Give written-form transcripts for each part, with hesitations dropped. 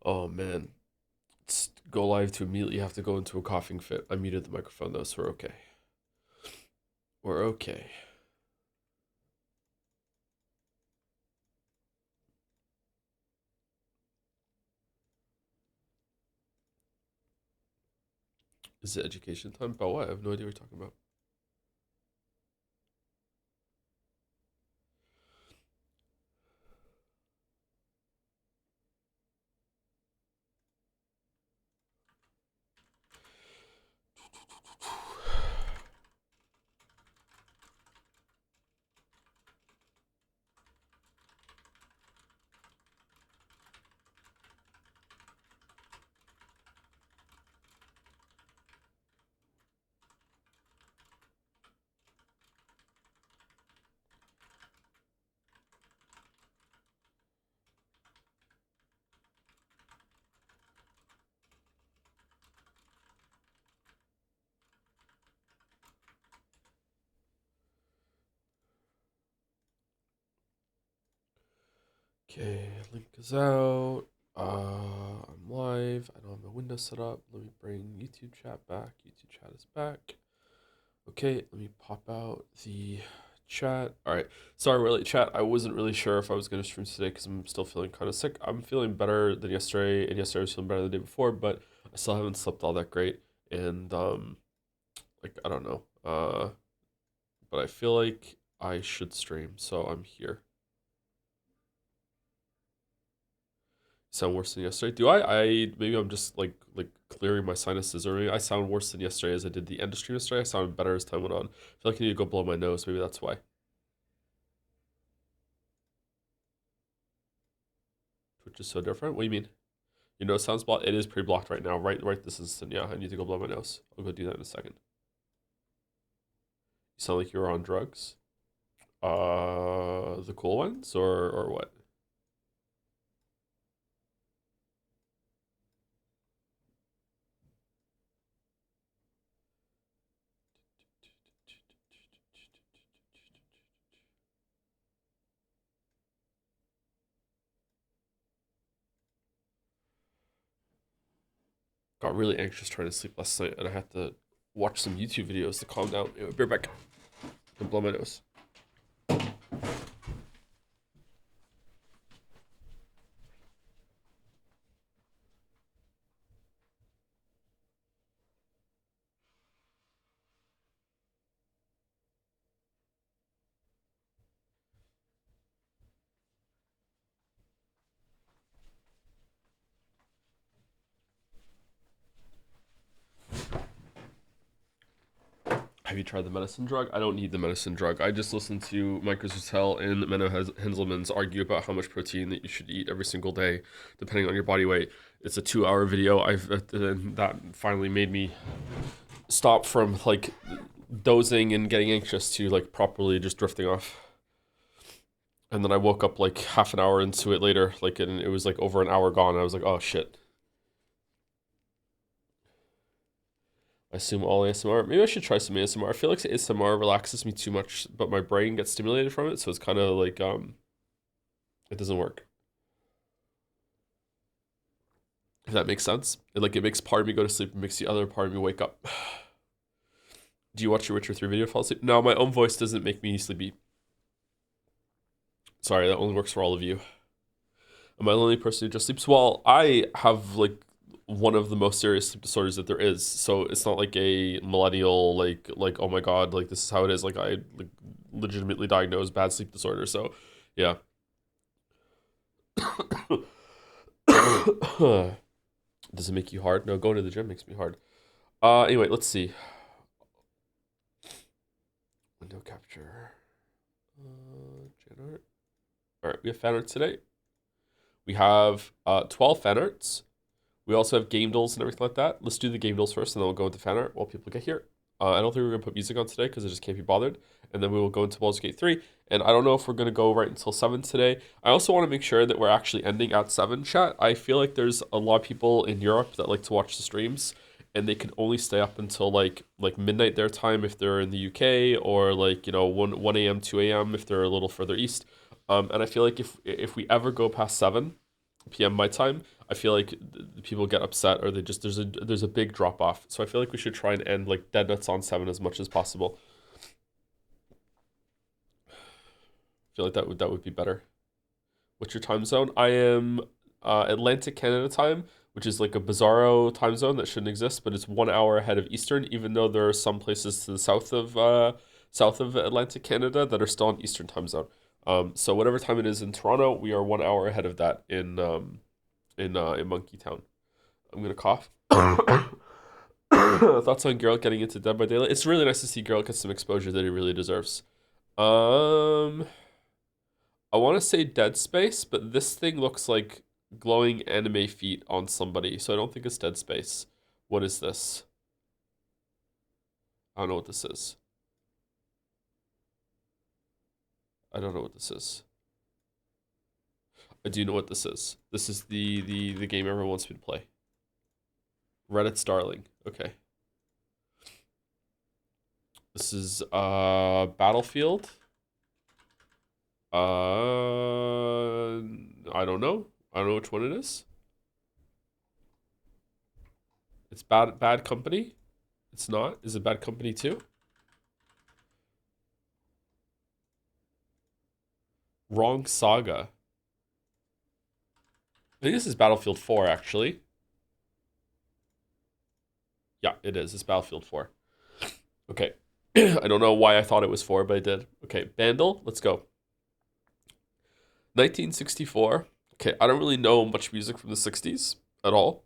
Oh man, go live to immediately have to go into a coughing fit. I muted the microphone though, so we're okay. We're okay. Is it education time? About what? I have no idea what you're talking about. Okay, link is out. I'm live. I don't have my window set up. Let me bring YouTube chat back. YouTube chat is back. Okay, let me pop out the chat. All right. Sorry, we're late, chat. I wasn't really sure if I was going to stream today because I'm still feeling kind of sick. I'm feeling better than yesterday, and yesterday I was feeling better than the day before, but I still haven't slept all that great. And like I don't know. But I feel like I should stream, so I'm here. Sound worse than yesterday? Do I maybe I'm just like clearing my sinuses, or maybe I sound worse than yesterday as I did the end of stream yesterday. I sounded better as time went on. I feel like I need to go blow my nose. Maybe that's why. Twitch is so different. What do you mean? Your nose sounds blocked. It is pretty blocked right now. Right. This instant. Yeah, I need to go blow my nose. I'll go do that in a second. You sound like you're on drugs. The cool ones or what? Got really anxious trying to sleep last night, and I had to watch some YouTube videos to calm down. Anyway, be right back and blow my nose. Have you tried the medicine drug? I don't need the medicine drug. I just listened to Mike Hotel and Menno Henselman's argue about how much protein that you should eat every single day, depending on your body weight. It's a 2 hour video. That finally made me stop from like dozing and getting anxious to like properly just drifting off. And then I woke up like half an hour into it later, like, and it was like over an hour gone. I was like, oh shit. I assume all ASMR. Maybe I should try some ASMR. I feel like ASMR relaxes me too much, but my brain gets stimulated from it, so it's kind of like it doesn't work. If that makes sense. It makes part of me go to sleep and makes the other part of me wake up. Do you watch your Witcher 3 video to fall asleep? No, my own voice doesn't make me sleepy. Sorry, that only works for all of you. Am I the only person who just sleeps? Well, I have like one of the most serious sleep disorders that there is. So it's not like a millennial like oh my god, like this is how it is. Like I like legitimately diagnosed bad sleep disorder. So yeah. Does it make you hard? No, going to the gym makes me hard. Anyway, let's see. Window capture. Generate. All right, we have fan arts today. We have 12 fan arts. We also have game duels and everything like that. Let's do the game duels first, and then we'll go into fan art while people get here. I don't think we're gonna put music on today because I just can't be bothered. And then we will go into Baldur's Gate 3. And I don't know if we're gonna go right until 7 today. I also want to make sure that we're actually ending at 7, chat. I feel like there's a lot of people in Europe that like to watch the streams, and they can only stay up until like midnight their time if they're in the UK, or like, 1 a.m., 2 a.m. if they're a little further east. And I feel like if we ever go past 7, p.m. my time, I feel like the people get upset or they just there's a big drop off. So I feel like we should try and end like dead nuts on 7 as much as possible. I feel like that would be better. What's your time zone? I am Atlantic Canada time, which is like a bizarro time zone that shouldn't exist, but it's 1 hour ahead of Eastern, even though there are some places to the south of Atlantic Canada that are still on Eastern time zone. So whatever time it is in Toronto, we are 1 hour ahead of that in Monkey Town. I'm gonna cough. Thoughts on Geralt getting into Dead by Daylight? It's really nice to see Geralt get some exposure that he really deserves. Um, I want to say Dead Space, but this thing looks like glowing anime feet on somebody, so I don't think it's Dead Space. What is this? I don't know what this is. I don't know what this is. I do know what this is. This is the game everyone wants me to play. Reddit's Darling. Okay. This is Battlefield. I don't know. I don't know which one it is. It's Bad Company. It's not. Is it Bad Company 2? Wrong Saga. I think this is Battlefield 4 actually. Yeah, it is. It's Battlefield 4. Okay. I don't know why I thought it was 4, but I did. Okay, Bandle, let's go. 1964. Okay, I don't really know much music from the 60s at all.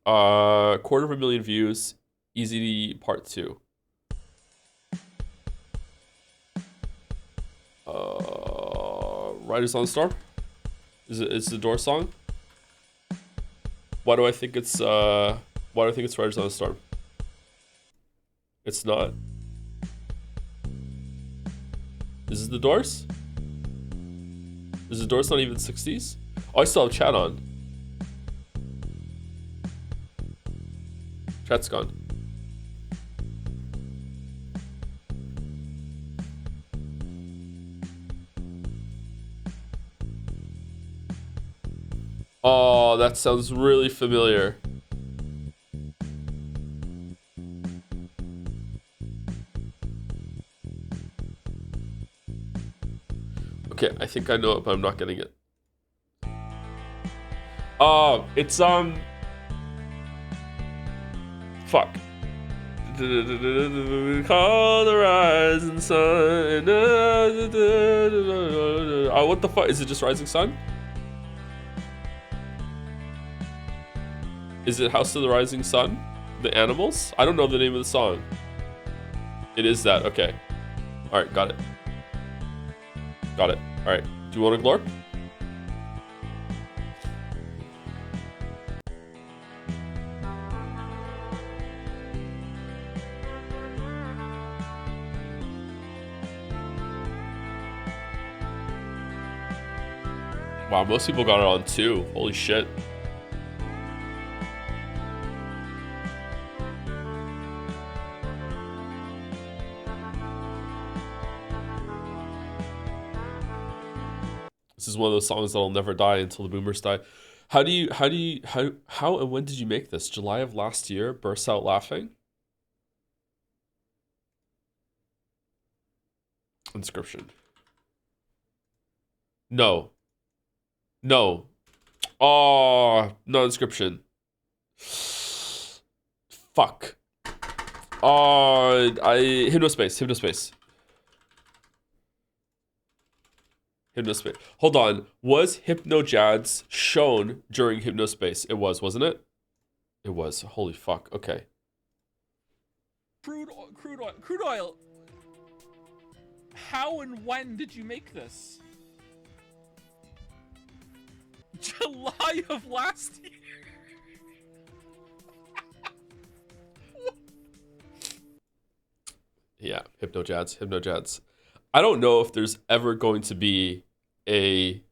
250,000 views. Easy Part 2. Riders on the Storm? Is the Door song? Why do I think it's Riders on the Storm? It's not. Is it the Doors? Is the Doors not even 60s? Oh, I still have chat on. Chat's gone. Oh, that sounds really familiar. Okay, I think I know it, but I'm not getting it. Oh, it's fuck. Call the rising sun. Oh, what the fuck? Is it just Rising Sun? Is it House of the Rising Sun? The Animals? I don't know the name of the song. It is that. Okay. All right, got it. Got it. All right. Do you want to glorp? Wow, most people got it on 2. Holy shit. This is one of those songs that'll never die until the boomers die. How and when did you make this? July of last year? Bursts out laughing? Inscription. No. No. Oh, no inscription. Fuck. Oh, Hypnospace. Hold on. Was Hypnojads shown during Hypnospace? It was, wasn't it? It was. Holy fuck. Okay. Crude oil. How and when did you make this? July of last year. Yeah, Hypnojads. I don't know if there's ever going to be a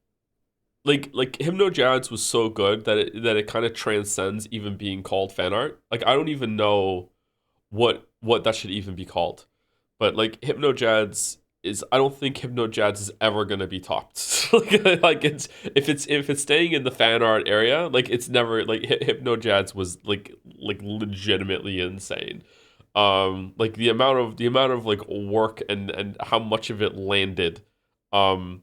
like Hypnojads was so good that it kind of transcends even being called fan art. Like I don't even know what that should even be called. But like Hypnojads is I don't think Hypnojazz is ever gonna be topped. Like it's if it's staying in the fan art area, like it's never like Hypnojazz was like legitimately insane. Like the amount of like work and how much of it landed, um,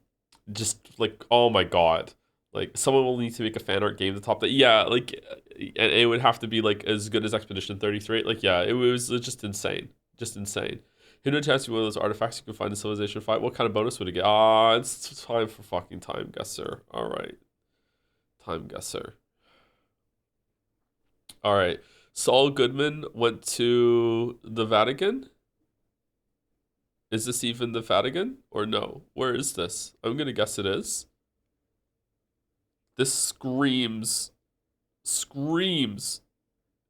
just like oh my god, like someone will need to make a fan art game to top that. Yeah, like and it would have to be like as good as Expedition 33. Like yeah, it was just insane, just insane. Hidden chance to be one of those artifacts you can find in Civilization 5. What kind of bonus would it get? Ah, it's time for fucking time guesser. All right, time guesser. All right. Saul Goodman went to the Vatican. Is this even the Vatican or no? Where is this? I'm gonna guess it is. This screams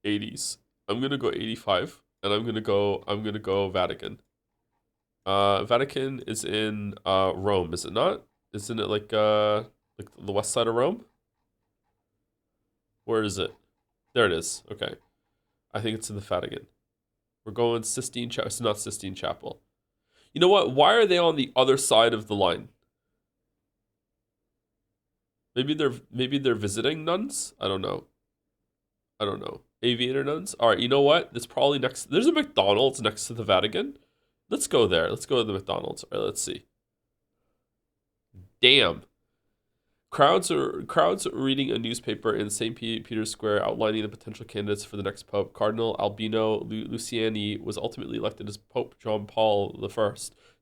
80s. I'm gonna go 85, and I'm gonna go Vatican. Vatican is in Rome, is it not? Isn't it like the west side of Rome? Where is it? There it is. Okay. I think it's in the Vatican. We're going Sistine Chapel. It's not Sistine Chapel. You know what? Why are they on the other side of the line? Maybe they're visiting nuns? I don't know. I don't know. Aviator nuns? All right, you know what? It's probably next. There's a McDonald's next to the Vatican. Let's go there. Let's go to the McDonald's. All right, let's see. Damn. Crowds reading a newspaper in St. Peter's Square outlining the potential candidates for the next pope. Cardinal Albino Luciani was ultimately elected as Pope John Paul I.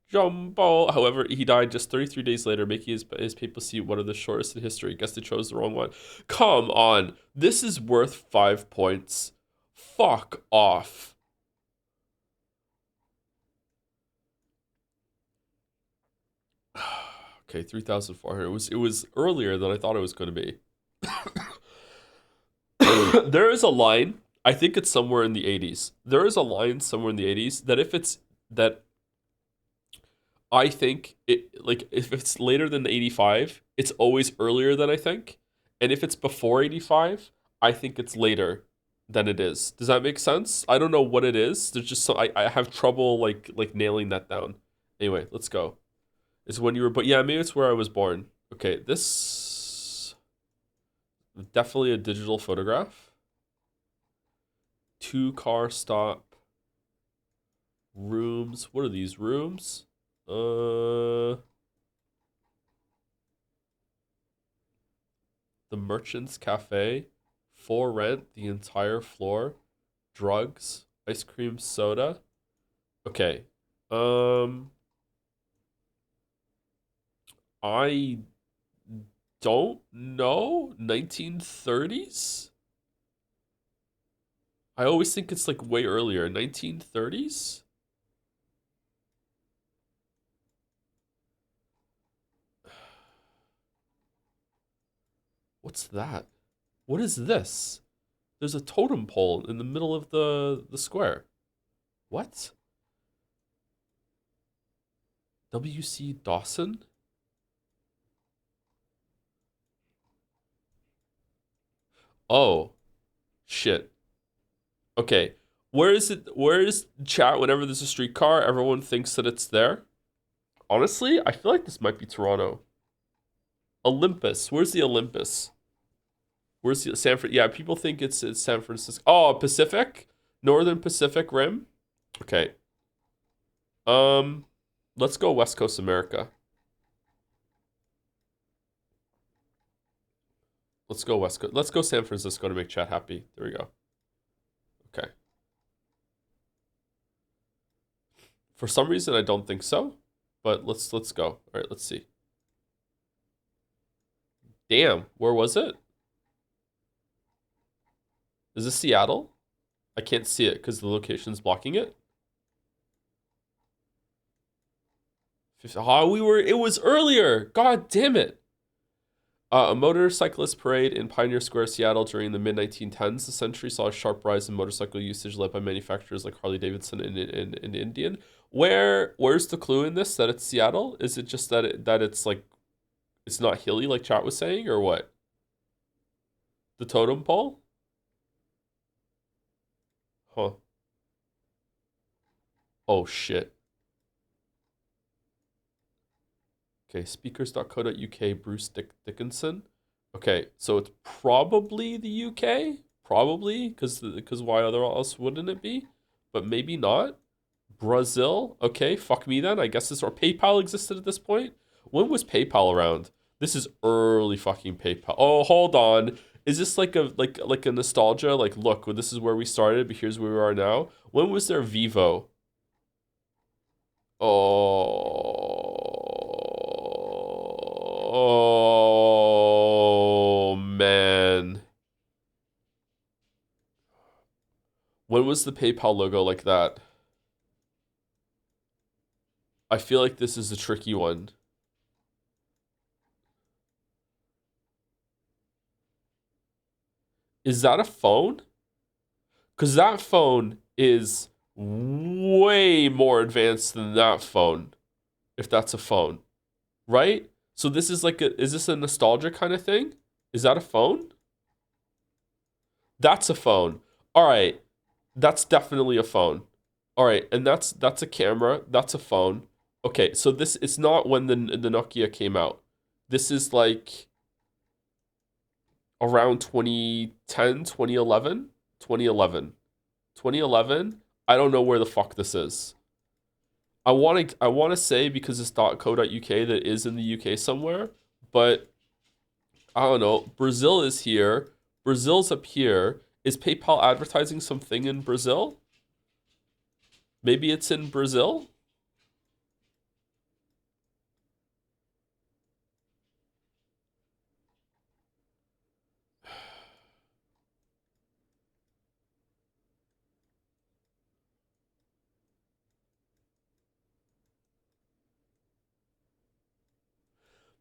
John Paul, however, he died just 33 days later, making his papacy one of the shortest in history. Guess they chose the wrong one. Come on, this is worth 5 points. Fuck off. Okay, 3,400. It was earlier than I thought it was going to be. There is a line. I think it's somewhere in the 80s. There is a line somewhere in the 80s that if it's that I think it like if it's later than the 85, it's always earlier than I think. And if it's before 85, I think it's later than it is. Does that make sense? I don't know what it is. There's just so I have trouble like nailing that down. Anyway, let's go. It's when you were but yeah, maybe it's where I was born. Okay, this definitely a digital photograph. Two car stop rooms. What are these rooms? The Merchants Cafe, for rent, the entire floor, drugs, ice cream, soda. Okay. I don't know. 1930s? I always think it's like way earlier. 1930s? What's that? What is this? There's a totem pole in the middle of the square. What? W.C. Dawson? Oh, shit. Okay. Where is it? Where is chat whenever there's a streetcar? Everyone thinks that it's there. Honestly, I feel like this might be Toronto. Olympus. Where's the Olympus? Where's the San Fran? Yeah, people think it's San Francisco. Oh, Pacific? Northern Pacific Rim? Okay. Um, let's go West Coast America. Let's go West Coast. Let's go San Francisco to make chat happy. There we go. Okay. For some reason, I don't think so, but let's go. All right, let's see. Damn, where was it? Is this Seattle? I can't see it because the location's blocking it. Oh, it was earlier. God damn it. A motorcyclist parade in Pioneer Square, Seattle during the mid 1910s. The century saw a sharp rise in motorcycle usage led by manufacturers like Harley Davidson and Indian. Where's the clue in this that it's Seattle? Is it just that it's like it's not hilly like chat was saying or what? The totem pole? Huh. Oh shit. Okay, speakers.co.uk, Bruce Dickinson. Okay, so it's probably the UK, probably because why other else wouldn't it be? But maybe not. Brazil. Okay, fuck me then. I guess this or PayPal existed at this point. When was PayPal around? This is early fucking PayPal. Oh, hold on. Is this like a nostalgia? Like, look, well, this is where we started, but here's where we are now. When was there Vivo? Oh man. When was the PayPal logo like that? I feel like this is a tricky one. Is that a phone? Because that phone is way more advanced than that phone, if that's a phone, right? So this is is this a nostalgia kind of thing? Is that a phone? That's a phone. All right, that's definitely a phone. All right, and that's a camera. That's a phone. Okay, so this it's not when the Nokia came out. This is like around 2010, 2011, 2011. 2011. I don't know where the fuck this is. I want to say because it's .co.uk that it is in the UK somewhere, but I don't know. Brazil is here. Brazil's up here. Is PayPal advertising something in Brazil? Maybe it's in Brazil?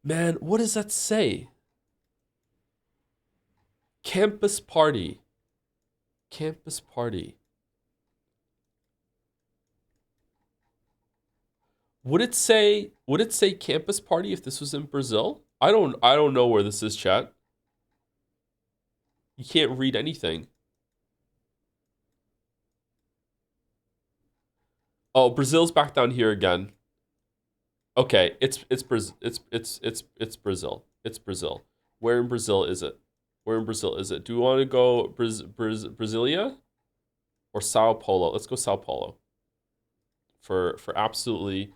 Man, what does that say? Campus party. Campus party. Would it say campus party if this was in Brazil? I don't know where this is, chat. You can't read anything. Oh, Brazil's back down here again. Okay, it's Brazil. It's Brazil. Where in Brazil is it? Where in Brazil is it? Do we want to go Brasilia or Sao Paulo? Let's go Sao Paulo. For absolutely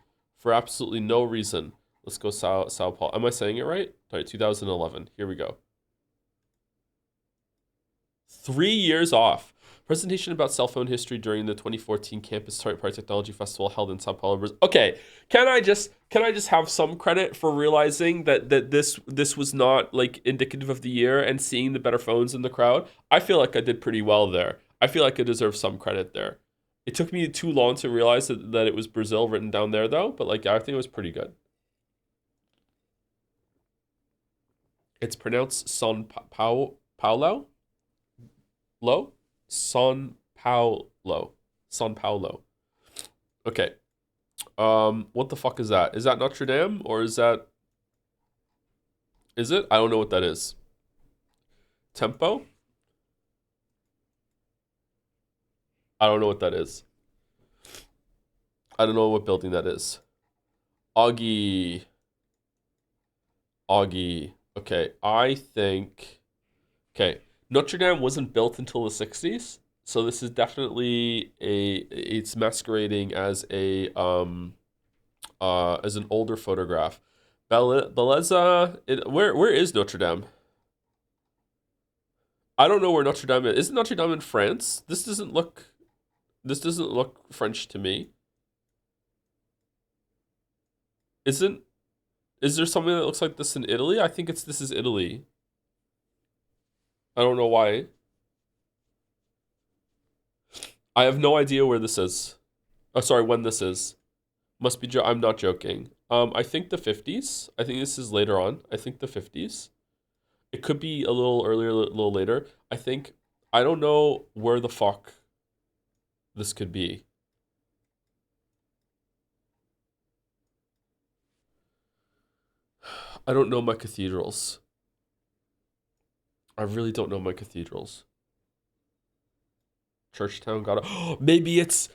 no reason. Let's go Sao Paulo. Am I saying it right? All right, 2011. Here we go. 3 years off. Presentation about cell phone history during the 2014 Campus Party Technology Festival held in Sao Paulo, Brazil. Okay, can I just have some credit for realizing that this was not like indicative of the year and seeing the better phones in the crowd? I feel like I did pretty well there. I feel like I deserve some credit there. It took me too long to realize that it was Brazil written down there though, but like I think it was pretty good. It's pronounced Paulo. Lo? San Paulo. San Paulo. Okay. What the fuck is that? Is that Notre Dame or is it? I don't know what that is. Tempo? I don't know what that is. I don't know what building that is. Augie. Augie. Okay, I think. Okay, Notre Dame wasn't built until the 60s, so this is definitely it's masquerading as an older photograph. Bellezza, where is Notre Dame? I don't know where Notre Dame is. Isn't Notre Dame in France? This doesn't look French to me. Isn't is there something that looks like this in Italy? I think this is Italy. I don't know why. I have no idea where this is. Oh, sorry, when this is. Must be I'm not joking. I think the 50s. I think this is later on. I think the 50s. It could be a little earlier, a little later. I don't know where the fuck this could be. I don't know my cathedrals. I really don't know my cathedrals. Churchtown got it. Maybe it's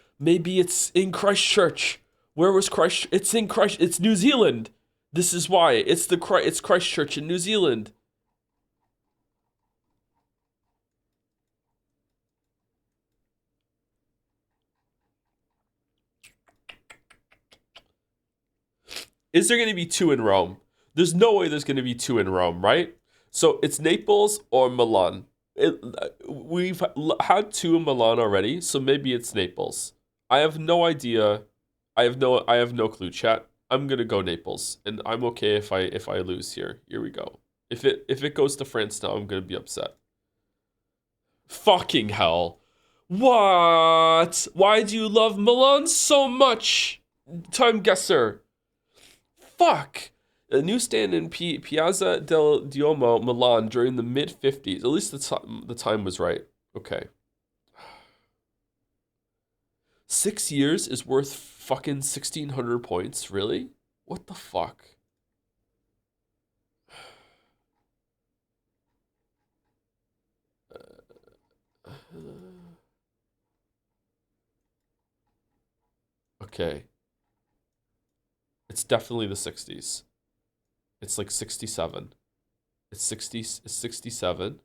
in Christchurch. Where was Christ? It's in Christ. It's New Zealand. This is why. It's Christchurch in New Zealand. Is there going to be two in Rome? There's no way there's going to be two in Rome, right? So it's Naples or Milan. We've had two in Milan already, so maybe it's Naples. I have no idea. I have no clue, chat. I'm gonna go Naples, and I'm okay if I lose here. Here we go. If it goes to France now, I'm gonna be upset. Fucking hell. What? Why do you love Milan so much? Time guesser. Fuck. A newsstand in Piazza del Duomo, Milan, during the mid 50s. At least the time was right. Okay. 6 years is worth fucking 1,600 points. Really? What the fuck? Okay. It's definitely the 60s. It's like 67. It's 60. It's 67.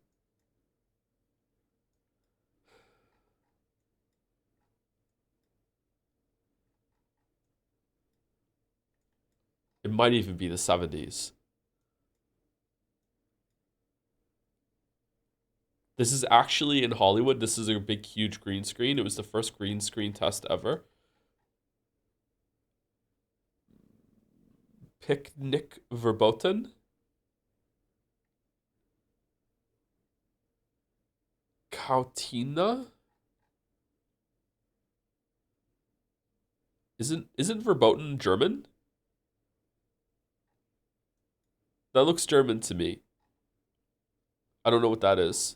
It might even be the 70s. This is actually in Hollywood. This is a big, huge green screen. It was the first green screen test ever. Picnic Verboten. Kautina? Isn't Verboten German? That looks German to me. I don't know what that is.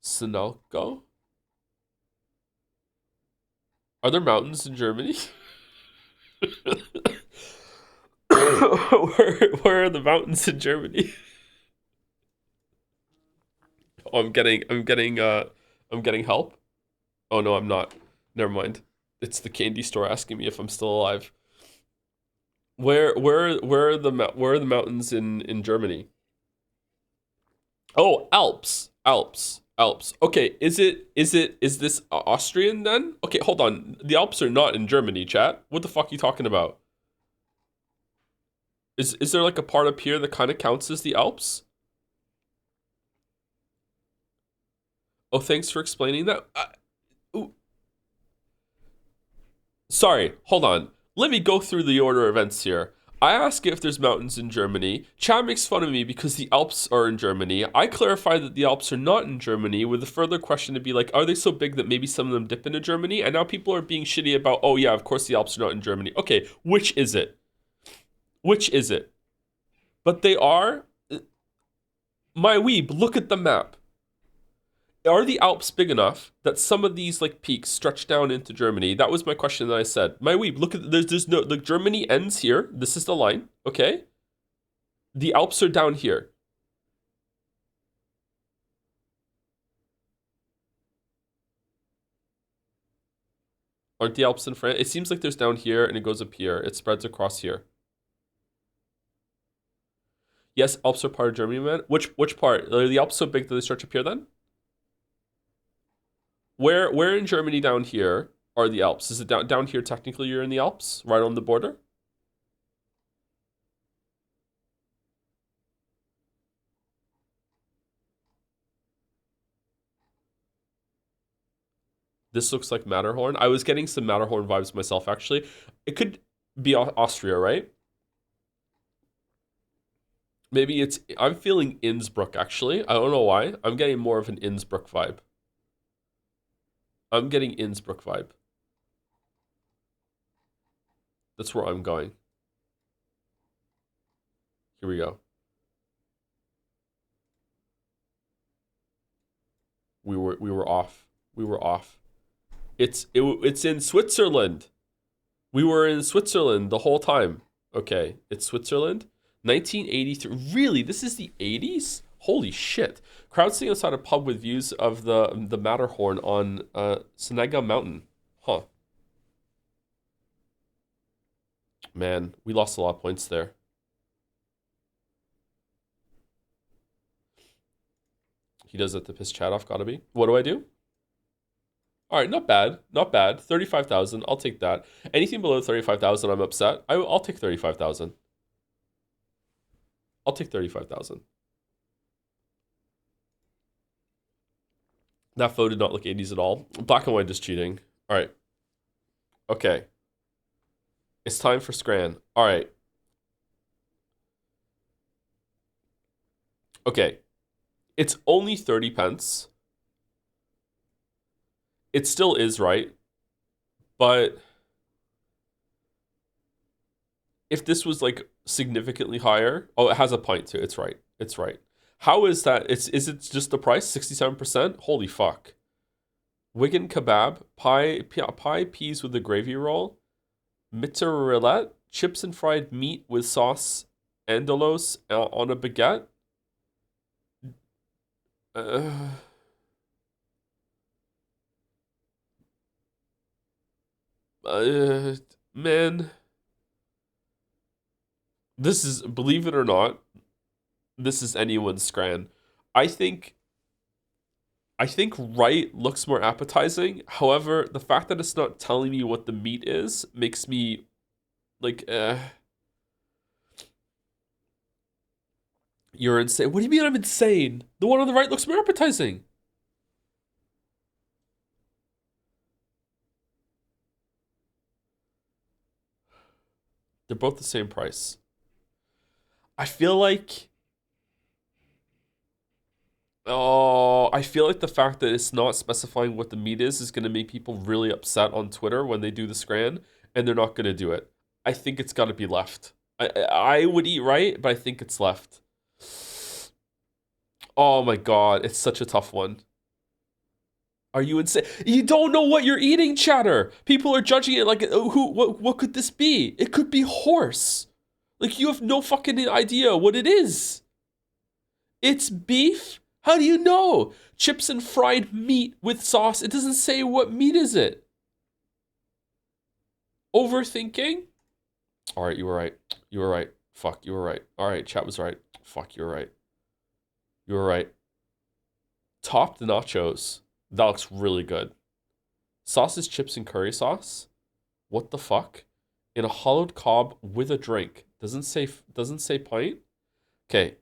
Sinalco? Are there mountains in Germany? where are the mountains in Germany? Oh, I'm getting help. Oh no, I'm not. Never mind. It's the candy store asking me if I'm still alive. Where are the mountains in Germany? Oh, Alps. Okay, is this Austrian then? Okay, hold on. The Alps are not in Germany, chat. What the fuck are you talking about? Is there like a part up here that kind of counts as the Alps? Oh, thanks for explaining that. Ooh, sorry, hold on. Let me go through the order of events here. I ask if there's mountains in Germany. Chad makes fun of me because the Alps are in Germany. I clarify that the Alps are not in Germany with a further question to be like, are they so big that maybe some of them dip into Germany? And now people are being shitty about, oh yeah, of course the Alps are not in Germany. Okay, which is it? Which is it? But they are. My weeb, look at the map. Are the Alps big enough that some of these like peaks stretch down into Germany? That was my question that I said. My weeb, look at there's no like Germany ends here. This is the line, okay? The Alps are down here. Aren't the Alps in France? It seems like there's down here and it goes up here. It spreads across here. Yes, Alps are part of Germany, man. Which part? Are the Alps so big that they stretch up here then? Where in Germany down here are the Alps? Is it down here technically you're in the Alps? Right on the border? This looks like Matterhorn. I was getting some Matterhorn vibes myself, actually. It could be Austria, right? Maybe it's. I'm feeling Innsbruck, actually. I don't know why. I'm getting more of an Innsbruck vibe. I'm getting Innsbruck vibe. That's where I'm going. Here we go. We were off. We were off. It's in Switzerland. We were in Switzerland the whole time. Okay, it's Switzerland. 1983. Really? This is the 80s? Holy shit. Crowd sitting outside a pub with views of the Matterhorn on Senega Mountain. Huh. Man, we lost a lot of points there. He does it to piss chat off, gotta be. What do I do? All right, not bad, not bad. 35,000, I'll take that. Anything below 35,000, I'm upset. I'll take 35,000. I'll take 35,000. That photo did not look 80s at all. Black and white is cheating. All right. Okay. It's time for Scran. All right. Okay. It's only 30 pence. It still is right. But if this was like significantly higher, oh, it has a pint too. It's right. It's right. How is that? Is it just the price? 67%? Holy fuck. Wigan kebab, pie peas with a gravy roll, mitterrelette, chips and fried meat with sauce, andalos on a baguette. Uh, man, this is, believe it or not, this is anyone's scran. I think right looks more appetizing. However, the fact that it's not telling me what the meat is makes me like, you're insane. What do you mean I'm insane? The one on the right looks more appetizing. They're both the same price. I feel like, oh, I feel like the fact that it's not specifying what the meat is going to make people really upset on Twitter when they do the scran, and they're not going to do it. I think it's got to be left. I would eat right, but I think it's left. Oh my god, it's such a tough one. Are you insane? You don't know what you're eating, chatter. People are judging it like, what could this be? It could be horse. Like, you have no fucking idea what it is. It's beef? How do you know? Chips and fried meat with sauce. It doesn't say what meat is it. Overthinking? All right, you were right. You were right. Fuck, you were right. All right, chat was right. Fuck, you were right. You were right. Topped nachos. That looks really good. Sausage, chips, and curry sauce? What the fuck? In a hollowed cob with a drink. Doesn't say pint. Okay.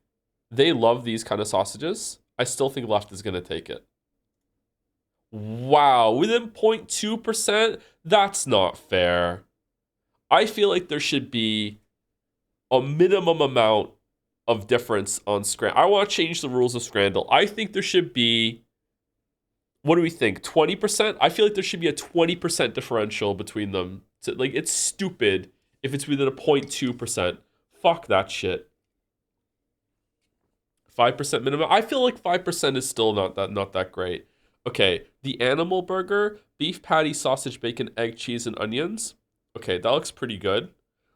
They love these kind of sausages. I still think left is gonna take it. Wow, within 0.2%? That's not fair. I feel like there should be a minimum amount of difference on Scrandle. I want to change the rules of Scrandle. I think there should be, what do we think? 20%? I feel like there should be a 20% differential between them. Like, it's stupid if it's within a 0.2%. Fuck that shit. 5% minimum. I feel like 5% is still not that great. Okay, the animal burger, beef patty, sausage, bacon, egg, cheese, and onions. Okay, that looks pretty good.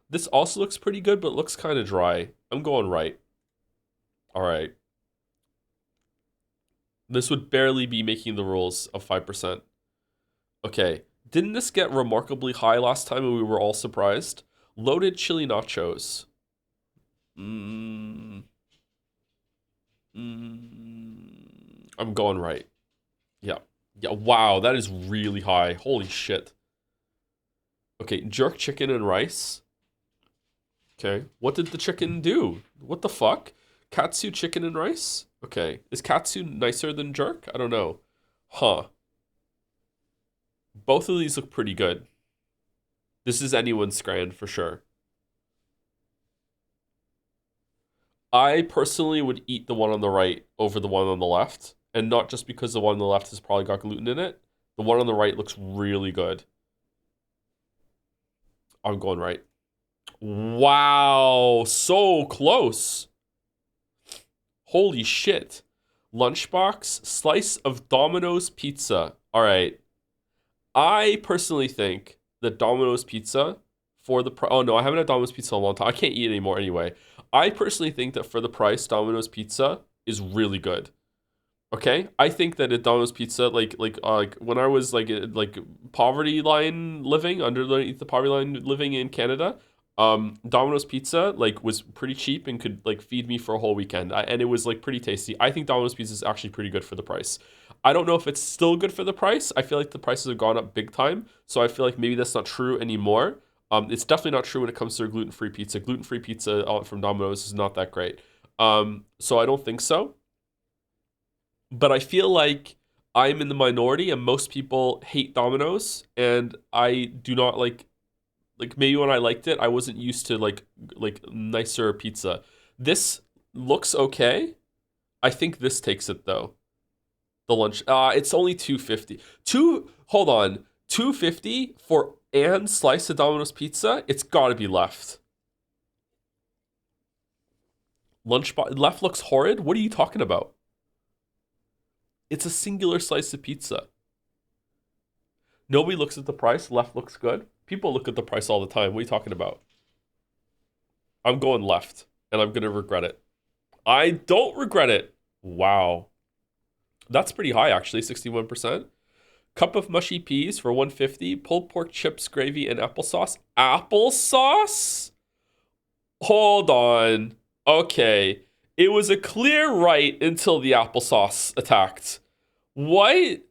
This also looks pretty good, but looks kind of dry. I'm going right. All right. This would barely be making the rules of 5%. Okay. Didn't this get remarkably high last time and we were all surprised? Loaded chili nachos. I'm going right. Yeah. Yeah, wow, that is really high. Holy shit. Okay, jerk chicken and rice. Okay, what did the chicken do? What the fuck? Katsu chicken and rice? Okay, is katsu nicer than jerk? I don't know. Huh. Both of these look pretty good. This is anyone's scran for sure. I personally would eat the one on the right over the one on the left. And not just because the one on the left has probably got gluten in it. The one on the right looks really good. I'm going right. Wow, so close. Holy shit. Lunchbox, slice of Domino's pizza. All right. I personally think that Domino's pizza for the price. Oh no, I haven't had Domino's pizza in a long time. I can't eat it anymore anyway. I personally think that for the price, Domino's pizza is really good. Okay, I think that at Domino's Pizza, like when I was like poverty line living underneath the poverty line living in Canada, Domino's Pizza like was pretty cheap and could like feed me for a whole weekend, and it was like pretty tasty. I think Domino's Pizza is actually pretty good for the price. I don't know if it's still good for the price. I feel like the prices have gone up big time, so I feel like maybe that's not true anymore. It's definitely not true when it comes to gluten-free pizza. Gluten-free pizza from Domino's is not that great. So I don't think so. But I feel like I'm in the minority, and most people hate Domino's, and I do not like maybe when I liked it, I wasn't used to like nicer pizza. This looks okay. I think this takes it though. The lunch. It's only 250. Hold on. 250 for and slice of Domino's pizza? It's got to be left. Left looks horrid. What are you talking about? It's a singular slice of pizza. Nobody looks at the price. Left looks good. People look at the price all the time. What are you talking about? I'm going left, and I'm going to regret it. I don't regret it. Wow. That's pretty high, actually, 61%. Cup of mushy peas for 150. Pulled pork chips, gravy, and applesauce. Applesauce? Hold on. Okay. It was a clear right until the applesauce attacked. What?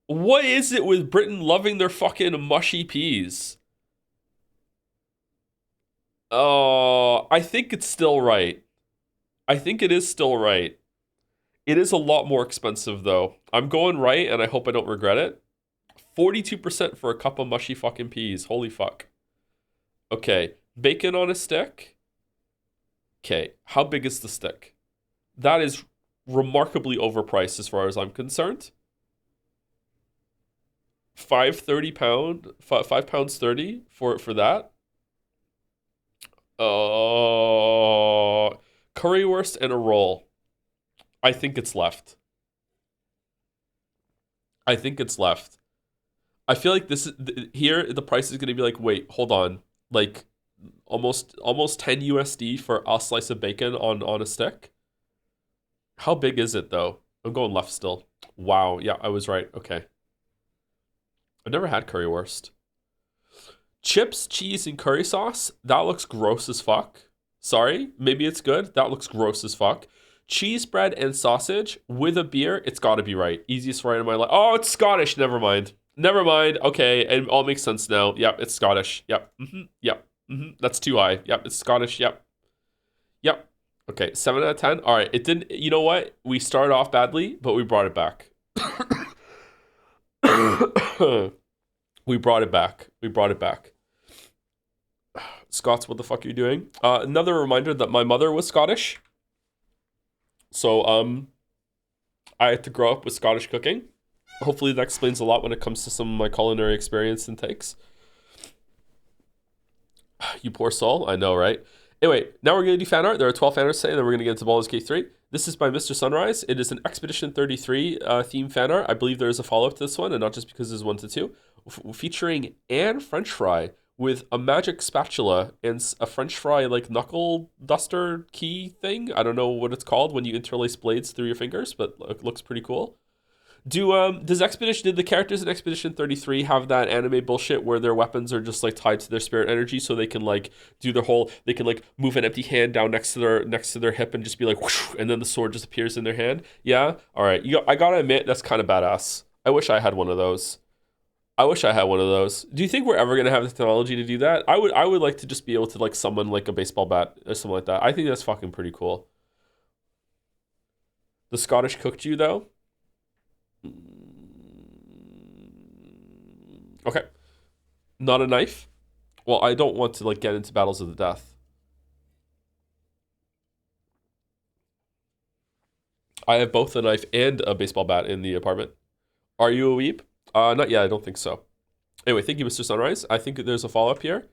What is it with Britain loving their fucking mushy peas? Oh, I think it's still right. I think it is still right. It is a lot more expensive though. I'm going right and I hope I don't regret it. 42% for a cup of mushy fucking peas. Holy fuck. Okay, bacon on a stick. Okay, how big is the stick? That is remarkably overpriced as far as I'm concerned. 5 pounds 30 for that. Currywurst and a roll. I think it's left. I think it's left. I feel like this is here. The price is going to be like, wait, hold on, like almost 10 USD for a slice of bacon on a stick. How big is it though? I'm going left still. Wow, yeah, I was right. Okay, I've never had currywurst. Chips, cheese, and curry sauce. That looks gross as fuck. Sorry, maybe it's good. That looks gross as fuck. Cheese bread and sausage with a beer. It's got to be right. Easiest right in my life. Oh, it's Scottish. Never mind. Never mind. Okay, it all makes sense now. Yep, it's Scottish. Yep. Yep. That's too high. Yep, it's Scottish. Yep. Yep. Okay, 7 out of 10. All right, it didn't. You know what? We started off badly, but we brought it back. We brought it back. We brought it back. Scots, what the fuck are you doing? Another reminder that my mother was Scottish. So, I had to grow up with Scottish cooking. Hopefully that explains a lot when it comes to some of my culinary experience and takes. You poor soul. I know, right? Anyway, now we're going to do fan art. There are 12 fan arts today, and then we're going to get into Baldur's Gate 3. This is by Mr. Sunrise. It is an Expedition 33 theme fan art. I believe there is a follow-up to this one, and not just because there's 1 to 2. Featuring Anne French Fry with a magic spatula and a French fry like knuckle duster key thing. I don't know what it's called when you interlace blades through your fingers, but it looks pretty cool. Did the characters in Expedition 33 have that anime bullshit where their weapons are just like tied to their spirit energy, so they can like do their whole, they can like move an empty hand down next to their hip and just be like whoosh, and then the sword just appears in their hand? Yeah. All right. I gotta admit that's kind of badass. I wish I had one of those. Do you think we're ever gonna have the technology to do that? I would like to just be able to like summon like a baseball bat or something like that. I think that's fucking pretty cool. The Scottish cooked you though. Okay. Not a knife. Well, I don't want to like get into battles of the death. I have both a knife and a baseball bat in the apartment. Are you a weeb? Not yet. I don't think so. Anyway, thank you, Mr. Sunrise. I think there's a follow-up here.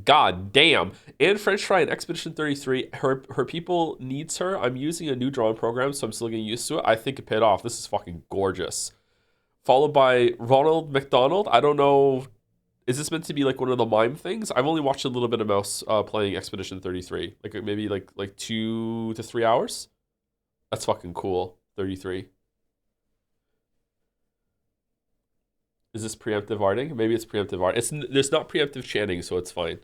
God damn. And French Fry in Expedition 33, her people needs her. I'm using a new drawing program, so I'm still getting used to it. I think it paid off. This is fucking gorgeous. Followed by Ronald McDonald. I don't know. Is this meant to be like one of the mime things? I've only watched a little bit of Mouse playing Expedition 33. Like maybe like 2 to 3 hours. That's fucking cool. 33. Is this preemptive arting? Maybe it's preemptive art. There's not preemptive chanting, so it's fine.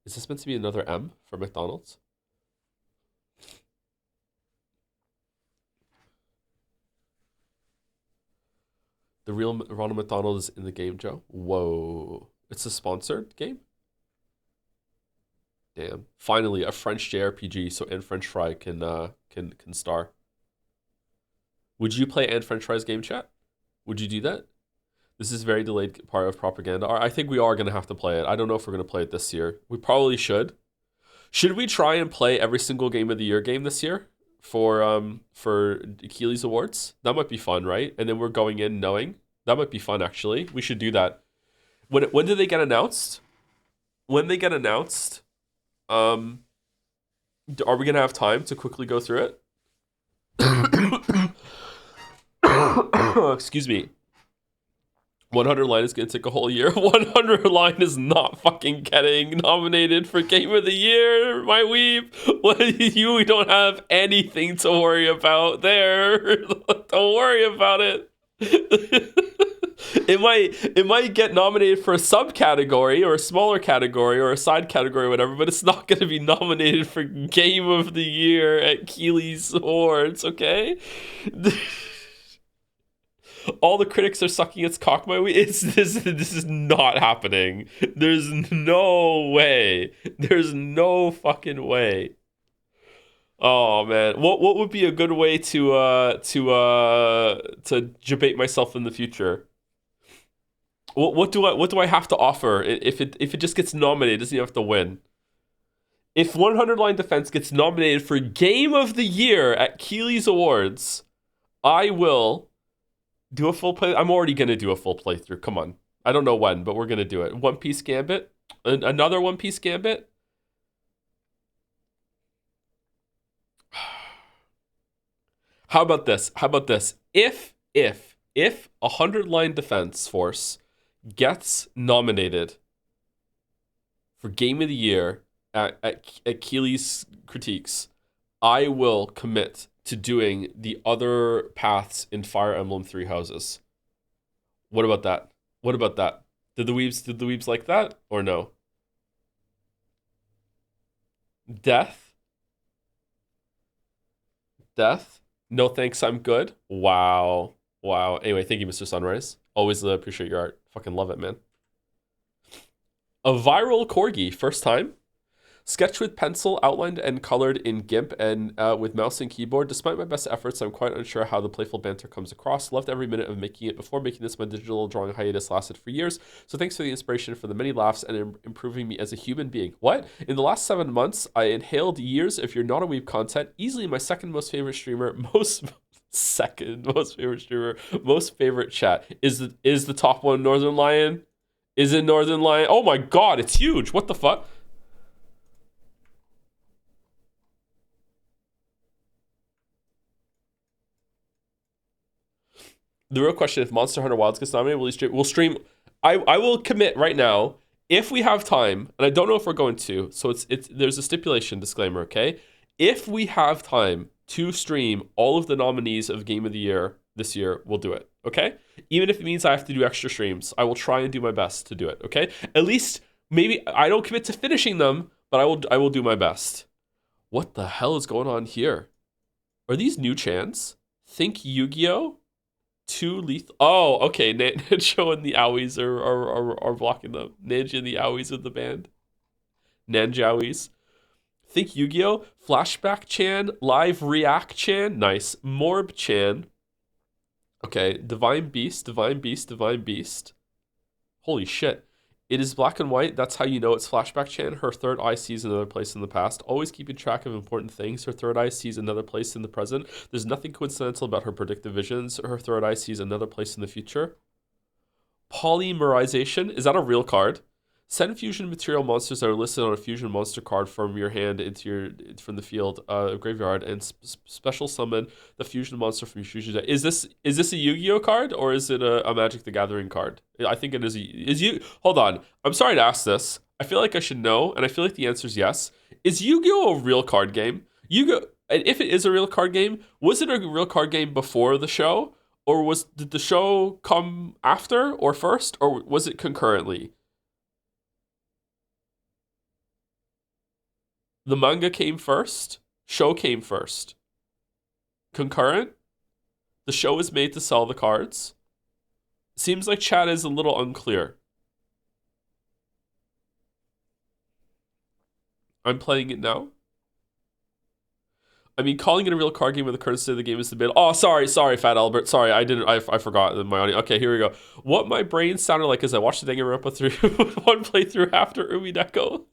Is this meant to be another M for McDonald's? The real Ronald McDonald is in the game, Joe. Whoa. It's a sponsored game? Damn. Finally, a French JRPG so and French Fry can star. Would you play and French Fry's game, chat? Would you do that? This is very delayed part of propaganda. I think we are going to have to play it. I don't know if we're going to play it this year. We probably should. Should we try and play every single game of the year game this year for Keeley's Awards? That might be fun, right? And then we're going in knowing. That might be fun, actually. We should do that. When do they get announced? When they get announced, are we going to have time to quickly go through it? Excuse me. 100 Line is going to take a whole year. 100 Line is not fucking getting nominated for Game of the Year, my weeb. You don't have anything to worry about there. Don't worry about it. It might get nominated for a subcategory or a smaller category or a side category or whatever, but it's not going to be nominated for Game of the Year at Keeley's Awards, okay? All the critics are sucking its cock, my weeb. This is not happening. There's no way. There's no fucking way. Oh man, what would be a good way to debate myself in the future? What do I have to offer if it just gets nominated? It doesn't even have to win. If 100 Line Defense gets nominated for Game of the Year at Keeley's Awards, I will do a full play. I'm already gonna do a full playthrough. Come on, I don't know when, but we're gonna do it. One Piece Gambit, another One Piece Gambit. How about this? If 100 Line Defense Force gets nominated for Game of the Year at Keeley's Critiques, I will commit to doing the other paths in Fire Emblem Three Houses. What about that? Did the weebs like that or no? Death. No thanks, I'm good. Wow. Anyway, thank you, Mr. Sunrise. Always appreciate your art. Fucking love it, man. A viral corgi, first time. Sketched with pencil, outlined and colored in GIMP and with mouse and keyboard. Despite my best efforts, I'm quite unsure how the playful banter comes across. Loved every minute of making it. Before making this, my digital drawing hiatus lasted for years. So thanks for the inspiration, for the many laughs, and improving me as a human being. What? In the last 7 months, I inhaled years of You're Not a Weeb content. Easily my second most favorite streamer. Most favorite chat. Is the top one Northern Lion? Is it Northern Lion? Oh my god, it's huge. What the fuck? The real question: if Monster Hunter Wilds gets nominated, we'll stream. I will commit right now, if we have time, and I don't know if we're going to. So it's there's a stipulation disclaimer, okay? If we have time to stream all of the nominees of Game of the Year this year, we'll do it, okay? Even if it means I have to do extra streams, I will try and do my best to do it, okay? At least maybe I don't commit to finishing them, but I will do my best. What the hell is going on here? Are these new chants? Think Yu-Gi-Oh? Two lethal. Oh, okay. Nanjo and the Owies are blocking them. Nanjo and the Owies of the band. Nanjowies. Think Yu-Gi-Oh! Flashback Chan. Live React Chan. Nice. Morb Chan. Okay. Divine Beast. Holy shit. It is black and white. That's how you know it's Flashback Chan. Her third eye sees another place in the past. Always keeping track of important things. Her third eye sees another place in the present. There's nothing coincidental about her predictive visions. Her third eye sees another place in the future. Polymerization. Is that a real card? Send fusion material monsters that are listed on a fusion monster card from your hand from the field graveyard and special summon the fusion monster from your fusion deck. Is this a Yu-Gi-Oh card or is it a Magic the Gathering card? I think it is. Hold on. I'm sorry to ask this. I feel like I should know, and I feel like the answer is yes. Is Yu-Gi-Oh a real card game? Yu-Gi-Oh, and if it is a real card game, was it a real card game before the show, Or did the show come after or first, or was it concurrently? The manga came first, show came first. Concurrent? The show is made to sell the cards. Seems like chat is a little unclear. I'm playing it now. I mean, calling it a real card game with the current state of the game is the bit. Oh, sorry, Fat Albert. Sorry, I didn't. I forgot my audio. Okay, here we go. What my brain sounded like as I watched the Danganronpa through one playthrough after Umineko.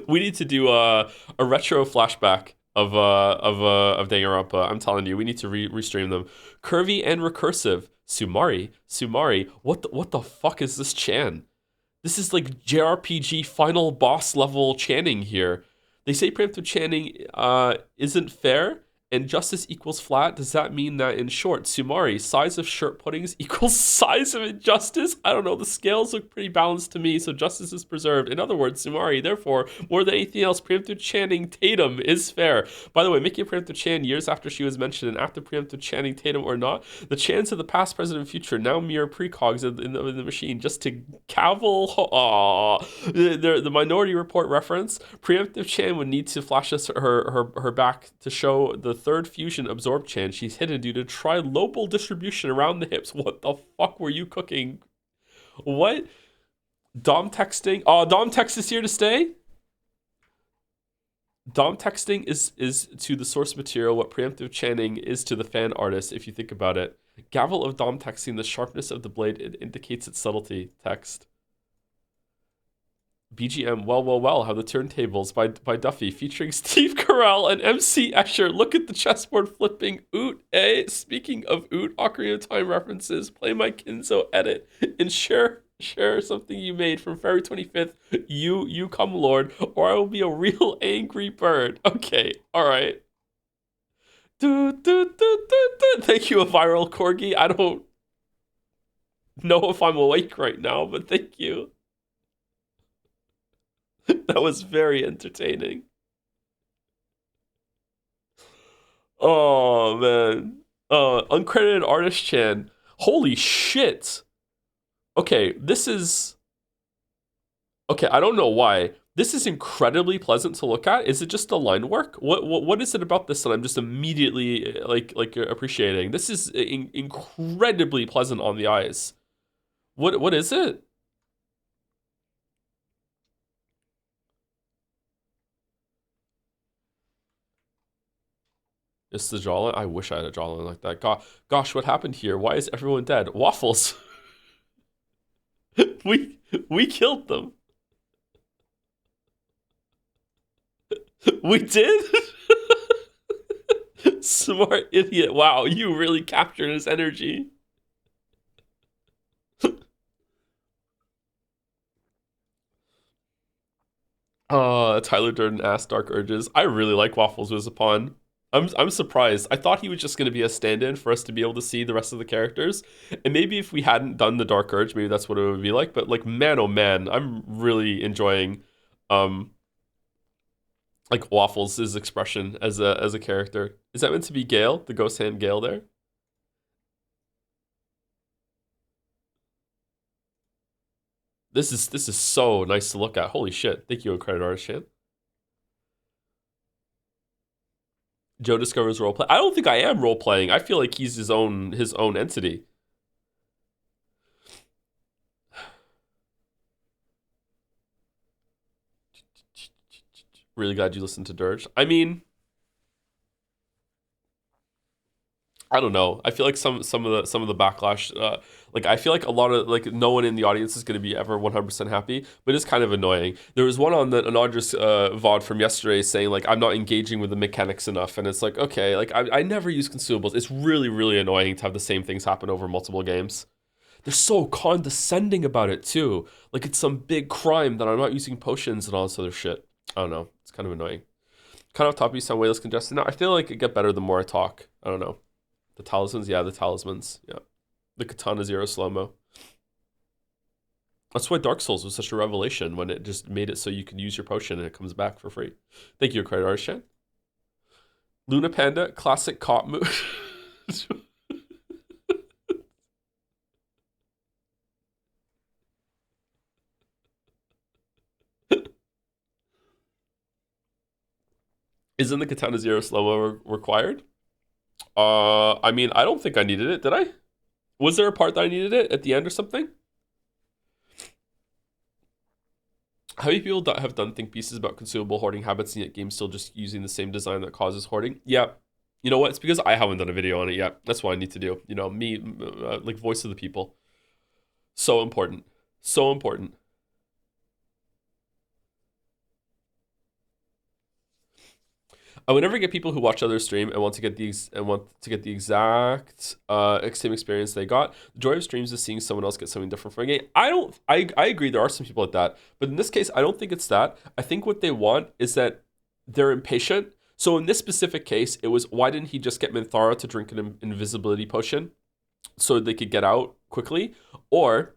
We need to do a retro flashback of Danganronpa. I'm telling you, we need to restream them. Curvy and recursive. Sumari. What the fuck is this Chan? This is like JRPG final boss level chanting here. They say preemptive chanting isn't fair and justice equals flat. Does that mean that in short, Sumari, size of shirt puddings equals size of injustice? I don't know. The scales look pretty balanced to me, so justice is preserved. In other words, Sumari, therefore, more than anything else, preemptive chanting Tatum is fair. By the way, making a preemptive chan years after she was mentioned and after preemptive chanting Tatum or not, the chants of the past, present, and future now mere precogs in the machine just to cavil. The Minority Report reference, preemptive chan would need to flash us her back to show the third fusion absorb chan. She's hidden due to trilobal distribution around the hips. What the fuck were you cooking? What? Dom texting? Oh, Dom text is here to stay? Dom texting is to the source material what preemptive chanting is to the fan artist, if you think about it. Gavel of Dom texting, the sharpness of the blade, it indicates its subtlety. Text. BGM, well, how the turntables by Duffy, featuring Steve Carell and MC Escher. Look at the chessboard flipping. Oot, eh? Speaking of Oot, Ocarina of Time references, play my Kinzo edit and share something you made from February 25th. You come, Lord, or I will be a real angry bird. Okay, all right. Thank you, a viral corgi. I don't know if I'm awake right now, but thank you. That was very entertaining. Oh man. Uncredited artist Chan. Holy shit. Okay, this is okay, I don't know why. This is incredibly pleasant to look at. Is it just the line work? What is it about this that I'm just immediately like appreciating? This is incredibly pleasant on the eyes. What is it? It's the jawline. I wish I had a jawline like that. Gosh, what happened here? Why is everyone dead? Waffles. we killed them. We did? Smart idiot. Wow, you really captured his energy. Tyler Durden asked Dark Urges. I really like Waffles was a pawn. I'm surprised. I thought he was just going to be a stand-in for us to be able to see the rest of the characters. And maybe if we hadn't done the Dark Urge, maybe that's what it would be like. But like, man, oh man, I'm really enjoying like Waffles' expression as a character. Is that meant to be Gale, the ghost hand Gale there? This is so nice to look at. Holy shit. Thank you, Credit Artist Chan. Joe discovers role play. I don't think I am role playing. I feel like he's his own entity. Really glad you listened to Dirge. I mean, I don't know. I feel like some of the backlash, like I feel like a lot of like no one in the audience is going to be ever 100% happy, but it's kind of annoying. There was one on the Anodrus VOD from yesterday saying like I'm not engaging with the mechanics enough, and it's like okay, like I never use consumables. It's really annoying to have the same things happen over multiple games. They're so condescending about it too. Like it's some big crime that I'm not using potions and all this other shit. I don't know. It's kind of annoying. Kind of top you sound way less congested now. I feel like it get better the more I talk. I don't know. The talismans, yeah, the talismans, yeah. The Katana Zero slow-mo. That's why Dark Souls was such a revelation when it just made it so you can use your potion and it comes back for free. Thank you, Credit Artist Chan. Luna Panda, classic cop move. Isn't the Katana Zero slow mo required? I mean, I don't think I needed it. Did I? Was there a part that I needed it at the end or something? How many people have done think pieces about consumable hoarding habits and yet games still just using the same design that causes hoarding? Yeah. You know what? It's because I haven't done a video on it yet. That's what I need to do. You know, me, like voice of the people. So important. So important. I would never get people who watch other stream and want to get the exact same experience they got. The joy of streams is seeing someone else get something different from a game. I don't. I agree. There are some people like that, but in this case, I don't think it's that. I think what they want is that they're impatient. So in this specific case, it was why didn't he just get Minthara to drink an invisibility potion so they could get out quickly, or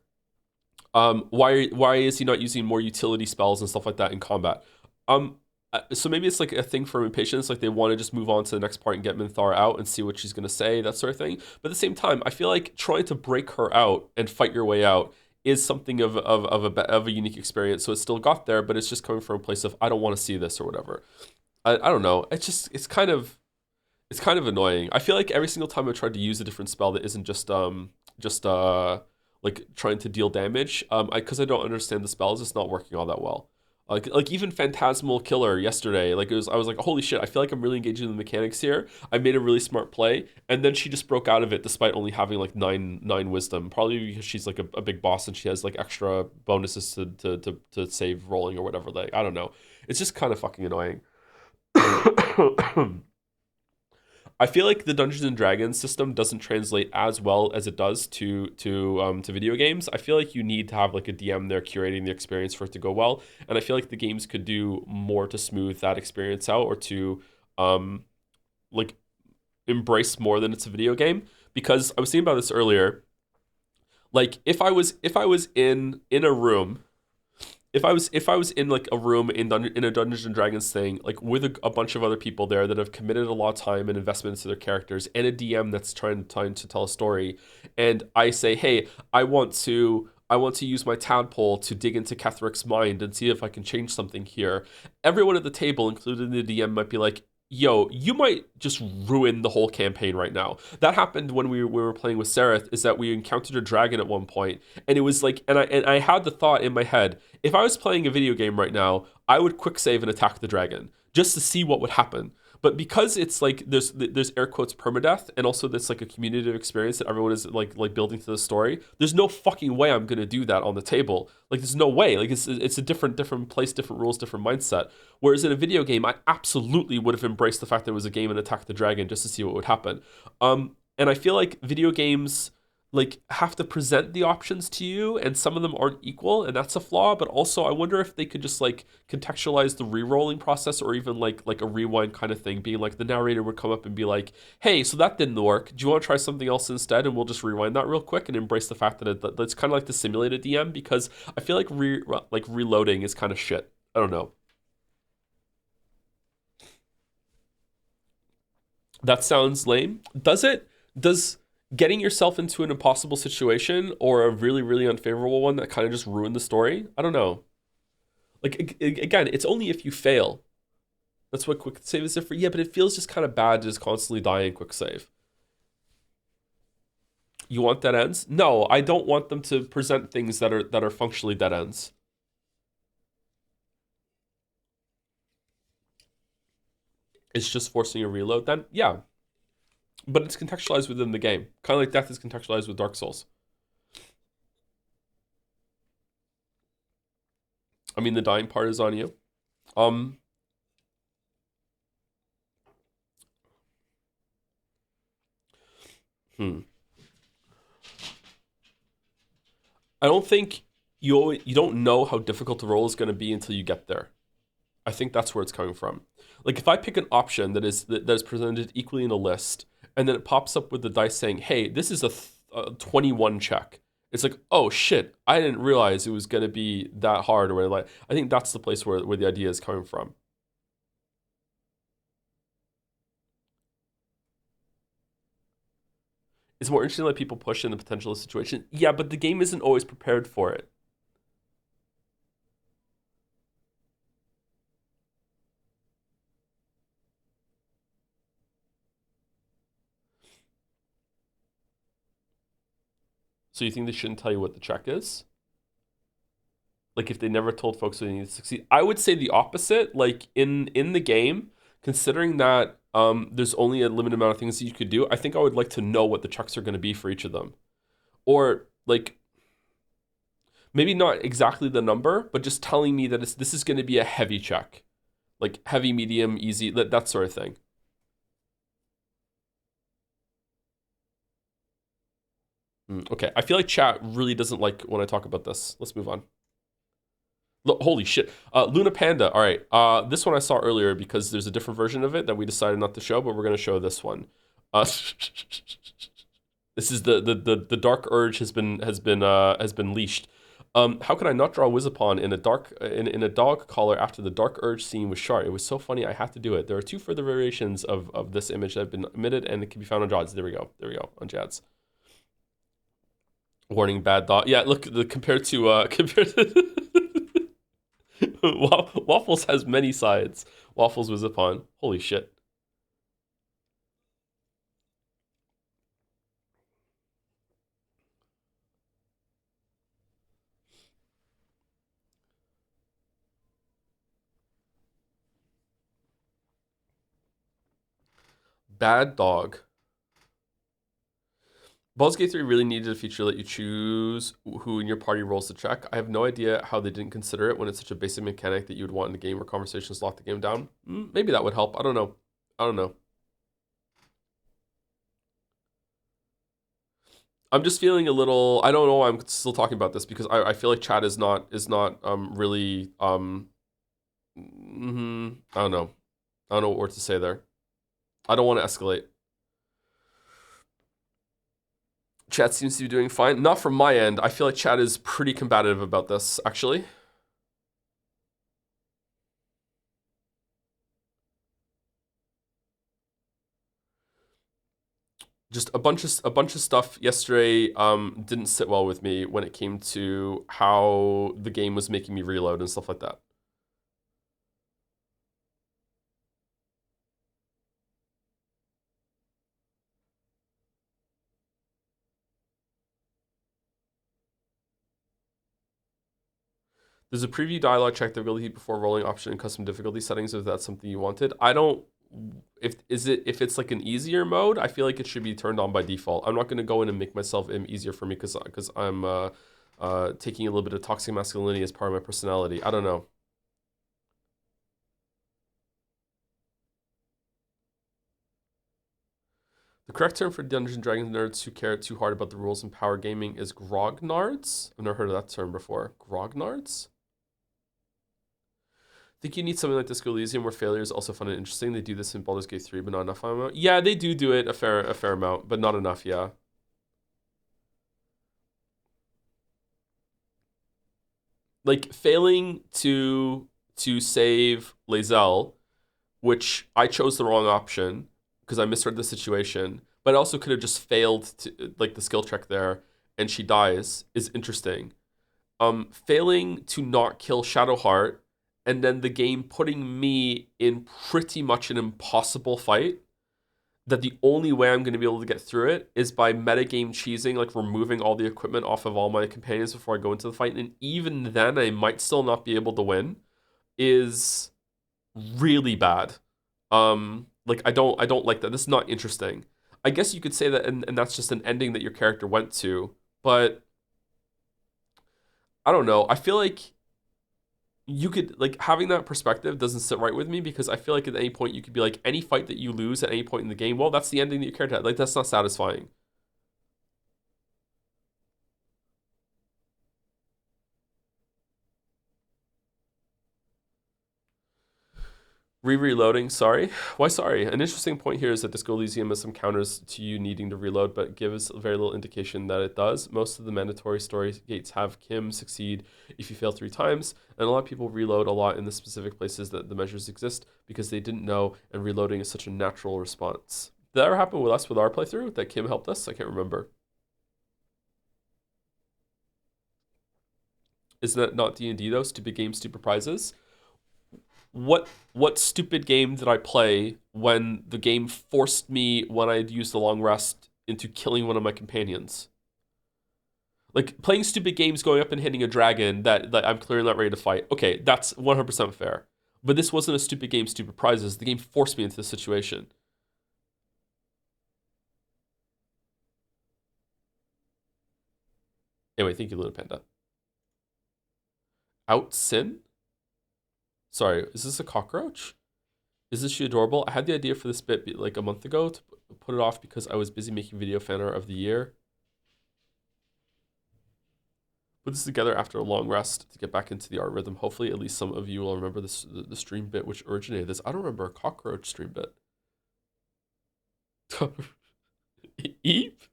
why is he not using more utility spells and stuff like that in combat? So maybe it's like a thing for impatience, like they want to just move on to the next part and get Minthara out and see what she's gonna say, that sort of thing. But at the same time, I feel like trying to break her out and fight your way out is something of a unique experience. So it still got there, but it's just coming from a place of I don't want to see this or whatever. I don't know. It's kind of annoying. I feel like every single time I tried to use a different spell that isn't just like trying to deal damage, because I don't understand the spells, it's not working all that well. Like even Phantasmal Killer yesterday, like I was like, holy shit, I feel like I'm really engaging in the mechanics here. I made a really smart play, and then she just broke out of it despite only having like nine wisdom. Probably because she's like a big boss and she has like extra bonuses to save rolling or whatever. Like I don't know. It's just kind of fucking annoying. I feel like the Dungeons and Dragons system doesn't translate as well as it does to video games. I feel like you need to have like a DM there curating the experience for it to go well, and I feel like the games could do more to smooth that experience out or to um like embrace more than it's a video game. Because I was thinking about this earlier. Like if I was in a room if I was in like a room in a Dungeons and Dragons thing, like with a bunch of other people there that have committed a lot of time and investment into their characters, and a DM that's trying to tell a story, and I say, hey, I want to use my tadpole to dig into Ketherick's mind and see if I can change something here. Everyone at the table, including the DM, might be like, yo, you might just ruin the whole campaign right now. That happened when we were playing with Sereth, is that we encountered a dragon at one point, and it was like, and I had the thought in my head, if I was playing a video game right now, I would quick save and attack the dragon just to see what would happen. But because it's like there's air quotes permadeath, and also this like a community experience that everyone is like building to the story. There's no fucking way I'm gonna do that on the table. Like there's no way. Like it's a different place, different rules, different mindset. Whereas in a video game, I absolutely would have embraced the fact that it was a game and attacked the dragon just to see what would happen. And I feel like video games like have to present the options to you, and some of them aren't equal, and that's a flaw. But also I wonder if they could just like contextualize the re-rolling process, or even like a rewind kind of thing, being like the narrator would come up and be like, hey, so that didn't work, do you want to try something else instead, and we'll just rewind that real quick and embrace the fact that it's kind of like the simulated DM. Because I feel like reloading is kind of shit. I don't know. That sounds lame. Does it? Does getting yourself into an impossible situation or a really unfavorable one that kind of just ruined the story? I don't know. Like again, it's only if you fail. That's what quick save is there for. Yeah, but it feels just kind of bad to just constantly die in quick save. You want dead ends? No, I don't want them to present things that are functionally dead ends. It's just forcing a reload then? Yeah. But it's contextualized within the game. Kind of like death is contextualized with Dark Souls. I mean, the dying part is on you. Um, hmm. I don't think you don't know how difficult the role is going to be until you get there. I think that's where it's coming from. Like if I pick an option that is presented equally in a list, and then it pops up with the dice saying, "Hey, this is a 21 check." It's like, "Oh shit, I didn't realize it was going to be that hard," or whatever. Like I think that's the place where the idea is coming from. It's more interesting to let people push in the potential situation. Yeah, but the game isn't always prepared for it. So you think they shouldn't tell you what the check is? Like if they never told folks they need to succeed? I would say the opposite. Like in the game, considering that there's only a limited amount of things that you could do, I think I would like to know what the checks are going to be for each of them. Or like maybe not exactly the number, but just telling me that this is going to be a heavy check, like heavy, medium, easy, that sort of thing. Okay, I feel like chat really doesn't like when I talk about this. Let's move on. Look, holy shit, Luna Panda. All right, this one I saw earlier because there's a different version of it that we decided not to show, but we're gonna show this one. This is the dark urge has been leashed. How could I not draw Wizapon in a in a dog collar after the dark urge scene with Shar? It was so funny I had to do it. There are two further variations of this image that have been omitted and it can be found on Jads. There we go. There we go on Jads. Warning, bad dog. Yeah, look, compared to compared to Waffles has many sides. Waffles Wizapon. Holy shit. Bad dog. Baldur's Gate 3 really needed a feature that you choose who in your party rolls the check. I have no idea how they didn't consider it when it's such a basic mechanic that you would want in a game where conversations lock the game down. Maybe that would help. I don't know. I don't know. I'm just feeling a little. I don't know why I'm still talking about this because I feel like chat is not really I don't know. I don't know what word to say there. I don't want to escalate. Chat seems to be doing fine. Not from my end. I feel like chat is pretty combative about this, actually. Just a bunch of stuff yesterday didn't sit well with me when it came to how the game was making me reload and stuff like that. There's a preview dialogue, check difficulty before rolling option and custom difficulty settings if that's something you wanted. I don't. If it's like an easier mode, I feel like it should be turned on by default. I'm not going to go in and make myself easier for me because I'm taking a little bit of toxic masculinity as part of my personality. I don't know. The correct term for Dungeons and Dragons nerds who care too hard about the rules and power gaming is grognards. I've never heard of that term before. Grognards? Think you need something like Disco Elysium where failure is also fun and interesting. They do this in Baldur's Gate 3, but not enough amount. Yeah, they do it a fair amount, but not enough, yeah. Like failing to save Lae'zel, which I chose the wrong option because I misread the situation, but I also could have just failed to like the skill check there and she dies is interesting. Failing to not kill Shadowheart and then the game putting me in pretty much an impossible fight that the only way I'm going to be able to get through it is by metagame cheesing, like removing all the equipment off of all my companions before I go into the fight. And even then, I might still not be able to win, is really bad. Like I don't like that. This is not interesting. I guess you could say that, and that's just an ending that your character went to, but I don't know. I feel like you could like having that perspective doesn't sit right with me because I feel like at any point you could be like any fight that you lose at any point in the game, well, that's the ending that your character had. Like that's not satisfying. Reloading, sorry. Why sorry? An interesting point here is that Disco Elysium has some counters to you needing to reload, but gives very little indication that it does. Most of the mandatory story gates have Kim succeed if you fail 3 times, and a lot of people reload a lot in the specific places that the measures exist because they didn't know, and reloading is such a natural response. Did that ever happen with us with our playthrough that Kim helped us? I can't remember. Isn't that not D&D though? Stupid games, stupid prizes. What stupid game did I play when the game forced me when I'd used the long rest into killing one of my companions? Like playing stupid games, going up and hitting a dragon that I'm clearly not ready to fight. Okay, that's 100% fair. But this wasn't a stupid game, stupid prizes. The game forced me into this situation. Anyway, thank you, Luna Panda. Out Sin? Sorry, is this a cockroach? Is this she adorable? I had the idea for this bit like a month ago to put it off because I was busy making video fan art of the year. Put this together after a long rest to get back into the art rhythm. Hopefully, at least some of you will remember this the stream bit which originated this. I don't remember a cockroach stream bit. Eep?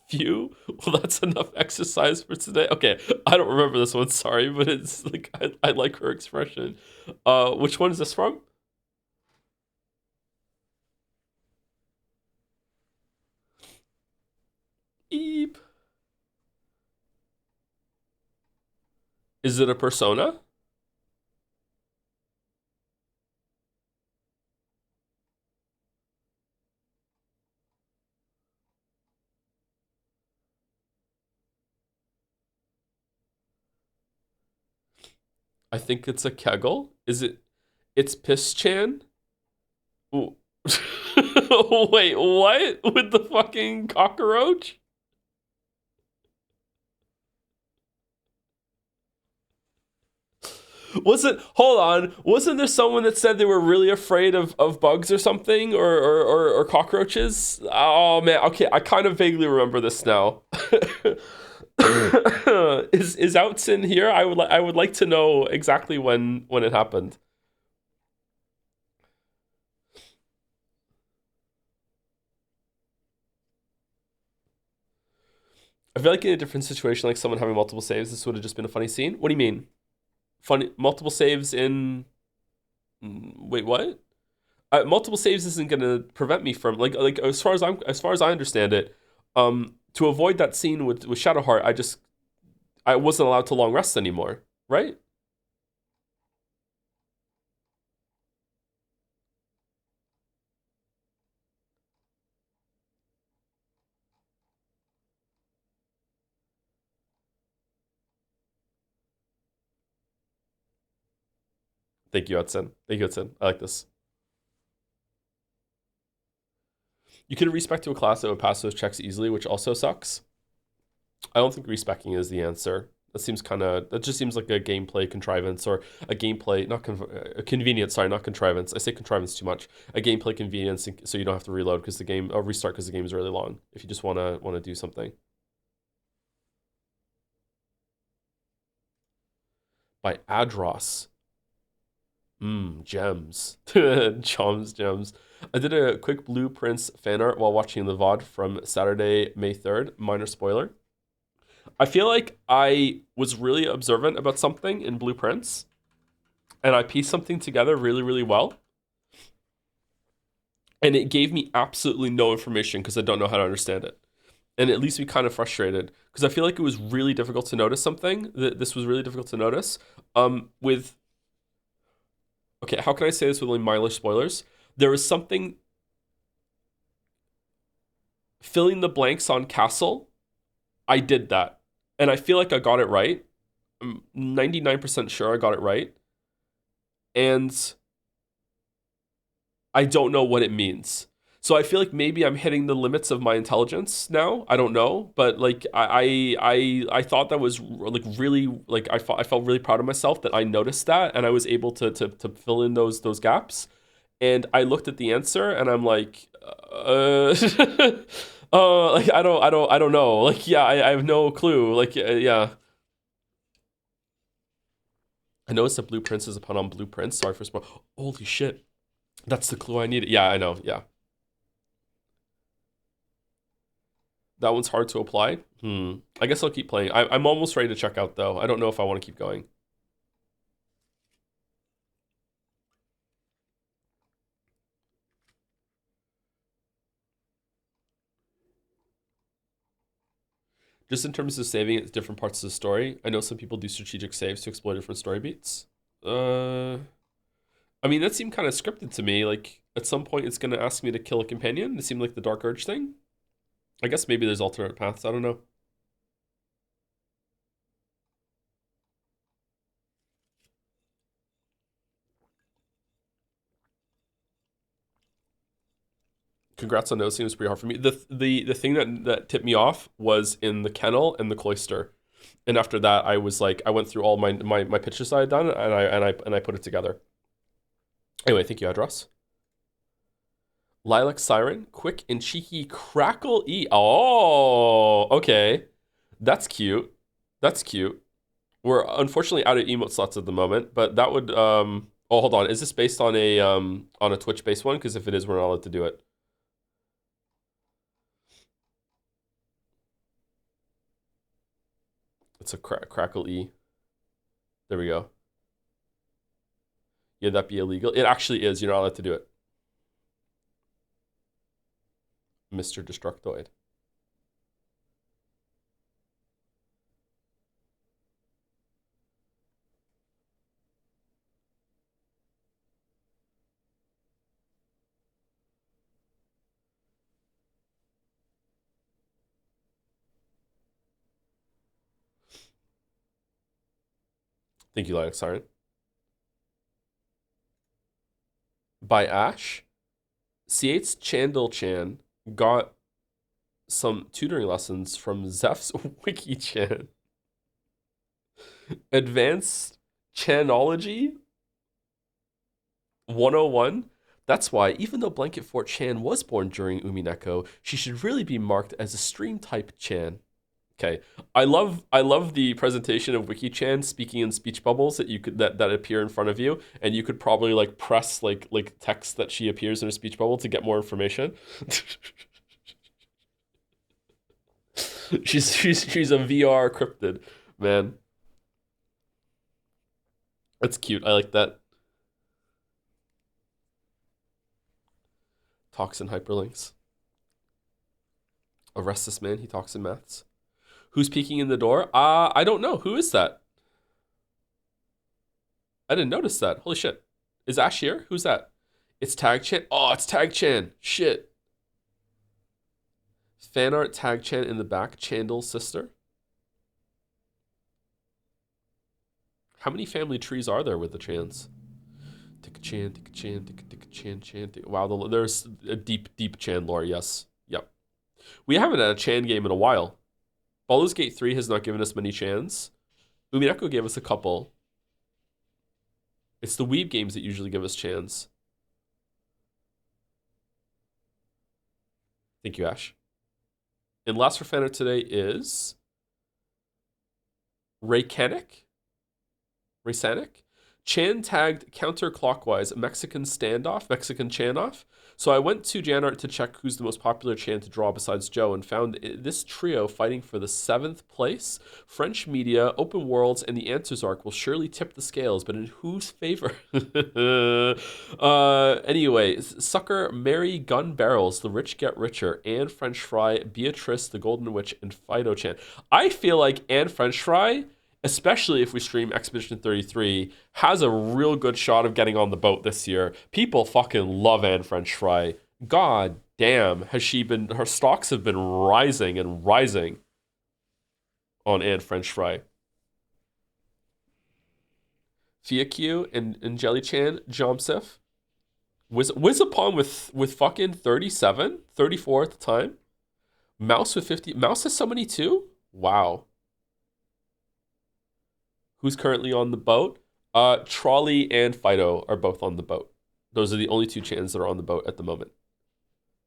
Few? Well, that's enough exercise for today. Okay, I don't remember this one. Sorry, but it's like I like her expression. Which one is this from? Eep. Is it a persona? I think it's a kegel. Is it? It's Piss-chan? Ooh. Wait, what? With the fucking cockroach? Hold on, wasn't there someone that said they were really afraid of bugs or something or cockroaches? Oh man, okay, I kind of vaguely remember this now. Is Outsin here? I would like to know exactly when it happened. I feel like in a different situation, like someone having multiple saves, this would have just been a funny scene. What do you mean? Funny multiple saves in wait, what? Multiple saves isn't going to prevent me from like as far as I understand it, to avoid that scene with Shadowheart, I wasn't allowed to long rest anymore, right? Thank you, Hudson. Thank you, Hudson. I like this. You can respec to a class that would pass those checks easily, which also sucks. I don't think respecking is the answer. That just seems like a gameplay contrivance or a gameplay, not a convenience, sorry, not contrivance. I say contrivance too much. A gameplay convenience so you don't have to reload because the game, or restart because the game is really long if you just want to do something. By Adros. Gems. Gems. I did a quick Blue Prince fan art while watching the VOD from Saturday, May 3rd. Minor spoiler. I feel like I was really observant about something in Blue Prince, and I pieced something together really, really well. And it gave me absolutely no information because I don't know how to understand it. And it leaves me kind of frustrated because I feel like it was really difficult to notice something. This was really difficult to notice. With okay, how can I say this with only mild spoilers? There was something filling the blanks on Castle. I did that, and I feel like I got it right. I'm 99% sure I got it right, and I don't know what it means. So I feel like maybe I'm hitting the limits of my intelligence now. I don't know, but like I thought that was like really like I felt really proud of myself that I noticed that and I was able to fill in those gaps. And I looked at the answer and I'm like, like I don't know. Like yeah, I have no clue. Like yeah. I noticed that blueprints is a pun on blueprints. Sorry for spoil. Holy shit. That's the clue I needed. Yeah, I know. Yeah. That one's hard to apply. I guess I'll keep playing. I'm almost ready to check out though. I don't know if I want to keep going. Just in terms of saving at different parts of the story, I know some people do strategic saves to explore different story beats. Uh, I mean, that seemed kind of scripted to me. Like, at some point, it's going to ask me to kill a companion. It seemed like the Dark Urge thing. I guess maybe there's alternate paths. I don't know. Congrats on noticing. It was pretty hard for me. The thing that tipped me off was in the kennel and the cloister. And after that, I was like, I went through all my pitches I had done, and I put it together. Anyway, thank you, Address. Lilac Siren, quick and cheeky crackle e. Oh, okay, that's cute. That's cute. We're unfortunately out of emote slots at the moment, but that would Oh, hold on. Is this based on a Twitch based one? Because if it is, we're not allowed to do it. It's a crackle e. There we go. Yeah, that'd be illegal. It actually is. You're not allowed to do it. Mr. Destructoid. Thank you, Linux Siren. By Ash, C8's Chandel Chan got some tutoring lessons from Zeph's Wiki Chan. Advanced Chanology 101. That's why, even though Blanket Fort Chan was born during Umineko, she should really be marked as a stream type Chan. Okay, I love the presentation of WikiChan speaking in speech bubbles that appear in front of you, and you could probably like press like text that she appears in a speech bubble to get more information. she's a VR cryptid, man. That's cute. I like that. Talks in hyperlinks. Arrest this man. He talks in maths. Who's peeking in the door? I don't know. Who is that? I didn't notice that. Holy shit. Is Ash here? Who's that? It's Tag Chan. Oh, it's Tag Chan. Shit. Fan art Tag Chan in the back. Chandel's sister. How many family trees are there with the Chans? Tick-a-chan, tick-a-chan, tick-a-chan, chan. Wow, there's a deep Chan lore. Yes. Yep. We haven't had a Chan game in a while. Baldur's Gate 3 has not given us many Chans. Umineko gave us a couple. It's the Weeb games that usually give us Chans. Thank you, Ash. And last for fan art today is Raycanic. Chan tagged counterclockwise Mexican standoff, Mexican Chanoff. So I went to Janart to check who's the most popular Chan to draw besides Joe and found this trio fighting for the 7th place. French media, open worlds, and the Answers arc will surely tip the scales, but in whose favor? Anyway, Sucker, Mary, Gun Barrels, The Rich Get Richer, Anne French Fry, Beatrice, The Golden Witch, and Fido Chan. I feel like Anne French Fry, especially if we stream Expedition 33, has a real good shot of getting on the boat this year. People fucking love Anne French Fry. God damn, her stocks have been rising and rising on Anne French Fry. Fiaku and Jelly Chan, Jomsif. Wizapon with fucking 37, 34 at the time. Mouse with 50. Mouse has so many too? Wow. Who's currently on the boat? Trolley and Fido are both on the boat. Those are the only two Chans that are on the boat at the moment.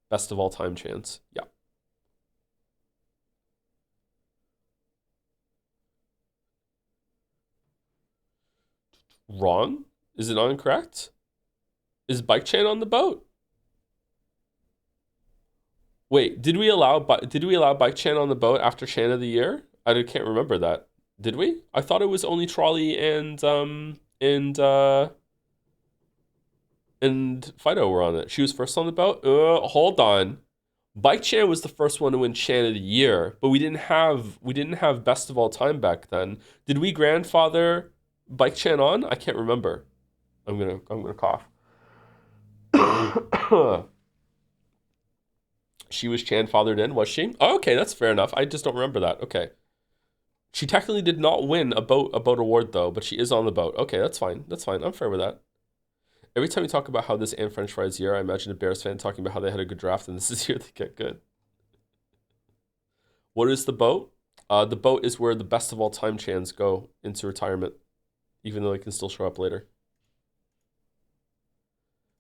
Best of all time Chans. Yeah. Wrong? Is it incorrect? Is Bike Chan on the boat? Wait, did we allow Bike Chan on the boat after Chan of the Year? I can't remember that. Did we? I thought it was only Trolley and Fido were on it. She was first on the boat. Hold on. Bike Chan was the first one to win Chan of the Year, but we didn't have best of all time back then. Did we grandfather Bike Chan on? I can't remember. I'm gonna cough. She was Chan fathered in, was she? Oh, okay, that's fair enough. I just don't remember that. Okay. She technically did not win a boat award though, but she is on the boat. Okay, that's fine. That's fine. I'm fair with that. Every time you talk about how this and French fries year, I imagine a Bears fan talking about how they had a good draft and this is year they get good. What is the boat? The boat is where the best of all time Chans go into retirement, even though they can still show up later.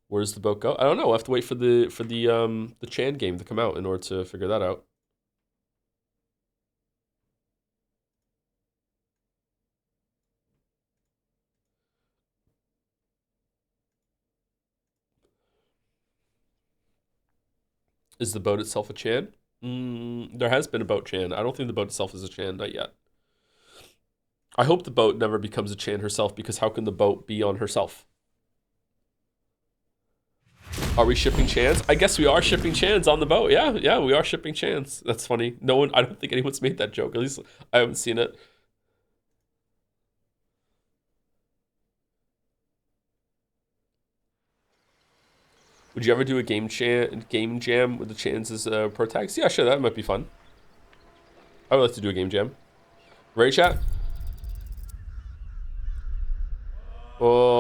Where does the boat go? I don't know. We'll have to wait for the Chan game to come out in order to figure that out. Is the boat itself a Chan? There has been a boat Chan. I don't think the boat itself is a Chan, not yet. I hope the boat never becomes a Chan herself, because how can the boat be on herself? Are we shipping Chans? I guess we are shipping Chans on the boat. Yeah, we are shipping Chans. That's funny. No one, I don't think anyone's made that joke. At least I haven't seen it. Would you ever do a game jam with the Chans as pro tags? Yeah, sure, that might be fun. I would like to do a game jam. Ready, chat? Oh.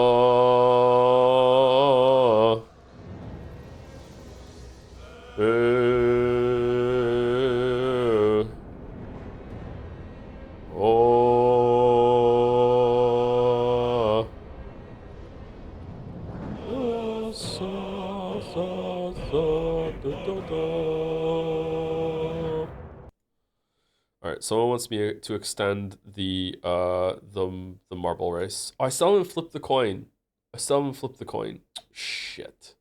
All right, someone wants me to extend the marble race. Oh, I still haven't flipped the coin. Shit.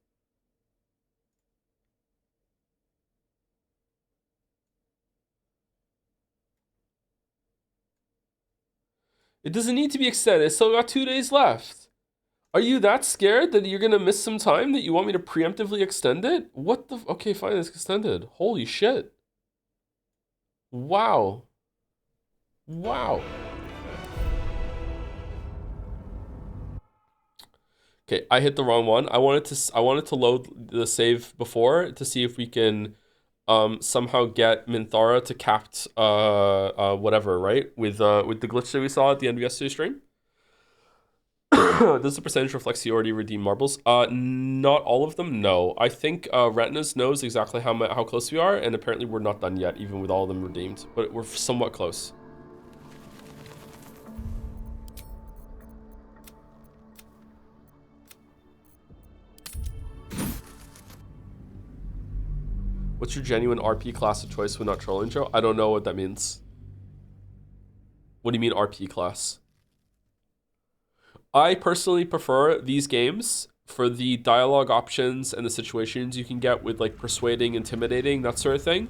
It doesn't need to be extended. It's still got 2 days left. Are you that scared that you're gonna miss some time that you want me to preemptively extend it? What the? Okay, fine, it's extended. Holy shit. Wow. Wow. Okay, I hit the wrong one. I wanted to load the save before to see if we can somehow get Minthara to capped whatever, right? With the glitch that we saw at the end of yesterday's stream. Does the percentage reflect the already redeemed marbles? Not all of them, no. I think Retinas knows exactly how close we are, and apparently we're not done yet, even with all of them redeemed. But we're somewhat close. What's your genuine RP class of choice when not trolling, Joe? I don't know what that means. What do you mean RP class? I personally prefer these games for the dialogue options and the situations you can get with like persuading, intimidating, that sort of thing.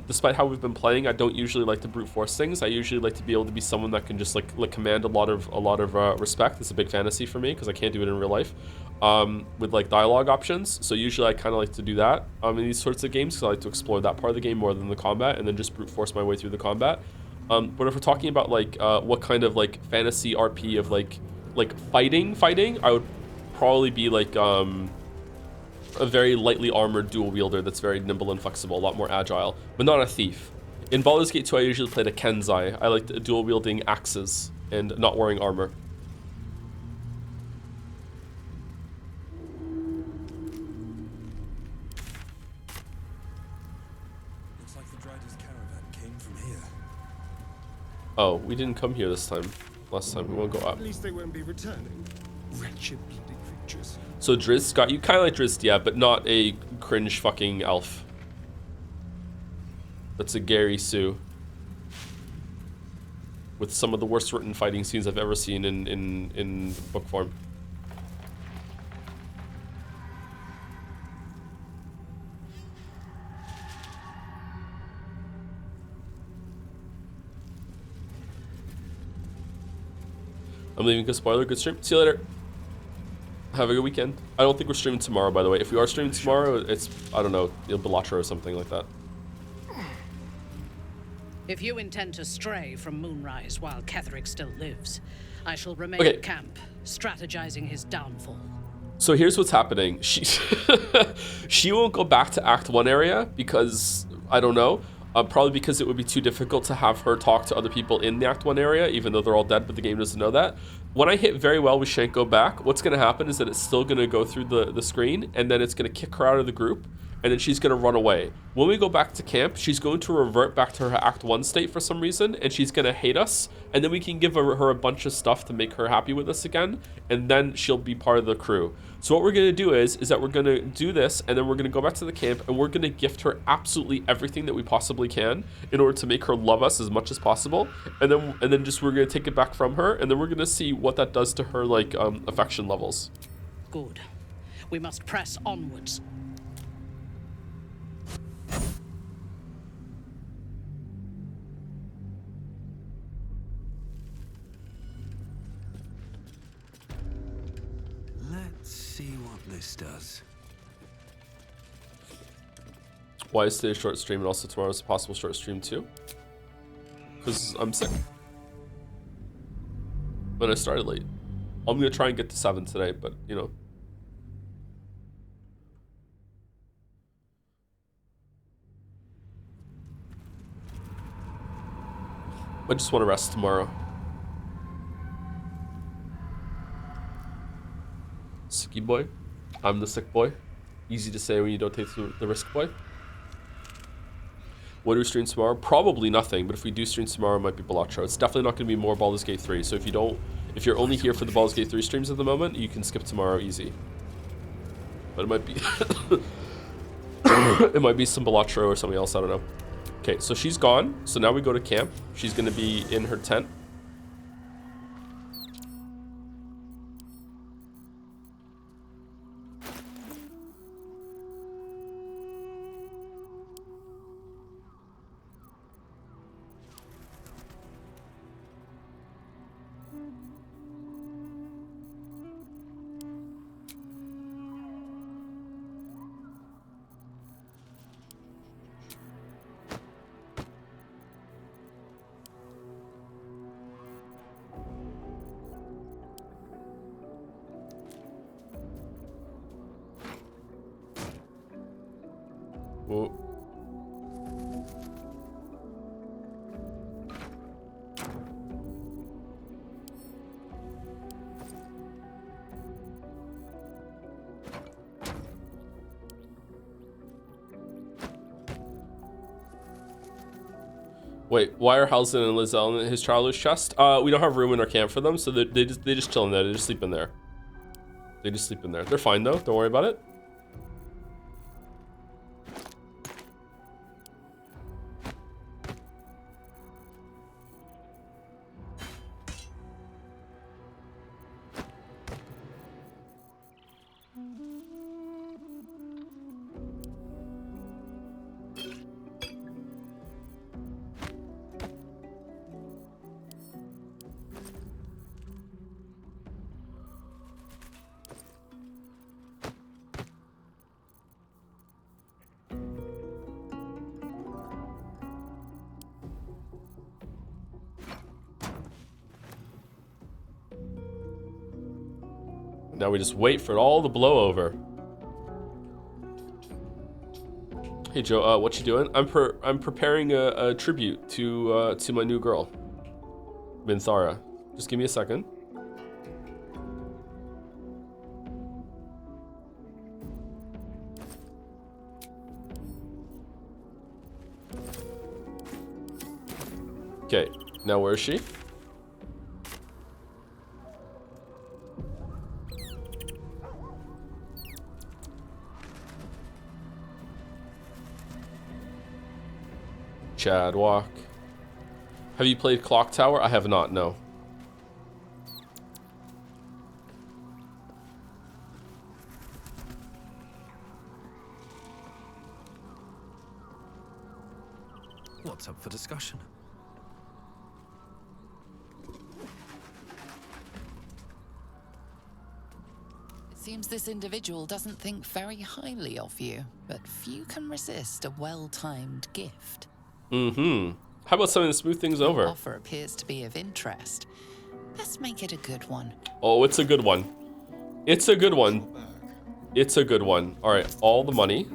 Despite how we've been playing, I don't usually like to brute force things. I usually like to be able to be someone that can just like command a lot of respect. It's a big fantasy for me because I can't do it in real life. With like dialogue options. So usually I kind of like to do that in these sorts of games because I like to explore that part of the game more than the combat and then just brute force my way through the combat. But if we're talking about like what kind of like fantasy RP of like fighting, I would probably be like a very lightly armored dual wielder that's very nimble and flexible, a lot more agile, but not a thief. In Baldur's Gate 2, I usually played a Kenzai. I liked dual wielding axes and not wearing armor. Looks like the Driders' caravan came from here. Oh, we didn't come here this time. Last time, we won't go up. At least they won't be returning. Wretched bloody creatures. So Drizzt got you, kind of like Drizzt, yeah, but not a cringe fucking elf. That's a Gary Sue. With some of the worst written fighting scenes I've ever seen in book form. I'm leaving because spoiler, good stream. See you later. Have a good weekend. I don't think we're streaming tomorrow, by the way. If we are streaming tomorrow, it's, I don't know, Baldur or something like that. If you intend to stray from Moonrise while Ketherick still lives, I shall remain Okay. at camp, strategizing his downfall. So here's what's happening. She won't go back to Act 1 area because, I don't know, probably because it would be too difficult to have her talk to other people in the Act 1 area, even though they're all dead, but the game doesn't know that. When I hit very well with Shanko back, what's going to happen is that it's still going to go through the screen, and then it's going to kick her out of the group, and then she's going to run away. When we go back to camp, she's going to revert back to her Act 1 state for some reason, and she's going to hate us, and then we can give her a bunch of stuff to make her happy with us again, and then she'll be part of the crew. So what we're going to do is that we're going to do this, and then we're going to go back to the camp, and we're going to gift her absolutely everything that we possibly can in order to make her love us as much as possible, and then just we're going to take it back from her, and then we're going to see what that does to her, like, affection levels. Good. We must press onwards. Let's see what this does. Why is today a short stream and also tomorrow's a possible short stream too? Because I'm sick. But I started late. I'm going to try and get to 7 today, but, you know. I just want to rest tomorrow. Sicky boy. I'm the sick boy. Easy to say when you don't take the risk, boy. What do we stream tomorrow? Probably nothing, but if we do stream tomorrow, it might be Baldur. It's definitely not going to be more Baldur's Gate 3, so if you're only here for the Baldur's Gate 3 streams at the moment, you can skip tomorrow easy. But it might be... it might be some Baldur or something else, I don't know. Okay, so she's gone, so now we go to camp. She's going to be in her tent. Whoa. Wait, why are Halsin and Lizelle in his traveler's chest? We don't have room in our camp for them, so they just chill in there. They just sleep in there. They just sleep in there. They're fine though. Don't worry about it. Now we just wait for it all to blow over. Hey Joe, what you doing? I'm preparing a tribute to my new girl, Minthara. Just give me a second. Okay, now where is she? Chad Walk. Have you played Clock Tower? I have not, no. What's up for discussion? It seems this individual doesn't think very highly of you, but few can resist a well-timed gift. Mm-hmm. How about something to smooth things Your over? offer appears to be of interest. Let's make it a good one. Oh, it's a good one. It's a good one. Back. It's a good one. All right, all the money.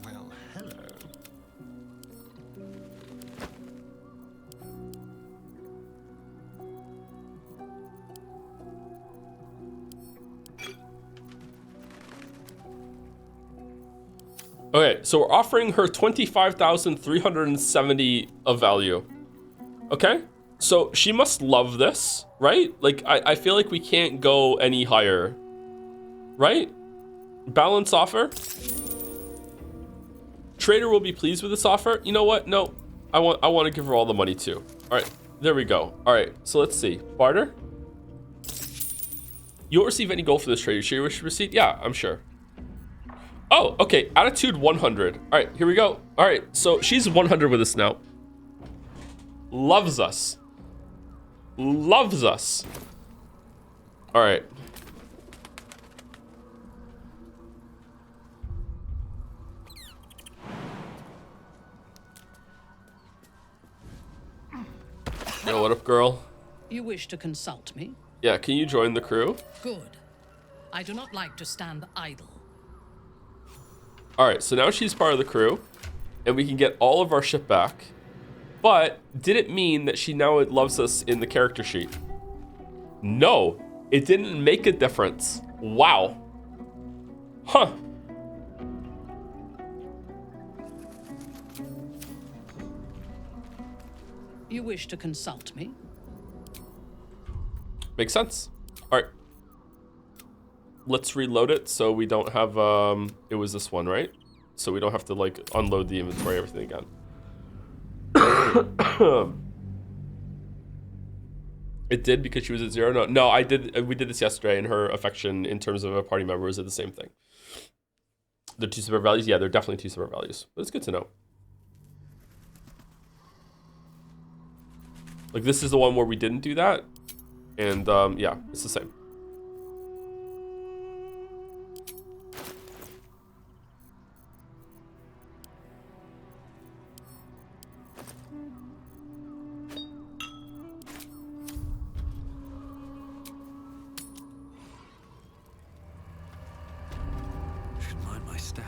Well, hello. Okay, so we're offering her 25,370 of value. Okay, so she must love this, right? Like, I feel like we can't go any higher, right? Balance offer. Trader will be pleased with this offer. You know what? No, I want to give her all the money too. All right, there we go. All right, so let's see. Barter. You won't receive any gold for this trade. You sure you wish to proceed? Yeah, I'm sure. Oh, okay. Attitude 100. All right, here we go. All right, so she's 100 with us now. Loves us. Loves us. All right. Yo, what up, girl? You wish to consult me? Yeah, can you join the crew? Good. I do not like to stand idle. All right, so now she's part of the crew, and we can get all of our ship back. But did it mean that she now loves us in the character sheet? No, it didn't make a difference. Wow. Huh. You wish to consult me? Makes sense. All right. Let's reload it so we don't have, it was this one, right? So we don't have to, like, unload the inventory, everything again. It did because she was at 0? No, I did. We did this yesterday, and her affection in terms of a party member is at the same thing. They're two separate values? Yeah, they're definitely two separate values. But it's good to know. Like, this is the one where we didn't do that. And, yeah, it's the same. Should mind my step.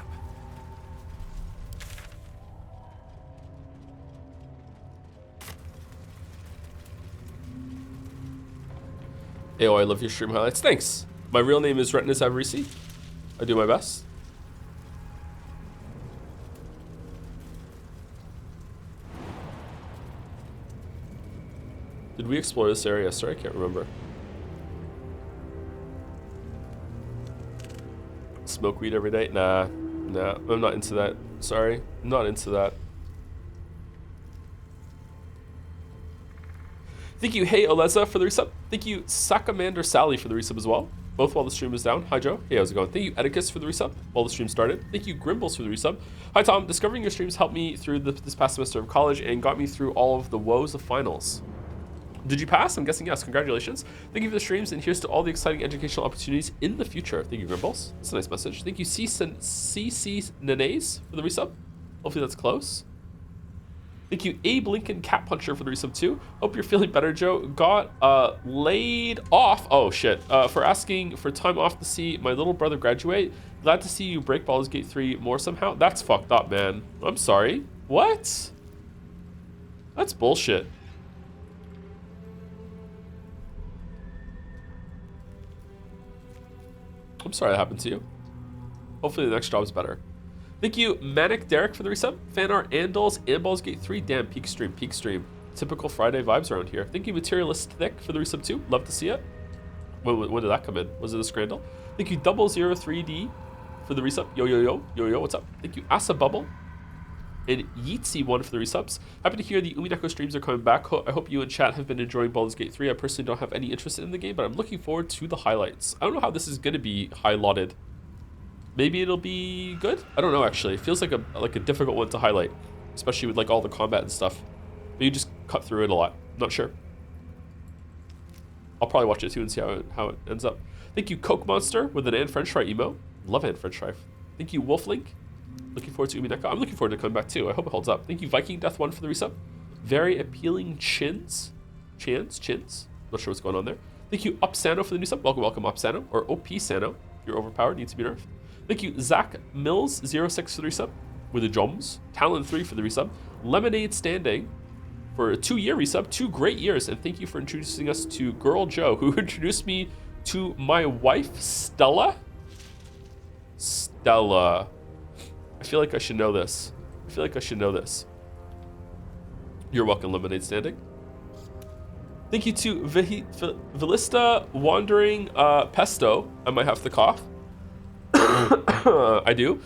Hey, I love your stream highlights. Thanks. My real name is Retinas Avarisi. I do my best. Did we explore this area? Sorry, I can't remember. Smoke weed every day? Nah, I'm not into that. Sorry, I'm not into that. Thank you, Hey Oleza, for the resub. Thank you, Sakamander Sally, for the resub as well. Both while the stream was down. Hi, Joe. Hey, how's it going? Thank you, Edicus, for the resub while the stream started. Thank you, Grimbles, for the resub. Hi, Tom. Discovering your streams helped me through this past semester of college and got me through all of the woes of finals. Did you pass? I'm guessing yes. Congratulations. Thank you for the streams, and here's to all the exciting educational opportunities in the future. Thank you, Grimbles. That's a nice message. Thank you, CC Nanese, for the resub. Hopefully that's close. Thank you, Abe Lincoln Cat Puncher, for the resub too. Hope you're feeling better, Joe. Got laid off. Oh shit. For asking for time off to see my little brother graduate. Glad to see you break Baldur's Gate 3 more somehow. That's fucked up, man. I'm sorry. What? That's bullshit. I'm sorry that happened to you. Hopefully the next job's better. Thank you, Manic Derek, for the resub. Fan art, Andals, and Baldur's Gate 3. Damn, peak stream, peak stream. Typical Friday vibes around here. Thank you, Materialist Thick, for the resub too. Love to see it. When did that come in? Was it a Scrandal? Thank you, 003D, for the resub. Yo, what's up? Thank you, Asa Bubble. and Yeetsy1 for the resubs. Happy to hear the Umineko streams are coming back. I hope you and chat have been enjoying Baldur's Gate 3. I personally don't have any interest in the game, but I'm looking forward to the highlights. I don't know how this is going to be highlighted. Maybe it'll be good? I don't know, actually. It feels like a difficult one to highlight, especially with like all the combat and stuff. But you just cut through it a lot. Not sure. I'll probably watch it too and see how it ends up. Thank you, Coke Monster, with an and French fry emo. Love and French fry. Thank you, Wolflink. Looking forward to Umineko. I'm looking forward to coming back too. I hope it holds up. Thank you, Viking Death 1 for the resub. Very appealing chins. Chins? Not sure what's going on there. Thank you, Upsano for the new sub. Welcome, Upsano. Or OP Sano. You're overpowered, needs to be nerfed. Thank you, Zach Mills 06 for the resub. With the Joms. Talon 3 for the resub. Lemonade Standing for a 2-year resub. 2 great years. And thank you for introducing us to Girl Joe, who introduced me to my wife, Stella. Stella. I feel like I should know this. You're welcome, Lemonade Standing. Thank you to Velista Wandering Pesto. I might have to cough. I do.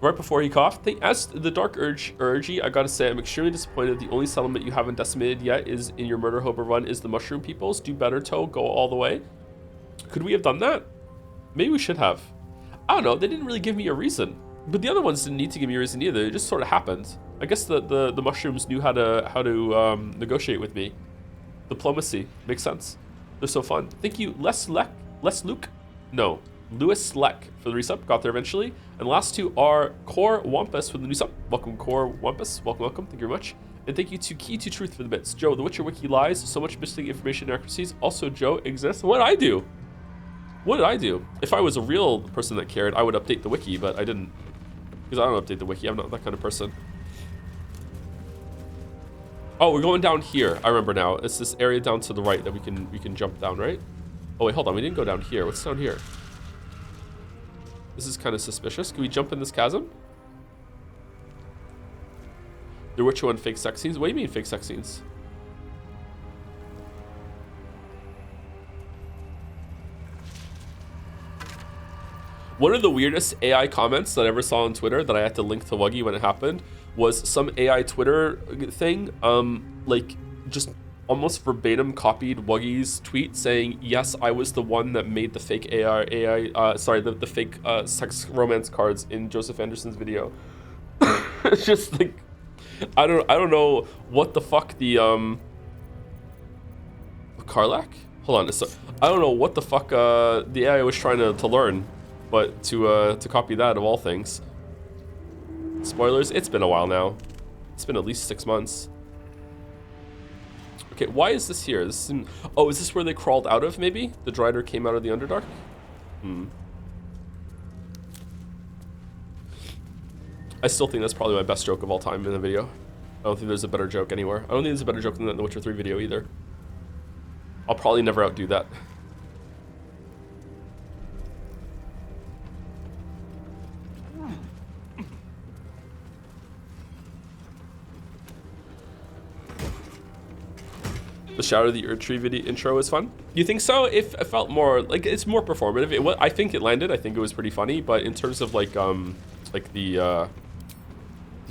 Right before he coughed. As the Dark Urgy, I gotta say, I'm extremely disappointed. The only settlement you haven't decimated yet is in your Murder Hober run is the Mushroom Peoples. Do better, Toe. Go all the way. Could we have done that? Maybe we should have. I don't know. They didn't really give me a reason. But the other ones didn't need to give me a reason either. It just sort of happened. I guess the mushrooms knew how to negotiate with me. Diplomacy makes sense. They're so fun. Thank you, Lewis Leck for the resub. Got there eventually. And the last two are Core Wampus for the new sub. Welcome, Core Wampus. Welcome. Thank you very much. And thank you to Key to Truth for the bits. Joe, the Witcher Wiki lies. So much missing information inaccuracies. Also, Joe exists. What did I do? If I was a real person that cared, I would update the wiki, but I didn't. Because I don't update the wiki. I'm not that kind of person. Oh, we're going down here. I remember now. It's this area down to the right that we can jump down, right? Oh wait, hold on. We didn't go down here. What's down here? This is kind of suspicious. Can we jump in this chasm? The Witcher 1 fake sex scenes? What do you mean fake sex scenes? One of the weirdest AI comments that I ever saw on Twitter that I had to link to Wuggy when it happened was some AI Twitter thing, like just almost verbatim copied Wuggy's tweet saying, "Yes, I was the one that made the fake the fake sex romance cards in Joseph Anderson's video." It's just like, I don't know what the fuck the Karlak? Hold on, I don't know what the fuck the AI was trying to learn. But to copy that of all things. Spoilers, it's been a while now. It's been at least 6 months. Okay, why is this here? Is this where they crawled out of, maybe? The Drider came out of the Underdark? I still think that's probably my best joke of all time in the video. I don't think there's a better joke anywhere. I don't think there's a better joke than that in the Witcher 3 video either. I'll probably never outdo that. The Shadow of the Erd Tree video intro was fun. You think so? It felt more like it's more performative. I think it landed. I think it was pretty funny. But in terms of like the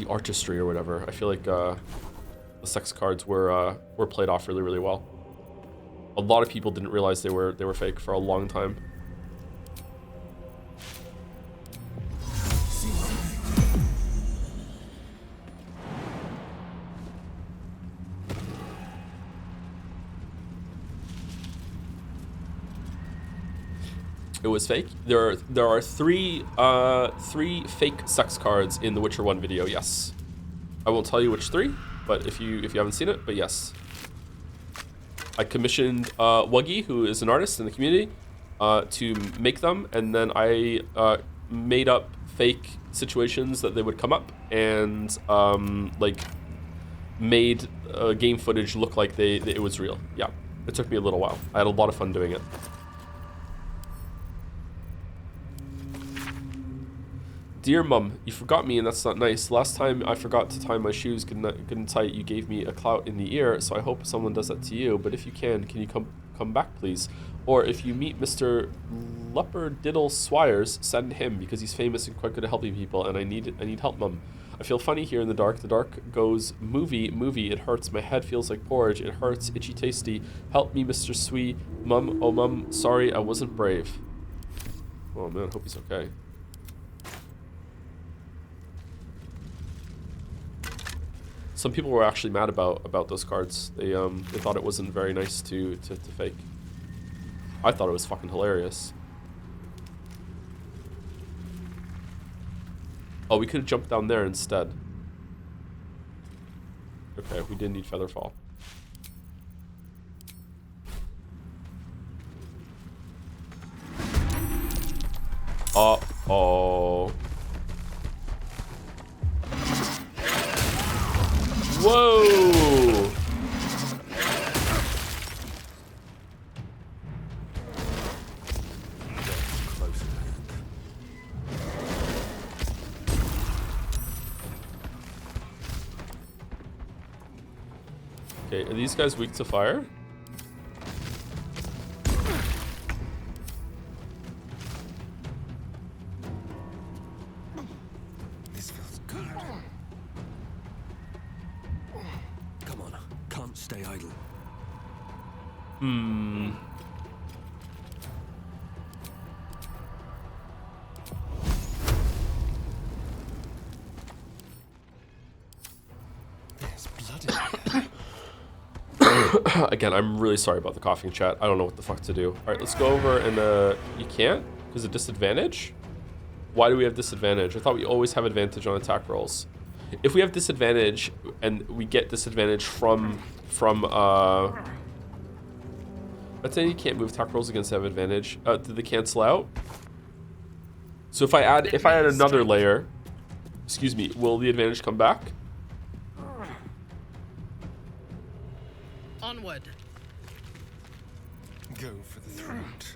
artistry or whatever, I feel like the sex cards were played off really, really well. A lot of people didn't realize they were fake for a long time. It was fake. There are three fake sex cards in the Witcher 1 video. Yes, I won't tell you which 3, but if you haven't seen it, but yes, I commissioned Wuggy, who is an artist in the community, to make them, and then I made up fake situations that they would come up, and like made game footage look like it was real. Yeah, it took me a little while. I had a lot of fun doing it. Dear Mum, you forgot me and that's not nice. Last time I forgot to tie my shoes good and tight, you gave me a clout in the ear, so I hope someone does that to you. But if you can you come back, please? Or if you meet Mr. Leopard Diddle Swires, send him, because he's famous and quite good at helping people, and I need help, Mum. I feel funny here in the dark. The dark goes movie. It hurts. My head feels like porridge. It hurts. Itchy tasty. Help me, Mr. Sweet. Mum, oh mum, sorry, I wasn't brave. Oh man, hope he's okay. Some people were actually mad about those cards. They thought it wasn't very nice to fake. I thought it was fucking hilarious. Oh, we could have jumped down there instead. Okay, we didn't need Featherfall. Uh-oh. Whoa! Okay, are these guys weak to fire? This feels good. Come on, can't stay idle. Hmm. There's blood in here. Again, I'm really sorry about the coughing, chat. I don't know what the fuck to do. All right, let's go over and you can't because of disadvantage. Why do we have disadvantage? I thought we always have advantage on attack rolls. If we have disadvantage and we get disadvantage from let's say you can't move attack rolls against have advantage. Did they cancel out? So if I add another layer, excuse me, will the advantage come back? Onward. Go for the throat.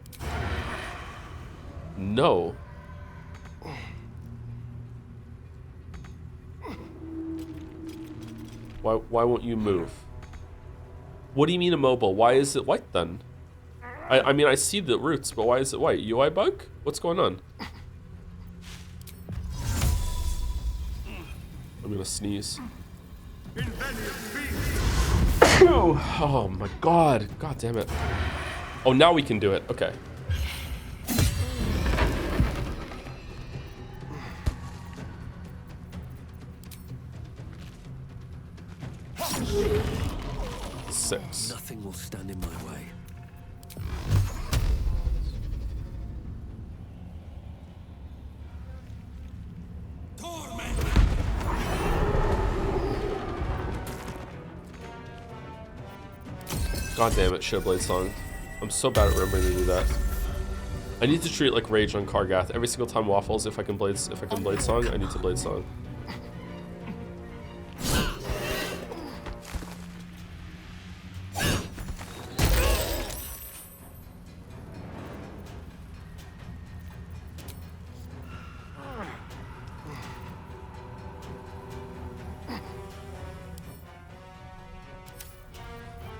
No. Why won't you move? What do you mean immobile? Why is it white then? I mean, I see the roots, but why is it white? UI bug? What's going on? I'm gonna sneeze. Oh my god. God damn it. Oh, now we can do it. Okay. Six. Nothing will stand in my way. God damn it, Showblade Song. I'm so bad at remembering to do that. I need to treat it like Rage on Kargath. Every single time Waffles, if I can Blade Song, I need to Blade Song.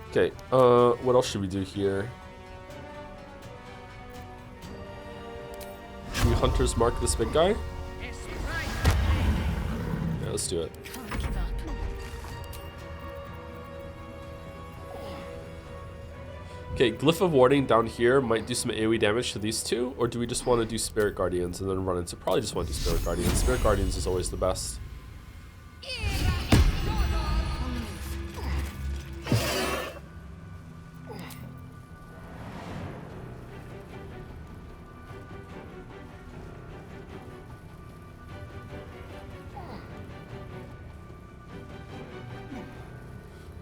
Okay, what else should we do here? Should we Hunter's Mark this big guy? Yeah, let's do it. Okay, Glyph of Warding down here might do some AoE damage to these two, or do we just want to do Spirit Guardians and then run into... Probably just want to do Spirit Guardians. Spirit Guardians is always the best.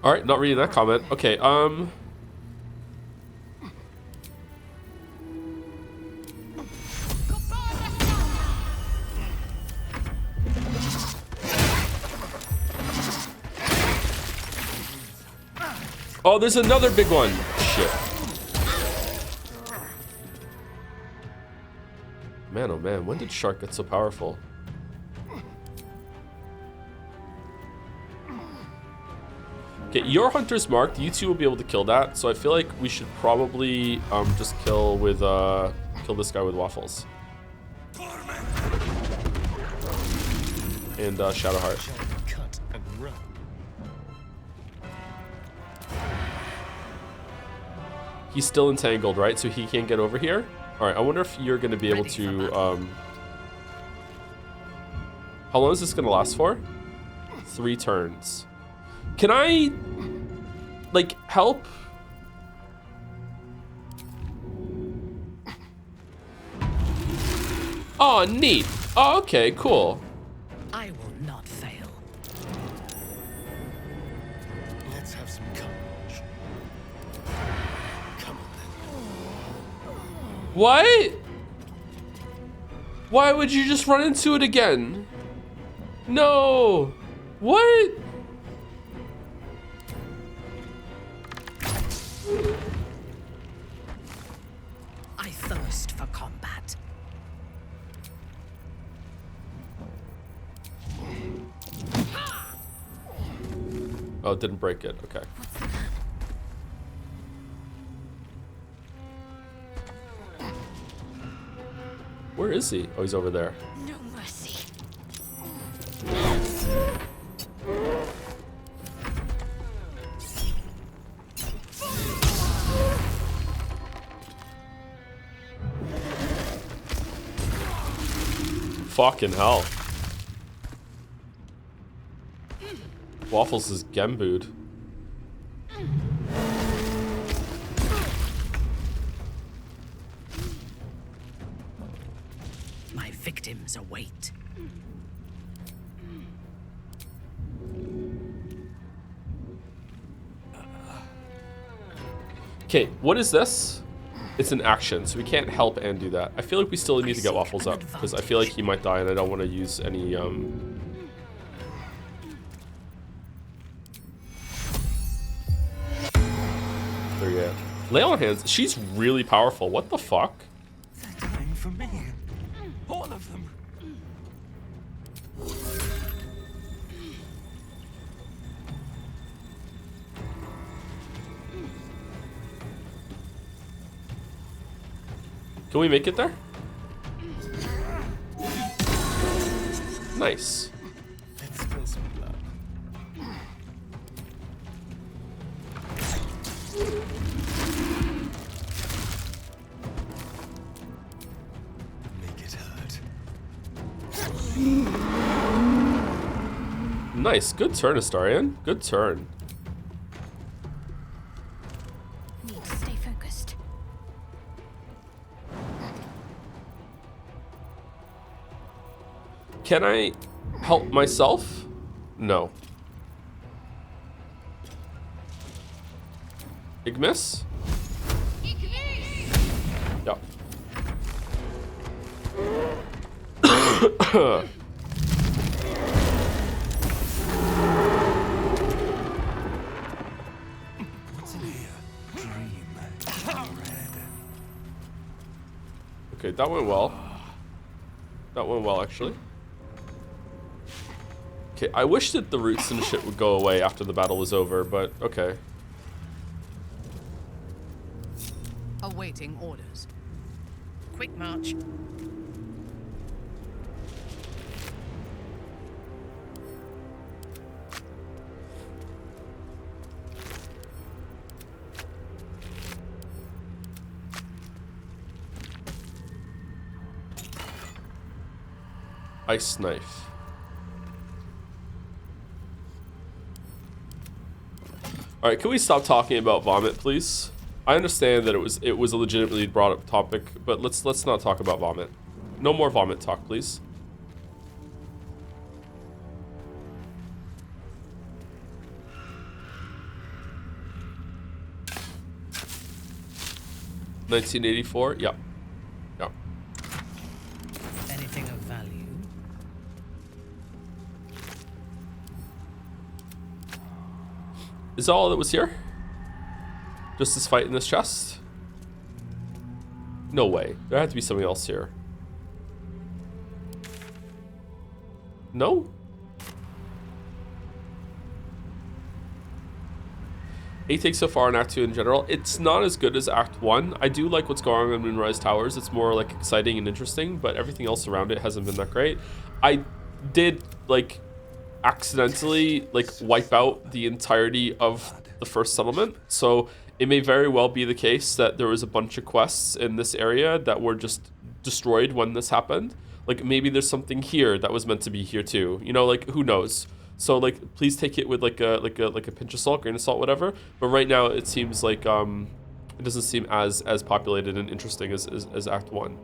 All right, not reading that comment. Okay, oh, there's another big one. Shit. Man, oh man, when did Shark get so powerful? Okay, your Hunter's marked. You two will be able to kill that. So I feel like we should probably just kill this guy with Waffles. and Shadowheart. Shall we cut and run? He's still entangled, right? So he can't get over here? Alright, I wonder if you're going to be able to... how long is this going to last for? 3 turns. Can I, like, help? Oh, neat. Oh, okay, cool. I will not fail. Let's have some courage. Come on then. What? Why would you just run into it again? No. What? I thirst for combat. Oh, it didn't break it. Okay. Where is he? Oh, he's over there. No mercy. Fucking hell. Waffles is gembooed. My victims await. Okay, what is this? It's an action, so we can't help and do that. I feel like we still need to get Waffles up, because I feel like he might die and I don't want to use any, There you go. Lay on hands. She's really powerful. What the fuck? They're dying for me. All of them. Can we make it there? Nice. Let's spill some blood. Make it hurt. Nice. Good turn, Astarion. Good turn. Need to stay focused. Can I help myself? No. Big miss? Yep. What's in here? Dream. Red. Okay, that went well. That went well, actually. Okay, I wish that the roots and shit would go away after the battle was over, but okay. Awaiting orders. Quick march. Ice knife. All right, can we stop talking about vomit, please? I understand that it was a legitimately brought up topic, but let's not talk about vomit. No more vomit talk, please. $1984. Yep. Yep. Anything of value? Is that all that was here? Just this fight in this chest? No way. There had to be something else here. No? 8 takes so far in Act 2 in general. It's not as good as Act 1. I do like what's going on in Moonrise Towers. It's more like exciting and interesting, but everything else around it hasn't been that great. I did like accidentally like wipe out the entirety of the first settlement. So it may very well be the case that there was a bunch of quests in this area that were just destroyed when this happened. Like maybe there's something here that was meant to be here too. You know, like who knows? So like please take it with like a pinch of salt, grain of salt, whatever. But right now it seems like it doesn't seem as populated and interesting as Act 1.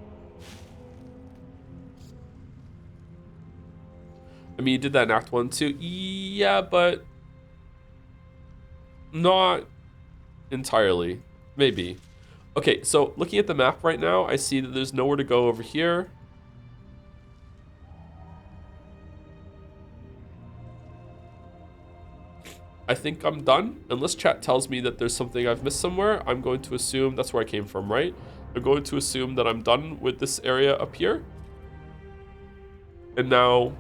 I mean, you did that in Act 1 too. Yeah, but not entirely. Maybe. Okay, so looking at the map right now, I see that there's nowhere to go over here. I think I'm done. Unless chat tells me that there's something I've missed somewhere, I'm going to assume that's where I came from, right? I'm going to assume that I'm done with this area up here. And now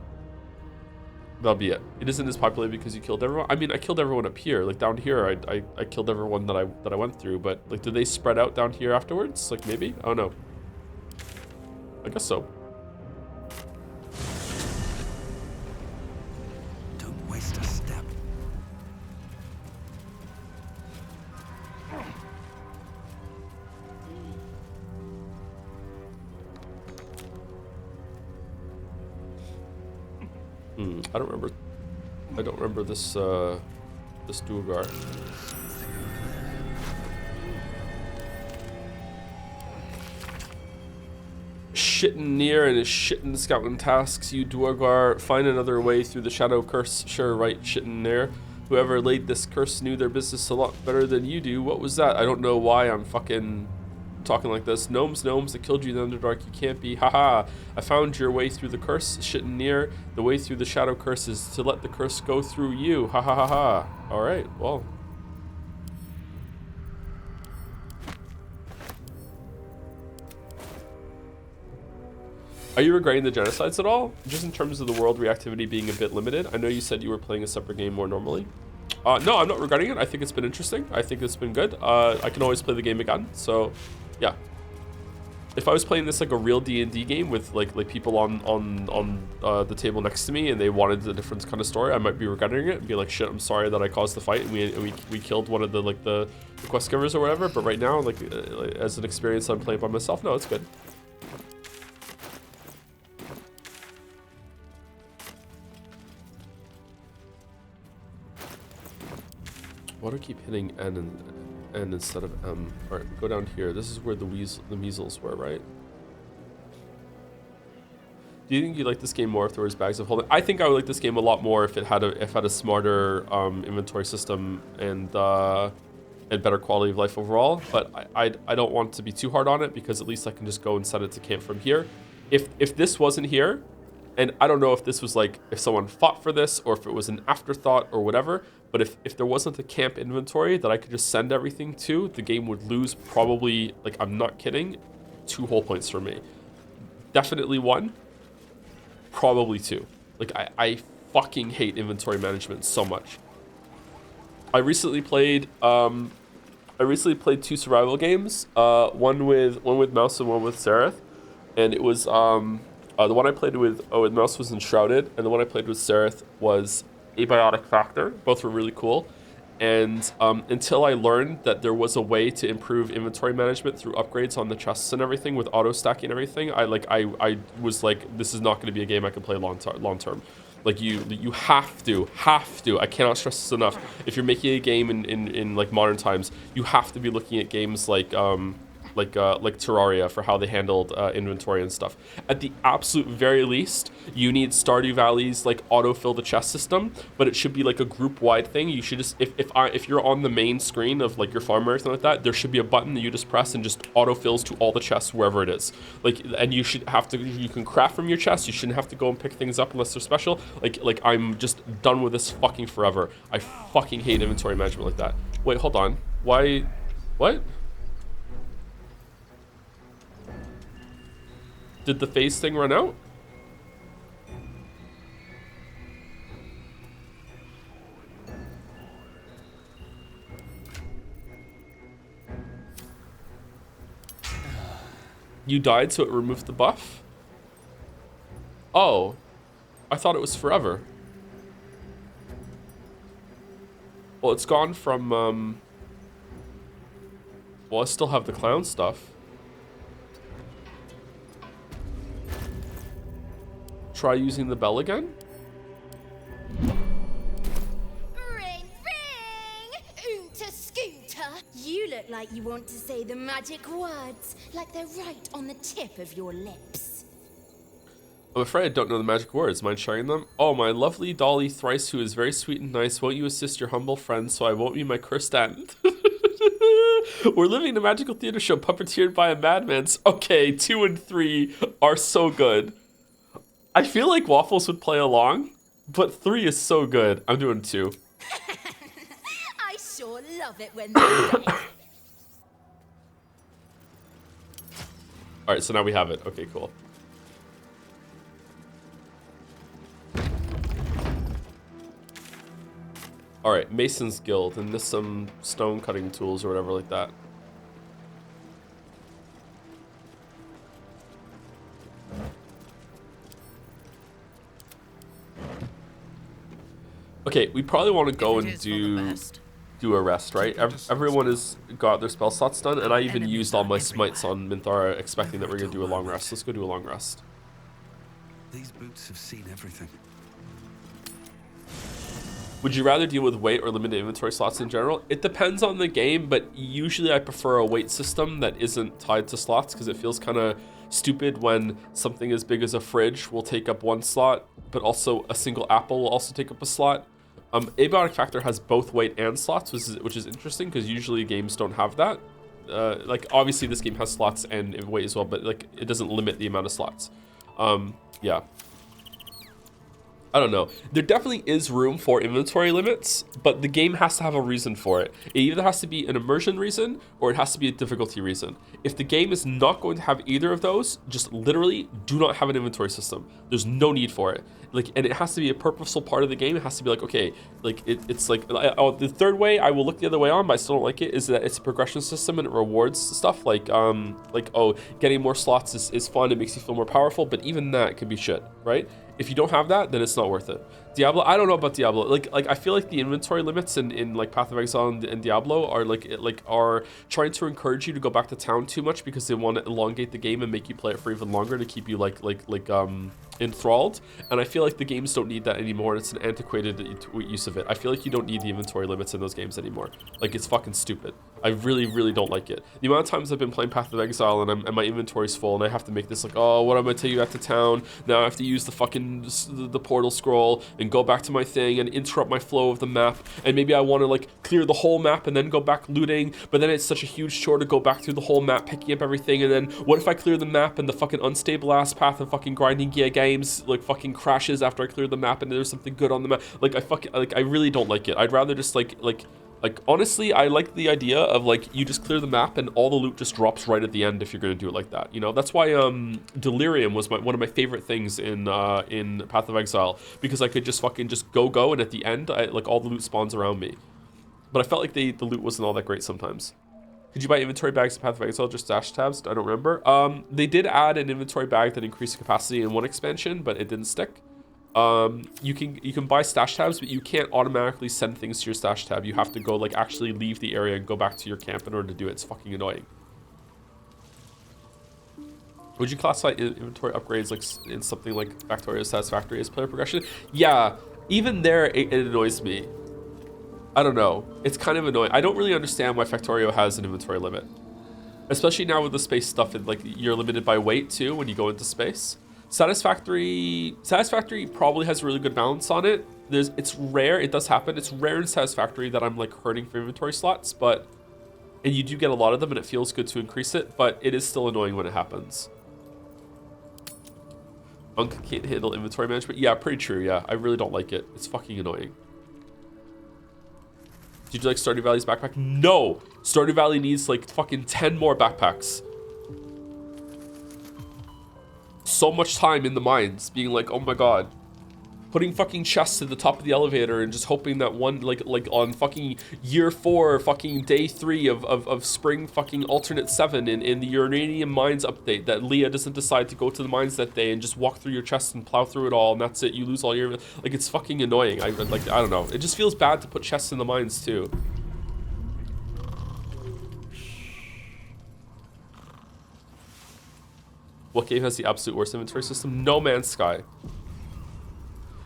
that'll be it. It isn't as populated because you killed everyone. I mean, I killed everyone up here. Like down here, I killed everyone that I went through. But like, did they spread out down here afterwards? Like maybe? I don't know. I guess so. Don't waste a step. I don't remember this this Duergar. Shitting near and is shitting scouting tasks. You Duergar, find another way through the shadow curse. Sure, right, shitting near. Whoever laid this curse knew their business a lot better than you do. What was that? I don't know why I'm fucking talking like this. Gnomes that killed you in the Underdark. You can't be. Haha. I found your way through the curse. Shitting near. The way through the shadow curse is to let the curse go through you. Ha ha ha ha. Alright, well. Are you regretting the genocides at all? Just in terms of the world reactivity being a bit limited. I know you said you were playing a separate game more normally. No, I'm not regretting it. I think it's been interesting. I think it's been good. I can always play the game again. So, yeah. If I was playing this like a real D&D game with like people on the table next to me and they wanted a different kind of story, I might be regretting it and be like, shit, I'm sorry that I caused the fight and we killed one of the like the quest givers or whatever. But right now, like as an experience I'm playing by myself, no, it's good. Why do I keep hitting N instead of M? All right, go down here. This is where the measles were, right? Do you think you'd like this game more if there was bags of holding? I think I would like this game a lot more if it had a smarter inventory system and better quality of life overall. But I don't want to be too hard on it because at least I can just go and set it to camp from here. If this wasn't here, and I don't know if this was like if someone fought for this or if it was an afterthought or whatever. But if there wasn't a camp inventory that I could just send everything to, the game would lose probably, like I'm not kidding, 2 whole points for me. Definitely 1, probably 2. Like I fucking hate inventory management so much. I recently played 2 survival games, one with Mouse and one with Sereth, and it was the one I played with Mouse was Enshrouded, and the one I played with Sereth was Abiotic Factor. Both were really cool. And until I learned that there was a way to improve inventory management through upgrades on the chests and everything with auto stacking and everything, I was like, this is not going to be a game I can play long term. Like you have to. I cannot stress this enough. If you're making a game in like modern times, you have to be looking at games like Terraria for how they handled inventory and stuff. At the absolute very least, you need Stardew Valley's like autofill the chest system, but it should be like a group-wide thing. You should just if you're on the main screen of like your farm or anything like that, there should be a button that you just press and just autofills to all the chests wherever it is. Like, and you can craft from your chest. You shouldn't have to go and pick things up unless they're special. Like I'm just done with this fucking forever. I fucking hate inventory management like that. Wait, hold on. Why? What? Did the phase thing run out? You died, so it removed the buff? Oh. I thought it was forever. Well, it's gone from, well, I still have the clown stuff. Try using the bell again? Ring, ring! Oonta scooter! You look like you want to say the magic words, like they're right on the tip of your lips. I'm afraid I don't know the magic words. Mind sharing them? Oh, my lovely Dolly Thrice, who is very sweet and nice, won't you assist your humble friend so I won't be my cursed end? We're living in a magical theater show puppeteered by a madman. Okay, 2 and 3 are so good. I feel like Waffles would play along, but 3 is so good. I'm doing 2. I sure love it when they do it. Alright, so now we have it. Okay, cool. Alright, Mason's Guild, and there's some stone cutting tools or whatever like that. Okay, we probably want to go and do a rest, right? Everyone has got their spell slots done, and I even used all my smites on Minthara, expecting that we're going to do a long rest. Let's go do a long rest. These boots have seen everything. Would you rather deal with weight or limited inventory slots in general? It depends on the game, but usually I prefer a weight system that isn't tied to slots, because it feels kind of stupid when something as big as a fridge will take up 1 slot, but also a single apple will also take up a slot. Abiotic Factor has both weight and slots, which is interesting, because usually games don't have that. Like, obviously this game has slots and weight as well, but like it doesn't limit the amount of slots. Yeah. I don't know. There definitely is room for inventory limits, but the game has to have a reason for it. It either has to be an immersion reason or it has to be a difficulty reason. If the game is not going to have either of those, just literally do not have an inventory system. There's no need for it. Like, and it has to be a purposeful part of the game. It has to be like, okay, like it's like, oh, the third way I will look the other way on, but I still don't like it, is that it's a progression system and it rewards stuff like oh, getting more slots is fun. It makes you feel more powerful, but even that could be shit, right? If you don't have that, then it's not worth it. Diablo, I don't know about Diablo. Like I feel like the inventory limits in like Path of Exile and Diablo are are trying to encourage you to go back to town too much, because they want to elongate the game and make you play it for even longer to keep you enthralled. And I feel like the games don't need that anymore. It's an antiquated use of it. I feel like you don't need the inventory limits in those games anymore. Like, it's fucking stupid. I really, really don't like it. The amount of times I've been playing Path of Exile and my inventory's full and I have to make this like, oh, what am I gonna take you back to town? Now I have to use the fucking the portal scroll and go back to my thing and interrupt my flow of the map. And maybe I want to like clear the whole map and then go back looting, but then it's such a huge chore to go back through the whole map, picking up everything. And then what if I clear the map and the fucking unstable ass path of fucking grinding gear games like fucking crashes after I clear the map and there's something good on the map? Like, I really don't like it. I'd rather just like honestly, I like the idea of like you just clear the map and all the loot just drops right at the end if you're gonna do it like that. You know, that's why Delirium was one of my favorite things in Path of Exile, because I could just fucking just go and at the end like all the loot spawns around me. But I felt like the loot wasn't all that great sometimes. Could you buy inventory bags in Path of Exile, just stash tabs? I don't remember. They did add an inventory bag that increased capacity in one expansion, but it didn't stick. You can buy stash tabs, but you can't automatically send things to your stash tab. You have to go like actually leave the area and go back to your camp in order to do it. It's fucking annoying. Would you classify inventory upgrades like in something like Factorio Satisfactory as player progression? Yeah, even there it annoys me. I don't know. It's kind of annoying. I don't really understand why Factorio has an inventory limit, especially now with the space stuff and like you're limited by weight too when you go into space. Satisfactory probably has a really good balance on it. It's rare, it does happen. It's rare in Satisfactory that I'm like hurting for inventory slots, and you do get a lot of them and it feels good to increase it, but it is still annoying when it happens. Unk can't handle inventory management. Yeah, pretty true, yeah. I really don't like it. It's fucking annoying. Did you like Stardew Valley's backpack? No! Stardew Valley needs like fucking 10 more backpacks. So much time in the mines being like, oh my god, putting fucking chests at the top of the elevator and just hoping that one, like on fucking year 4, fucking day 3 of spring fucking alternate 7 in the uranium mines update, that Leah doesn't decide to go to the mines that day and just walk through your chest and plow through it all, and that's it, you lose all your, like, it's fucking annoying. I don't know, it just feels bad to put chests in the mines too. What game has the absolute worst inventory system? No Man's Sky.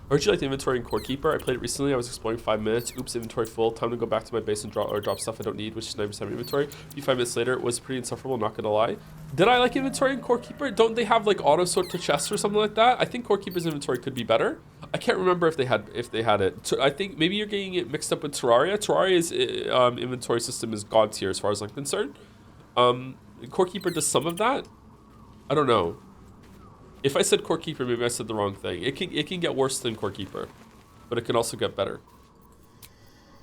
I heard you like the inventory in Core Keeper. I played it recently. I was exploring 5 minutes. Oops, inventory full. Time to go back to my base and drop stuff I don't need, which is 9% inventory. A few 5 minutes later, it was pretty insufferable, not gonna lie. Did I like inventory in Core Keeper? Don't they have like auto sort to chests or something like that? I think Core Keeper's inventory could be better. I can't remember if they had it. I think maybe you're getting it mixed up with Terraria. Terraria's inventory system is god tier as far as I'm concerned. Core Keeper does some of that. I don't know. If I said Core Keeper, maybe I said the wrong thing. It can get worse than Core Keeper, but it can also get better.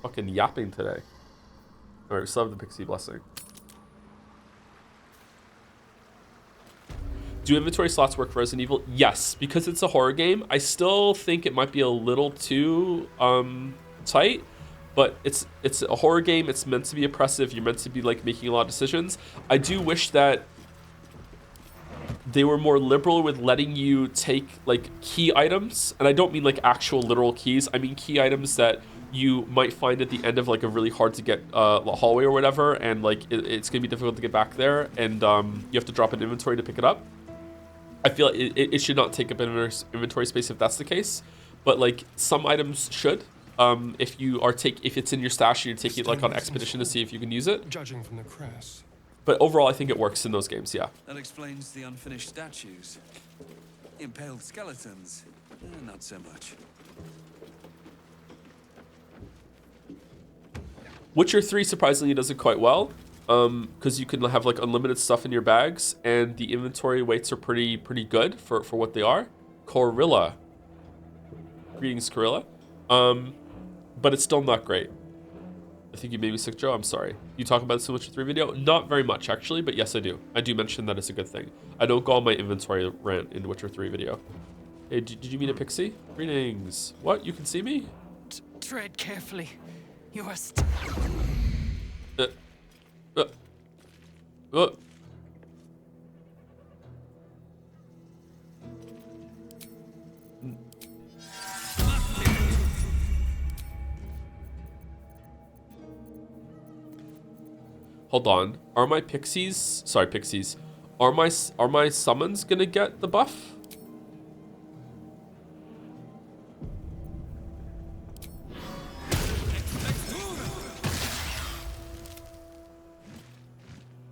Fucking yapping today. Alright, we still have the Pixie Blessing. Do inventory slots work for Resident Evil? Yes, because it's a horror game. I still think it might be a little too tight, but it's a horror game. It's meant to be oppressive. You're meant to be like making a lot of decisions. I do wish that they were more liberal with letting you take like key items, and I don't mean like actual literal keys. I mean key items that you might find at the end of like a really hard to get hallway or whatever, and like it's gonna be difficult to get back there, and you have to drop an inventory to pick it up. I feel it should not take up inventory space if that's the case, but like some items should. If it's in your stash and you're taking it like on expedition to see if you can use it. Judging from the crest. But overall, I think it works in those games, yeah. That explains the unfinished statues. Impaled skeletons, not so much. Witcher 3 surprisingly does it quite well, because you can have like unlimited stuff in your bags, and the inventory weights are pretty good for what they are. Corilla. Greetings, Corilla. But it's still not great. I think you made me sick, Joe. I'm sorry. You talk about this in Witcher 3 video? Not very much, actually, but yes, I do. I do mention that it's a good thing. I don't go on my inventory rant in the Witcher 3 video. Hey, did you meet a pixie? Greetings. What? You can see me? Tread carefully. You are Hold on. Are my pixies? Sorry, pixies. Are my summons gonna get the buff?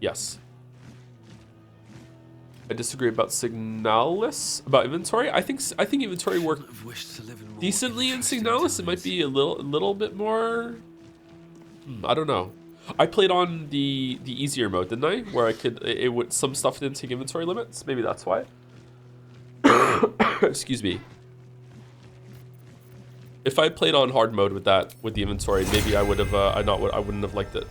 Yes. I disagree about Signalis, about inventory. I think inventory worked decently in Signalis. It might be a little bit more. I don't know. I played on the easier mode, didn't I? Where some stuff didn't take inventory limits. Maybe that's why. Excuse me. If I played on hard mode with the inventory, maybe I would have. I wouldn't have liked it.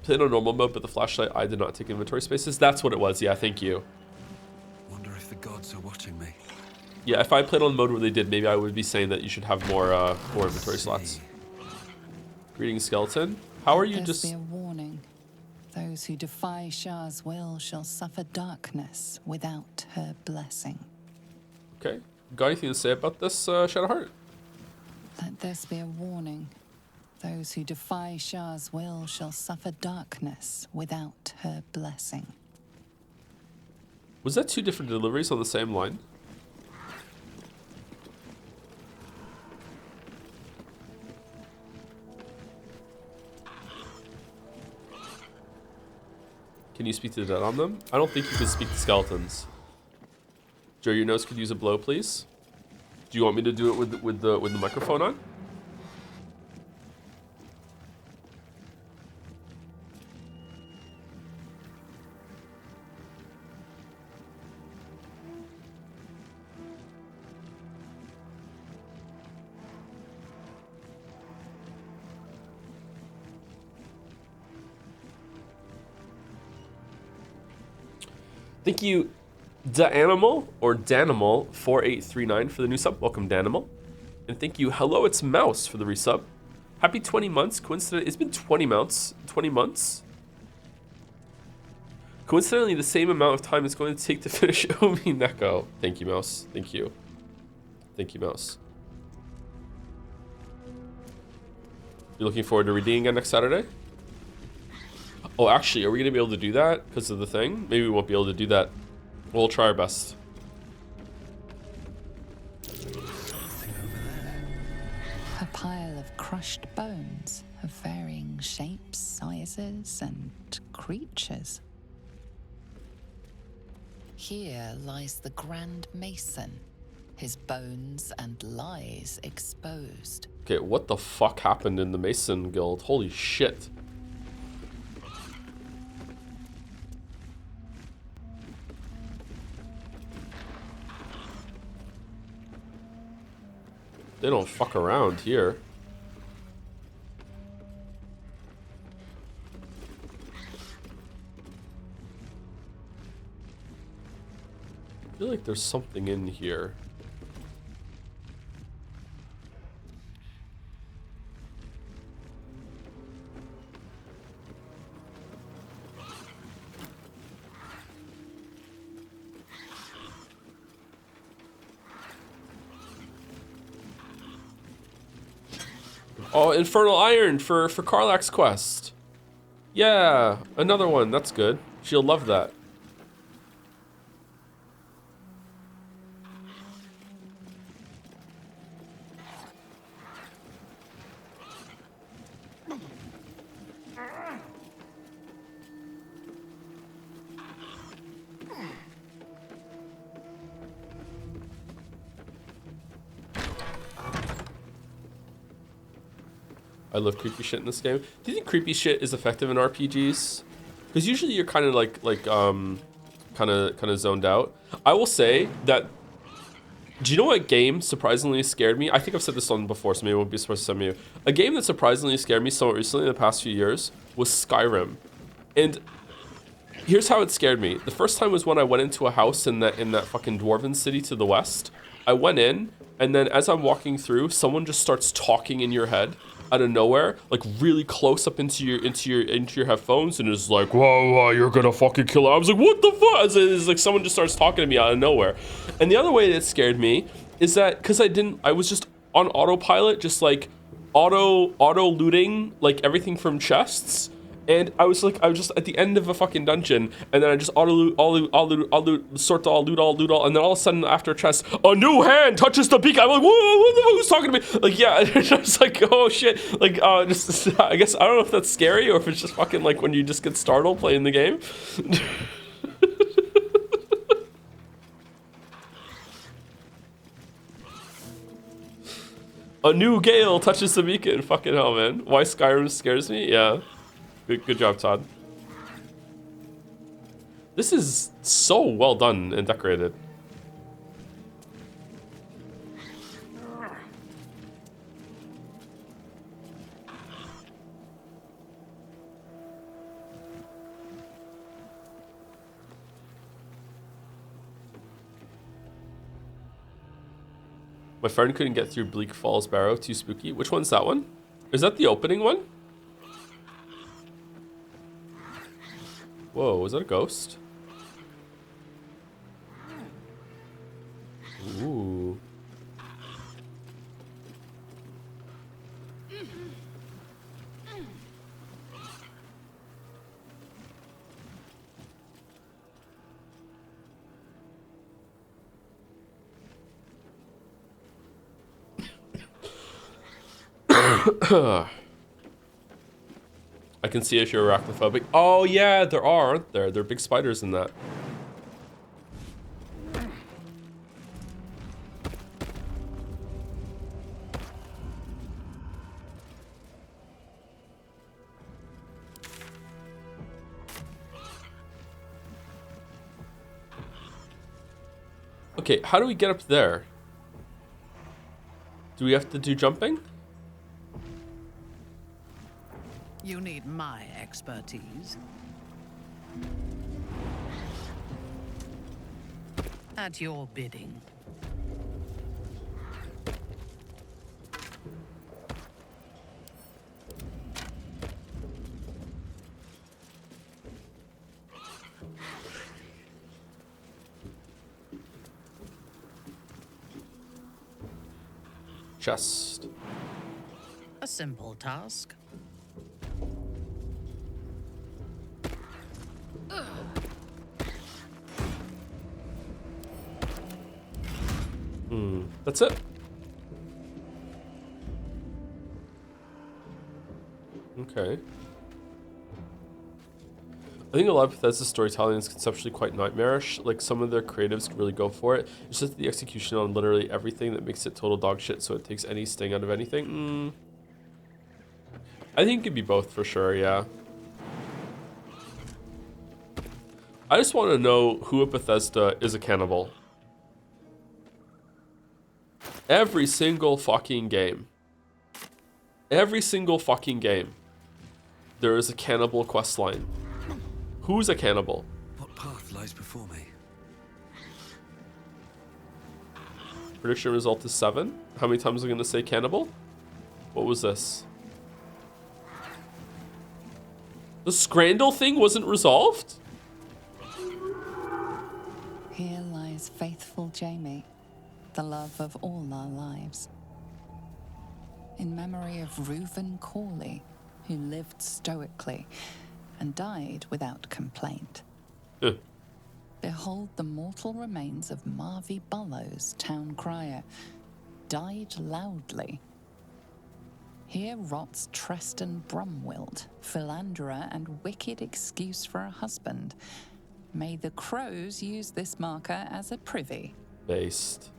Played on normal mode, but the flashlight eye did not take inventory spaces. That's what it was. Yeah, thank you. Wonder if the gods are watching me. Yeah, if I played on mode where they did, maybe I would be saying that you should have more inventory slots. Greetings, skeleton. How are you Let just? Be a warning. Those who defy Shah's will shall suffer darkness without her blessing. Okay. Got anything to say about this, Shadowheart? Let this be a warning. Those who defy Shah's will shall suffer darkness without her blessing. Was that 2 different deliveries on the same line? Can you speak to the dead on them? I don't think you can speak to skeletons. Joe, your nose could use a blow, please. Do you want me to do it with the microphone on? Thank you, Danimal or Danimal 4839 for the new sub. Welcome, Danimal. And thank you, Hello, it's Mouse for the resub. Happy 20 months. Coincidentally, it's been 20 months. 20 months. Coincidentally, the same amount of time it's going to take to finish Umineko. Thank you, Mouse. Thank you. Thank you, Mouse. You looking forward to reading again next Saturday? Oh, actually, are we going to be able to do that because of the thing? Maybe we won't be able to do that. We'll try our best. A pile of crushed bones of varying shapes, sizes, and creatures. Here lies the Grand Mason, his bones and lies exposed. Okay, what the fuck happened in the Mason Guild? Holy shit. They don't fuck around here. I feel like there's something in here. Oh, Infernal Iron for Karlach's quest. Yeah, another one. That's good. She'll love that. I love creepy shit in this game. Do you think creepy shit is effective in RPGs? Because usually you're kind of zoned out. I will say that. Do you know what game surprisingly scared me? I think I've said this on before, so maybe it won't be a surprise to some of you. A game that surprisingly scared me somewhat recently in the past few years was Skyrim, and here's how it scared me. The first time was when I went into a house in that fucking dwarven city to the west. I went in, and then as I'm walking through, someone just starts talking in your head out of nowhere, like really close up into your headphones, and is like, whoa, you're gonna fucking kill her. I was like, what the fuck? It's like someone just starts talking to me out of nowhere. And the other way that scared me is that because I was just on autopilot, just like auto looting like everything from chests. And I was just at the end of a fucking dungeon, and then I just auto loot, sort all, loot all, and then all of a sudden after a chest, a new hand touches the beacon. I'm like, whoa, what the fuck, who's talking to me? Like, yeah, it's just like, oh shit, like, just, I guess, I don't know if that's scary or if it's just fucking like when you just get startled playing the game. A new gale touches the beacon. Fucking hell, man. Why Skyrim scares me? Yeah. Good job, Todd. This is so well done and decorated. My friend couldn't get through Bleak Falls Barrow. Too spooky. Which one's that one? Is that the opening one? Whoa, was that a ghost? Ooh. I can see if you're arachnophobic. Oh yeah, there are, aren't there? There are big spiders in that. Okay, how do we get up there? Do we have to do jumping? You need my expertise. At your bidding. Chest. A simple task. That's it. Okay. I think a lot of Bethesda's storytelling is conceptually quite nightmarish. Like, some of their creatives really go for it. It's just the execution on literally everything that makes it total dog shit, so it takes any sting out of anything. I think it could be both for sure, yeah. I just want to know who at Bethesda is a cannibal. Every single fucking game. Every single fucking game. There is a cannibal questline. Who's a cannibal? What path lies before me? Prediction result is 7. How many times am I going to say cannibal? What was this? The Scrandal thing wasn't resolved? Here lies faithful Jamie, the love of all our lives. In memory of Reuven Corley, who lived stoically and died without complaint. Behold the mortal remains of Marvy Bullows, town crier, died loudly. Here rots Treston Brumwilt, philanderer and wicked excuse for a husband. May the crows use this marker as a privy. Based.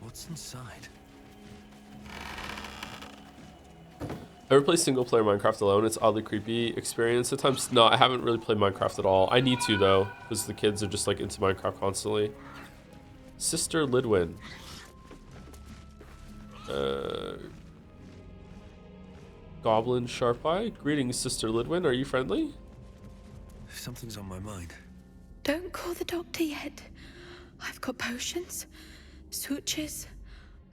What's inside? Ever play single player Minecraft alone? It's oddly creepy experience at times. No, I haven't really played Minecraft at all. I need to though, because the kids are just like into Minecraft constantly. Sister Lidwin. Goblin Sharp Eye. Greetings, Sister Lidwin. Are you friendly? Something's on my mind. Don't call the doctor yet. I've got potions, sutures.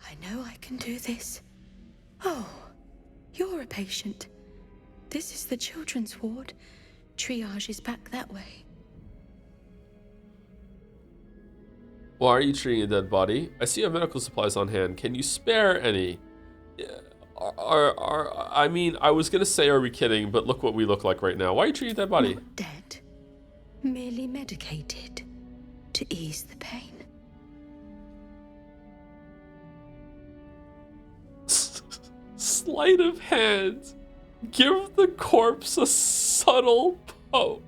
I know I can do this. Oh, you're a patient. This is the children's ward. Triage is back that way. Why are you treating a dead body? I see you have medical supplies on hand. Can you spare any? I mean, I was gonna say, are we kidding? But look what we look like right now. Why are you treating a dead body? Not dead. Merely medicated to ease the pain. Sleight of hand. Give the corpse a subtle poke.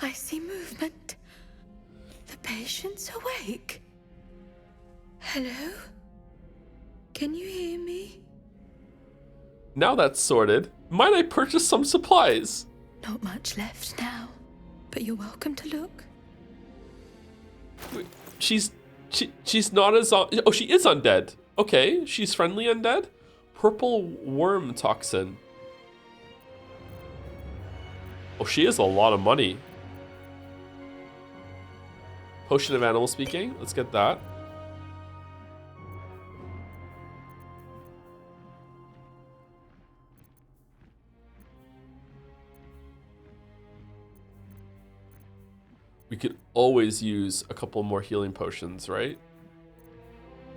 I see movement. The patient's awake. Hello? Can you hear me? Now that's sorted, might I purchase some supplies? Not much left now, but you're welcome to look. Wait, she's not as oh, she is undead. Okay, she's friendly undead. Purple worm toxin. Oh, she has a lot of money. Potion of animal speaking. Let's get that. We could always use a couple more healing potions, right?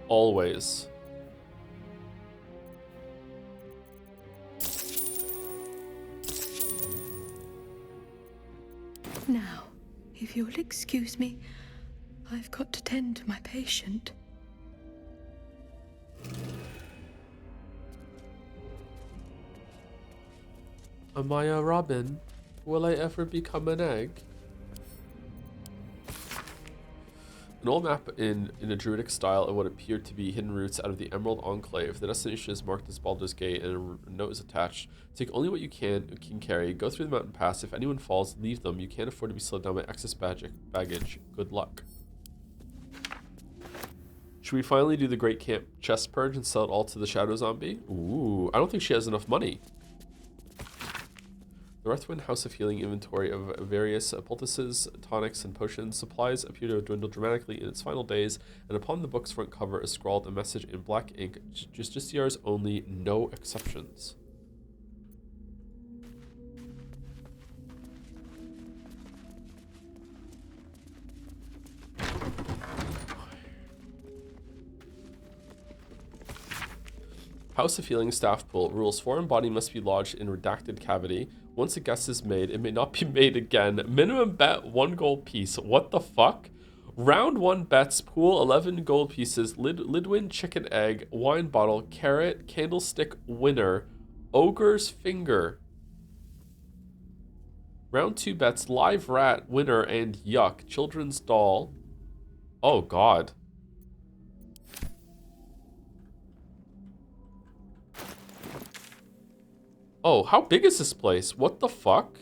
Always. Now, if you'll excuse me, I've got to tend to my patient. Am I a robin? Will I ever become an egg? An old map in a druidic style of what appeared to be hidden routes out of the Emerald Enclave. The destination is marked as Baldur's Gate and a note is attached. Take only what you can carry. Go through the mountain pass. If anyone falls, leave them. You can't afford to be slowed down by excess baggage. Good luck. Should we finally do the Great Camp chest purge and sell it all to the Shadow Zombie? Ooh, I don't think she has enough money. The Northwind House of Healing inventory of various poultices, tonics, and potions supplies appear to have dwindled dramatically in its final days, and upon the book's front cover is scrawled a message in black ink, Justiciars only, no exceptions. House of Healing staff pool rules: foreign body must be lodged in redacted cavity. Once a guess is made, it may not be made again. Minimum bet 1 gold piece. What the fuck? Round 1 bets, pool 11 gold pieces, Lidwin chicken egg, wine bottle, carrot, candlestick winner, ogre's finger. Round 2 bets, live rat winner and yuck, children's doll. Oh god. Oh, how big is this place? What the fuck?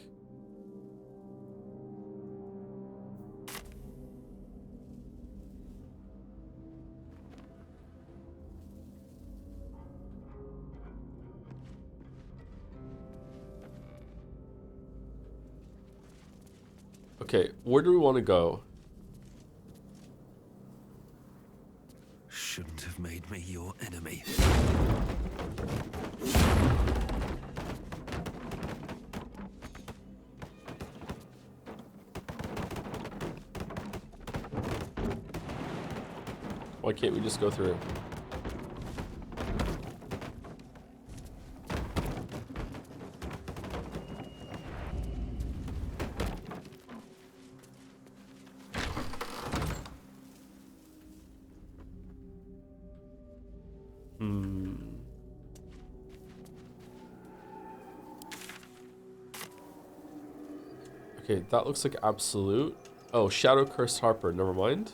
Okay, where do we want to go? Shouldn't have made me your enemy. Why can't we just go through? Okay, that looks like absolute. Oh, Shadow Cursed Harper, never mind.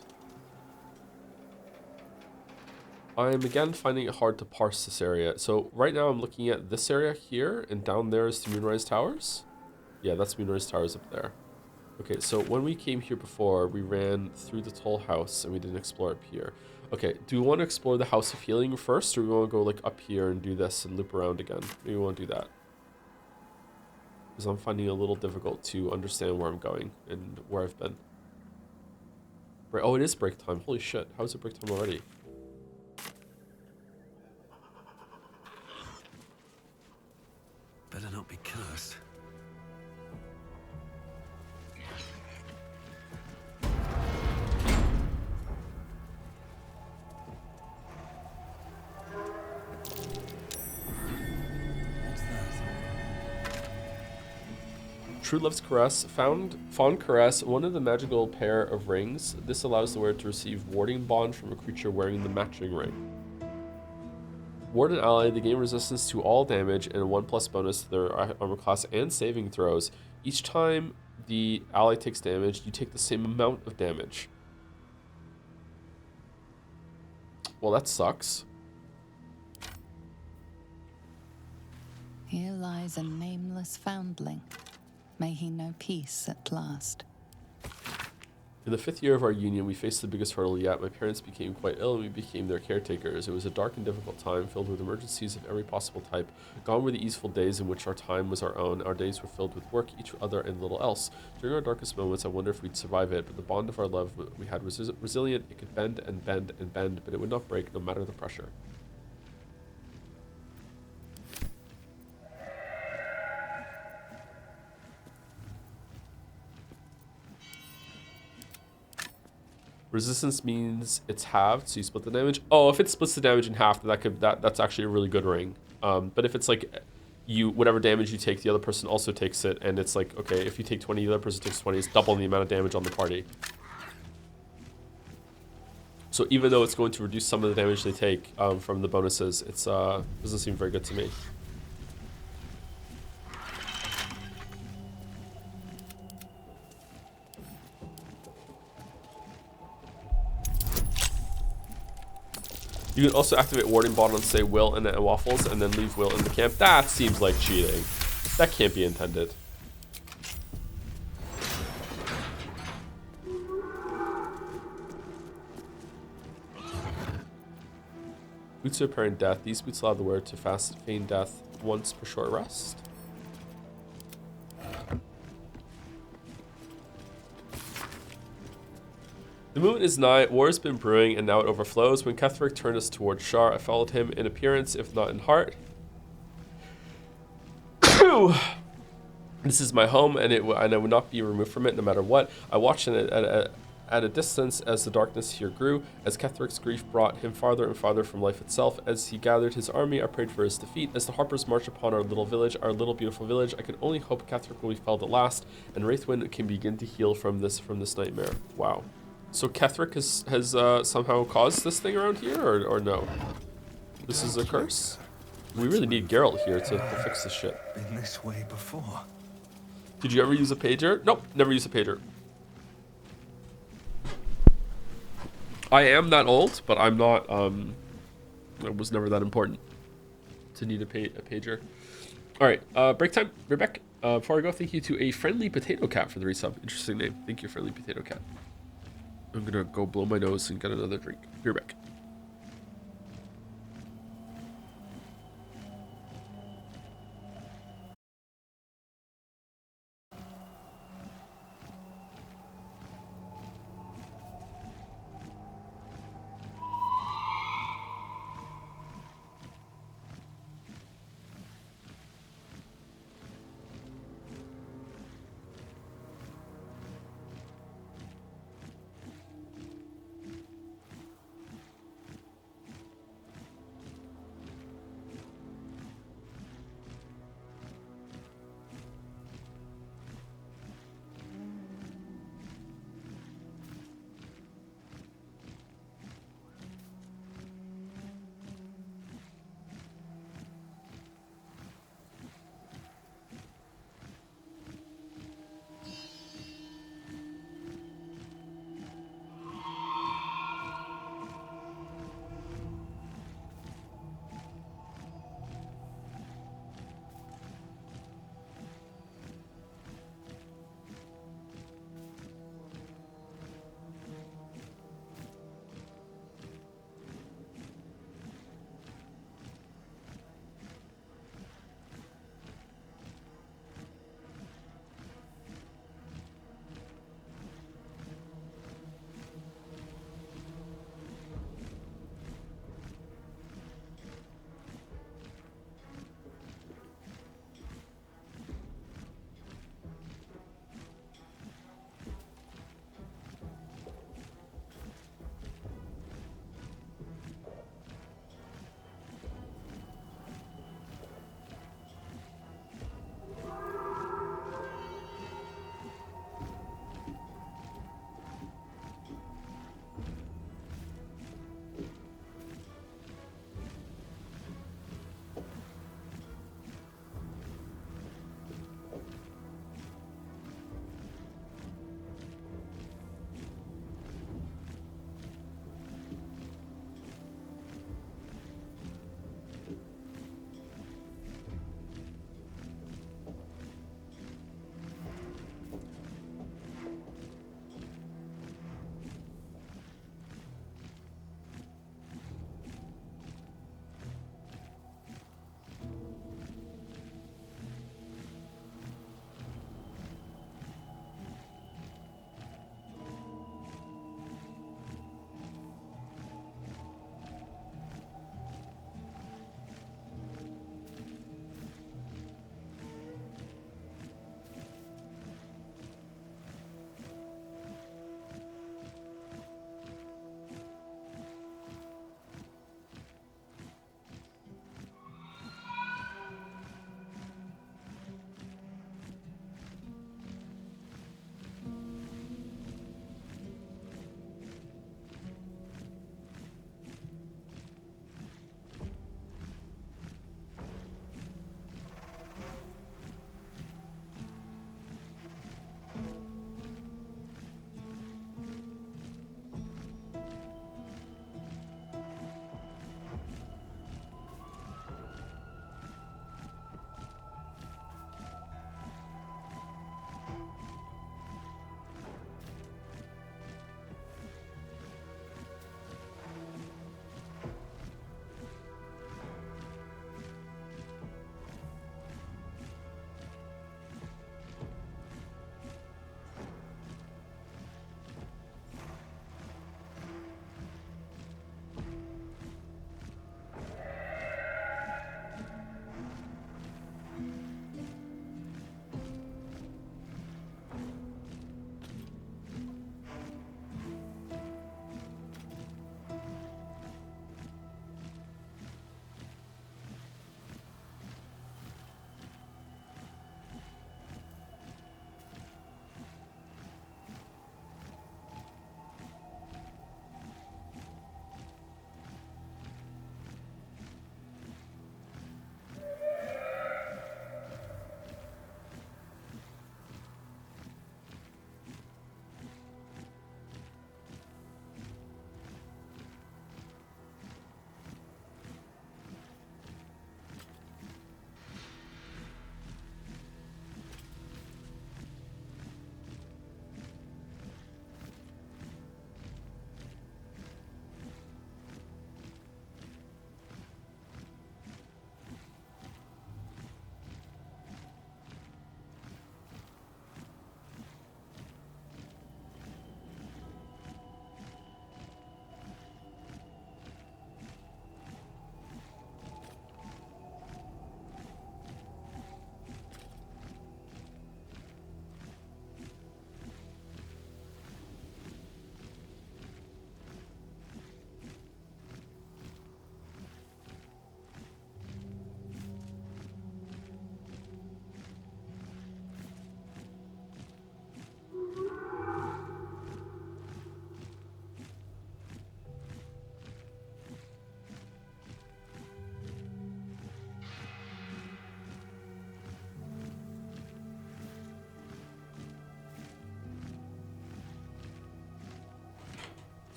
I am again finding it hard to parse this area. So right now I'm looking at this area here, and down there is the Moonrise Towers. Yeah, that's Moonrise Towers up there. Okay, so when we came here before, we ran through the Toll House, and we didn't explore up here. Okay, do we want to explore the House of Healing first, or do we want to go like up here and do this and loop around again? Maybe we want to do that. Because I'm finding it a little difficult to understand where I'm going and where I've been. Right, oh, it is break time. Holy shit, how is it break time already? Better not be cursed. What's that? True Love's Caress. Fond Caress, one of the magical pair of rings. This allows the wearer to receive warding bond from a creature wearing the matching ring. Ward an ally, they gain resistance to all damage and a 1+ bonus to their armor class and saving throws. Each time the ally takes damage, you take the same amount of damage. Well, that sucks. Here lies a nameless foundling. May he know peace at last. In the 5th year of our union, we faced the biggest hurdle yet. My parents became quite ill and we became their caretakers. It was a dark and difficult time, filled with emergencies of every possible type. Gone were the easeful days in which our time was our own. Our days were filled with work, each other, and little else. During our darkest moments, I wonder if we'd survive it, but the bond of our love we had was resilient. It could bend and bend and bend, but it would not break no matter the pressure. Resistance means it's halved, so you split the damage. Oh, if it splits the damage in half, that's actually a really good ring. But if it's like whatever damage you take, the other person also takes it, and it's like, okay, if you take 20, the other person takes 20, it's double the amount of damage on the party. So even though it's going to reduce some of the damage they take from the bonuses, it's doesn't seem very good to me. You can also activate warding bot on, say, Will and then Waffles, and then leave Will in the camp. That seems like cheating. That can't be intended. Boots are preparing death. These boots allow the wearer to fast feign death once per short rest. The moon is nigh, war has been brewing, and now it overflows. When Ketheric turned us towards Shar, I followed him in appearance, if not in heart. This is my home, and I will not be removed from it, no matter what. I watched at a distance as the darkness here grew, as Ketheric's grief brought him farther and farther from life itself. As he gathered his army, I prayed for his defeat. As the Harpers march upon our little village, our little beautiful village, I could only hope Ketheric will be felled at last, and Wraithwind can begin to heal from this nightmare. Wow. So Ketheric has somehow caused this thing around here, or no? This is a curse? We really need Geralt here to fix this shit. Been this way before. Did you ever use a pager? Nope, never used a pager. I am that old, but I'm not, it was never that important to need a pager. All right, break time. We're back. Before I go, thank you to a Friendly Potato Cat for the resub. Interesting name. Thank you, Friendly Potato Cat. I'm gonna go blow my nose and get another drink. Be right back.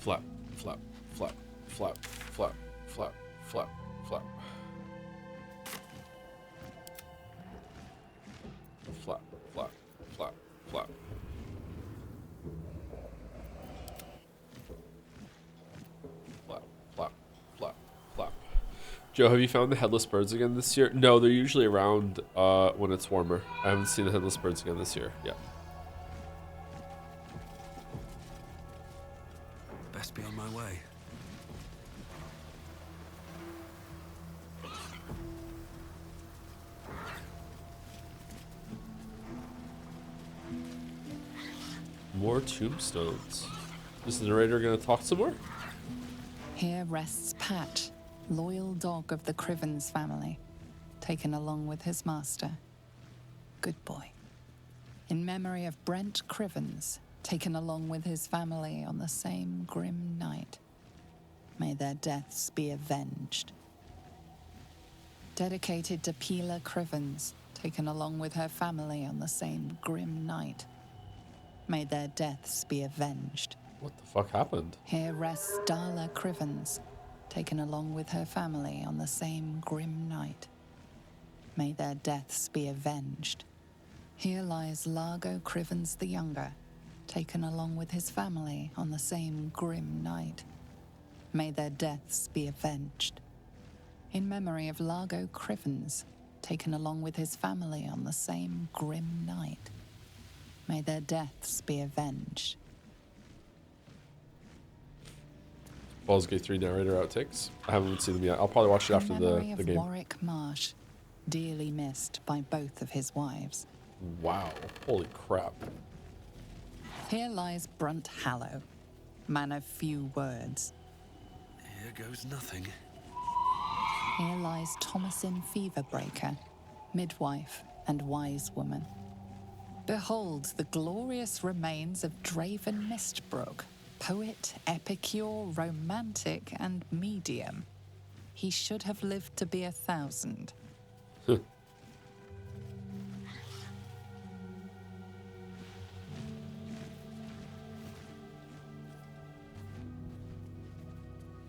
Flap, flap, flap, flap, flap, flap, flap, flap. Flap, flap, flap, flap. Flap, flap, flap, flap. Joe, have you found the headless birds again this year? No, they're usually around when it's warmer. I haven't seen the headless birds again this year. Yeah. Best be on my way. More tombstones. Is the narrator gonna talk some more? Here rests Pat, loyal dog of the Crivens family, taken along with his master. Good boy. In memory of Brent Crivens, taken along with his family on the same grim night. May their deaths be avenged. Dedicated to Pila Crivens, taken along with her family on the same grim night. May their deaths be avenged. What the fuck happened? Here rests Darla Crivens, taken along with her family on the same grim night. May their deaths be avenged. Here lies Largo Crivens the Younger, taken along with his family on the same grim night. May their deaths be avenged. In memory of Largo Crivens, taken along with his family on the same grim night. May their deaths be avenged. Baldur's Gate 3 narrator outtakes. I haven't seen them yet. I'll probably watch it after In memory the of game. Warwick Marsh, dearly missed by both of his wives. Wow. Holy crap. Here lies Brunt Hallow, man of few words. Here goes nothing. Here lies Thomasin Feverbreaker, midwife and wise woman. Behold the glorious remains of Draven Mistbrook, poet, epicure, romantic, and medium. He should have lived to be 1,000.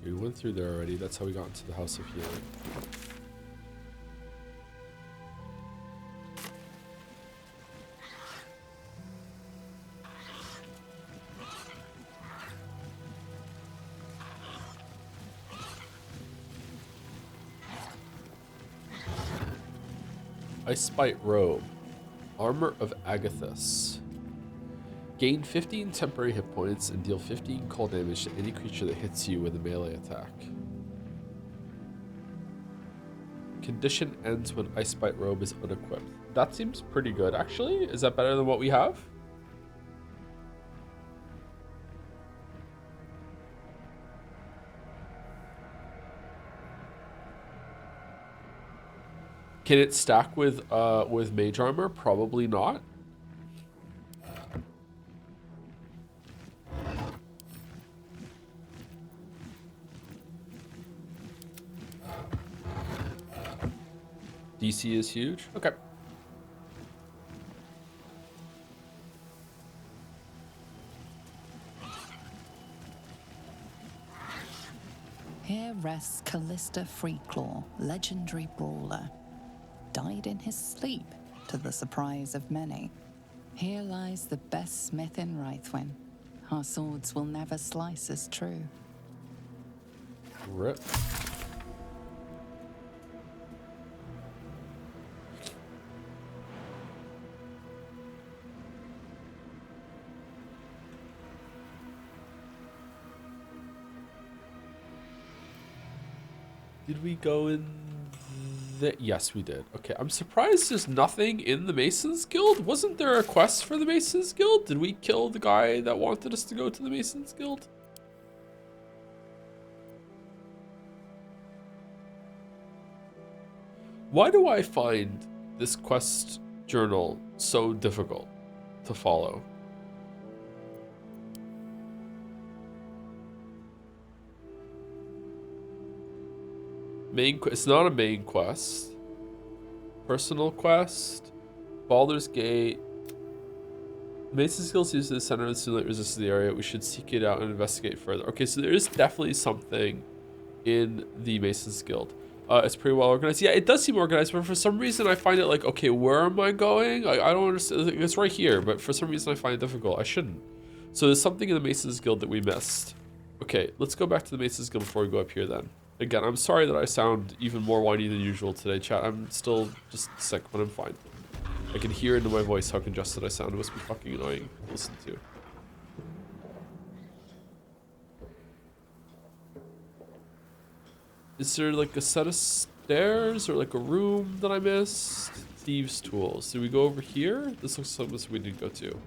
We went through there already. That's how we got into the House of Healing. Icebite Robe. Armor of Agathis. Gain 15 temporary hit points and deal 15 cold damage to any creature that hits you with a melee attack. Condition ends when Icebite Robe is unequipped. That seems pretty good, actually. Is that better than what we have? Can it stack with mage armor? Probably not. DC is huge. Okay. Here rests Callista Freeclaw, legendary brawler. Died in his sleep, to the surprise of many. Here lies the best smith in Rythwin. Our swords will never slice as true. Rip. Did we go in there? Yes, we did. Okay, I'm surprised there's nothing in the Masons Guild. Wasn't there a quest for the Masons Guild? Did we kill the guy that wanted us to go to the Masons Guild? Why do I find this quest journal so difficult to follow? It's not a main quest. Personal quest. Baldur's Gate. Mason's Guild seems to the center of the Sunlight resistance of the area. We should seek it out and investigate further. Okay, so there is definitely something in the Mason's Guild. It's pretty well organized. Yeah, it does seem organized, but for some reason I find it like, okay, where am I going? I don't understand. It's right here, but for some reason I find it difficult. I shouldn't. So there's something in the Mason's Guild that we missed. Okay, let's go back to the Mason's Guild before we go up here then. Again, I'm sorry that I sound even more whiny than usual today, chat. I'm still just sick, but I'm fine. I can hear into my voice how congested I sound. It must be fucking annoying to listen to. Is there like a set of stairs or like a room that I missed? Thieves' tools. Do we go over here? This looks like something we need to go to.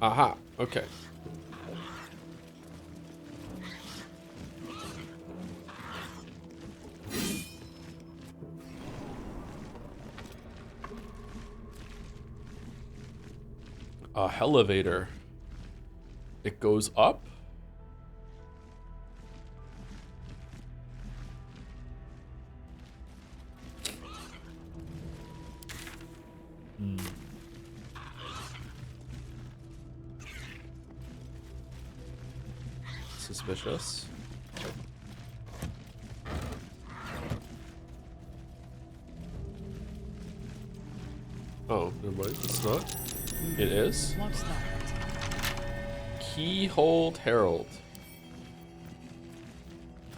Aha, okay. A elevator. It goes up? Suspicious. Oh, never mind. It's not. It is. What's that? Keyhole Herald.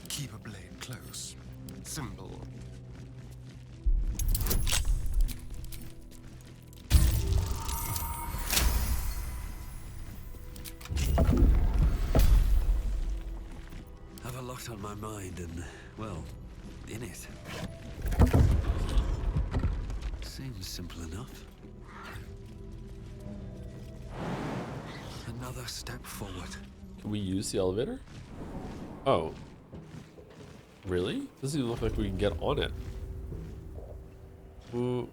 Keep a blade close. Symbol. Have a lot on my mind and, well, in it. Seems simple enough. Another step forward. Can we use the elevator? Oh. Really? Doesn't even look like we can get on it. Ooh.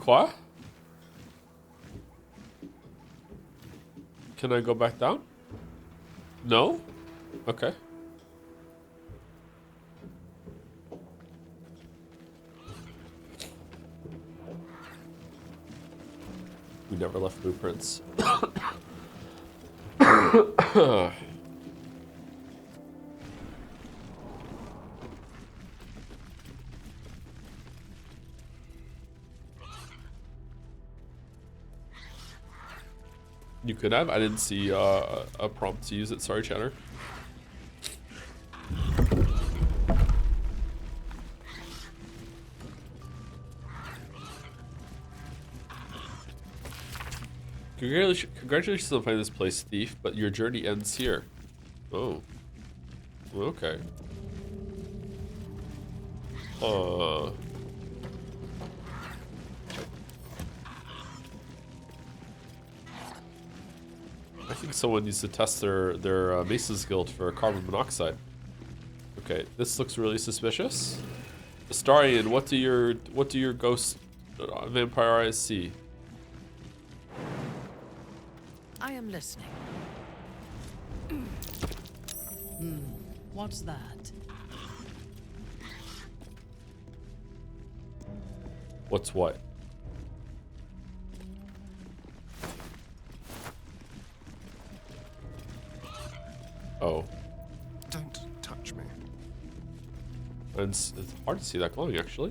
Quoi? Can I go back down? No? Okay. We never left blueprints. You could have. I didn't see a prompt to use it. Sorry, chatter. Congratulations on finding this place, thief, but your journey ends here. Oh. Okay. I think someone needs to test their Mason's Guild for carbon monoxide. Okay, this looks really suspicious. Astarian, what do your ghost vampire eyes see? I am listening. What's that? What's what? Oh. Don't touch me. And it's hard to see that glowing, actually.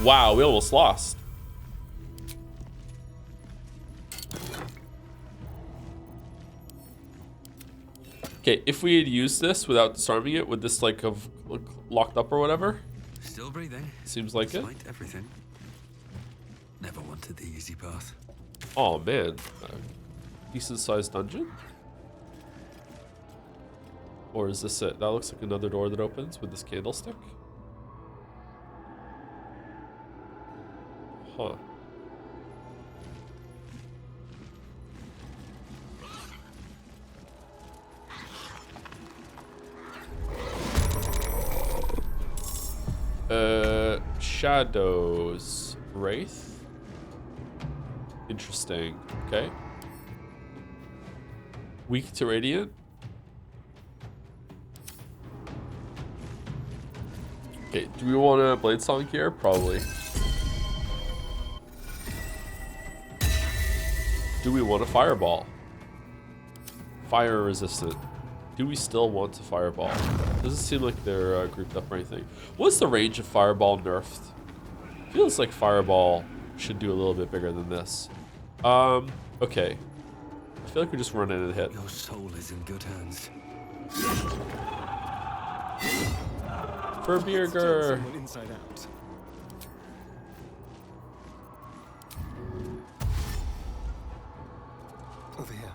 Wow, we almost lost. Okay, if we had used this without disarming it, would this like have locked up or whatever? Still breathing. Seems like it. Despite everything. Never wanted the easy path. Oh man, decent sized dungeon. Or is this it? That looks like another door that opens with this candlestick. Huh. Shadows. Wraith? Interesting. Okay. Weak to radiant. Okay, do we want a blade song here? Probably. Do we want a fireball? Fire resistant. Do we still want to fireball? Doesn't seem like they're grouped up or anything. What's the range of fireball nerfed? Feels like fireball should do a little bit bigger than this. Okay. I feel like we just run in and hit. Your soul is in good hands. For Burger. Someone inside out. Over here.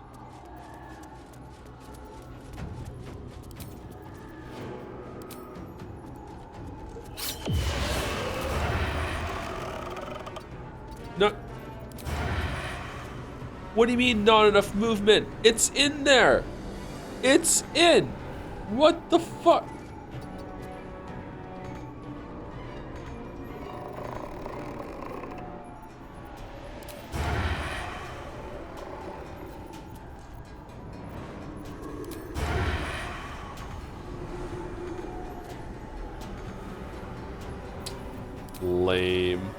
No. What do you mean not enough movement? It's in there. It's in. What the fuck? Lame.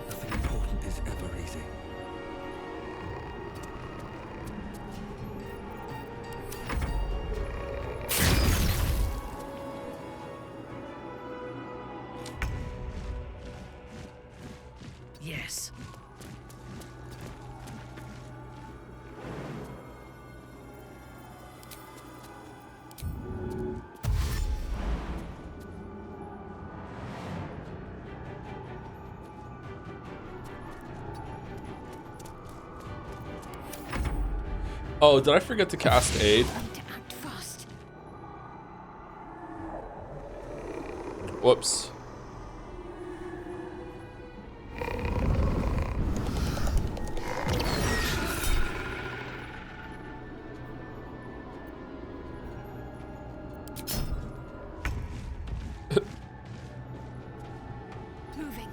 Nothing important is ever easy. Yes. Oh, did I forget to cast aid? Need to act fast. Whoops. Moving.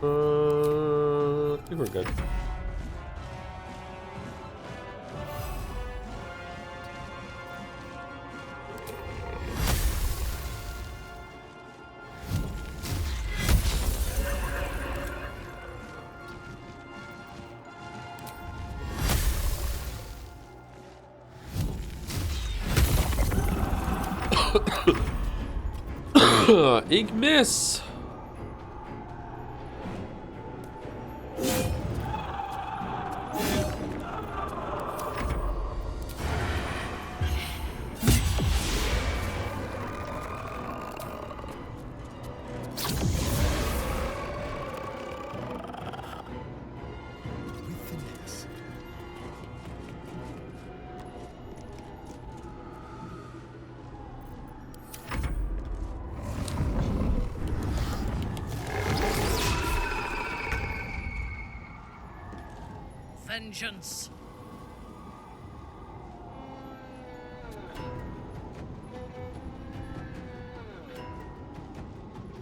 I think we're good. Ink miss. With finesse. Vengeance.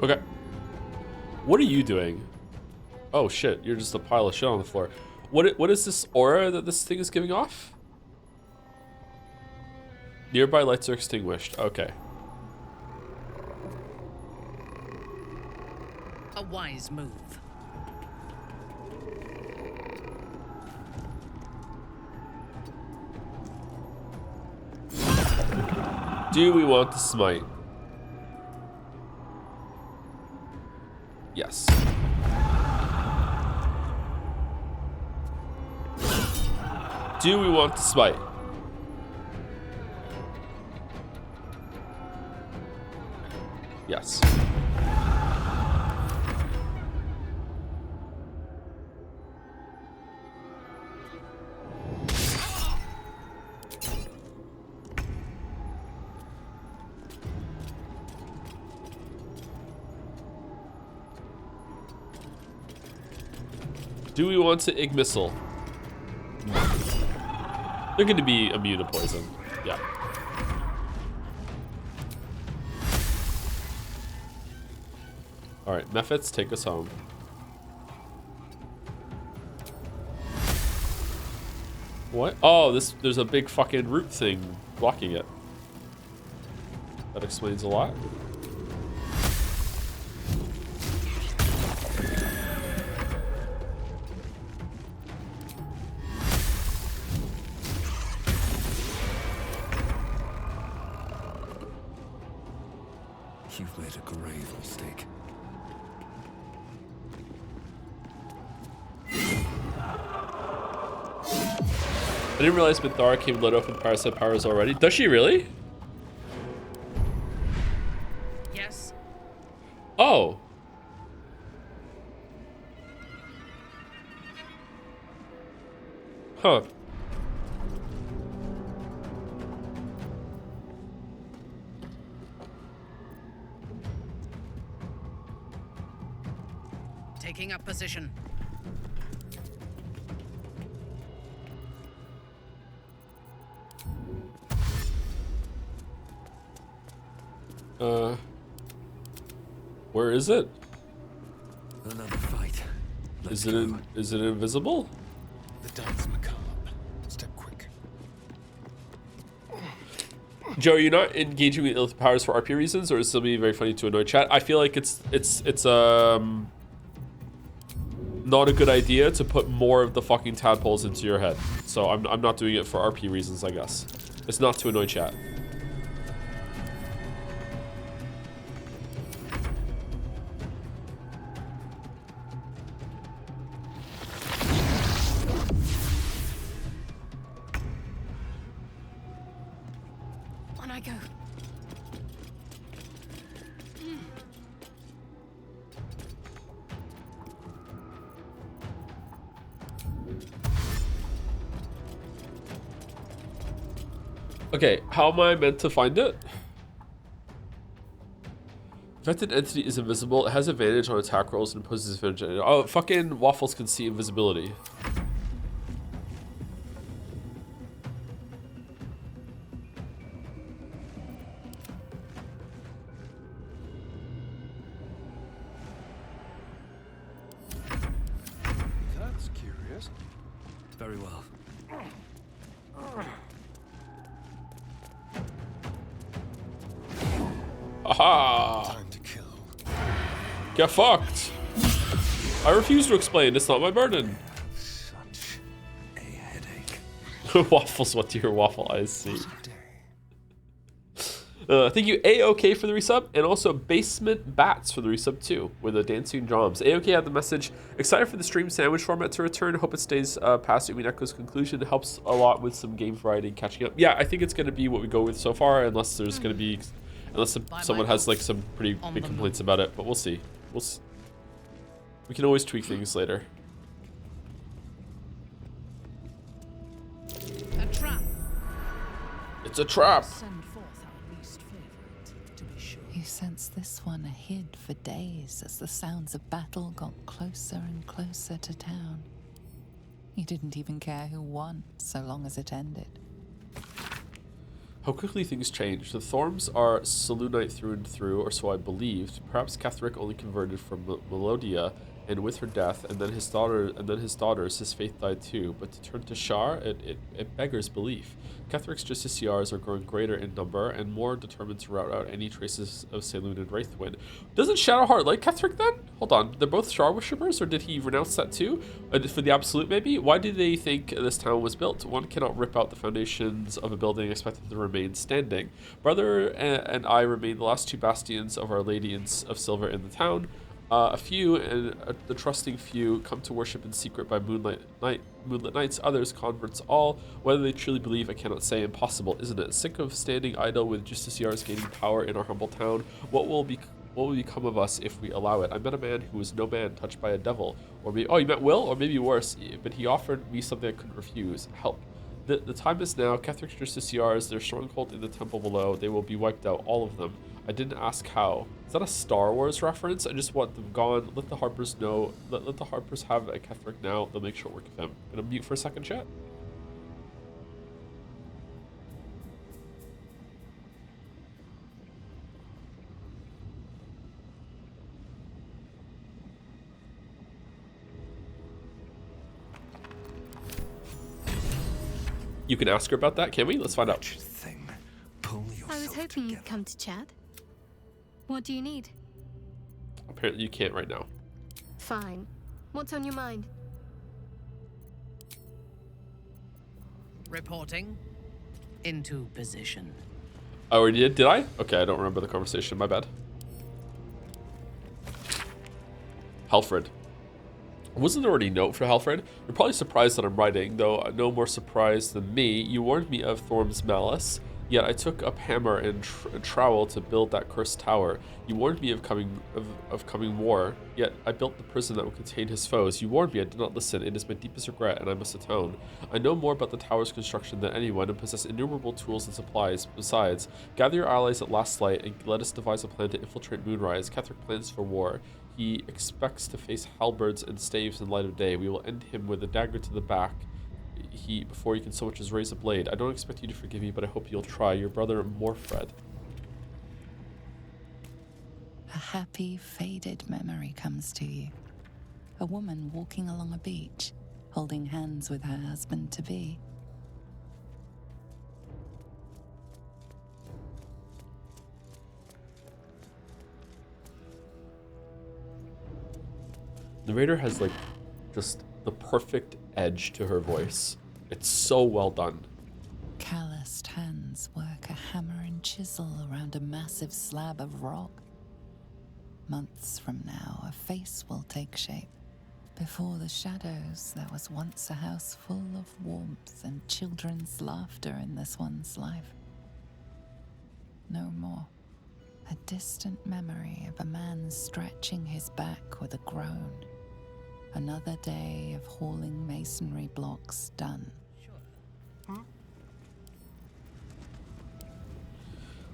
Okay. What are you doing? Oh shit, you're just a pile of shit on the floor. What is this aura that this thing is giving off? Nearby lights are extinguished. Okay. A wise move. Do we want to smite? Yes. Do we want to smite? Yes. Do we want to Ig Missile? They're going to be immune to poison. Yeah. All right, Mephits, take us home. What? Oh, there's a big fucking root thing blocking it. That explains a lot. You've made a grave mistake. I didn't realize Mithara came lit up with parasite powers already. Does she really? Yes. Oh. Huh. Taking up position. Where is it? Another fight. Is it invisible? The dance macabre. Step quick. Joe, you're not engaging with Illithid powers for RP reasons, or is something very funny to annoy chat? I feel like it's not a good idea to put more of the fucking tadpoles into your head. So I'm not doing it for RP reasons, I guess. It's not to annoy chat. On I go. Okay, how am I meant to find it? Affected entity is invisible. It has advantage on attack rolls and imposes advantage. Oh, fucking Waffles can see invisibility. That's curious. Very well. Aha! Time to kill. Get fucked! I refuse to explain. It's not my burden. Such a headache. Waffles, what do your waffle eyes see? What a day. Thank you, A-OK for the resub, and also Basement Bats for the resub too, with the dancing drums. A-OK had the message, excited for the stream sandwich format to return. Hope it stays past Umineko's conclusion. It helps a lot with some game variety and catching up. Yeah, I think it's going to be what we go with so far, unless there's going to be, someone has like some pretty big complaints about it, but we'll see. We can always tweak things later. A trap. It's a trap. Send forth our least favorite, to be sure. He sensed this one hid for days as the sounds of battle got closer and closer to town. He didn't even care who won, so long as it ended. How quickly things change. The Thorms are Selûnite through and through, or so I believed. Perhaps Ketheric only converted from Melodia, and with her death, and then his daughters, his faith died too. But to turn to Shar, it beggars belief. Ketheric's Justiciars are growing greater in number, and more determined to rout out any traces of Selûne and Wraithwind. Doesn't Shadowheart like Ketheric then? Hold on, they're both Shar worshippers, or did he renounce that too? For the Absolute maybe? Why do they think this town was built? One cannot rip out the foundations of a building expected to remain standing. Brother and I remain the last two bastions of Our Lady of Silver in the town. A few, and the trusting few, come to worship in secret by moonlit nights. Others, converts all. Whether they truly believe, I cannot say. Impossible, isn't it? Sick of standing idle with Justiciars gaining power in our humble town. What will become of us if we allow it? I met a man who was no man, touched by a devil. Or maybe, oh, you met Will? Or maybe worse, but he offered me something I couldn't refuse. Help. The time is now. Ketheric's Justiciars, their stronghold in the temple below, they will be wiped out, all of them. I didn't ask how. Is that a Star Wars reference? I just want them gone. Let the Harpers know. Let the Harpers have a Ketheric now. They'll make short work of him. Gonna mute for a second, chat. You can ask her about that, can we? Let's find out. Thing. Pull yourself I was hoping together. you'd come to chat. What do you need? Apparently you can't right now. Fine. What's on your mind? Reporting. Into position. I already did I? Okay, I don't remember the conversation. My bad. Halfred. Wasn't there already a note for Halfred? You're probably surprised that I'm writing, though no more surprised than me. You warned me of Thorm's malice, yet I took up hammer and trowel to build that cursed tower. You warned me of coming war, yet I built the prison that would contain his foes. You warned me, I did not listen. It is my deepest regret, and I must atone. I know more about the tower's construction than anyone, and possess innumerable tools and supplies. Besides, gather your allies at last light, and let us devise a plan to infiltrate Moonrise. Ketheric plans for war. He expects to face halberds and staves in light of day. We will end him with a dagger to the back before he can so much as raise a blade. I don't expect you to forgive me, but I hope you'll try. Your brother, Morfred. A happy, faded memory comes to you. A woman walking along a beach, holding hands with her husband-to-be. Narrator has like just the perfect edge to her voice. It's so well done. Calloused hands work a hammer and chisel around a massive slab of rock. Months from now, a face will take shape. Before the shadows, there was once a house full of warmth and children's laughter in this one's life. No more. A distant memory of a man stretching his back with a groan. Another day of hauling masonry blocks done.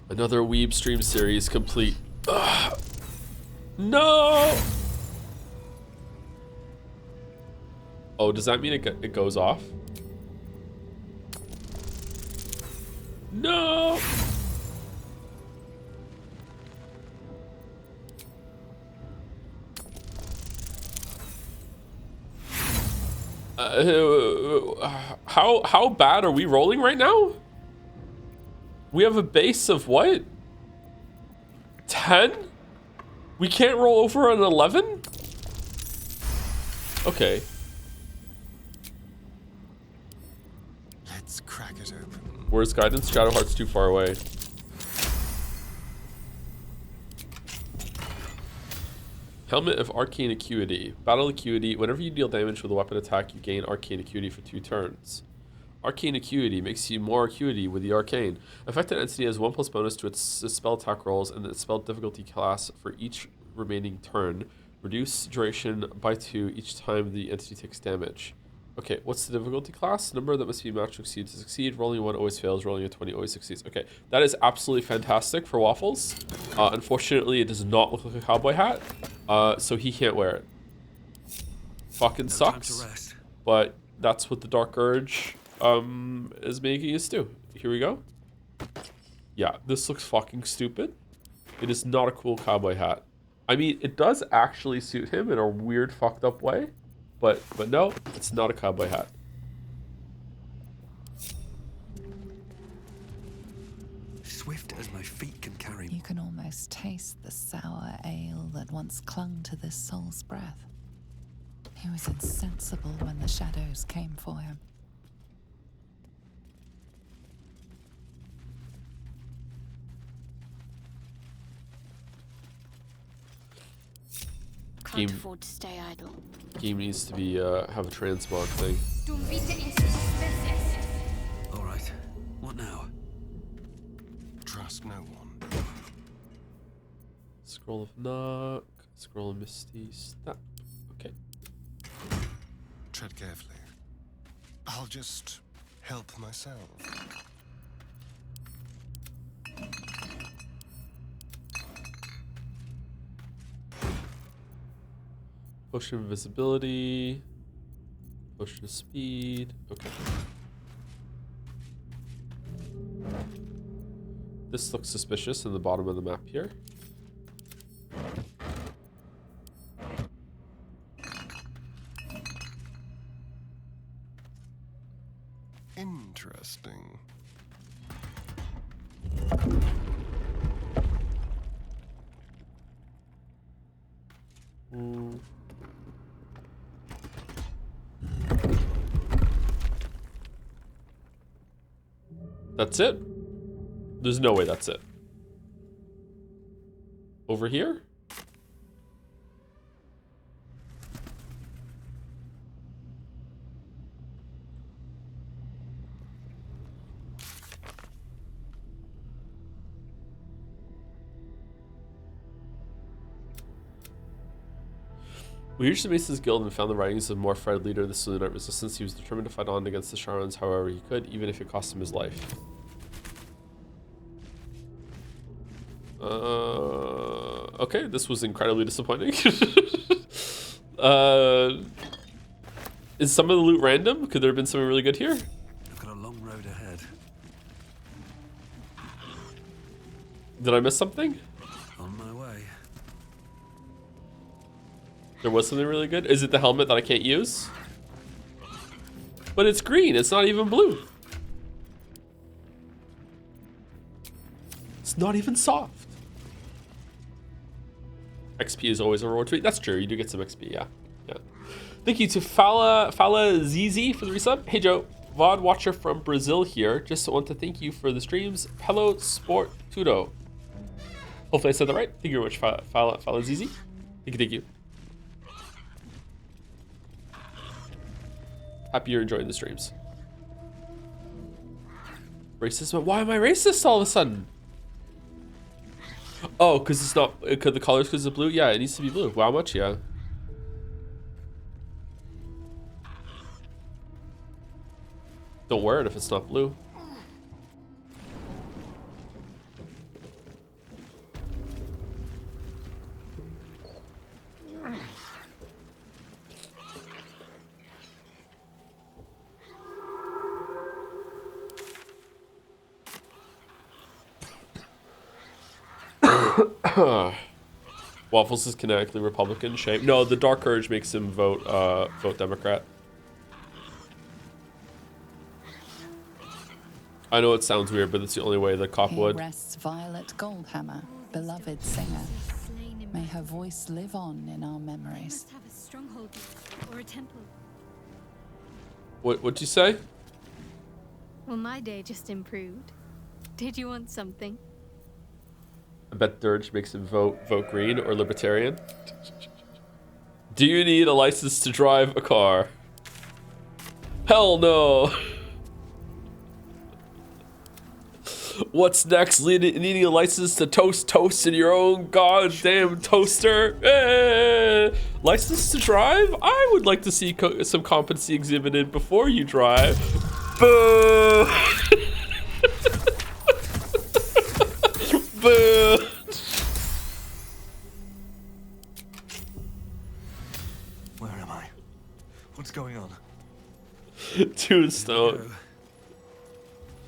Another Weeb stream series complete. Ugh. No! Oh, does that mean it goes off? No! How bad are we rolling right now? We have a base of what? 10? We can't roll over an 11? Okay. Let's crack it open. Where's guidance? Shadowheart's too far away. Helmet of Arcane Acuity. Battle Acuity. Whenever you deal damage with a weapon attack, you gain Arcane Acuity for 2 turns. Arcane Acuity makes you more acuity with the arcane. Affected entity has 1+ bonus to its spell attack rolls and its spell difficulty class for each remaining turn. Reduce duration by 2 each time the entity takes damage. Okay, what's the difficulty class? Number that must be matched to succeed. Rolling 1 always fails. Rolling a 20 always succeeds. Okay, that is absolutely fantastic for Waffles. Unfortunately, it does not look like a cowboy hat, so he can't wear it. Fucking sucks. But that's what the Dark Urge is making us do. Here we go. Yeah, this looks fucking stupid. It is not a cool cowboy hat. I mean, it does actually suit him in a weird, fucked up way. But no, it's not a cowboy hat. Swift as my feet can carry. You can almost taste the sour ale that once clung to this soul's breath. He was insensible when the shadows came for him. Can't afford to stay idle. Game needs to be have a transmog thing. All right. What now? Trust no one. Scroll of Knock, Scroll of Misty Step. Okay. Tread carefully. I'll just help myself. Potion of invisibility. Potion of speed. Okay. This looks suspicious in the bottom of the map here. Interesting. That's it? There's no way that's it. Over here? We reached the Mason's Guild and found the writings of Morfred, leader of the Selûnite resistance. He was determined to fight on against the Sharons however he could, even if it cost him his life. Okay, this was incredibly disappointing. Is some of the loot random? Could there have been something really good here? I've got a long road ahead. Did I miss something? On my way. There was something really good? Is it the helmet that I can't use? But it's green, it's not even blue. It's not even soft. XP is always a reward to me. That's true, you do get some XP, yeah. Thank you to Fala ZZ for the resub. Hey Joe, VOD watcher from Brazil here. Just want to thank you for the streams. Hello Sport Tudo. Hopefully I said that right. Thank you very much, Fala ZZ. Thank you. Happy you're enjoying the streams. Racist? Why am I racist all of a sudden? Oh, because it's not, because the colors, because it's blue? Yeah, it needs to be blue. Wow, much? Yeah. Don't wear it if it's not blue. Waffles is kinetically Republican. Shame. No, the Dark Urge makes him vote Democrat. I know it sounds weird, but it's the only way the cop Here would. rests Violet Goldhammer, beloved singer. May her voice live on in our memories. Must have a stronghold or a temple. What'd you say? Well, my day just improved. Did you want something? I bet Dirge makes him vote green or libertarian. Do you need a license to drive a car? Hell no. What's next? Needing a license to toast in your own goddamn toaster? License to drive? I would like to see some competency exhibited before you drive. Boo! Boo! Where am I? What's going on? Tombstone.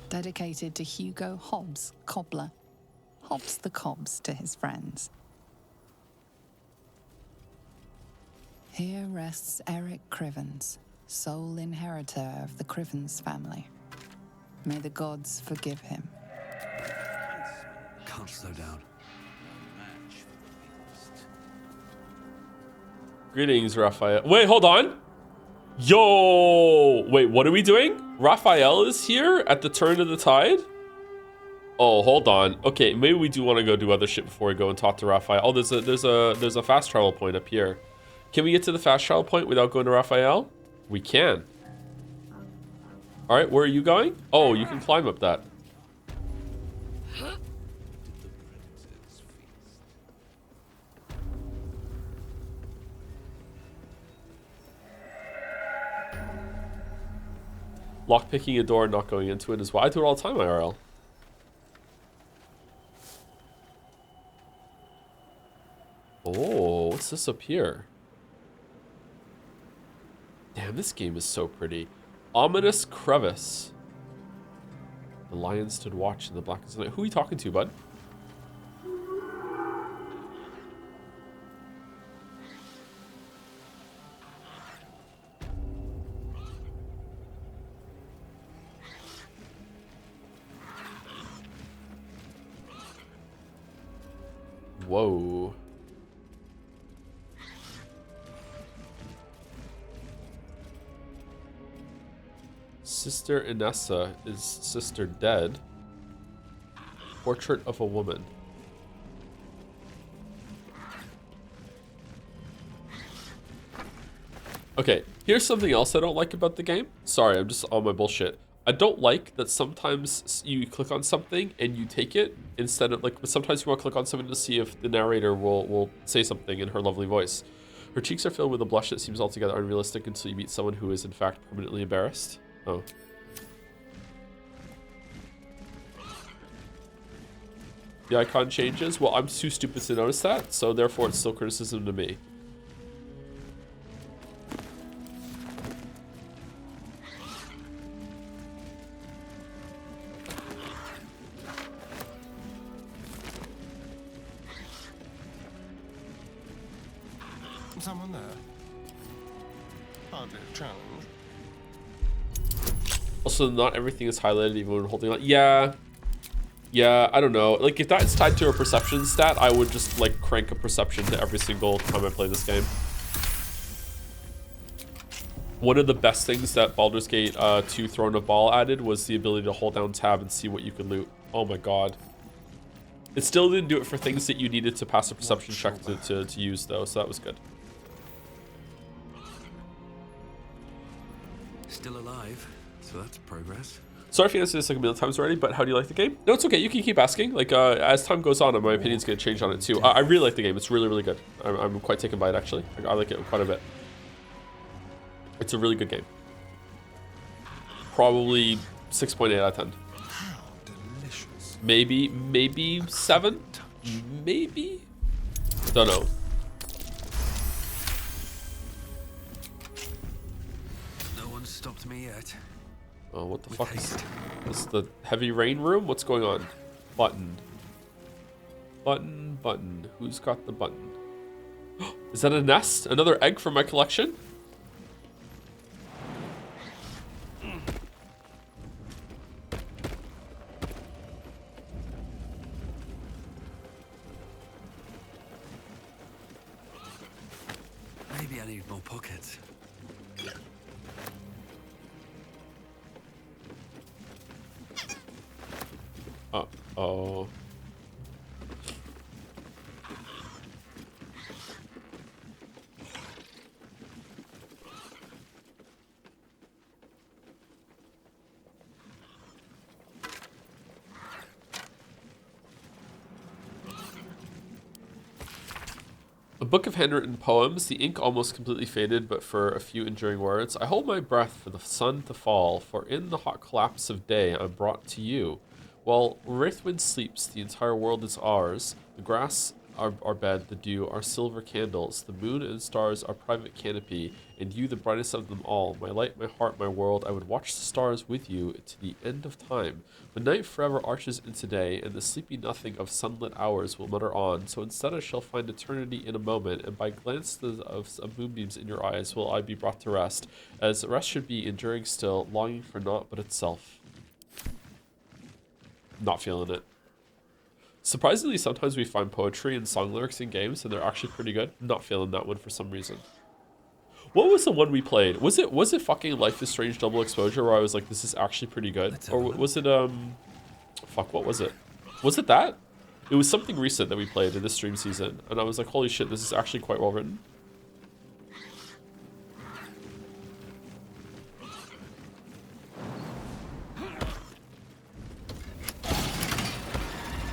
Dedicated to Hugo Hobbs, cobbler. Hobbs the Cobbs to his friends. Here rests Eric Crivens, sole inheritor of the Crivens family. May the gods forgive him. Can't slow down. Greetings, Raphael. Wait, hold on. Yo! Wait, what are we doing? Raphael is here at the turn of the tide? Oh, hold on. Okay, maybe we do want to go do other shit before we go and talk to Raphael. Oh, there's a fast travel point up here. Can we get to the fast travel point without going to Raphael? We can. All right, where are you going? Oh, you can climb up that. Lockpicking a door and not going into it is why I do it all the time, IRL. Oh, what's this up here? Damn, this game is so pretty. Ominous crevice. The lion stood watch in the blackness of the night. Who are you talking to, bud? Whoa. Sister Inessa is sister dead. Portrait of a woman. Okay, here's something else I don't like about the game. Sorry, I'm just on my bullshit. I don't like that sometimes you click on something and you take it instead of, like, sometimes you want to click on something to see if the narrator will say something in her lovely voice. Her cheeks are filled with a blush that seems altogether unrealistic until you meet someone who is in fact permanently embarrassed. Oh. The icon changes? Well, I'm too stupid to notice that, so therefore it's still criticism to me. Someone there? Hardly a challenge. Also, not everything is highlighted even when holding on. Yeah. Yeah, I don't know. Like, if that's tied to a perception stat, I would just, like, crank a perception to every single time I play this game. One of the best things that Baldur's Gate 2 Throne of Ball added was the ability to hold down tab and see what you could loot. Oh my god. It still didn't do it for things that you needed to pass a perception check to use, though, so that was good. Still alive, so that's progress. Sorry if you answered this like a million times already, but how do you like the game? No, it's okay. You can keep asking. Like, as time goes on, my opinion's going to change on it, too. I really like the game. It's really, really good. I'm quite taken by it, actually. I like it quite a bit. It's a really good game. Probably 6.8 out of 10. How delicious. Maybe 7? Maybe? Don't know. No one stopped me yet. Oh, what the With fuck is haste. this? The heavy rain room? What's going on? Button. Button. Who's got the button? Is that a nest? Another egg from my collection? Maybe I need more pockets. Uh-oh. A book of handwritten poems, the ink almost completely faded, but for a few enduring words. I hold my breath for the sun to fall, for in the hot collapse of day I'm brought to you. While Wraithwind sleeps, the entire world is ours. The grass, our bed, the dew, our silver candles. The moon and stars, our private canopy, and you the brightest of them all. My light, my heart, my world, I would watch the stars with you to the end of time. When night forever arches into day, and the sleepy nothing of sunlit hours will mutter on, so instead I shall find eternity in a moment, and by glances of moonbeams in your eyes will I be brought to rest, as rest should be enduring still, longing for naught but itself. Not feeling it. Surprisingly, sometimes we find poetry and song lyrics in games, and they're actually pretty good. Not feeling that one for some reason. What was the one we played? Was it fucking Life is Strange Double Exposure where I was like, this is actually pretty good? Or was it, fuck, what was it? Was it that? It was something recent that we played in this stream season, and I was like, holy shit, this is actually quite well written.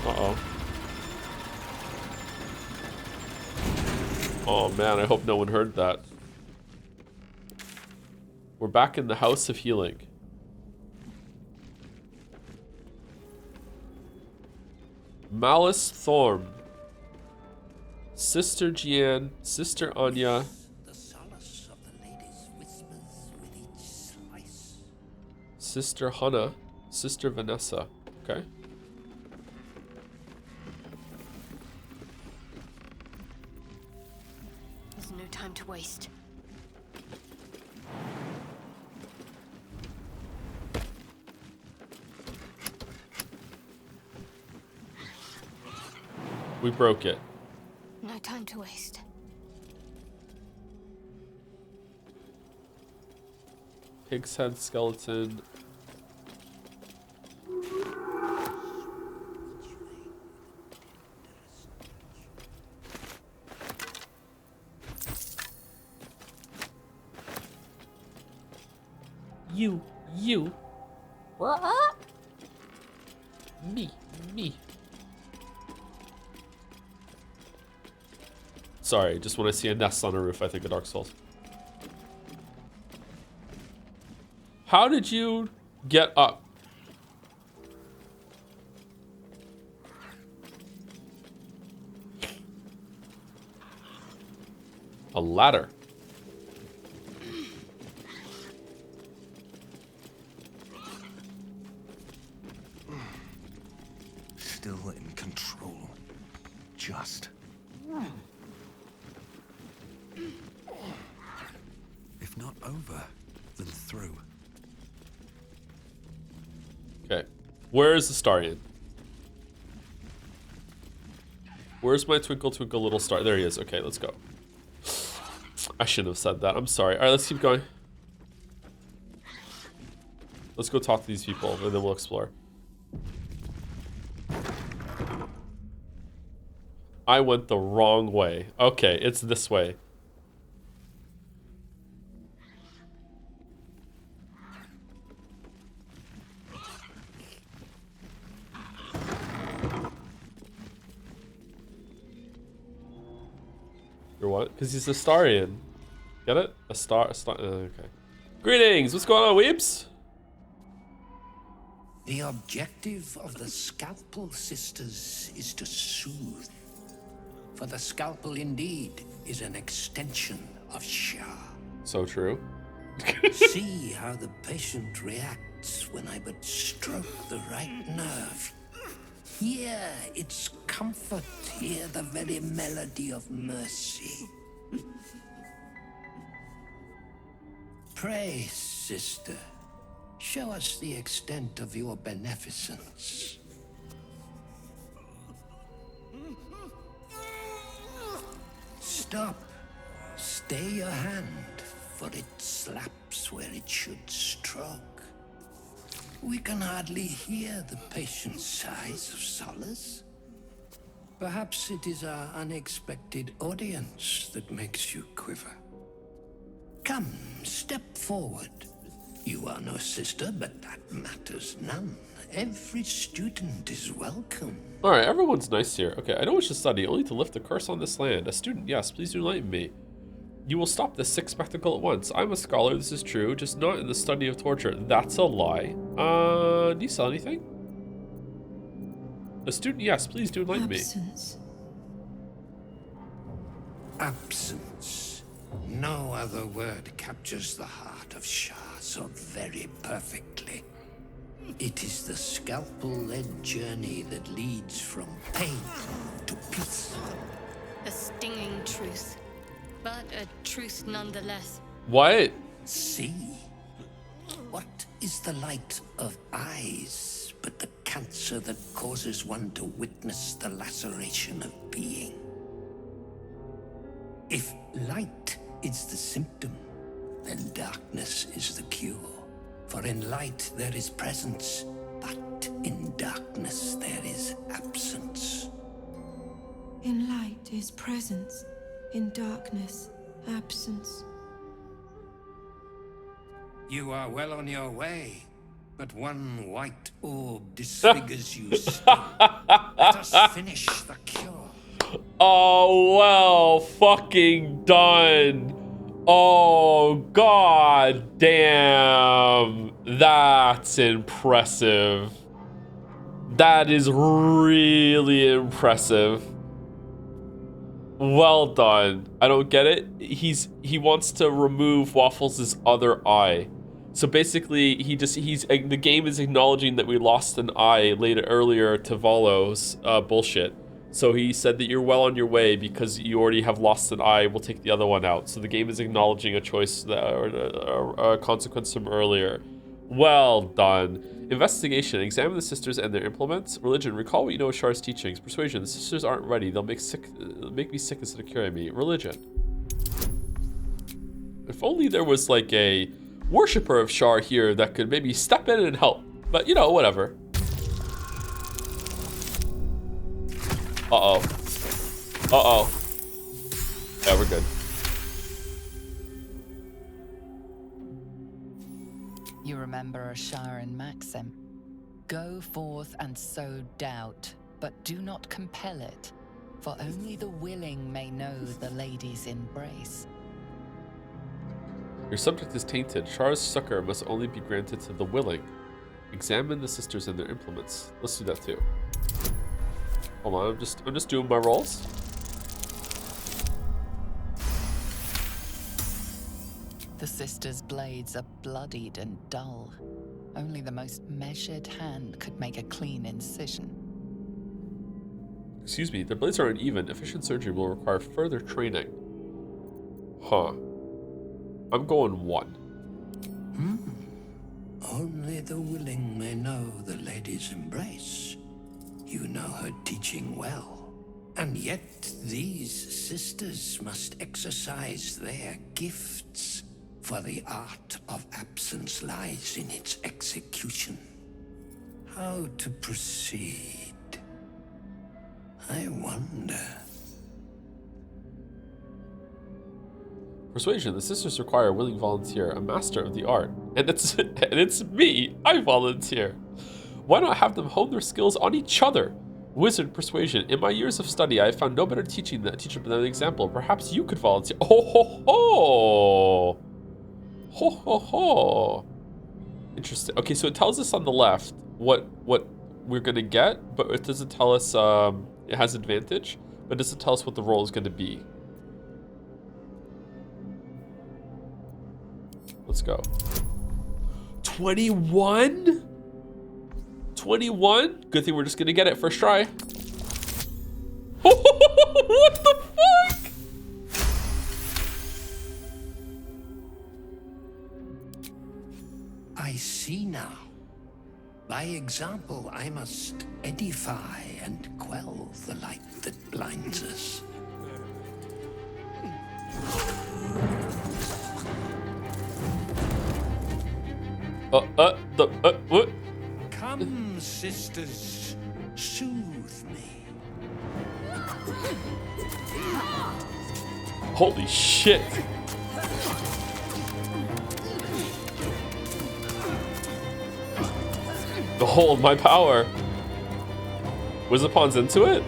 Uh-oh. Oh man, I hope no one heard that. We're back in the House of Healing. Malice Thorm. Sister Jeanne, Sister Anya. The solace of the lady's whispers. Sister Hannah, Sister Vanessa. Okay. There's no time to waste. We broke it. No time to waste. Pig's head skeleton. You. Me. Sorry, just when I see a nest on a roof, I think of Dark Souls. How did you get up? A ladder. Still in control. Just. If not over, then through. Okay. Where is the Starian? Where's my twinkle twinkle little star? There he is. Okay, let's go. I shouldn't have said that. I'm sorry. All right, let's keep going. Let's go talk to these people, and then we'll explore. I went the wrong way. Okay, it's this way. You're what? Because he's a Starian. Get it? A star. Okay. Greetings. What's going on, weeps? The objective of the Scalpel Sisters is to soothe. For the scalpel indeed is an extension of Shah. So true. See how the patient reacts when I but stroke the right nerve. Hear its comfort, hear the very melody of mercy. Pray, sister, show us the extent of your beneficence. Stop. Stay your hand, for it slaps where it should stroke. We can hardly hear the patient's sighs of solace. Perhaps it is our unexpected audience that makes you quiver. Come, step forward. You are no sister, but that matters none. Every student is welcome. Alright, everyone's nice here. Okay, I don't wish to study, only to lift the curse on this land. A student, yes, please do enlighten me. You will stop this sick spectacle at once. I'm a scholar, this is true, just not in the study of torture. That's a lie. Do you sell anything? A student, yes, please do enlighten me. Absence. No other word captures the heart of Shah so very perfectly. It is the scalpel-led journey that leads from pain to peace. A stinging truth, but a truth nonetheless. What? See? What is the light of eyes but the cancer that causes one to witness the laceration of being? If light is the symptom, then darkness is the cure. For in light there is presence, but in darkness there is absence. In light is presence, in darkness, absence. You are well on your way, but one white orb disfigures you still. Let us finish the cure. Oh, well, fucking done. Oh, god damn. That's impressive. That is really impressive. Well done. I don't get it. He wants to remove Waffles' other eye. So basically, the game is acknowledging that we lost an eye earlier to Volo's bullshit. So he said that you're well on your way because you already have lost an eye. We'll take the other one out. So the game is acknowledging a choice or a consequence from earlier. Well done. Investigation. Examine the sisters and their implements. Religion. Recall what you know of Shar's teachings. Persuasion. The sisters aren't ready. They'll make me sick instead of curing me. Religion. If only there was like a worshipper of Shar here that could maybe step in and help. But you know, whatever. Uh-oh. Uh-oh. Yeah, we're good. You remember a Sharon maxim. Go forth and sow doubt, but do not compel it, for only the willing may know the lady's embrace. Your subject is tainted. Shar's succor must only be granted to the willing. Examine the sisters and their implements. Let's do that too. Hold on, I'm just doing my rolls. The sisters' blades are bloodied and dull. Only the most measured hand could make a clean incision. Excuse me, their blades are uneven. Efficient surgery will require further training. Huh. I'm going 1. Only the willing may know the lady's embrace. You know her teaching well. And yet these sisters must exercise their gifts, for the art of absence lies in its execution. How to proceed? I wonder. Persuasion. The sisters require a willing volunteer, a master of the art. And it's me. I volunteer. Why not have them hone their skills on each other? Wizard persuasion. In my years of study, I have found no better teacher than an example. Perhaps you could volunteer. Oh ho ho! Ho ho ho! Interesting. Okay, so it tells us on the left what we're gonna get, but it doesn't tell us it has advantage, but it doesn't tell us what the role is gonna be. Let's go. 21? 21? Good thing we're just gonna get it first try. What the fuck? I see now. By example, I must edify and quell the light that blinds us. What? Come, sisters, soothe me. Holy shit. Behold my power. Wizapon's into it?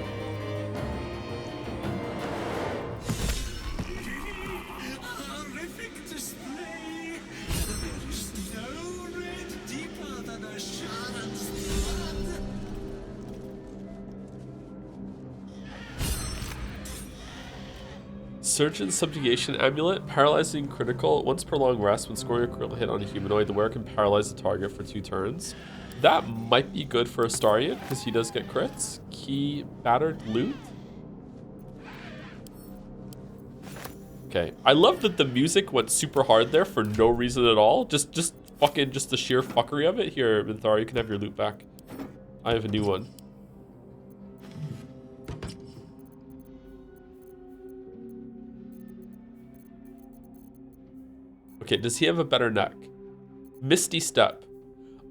Horrific display. There is no red deeper than a Sharon's blood. Surgeon subjugation amulet, paralyzing critical. Once per long rest, when scoring a critical hit on a humanoid, the wearer can paralyze the target for 2 turns. That might be good for Astarion, because he does get crits. Key battered loot. Okay, I love that the music went super hard there for no reason at all. Just the sheer fuckery of it. Here, Minthara, you can have your loot back. I have a new one. Okay, does he have a better neck? Misty Step.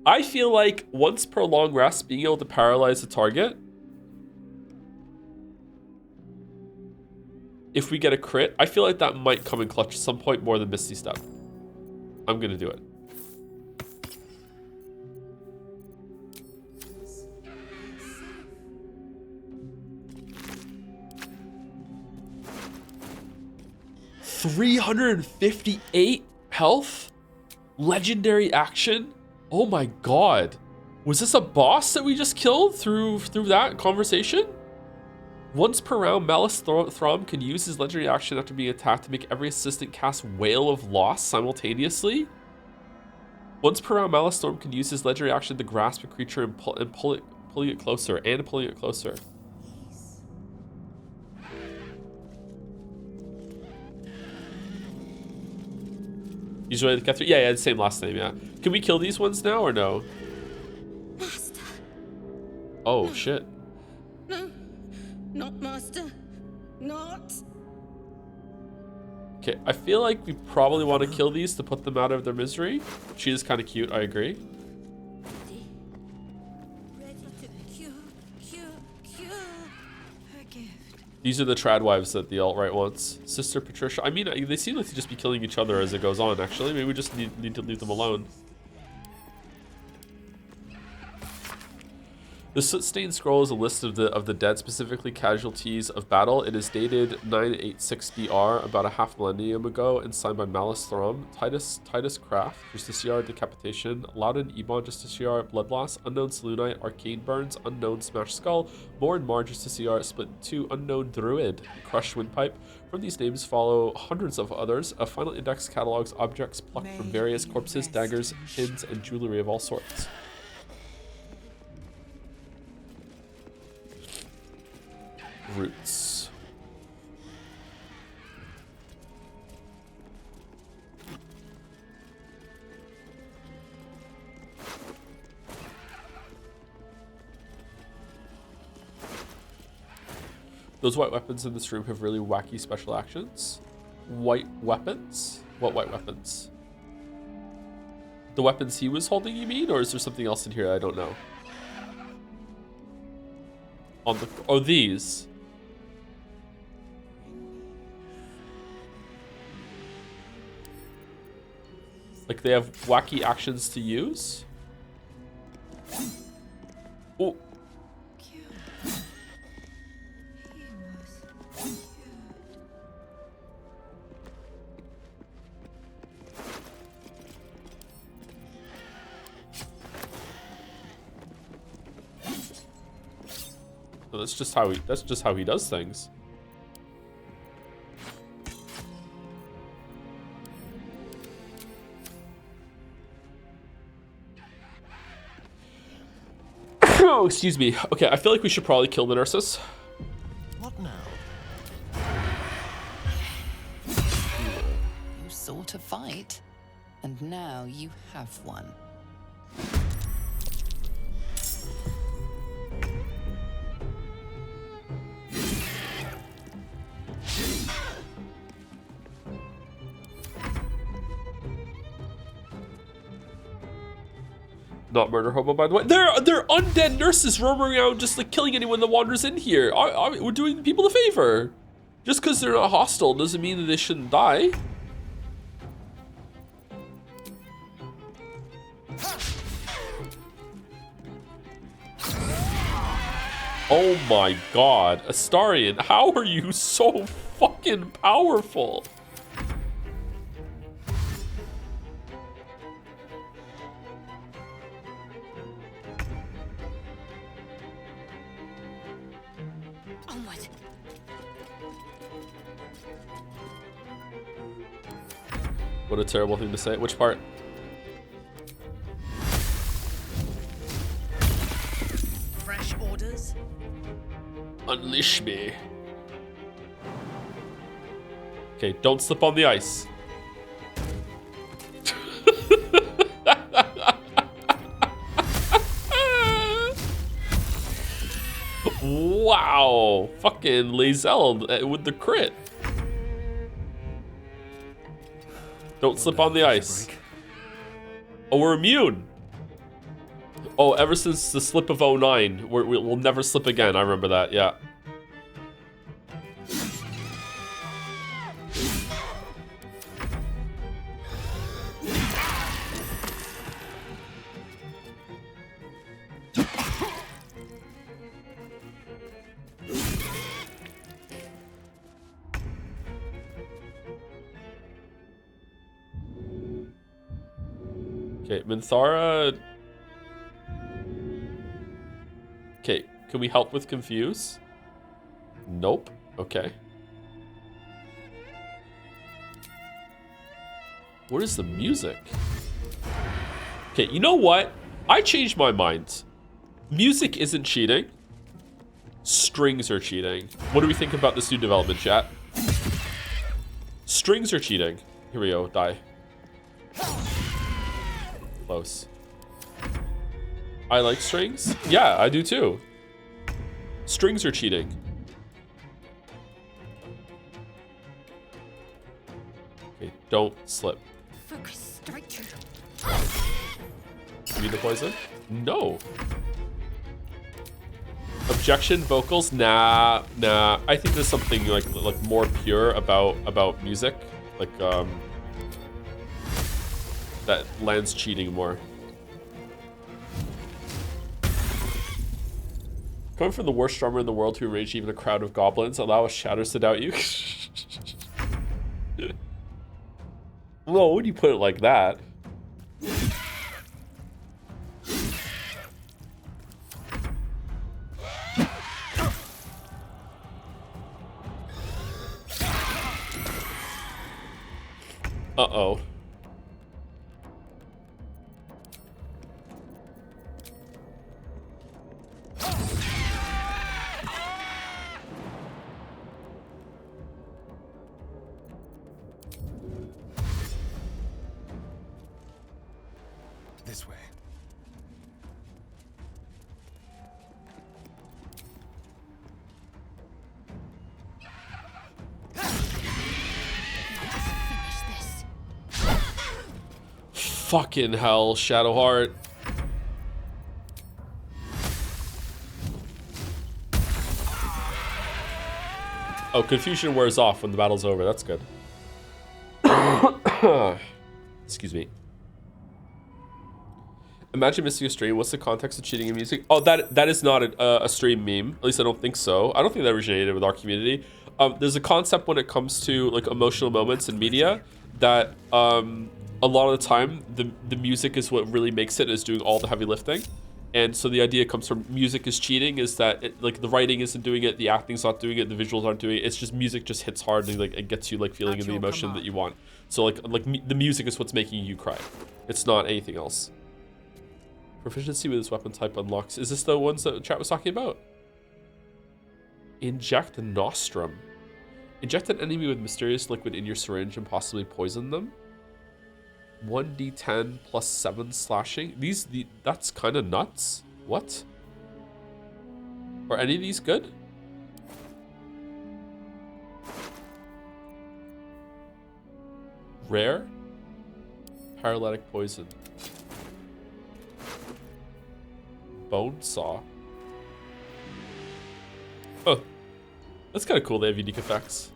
I feel like once per long rest, being able to paralyze the target, if we get a crit, I feel like that might come in clutch at some point more than Misty Step. I'm gonna do it. $358 health? Legendary action? Oh my god. Was this a boss that we just killed through that conversation? Once per round, Malice Throm can use his legendary action after being attacked to make every assistant cast Wail of Loss simultaneously. Once per round, Maelstrom can use his legendary action to grasp a creature and pulling it closer. He's related to Catherine? Yeah, the same last name, yeah. Can we kill these ones now or no? Master. Oh, no. shit. No. Not Master. Not. Okay, I feel like we probably want to kill these to put them out of their misery. She is kind of cute, I agree. Ready to cure her gift. These are the trad wives that the alt-right wants. Sister Patricia. I mean, they seem like to just be killing each other as it goes on, actually. Maybe we just need to leave them alone. The Soot-stained scroll is a list of the dead, specifically casualties of battle. It is dated 986 BR, about a half millennium ago, and signed by Malice Thrum, Titus Craft, Justiciar, Decapitation, Loudon Ebon, Justiciar, Blood Loss, Unknown Selûnite, Arcane Burns, Unknown Smash Skull, More and Mar, Justiciar, Split in Two, Unknown Druid, Crushed Windpipe. From these names follow hundreds of others. A final index catalogs objects plucked from various corpses, daggers, pins, and jewelry of all sorts. Roots. Those white weapons in this room have really wacky special actions. White weapons? What white weapons? The weapons he was holding, you mean? Or is there something else in here I don't know? Oh, these. Like they have wacky actions to use? Oh. So that's just how he does things. Oh, excuse me. Okay, I feel like we should probably kill the nurses. What now? You sought a fight, and now you have one. Not murder hobo, by the way. They're undead nurses roaming around just like killing anyone that wanders in here. We're doing people a favor. Just because they're not hostile doesn't mean that they shouldn't die. Oh my god, Astarion, how are you so fucking powerful? Onward. What a terrible thing to say. Which part? Fresh orders? Unleash me. Okay, don't slip on the ice. Wow, fucking Lae'zel with the crit. Don't slip on the ice. Oh, we're immune. Oh, ever since the slip of 09, we'll never slip again. I remember that, yeah. Okay, Minthara. Okay, can we help with Confuse? Nope. Okay. What is the music? Okay, you know what? I changed my mind. Music isn't cheating. Strings are cheating. What do we think about this new development, chat? Strings are cheating. Here we go, die. Close. I like strings. Yeah, I do too. Strings are cheating. Okay, don't slip. Focus, strike true. Give me the poison? No. Objection, vocals? Nah. I think there's something like more pure about music. Like, that lands cheating more. Coming from the worst drummer in the world who enraged even a crowd of goblins, allow us shatters to doubt you. Well, when you put it like that. Uh-oh. This way. Fucking hell, Shadowheart. Oh, confusion wears off when the battle's over. That's good. Excuse me. Imagine missing a stream. What's the context of cheating in music? Oh, that is not a stream meme. At least I don't think so. I don't think that originated with our community. There's a concept when it comes to like emotional moments in media that a lot of the time the music is what really makes it, is doing all the heavy lifting. And so the idea comes from music is cheating, is that it, like the writing isn't doing it, the acting's not doing it, the visuals aren't doing it. It's just music just hits hard and like it gets you like feeling the emotion that you want. So like the music is what's making you cry. It's not anything else. Proficiency with this weapon type unlocks. Is this the ones that chat was talking about? Inject Nostrum. Inject an enemy with mysterious liquid in your syringe and possibly poison them. 1d10 plus 7 slashing. That's kind of nuts. What? Are any of these good? Rare? Paralytic poison. Bone saw. Oh, that's kind of cool. They have unique effects.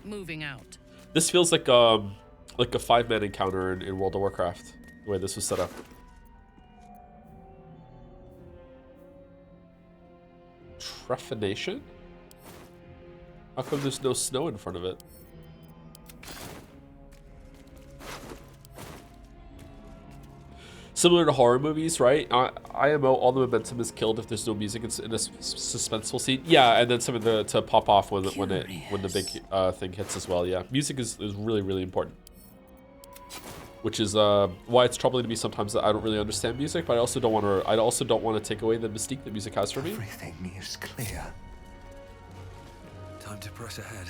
Moving out. This feels like a 5-man encounter in World of Warcraft, the way this was set up. Trephination? How come there's no snow in front of it? Similar to horror movies, right? IMO, all the momentum is killed if there's no music in a suspenseful scene. Yeah, and then something to pop off when the big thing hits as well. Yeah, music is really, really important. Which is why it's troubling to me sometimes that I don't really understand music, but I also don't want to take away the mystique that music has for me. Everything is clear. Time to press ahead.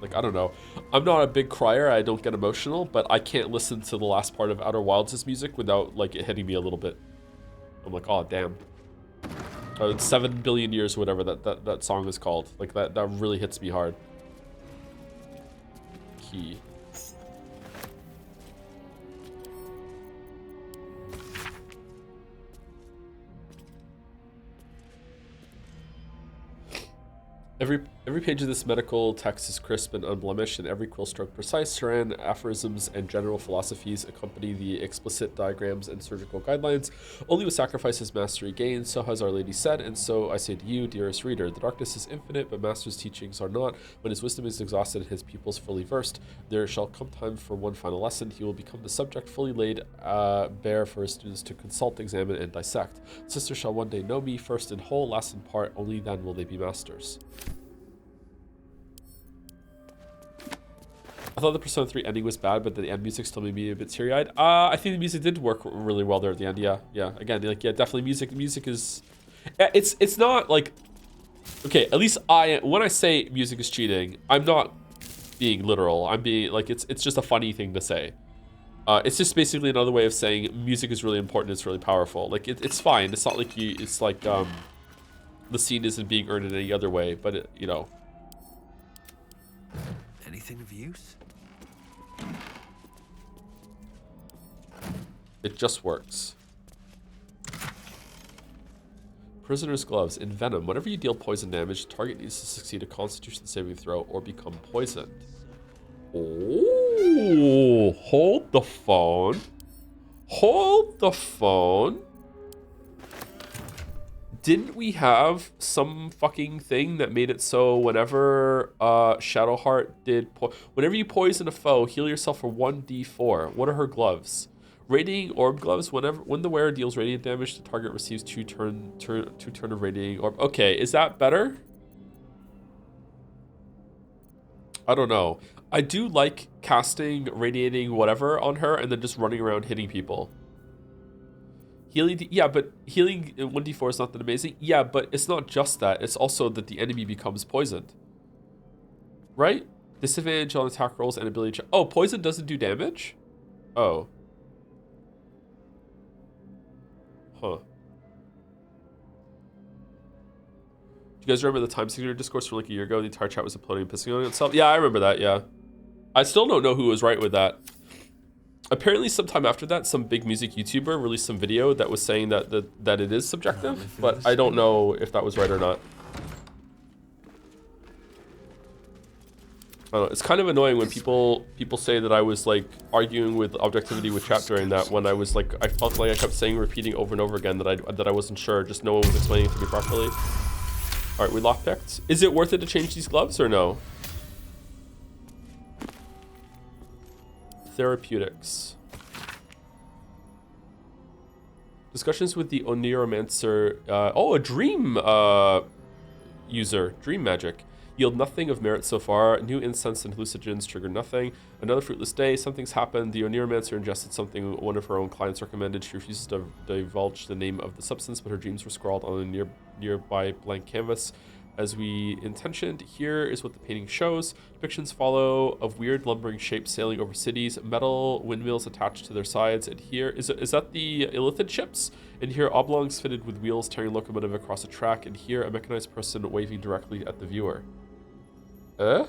Like I don't know. I'm not a big crier. I don't get emotional, but I can't listen to the last part of Outer Wilds' music without like it hitting me a little bit. I'm like, oh damn. 7 billion years, or whatever that song is called. Like that really hits me hard. Key. Every page of this medical text is crisp and unblemished, and every quill stroke precise. Saran aphorisms and general philosophies accompany the explicit diagrams and surgical guidelines. Only with sacrifice is mastery gained, so has Our Lady said, and so I say to you, dearest reader, the darkness is infinite, but Master's teachings are not. When his wisdom is exhausted and his pupils fully versed, there shall come time for one final lesson. He will become the subject fully laid bare for his students to consult, examine, and dissect. Sisters shall one day know me, first in whole, last in part, only then will they be masters. I thought the Persona 3 ending was bad, but the end music still made me a bit teary-eyed. I think the music did work really well there at the end. Yeah. Again, like, yeah, definitely music is... It's not like... Okay, at least when I say music is cheating, I'm not being literal. I'm being, like, it's just a funny thing to say. It's just basically another way of saying music is really important, it's really powerful. Like, it's fine. It's not like it's like, the scene isn't being earned in any other way, but, you know... Anything of use? It just works. Prisoner's gloves. In Venom, whenever you deal poison damage, the target needs to succeed a Constitution saving throw or become poisoned. Oh, hold the phone. Hold the phone. Didn't we have some fucking thing that made it so whenever Shadowheart did... whenever you poison a foe, heal yourself for 1d4. What are her gloves? Radiating orb gloves. When the wearer deals radiant damage, the target receives 2 turn of radiating orb. Okay, is that better? I don't know. I do like casting radiating whatever on her and then just running around hitting people. Healing, yeah, but healing 1d4 is not that amazing. Yeah, but it's not just that. It's also that the enemy becomes poisoned. Right? Disadvantage on attack rolls and ability check. Oh, poison doesn't do damage? Oh. Huh. Do you guys remember the time signature discourse from like a year ago? The entire chat was uploading and pissing on itself? Yeah, I remember that, yeah. I still don't know who was right with that. Apparently sometime after that, some big music YouTuber released some video that was saying that it is subjective, but I don't know if that was right or not. I don't know, it's kind of annoying when people say that I was like arguing with objectivity with chat during that, when I was like, I felt like I kept saying, repeating over and over again that I wasn't sure, just no one was explaining it to me properly. All right, we lockpicked. Is it worth it to change these gloves or no? Therapeutics. Discussions with the Oniromancer. A dream user. Dream magic. Yield nothing of merit so far. New incense and hallucinogens trigger nothing. Another fruitless day. Something's happened. The Oniromancer ingested something one of her own clients recommended. She refuses to divulge the name of the substance, but her dreams were scrawled on a nearby blank canvas. As we intentioned, here is what the painting shows. Depictions follow of weird lumbering shapes sailing over cities, metal windmills attached to their sides, and here, is that the illithid ships? And here, oblongs fitted with wheels tearing a locomotive across a track, and here, a mechanized person waving directly at the viewer. Okay.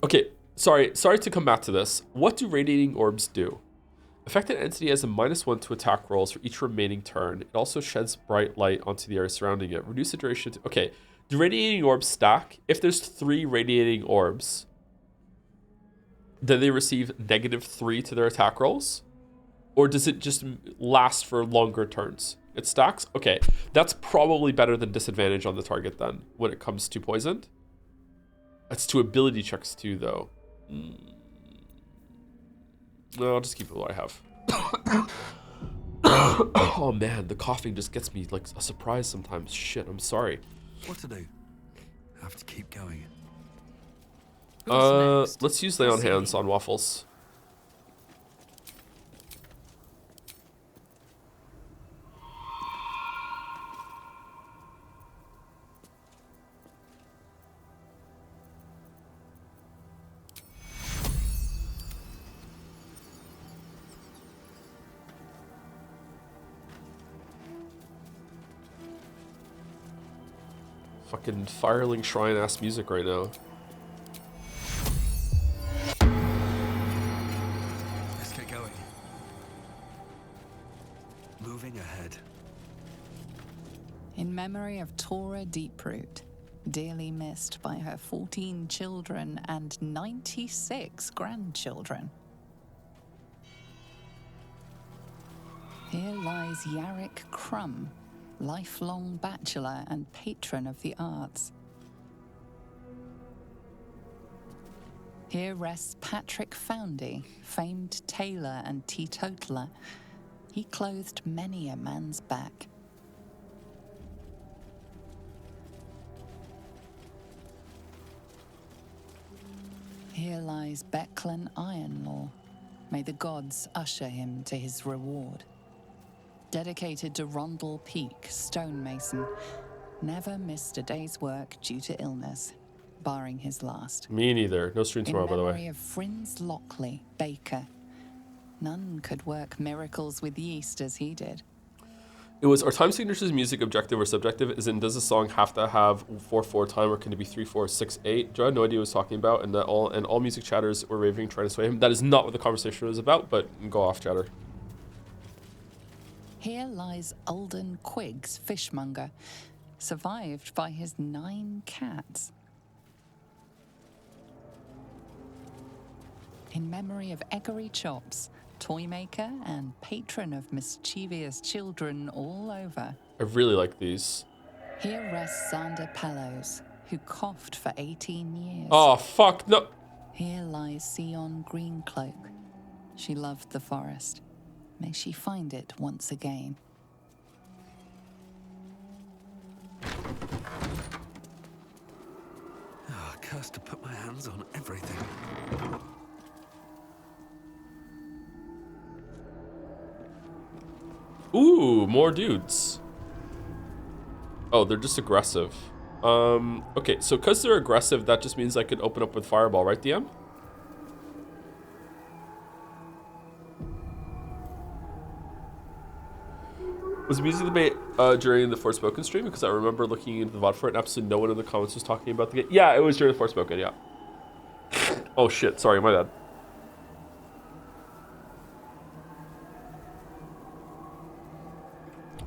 Okay, sorry to come back to this. What do radiating orbs do? Affected entity has a -1 to attack rolls for each remaining turn. It also sheds bright light onto the area surrounding it. Reduce the duration to... Okay, do radiating orbs stack? If there's 3 radiating orbs, then they receive -3 to their attack rolls? Or does it just last for longer turns? It stacks? Okay, that's probably better than disadvantage on the target then, when it comes to poisoned. That's 2 ability checks too, though. No, I'll just keep it what I have. Oh man, the coughing just gets me like a surprise sometimes. Shit, I'm sorry. What to do? Have to keep going. Let's use lay on hands on Waffles. Fucking Firelink Shrine ass music right now. Let's get going. Moving ahead. In memory of Tora Deeproot, dearly missed by her 14 children and 96 grandchildren. Here lies Yarrick Crumb, lifelong bachelor and patron of the arts. Here rests Patrick Foundy, famed tailor and teetotaler. He clothed many a man's back. Here lies Becklin Ironlaw. May the gods usher him to his reward. Dedicated to Rondel Peak, stonemason, never missed a day's work due to illness, barring his last. Me neither. No stream tomorrow, by the In memory way. of Frins Lockley, baker. None could work miracles with yeast as he did. It was, are time signatures music objective or subjective? As in, does a song have to have 4/4 time, or can it be 3/4, 6/8? Joe had no idea what he was talking about, and all music chatters were raving, trying to sway him. That is not what the conversation was about, but go off, chatter. Here lies Alden Quiggs, fishmonger, survived by his 9 cats. In memory of Eggery Chops, toy maker and patron of mischievous children all over. I really like these. Here rests Xander Pellows, who coughed for 18 years. Oh, fuck, no. Here lies Sion Greencloak. She loved the forest. May she find it once again. Oh, cursed to put my hands on everything. Ooh, more dudes. Oh, they're just aggressive. Okay, so because they're aggressive, that just means I could open up with Fireball, right, DM? Was the music debate during the Forspoken stream? Because I remember looking into the VOD for it and absolutely no one in the comments was talking about the game. Yeah, it was during the Forspoken, yeah. Oh shit, sorry, my bad.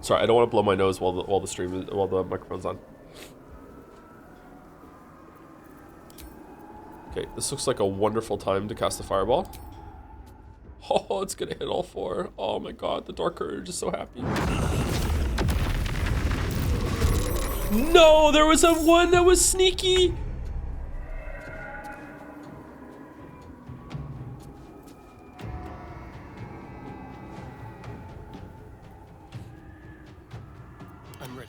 Sorry, I don't want to blow my nose while the microphone's on. Okay, this looks like a wonderful time to cast the Fireball. Oh, it's gonna hit all 4. Oh my god, the Dark Courier is so happy. No, there was a one that was sneaky. I'm ready.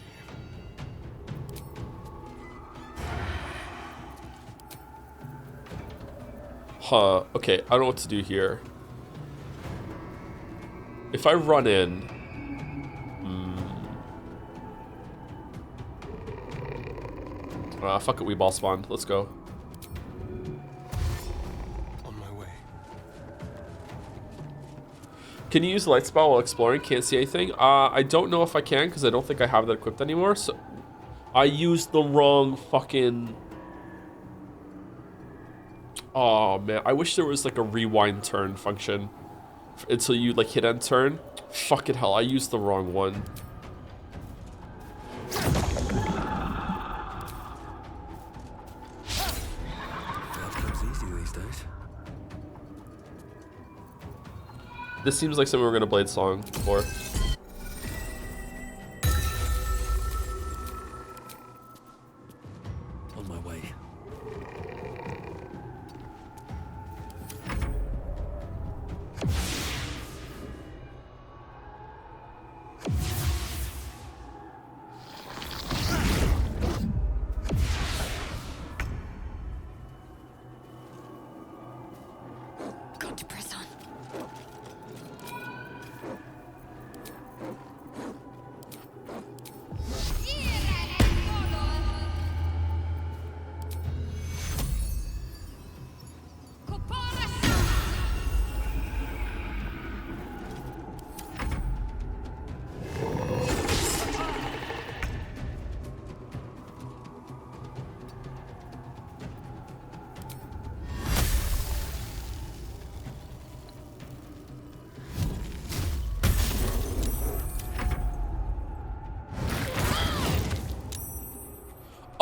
Huh, okay, I don't know what to do here. If I run in... fuck it, we ball spawned. Let's go. On my way. Can you use light spell while exploring? Can't see anything. I don't know if I can because I don't think I have that equipped anymore. So I used the wrong fucking... Oh man, I wish there was like a rewind turn function until you like hit end turn. Fucking hell, I used the wrong one. This seems like something we're gonna Blade Song for. On my way. Got to press on.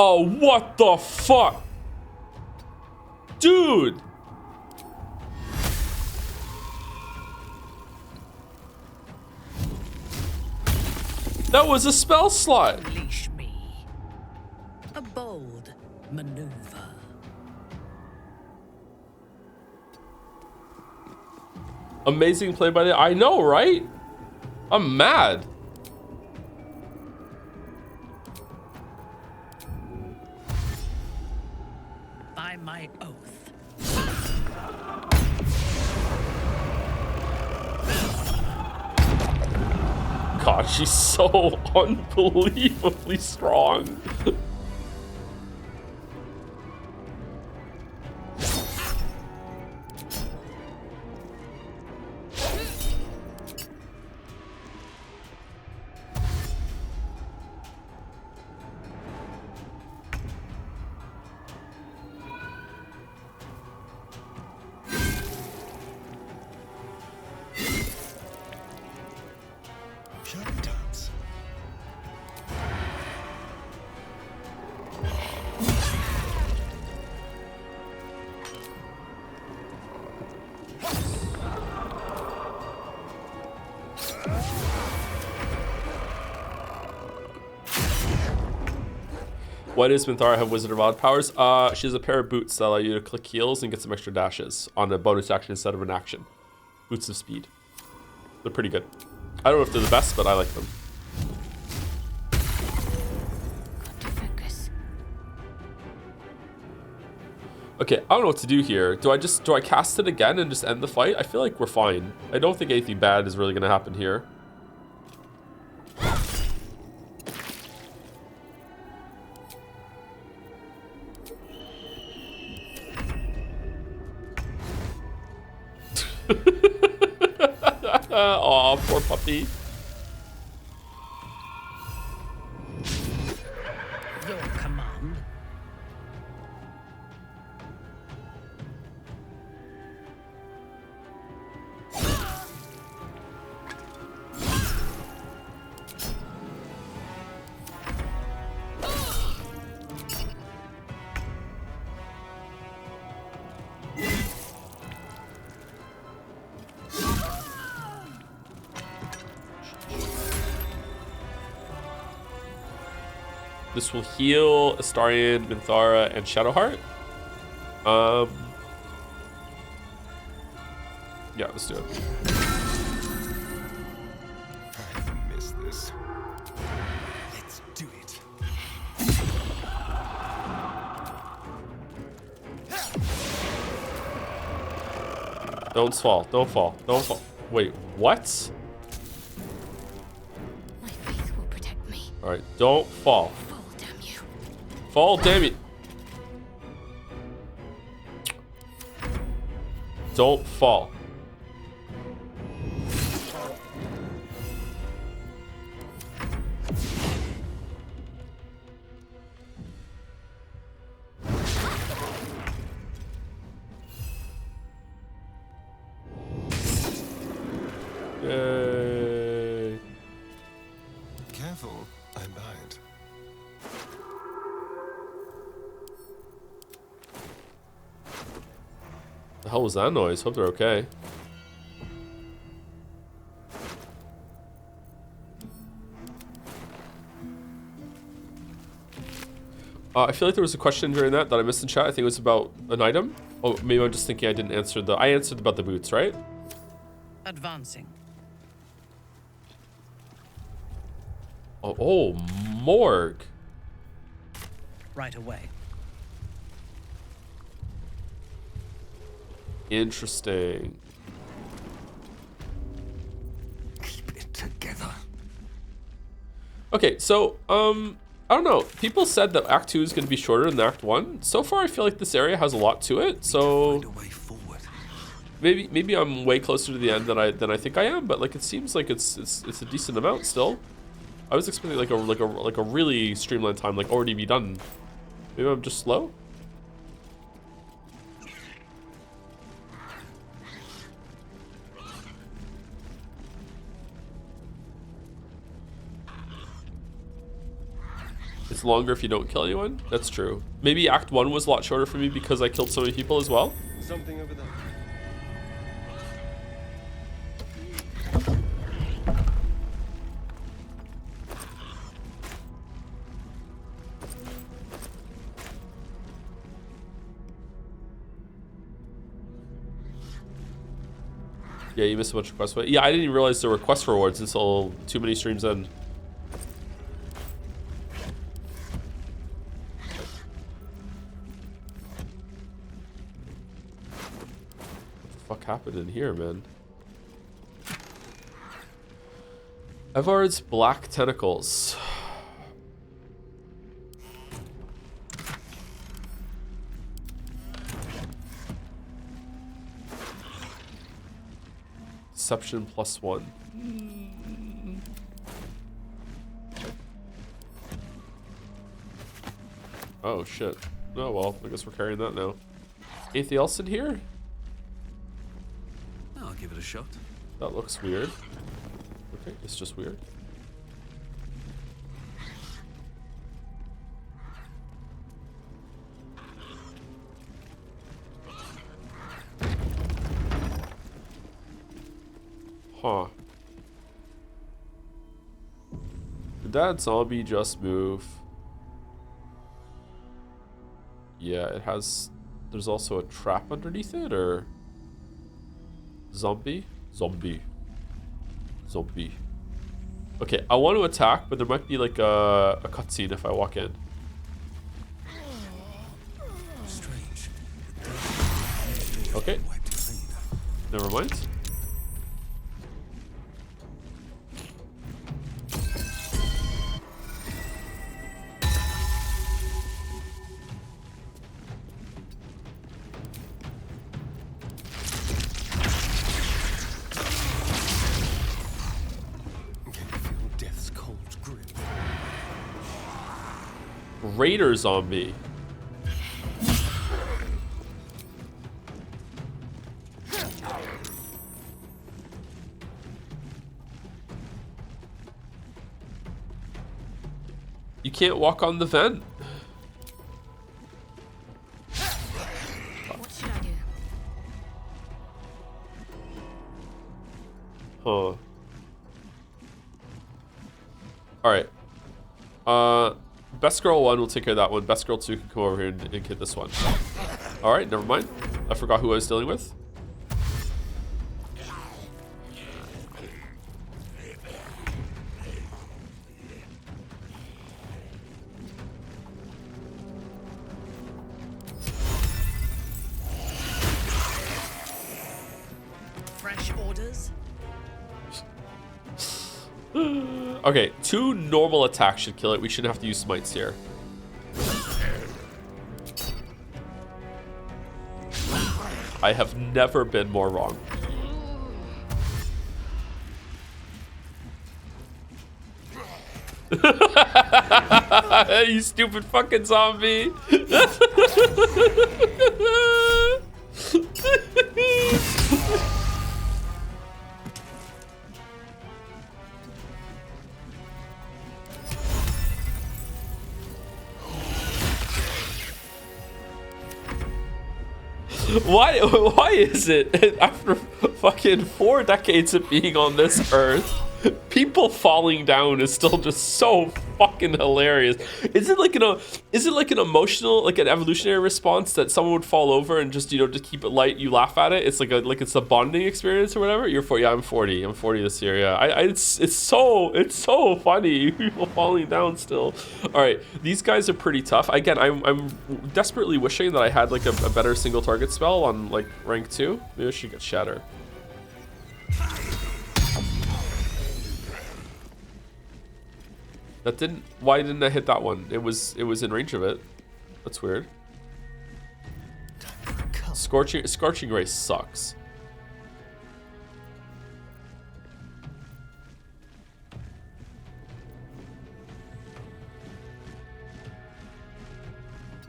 Oh, what the fuck? Dude! That was a spell slot. Unleash me. A bold maneuver. Amazing play by the... I know, right? I'm mad. By my oath. God, she's so unbelievably strong. Why does Minthara have Wizard of Odd powers? She has a pair of boots that allow you to click heels and get some extra dashes on a bonus action instead of an action. Boots of speed. They're pretty good. I don't know if they're the best, but I like them. Okay, I don't know what to do here. Do I cast it again and just end the fight? I feel like we're fine. I don't think anything bad is really gonna happen here. Aw, poor puppy. Your command. This will heal Astarion, Minthara, and Shadowheart. Yeah, let's do it. I miss this. Let's do it. Don't fall. Don't fall. Don't fall. Wait, what? My faith will protect me. All right, don't fall. Fall, damn you. Fall, damn it. Don't fall. Yay. Careful, I bite. The hell was that noise? Hope they're okay. I feel like there was a question during that I missed in chat. I think it was about an item. Oh, maybe I'm just thinking I didn't answer the... I answered about the boots, right? Advancing. Oh, morgue. Right away. Interesting. Keep it together. Okay, so, I don't know. People said that Act 2 is going to be shorter than Act 1. So far, I feel like this area has a lot to it, so... Find a way forward. Maybe I'm way closer to the end than I think I am, but like it seems like it's a decent amount still. I was expecting like a really streamlined time, like already be done. Maybe I'm just slow. It's longer if you don't kill anyone. That's true. Maybe Act 1 was a lot shorter for me because I killed so many people as well. Something over there. Yeah, you missed a bunch of quests. But yeah, I didn't even realize there were quest rewards until too many streams in. What the fuck happened in here, man? Evard's black tentacles. Deception +1. Oh shit. Oh well, I guess we're carrying that now. Anything else in here? I'll give it a shot. That looks weird. Okay, it's just weird. Huh. Did that zombie just move? Yeah, it has... There's also a trap underneath it, or... Zombie? Zombie. Zombie. Okay, I want to attack, but there might be like a cutscene if I walk in. Strange. Okay. Never mind. Raider zombie. You can't walk on the vent. What should I do? Huh. Alright. Best Girl 1 will take care of that one. Best Girl 2 can come over here and hit this one. Alright, never mind. I forgot who I was dealing with. Fresh orders? Okay, 2 normal attacks should kill it. We shouldn't have to use smites here. I have never been more wrong. You stupid fucking zombie. Why is it after fucking 4 decades of being on this earth, people falling down is still just so fucking hilarious? Is it like an emotional, like an evolutionary response that someone would fall over and just, you know, just keep it light, you laugh at it? It's like it's a bonding experience or whatever. You're 40, yeah, I'm 40 this year. Yeah, it's so funny. People falling down still. All right, these guys are pretty tough. Again, I'm desperately wishing that I had like a better single target spell on like rank 2. Maybe I should get Shatter. That didn't. Why didn't I hit that one? It was in range of it. That's weird. Scorching Ray sucks.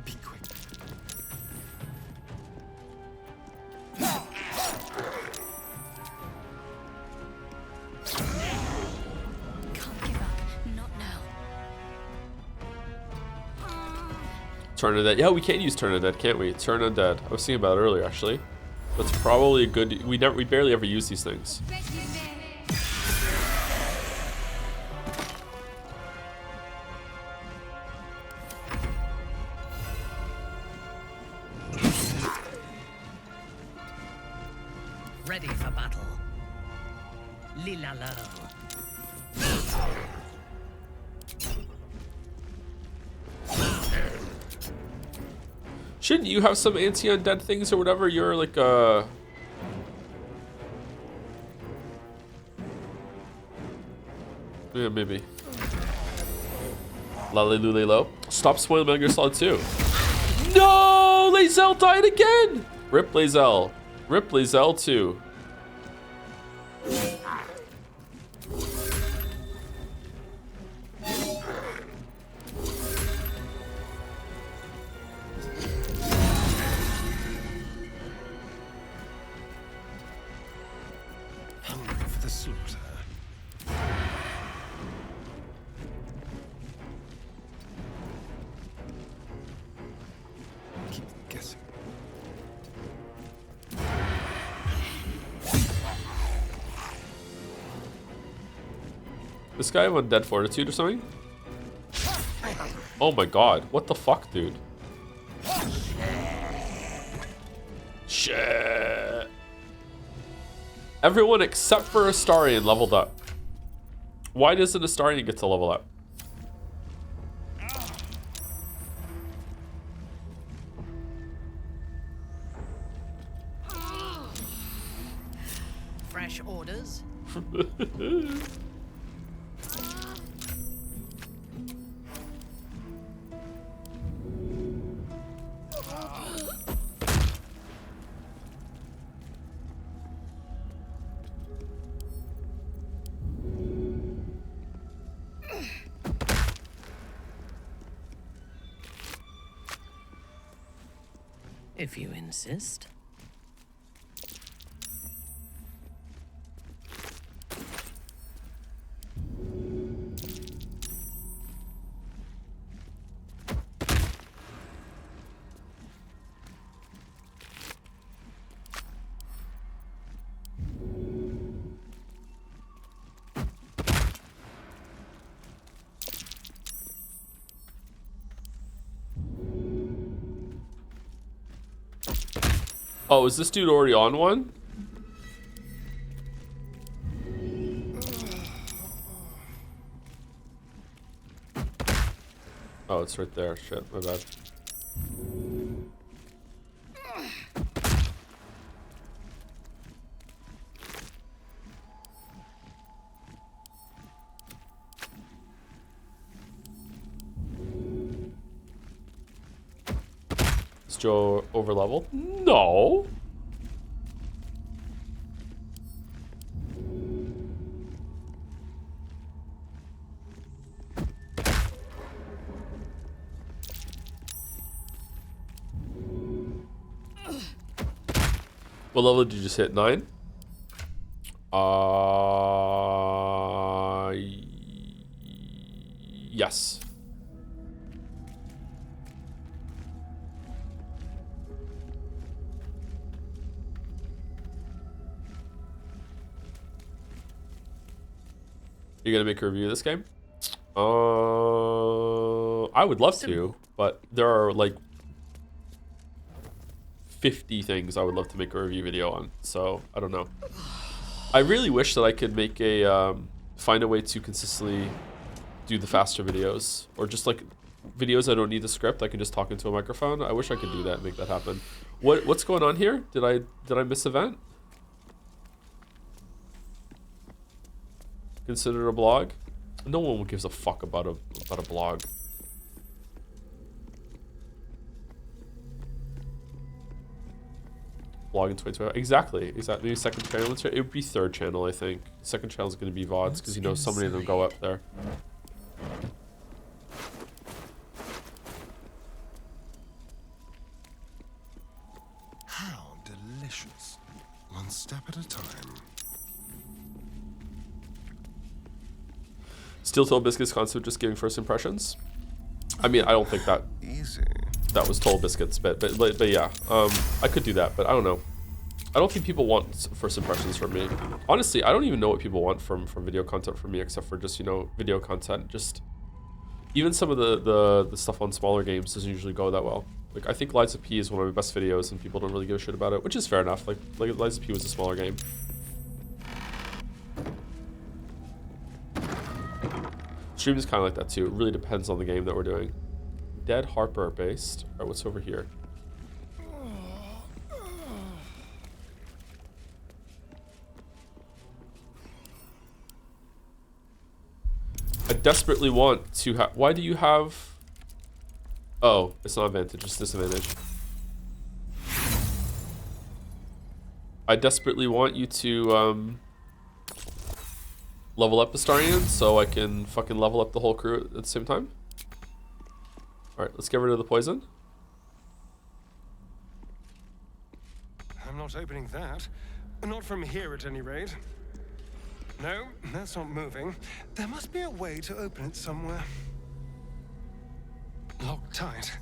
Be quick. Turn Undead. Yeah, we can use Turn Undead, can't we? Turn Undead. I was thinking about it earlier, actually. That's probably a good. We barely ever use these things. Ready for battle. Lilalo. Shouldn't you have some anti-undead things or whatever? You're like yeah, maybe. Lalilulelo. Stop spoiling Metal Gear Solid 2. No! Lae'zel died again! Rip Lae'zel. Rip Lae'zel 2. Hungry for the slaughter. Keep guessing. This guy have undead fortitude or something? Oh my god. What the fuck, dude? Shit. Everyone except for Astarion leveled up. Why doesn't Astarion get to level up? Fresh orders? If you insist. Oh, is this dude already on one? Oh, it's right there. Shit, my bad. Is Joe over level? No. What level did you just hit? 9? Yes. You gonna make a review of this game? I would love to, but there are like 50 things I would love to make a review video on, so I don't know. I really wish that I could make a find a way to consistently do the faster videos, or just like videos I don't need the script. I can just talk into a microphone. I wish I could do that and make that happen. What's going on here? Did I miss event? Consider a blog? No one gives a fuck about a blog. Blog in 2012. Exactly. Maybe second channel. It would be third channel, I think. Second channel is going to be VODs because you know so many of them go up there. How delicious. One step at a time. Steel Toe Biscuits concept just giving first impressions. I mean, I don't think that Easy. that was Toll Biscuits, but yeah, I could do that, but I don't know. I don't think people want first impressions from me. Honestly, I don't even know what people want from video content from me, except for just, you know, video content. Just even some of the stuff on smaller games doesn't usually go that well. Like, I think Lies of P is one of my best videos, and people don't really give a shit about it, which is fair enough. Like Lies of P was a smaller game. Stream is kind of like that too. It really depends on the game that we're doing. Dead Harper based. Alright, what's over here? I desperately want to have... Why do you have... Oh, it's not advantage, it's disadvantage. I desperately want you to level up Astarion so I can fucking level up the whole crew at the same time. Alright, let's get rid of the poison. I'm not opening that. Not from here at any rate. No, that's not moving. There must be a way to open it somewhere. Locked tight.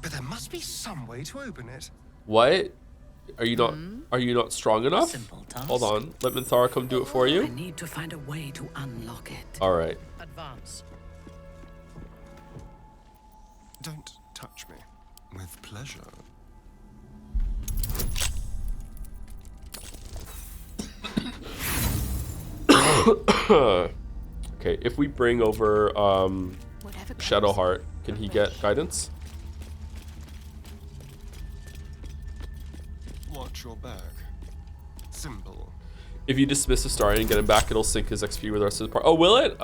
But there must be some way to open it. What? Are you not strong enough? Simple task. Hold on. Let Minthara come do it for I you. need to find a way to unlock it. Alright. Advance. Don't touch me. With pleasure. Okay, if we bring over Shadowheart, can he get guidance? Watch your back. Simple. If you dismiss Astarion and get him back, it'll sync his XP with the rest of the part. Oh, will it?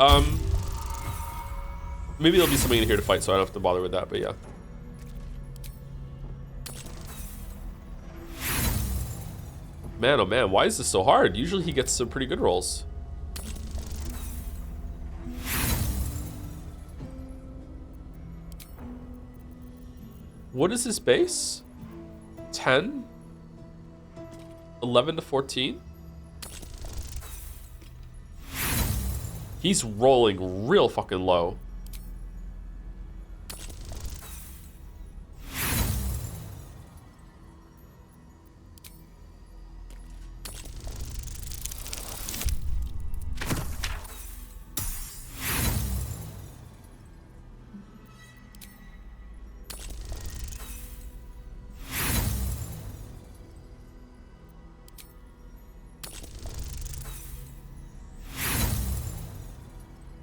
Maybe there'll be something in here to fight, so I don't have to bother with that, but yeah. Man, oh man, why is this so hard? Usually he gets some pretty good rolls. What is his base? 10? 11 to 14? He's rolling real fucking low.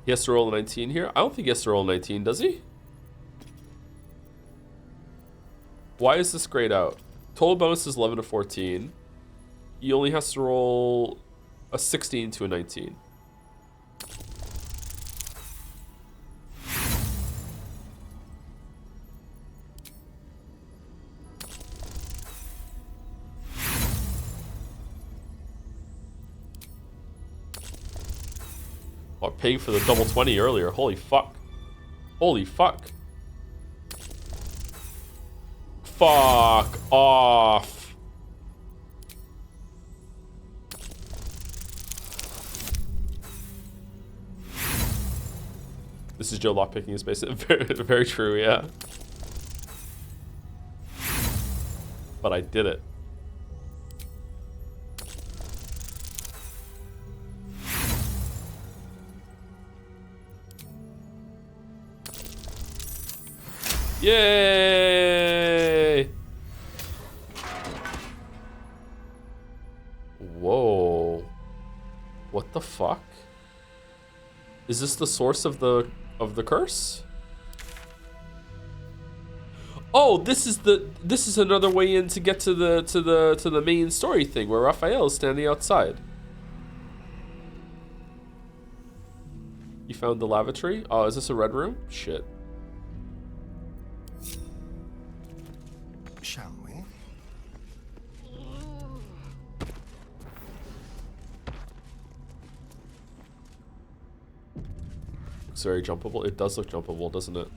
He has to roll a 19 here? I don't think he has to roll a 19, does he? Why is this grayed out? Total bonus is 11 to 14. He only has to roll a 16 to a 19. Oh, paying for the double 20 earlier. Holy fuck. Holy fuck. Fuck off. This is Joe lockpicking his base. Very, very true, yeah. But I did it. Yay! Whoa. What the fuck? Is this the source of the curse? Oh, this is another way in to get to the main story thing where Raphael is standing outside. You found the lavatory? Oh, is this a red room? Shit. Shall we? Looks very jumpable. It does look jumpable, doesn't it?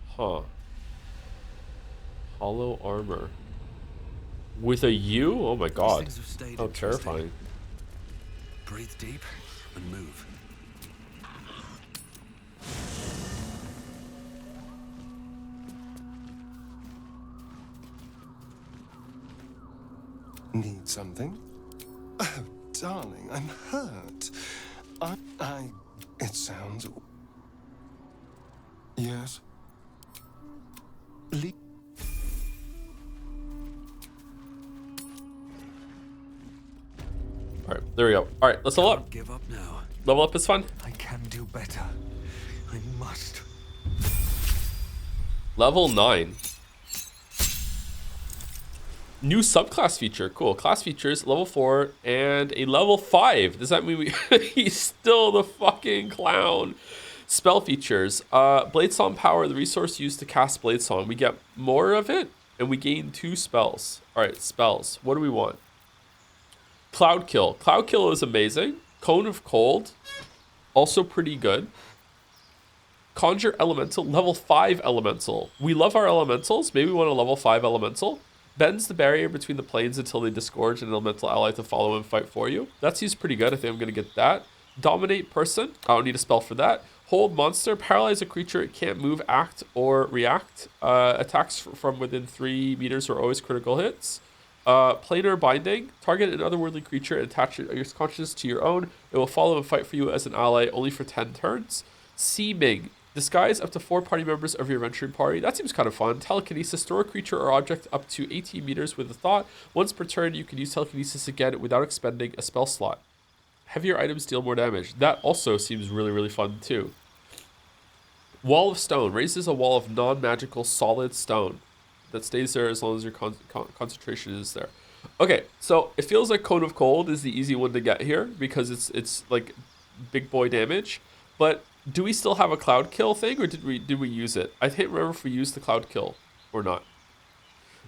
Huh. Hollow armor. With a U? Oh my god. How terrifying. Breathe deep and move. Need something? Oh, darling, I'm hurt. It sounds... Yes? There we go. All right, let's level up. Give up now. Level up is fun. I can do better. I must. Level 9. New subclass feature. Cool. Class features, level 4 and a level 5. Does that mean he's still the fucking clown? Spell features. Blade Song power, the resource used to cast Blade Song. We get more of it and we gain 2 spells. All right, spells. What do we want? Cloud Kill. Cloud Kill is amazing. Cone of Cold, also pretty good. Conjure Elemental, level 5 Elemental. We love our elementals. Maybe we want a level 5 Elemental. Bends the barrier between the planes until they disgorge an elemental ally to follow and fight for you. That seems pretty good. I think I'm going to get that. Dominate Person. I don't need a spell for that. Hold Monster. Paralyze a creature. It can't move, act, or react. Attacks from within 3 meters are always critical hits. Planar Binding. Target an otherworldly creature and attach your consciousness to your own. It will follow and fight for you as an ally only for 10 turns. Seeming. Disguise up to 4 party members of your adventuring party. That seems kind of fun. Telekinesis. Store a creature or object up to 18 meters with a thought. Once per turn, you can use telekinesis again without expending a spell slot. Heavier items deal more damage. That also seems really, really fun too. Wall of Stone. Raises a wall of non-magical solid stone that stays there as long as your concentration is there. Okay, so it feels like Cone of Cold is the easy one to get here because it's like big boy damage. But do we still have a Cloud Kill thing, or did we use it? I can't remember if we used the Cloud Kill or not.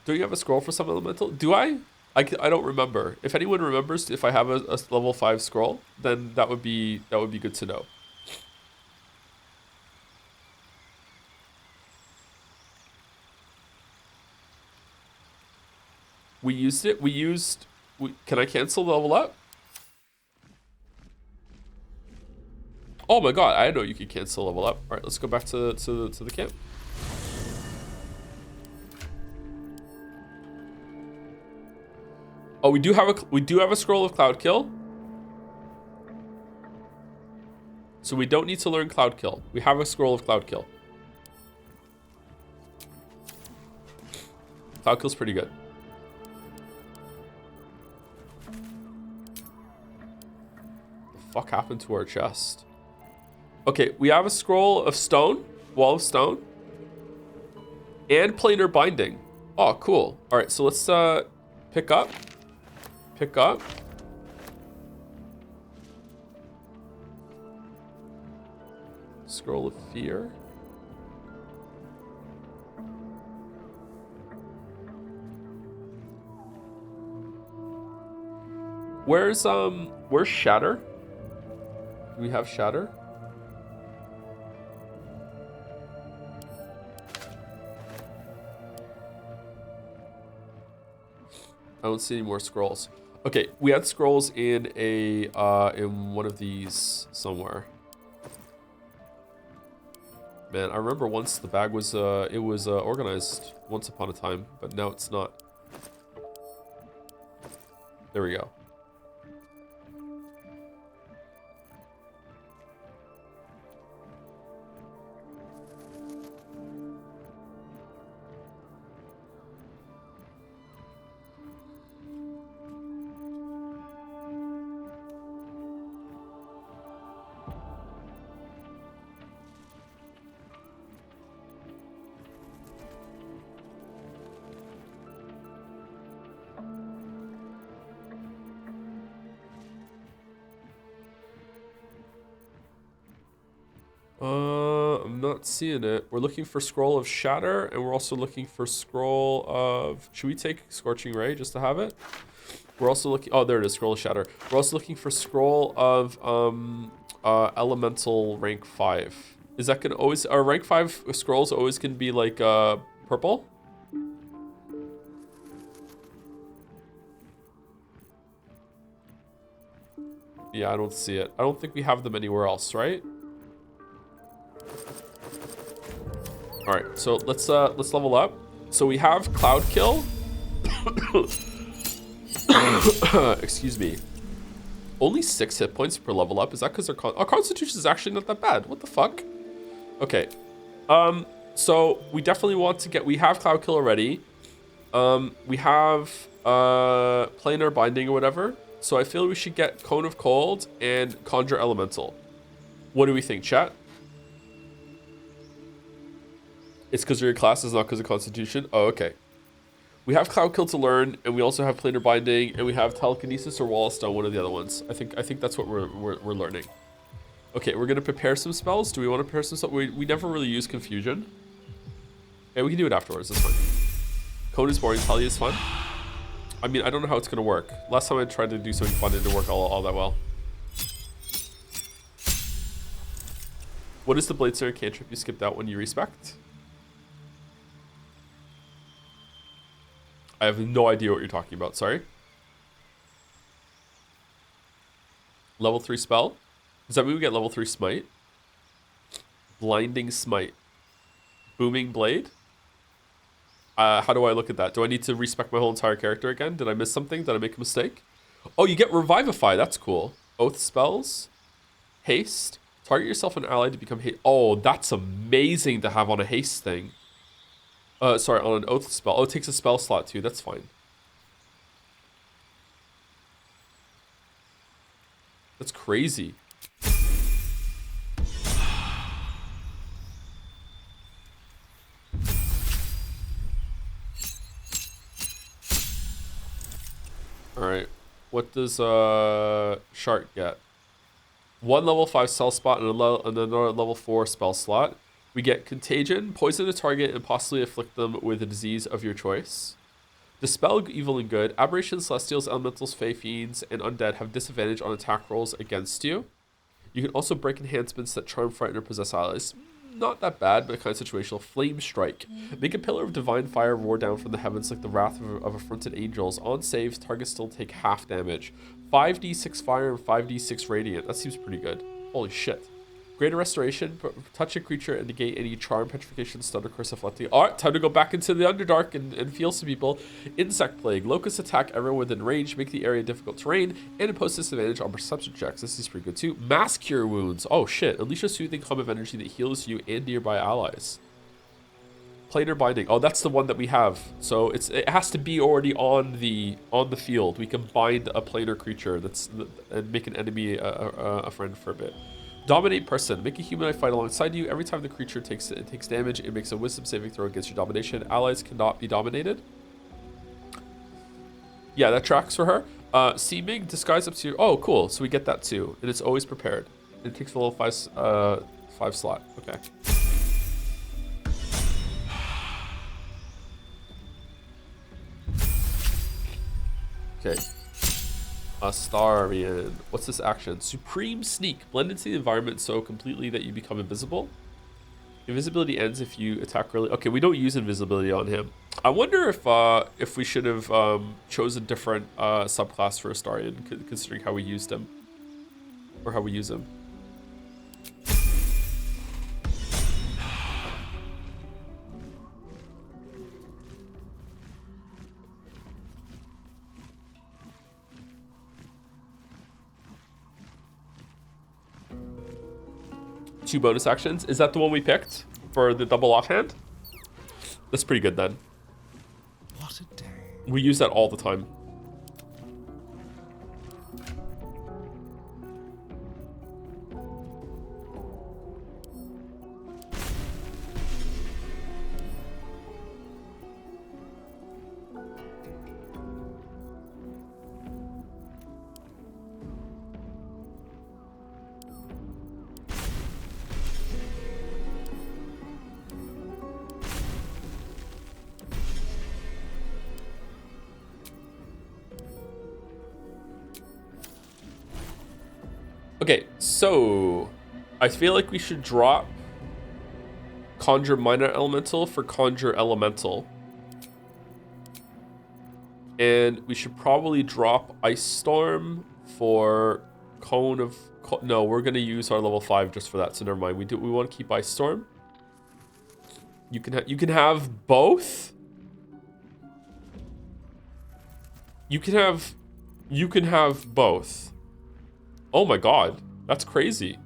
Do you have a scroll for some elemental? Do I? I don't remember. If anyone remembers if I have a level 5 scroll, then that would be good to know. We used it. Can I cancel level up? Oh my god, I know you can cancel level up. All right, let's go back to the camp. Oh, we do have a scroll of Cloud Kill. So we don't need to learn Cloud Kill. We have a scroll of Cloud Kill. Cloud Kill's pretty good. What the fuck happened to our chest? Okay, we have a scroll of stone, wall of stone, and planar binding. Oh, cool. All right, so let's pick up. Scroll of fear. Where's Shatter? Do we have Shatter? I don't see any more scrolls. Okay, we had scrolls in in one of these somewhere. Man, I remember once the bag was organized once upon a time, but now it's not. There we go. I'm not seeing it. We're looking for Scroll of Shatter, and we're also looking for Scroll of... Should we take Scorching Ray just to have it? We're also looking... Oh, there it is, Scroll of Shatter. We're also looking for Scroll of Elemental rank 5. Is that gonna always... Our rank 5 scrolls always can be like purple? Yeah, I don't see it. I don't think we have them anywhere else, right? All right, so let's level up. So we have Cloud Kill. Excuse me. Only 6 hit points per level up. Is that because our Constitution is actually not that bad? What the fuck? Okay. So we definitely want to get. We have Cloud Kill already. We have planar binding or whatever. So I feel we should get Cone of Cold and Conjure Elemental. What do we think, chat? It's because your class is not because of Constitution? Oh, okay. We have Cloud Kill to learn, and we also have Planar Binding, and we have Telekinesis or Wall of Stone, one of the other ones. I think that's what we're learning. Okay, we're gonna prepare some spells. Do we want to prepare some stuff? We never really use Confusion. Yeah, we can do it afterwards. That's fine. Cone is boring. Tele is fun. I mean, I don't know how it's gonna work. Last time I tried to do something fun, it didn't work all that well. What is the Bladesinger cantrip you skipped out when you respect? I have no idea what you're talking about. Sorry. Level 3 spell. Does that mean we get level 3 smite? Blinding smite. Booming blade. How do I look at that? Do I need to respec my whole entire character again? Did I miss something? Did I make a mistake? Oh, you get Revivify. That's cool. Oath spells. Haste. Target yourself and ally to become haste. Oh, that's amazing to have on a haste thing. Sorry, on an oath spell. Oh, it takes a spell slot too. That's fine. That's crazy. Alright. What does Shark get? One level 5 spell spot and another level 4 spell slot. We get Contagion, poison a target, and possibly afflict them with a disease of your choice. Dispel evil and good. Aberrations, Celestials, Elementals, Fey, Fiends, and Undead have disadvantage on attack rolls against you. You can also break enhancements that charm, frighten, or possess allies. Not that bad, but kind of situational. Flame Strike. Make a pillar of divine fire roar down from the heavens like the wrath of affronted angels. On saves, targets still take half damage. 5d6 fire and 5d6 radiant. That seems pretty good. Holy shit. Greater Restoration, touch a creature and negate any charm, petrification, stun, or curse of Lefty. Alright, time to go back into the Underdark and feel some people. Insect Plague. Locusts attack everyone within range, make the area difficult terrain, and impose disadvantage on perception checks. This is pretty good too. Mass Cure Wounds. Oh shit. Unleash a soothing hum of energy that heals you and nearby allies. Planar Binding. Oh, that's the one that we have. So it has to be already on the field. We can bind a planar creature and make an enemy a friend for a bit. Dominate person. Make a humanoid fight alongside you. Every time the creature takes damage, it makes a wisdom saving throw against your domination. Allies cannot be dominated. Yeah, that tracks for her. Seeming, disguise up to your... Oh, cool. So we get that too. And it's always prepared. It takes a little 5 slot. Okay. Okay. Astarian. What's this action? Supreme Sneak. Blend into the environment so completely that you become invisible. Invisibility ends if you attack early. Okay, we don't use invisibility on him. I wonder if we should have chosen a different subclass for Astarian, considering how we used him. Or how we use him. Two bonus actions. Is that the one we picked for the double offhand? That's pretty good then. What a day. We use that all the time. Okay, so I feel like we should drop Conjure Minor Elemental for Conjure Elemental. And we should probably drop Ice Storm for Cone of... No, we're going to use our level 5 just for that, so never mind. We want to keep Ice Storm. You can have both. You can have both. Oh my god, that's crazy.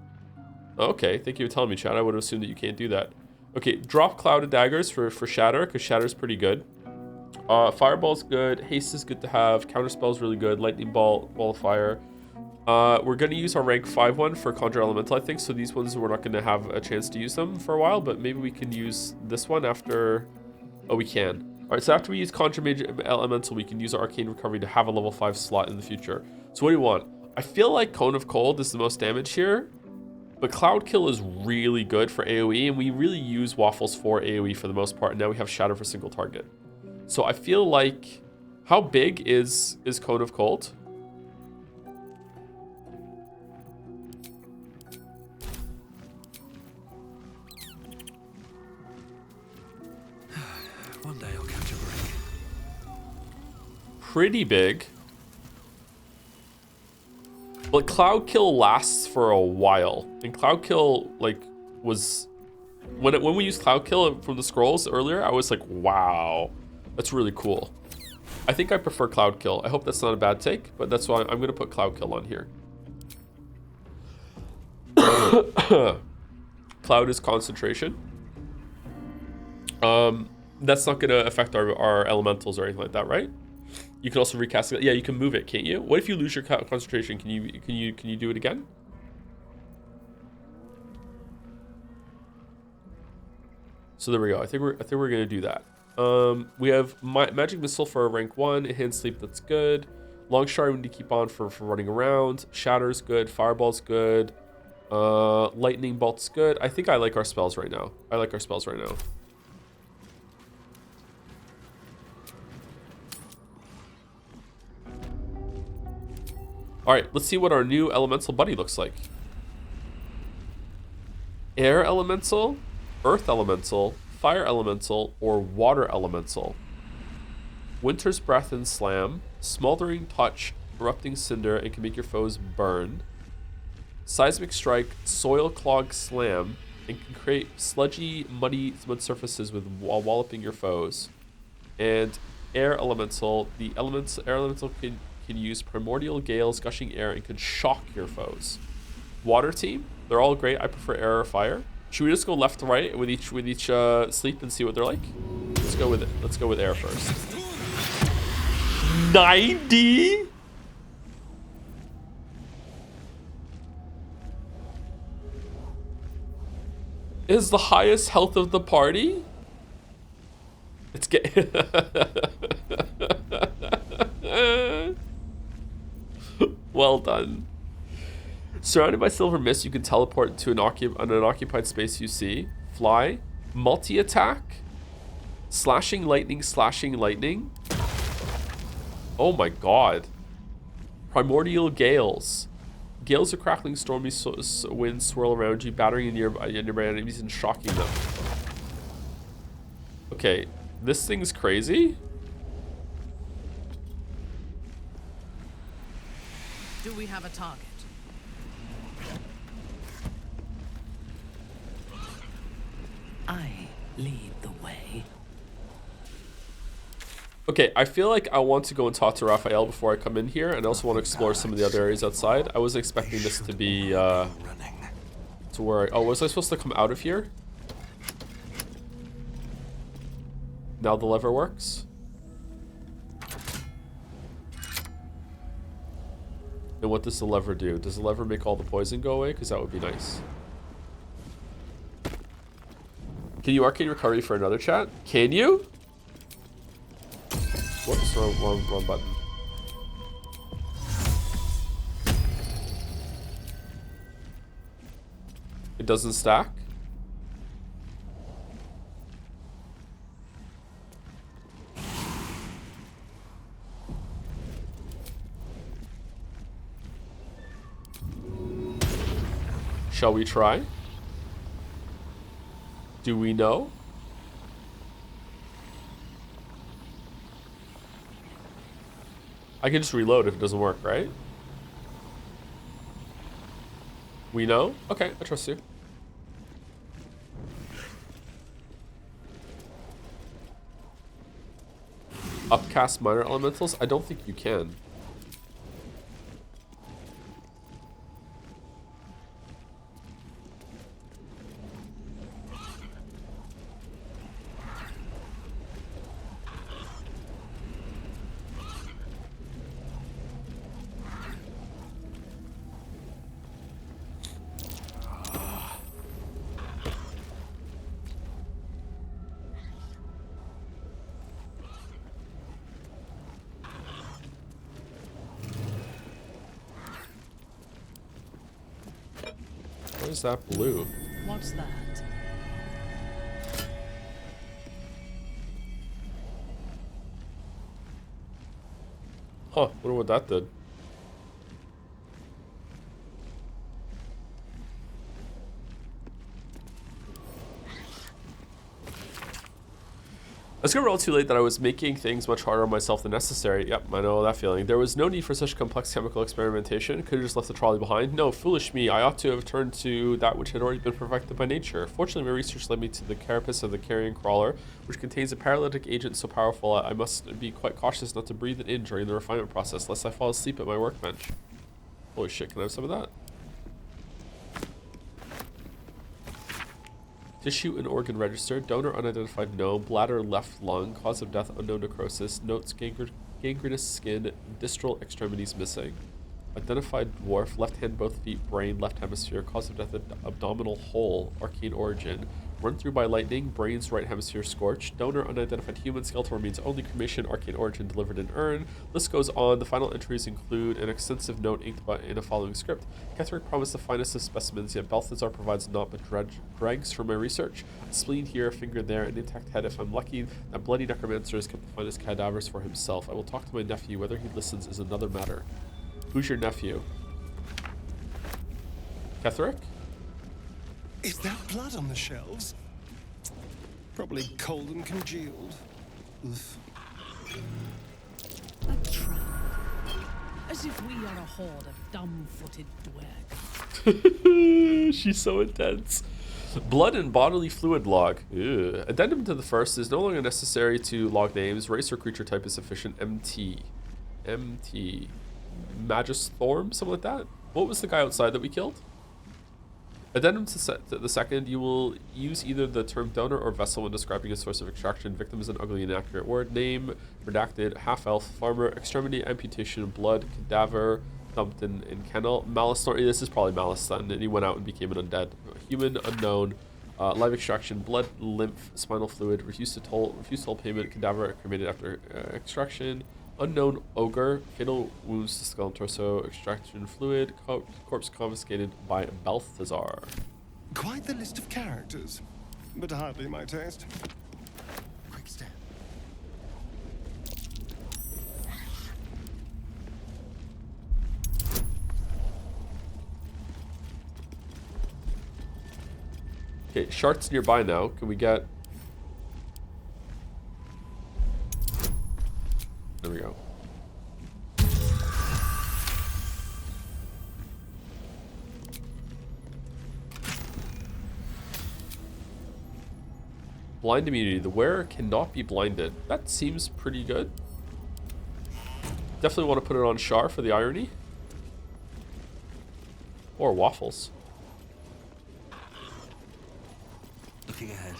Okay, thank you for telling me, Chad. I would have assumed that you can't do that. Okay, drop Cloud of Daggers for Shatter, because Shatter's pretty good. Fireball's good. Haste is good to have. Counterspell's really good. Lightning Ball, Ball of Fire. We're going to use our rank 5 one for Conjure Elemental, I think. So these ones, we're not going to have a chance to use them for a while. But maybe we can use this one after... Oh, we can. All right, so after we use Conjure Mage Elemental, we can use our Arcane Recovery to have a level 5 slot in the future. So what do you want? I feel like Cone of Cold is the most damage here. But Cloud Kill is really good for AoE, and we really use Waffles for AoE for the most part. And now we have Shatter for single target. So I feel like... How big is Cone of Cold? One day I'll catch a break. Pretty big. But Cloud Kill lasts for a while. And Cloud Kill, like, was... When we used Cloud Kill from the scrolls earlier, I was like, wow. That's really cool. I think I prefer Cloud Kill. I hope that's not a bad take, but that's why I'm going to put Cloud Kill on here. Cloud is concentration. That's not going to affect our elementals or anything like that, right? You can also recast it. Yeah, you can move it, can't you? What if you lose your concentration? Can you do it again? So there we go. I think we're gonna do that. We have Magic Missile for rank 1. Enhanced Sleep, that's good. Long Shard we need to keep on for running around. Shatter's good. Fireball's good. Lightning Bolt's good. I think I like our spells right now. Alright, let's see what our new elemental buddy looks like. Air elemental, earth elemental, fire elemental, or water elemental. Winter's Breath and Slam, Smoldering Touch, Erupting Cinder, and can make your foes burn. Seismic Strike, Soil Clog Slam, and can create sludgy, muddy mud surfaces while walloping your foes. And Air Elemental, the Air Elemental can use Primordial Gales, Gushing Air, and can shock your foes. Water team, they're all great. I prefer air or fire. Should we just go left to right with each sleep and see what they're like? Let's go with it. Let's go with air first. 90? Is the highest health of the party? It's well done. Surrounded by silver mist, you can teleport to an unoccupied space you see. Fly. Multi-attack. Slashing lightning. Oh my god. Primordial Gales. Gales of crackling stormy winds swirl around you, battering nearby enemies and shocking them. Okay, this thing's crazy. Do we have a target? I lead the way. Okay, I feel like I want to go and talk to Raphael before I come in here, and I also want to explore some of the other areas outside. I wasn't expecting this to be, to where... Oh, was I supposed to come out of here? Now the lever works? And what does the lever do? Does the lever make all the poison go away? Because that would be nice. Can you Arcane Recovery for another chat? Can you? Whoops, wrong button. It doesn't stack? Shall we try? Do we know? I can just reload if it doesn't work, right? We know? Okay, I trust you. Upcast minor elementals? I don't think you can. is that blue? What's that? Huh, wonder what that did. I discovered all too late that I was making things much harder on myself than necessary. Yep, I know that feeling. There was no need for such complex chemical experimentation. Could have just left the trolley behind. No, foolish me. I ought to have turned to that which had already been perfected by nature. Fortunately, my research led me to the carapace of the carrion crawler, which contains a paralytic agent so powerful I must be quite cautious not to breathe it in during the refinement process, lest I fall asleep at my workbench. Holy shit, can I have some of that? Tissue and organ registered. Donor unidentified, no. Bladder left lung. Cause of death unknown. Necrosis. Notes gangrenous skin. Distal extremities missing. Identified dwarf. Left hand, both feet, brain, left hemisphere. Cause of death abdominal hole. Arcane origin. Run through by lightning. Brains right hemisphere scorched. Donor unidentified human. Skeletal remains only. Cremation. Arcane origin delivered in urn. List goes on. The final entries include an extensive note inked in a following script. Ketherick promised the finest of specimens, yet Balthazar provides naught but dregs for my research. A spleen here, a finger there, an intact head if I'm lucky. That bloody necromancer has kept the finest cadavers for himself. I will talk to my nephew. Whether he listens is another matter. Who's your nephew? Ketherick? Is that blood on the shelves? Probably cold and congealed. Oof. A trap. As if we are a horde of dumb-footed dwergs. She's so intense. Blood and bodily fluid log. Ew. Addendum to the first is no longer necessary to log names. Race or creature type is sufficient. MT. Magisthorm? Something like that? What was the guy outside that we killed? Addendum to the second, you will use either the term donor or vessel when describing a source of extraction. Victim is an ugly, inaccurate word. Name, redacted, half-elf, farmer, extremity, amputation, blood, cadaver, dumped in kennel. Malice, this is probably Malice then, and he went out and became an undead. Human, unknown, live extraction, blood, lymph, spinal fluid, refused to toll payment, cadaver cremated after extraction. Unknown ogre, fatal wounds to skull and torso, extraction fluid, corpse confiscated by Balthazar. Quite the list of characters, but hardly my taste. Quick step. Okay, Shart's nearby now. Can we get... There we go. Blind immunity. The wearer cannot be blinded. That seems pretty good. Definitely want to put it on Shar for the irony. Or waffles. Looking ahead.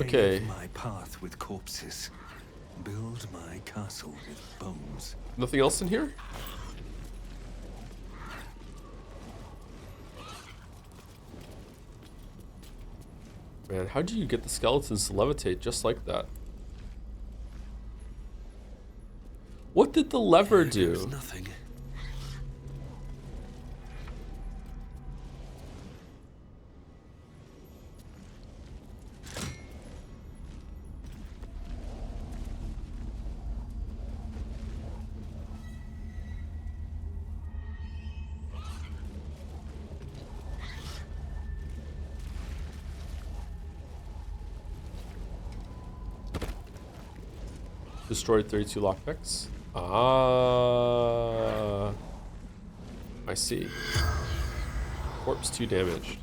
Okay. Pave my path with corpses. Build my castle with bones. Nothing else in here? Man, how do you get the skeletons to levitate just like that? What did the lever do? There's nothing. Destroyed 32 lockpicks. Ah, I see. Corpse 2 damaged.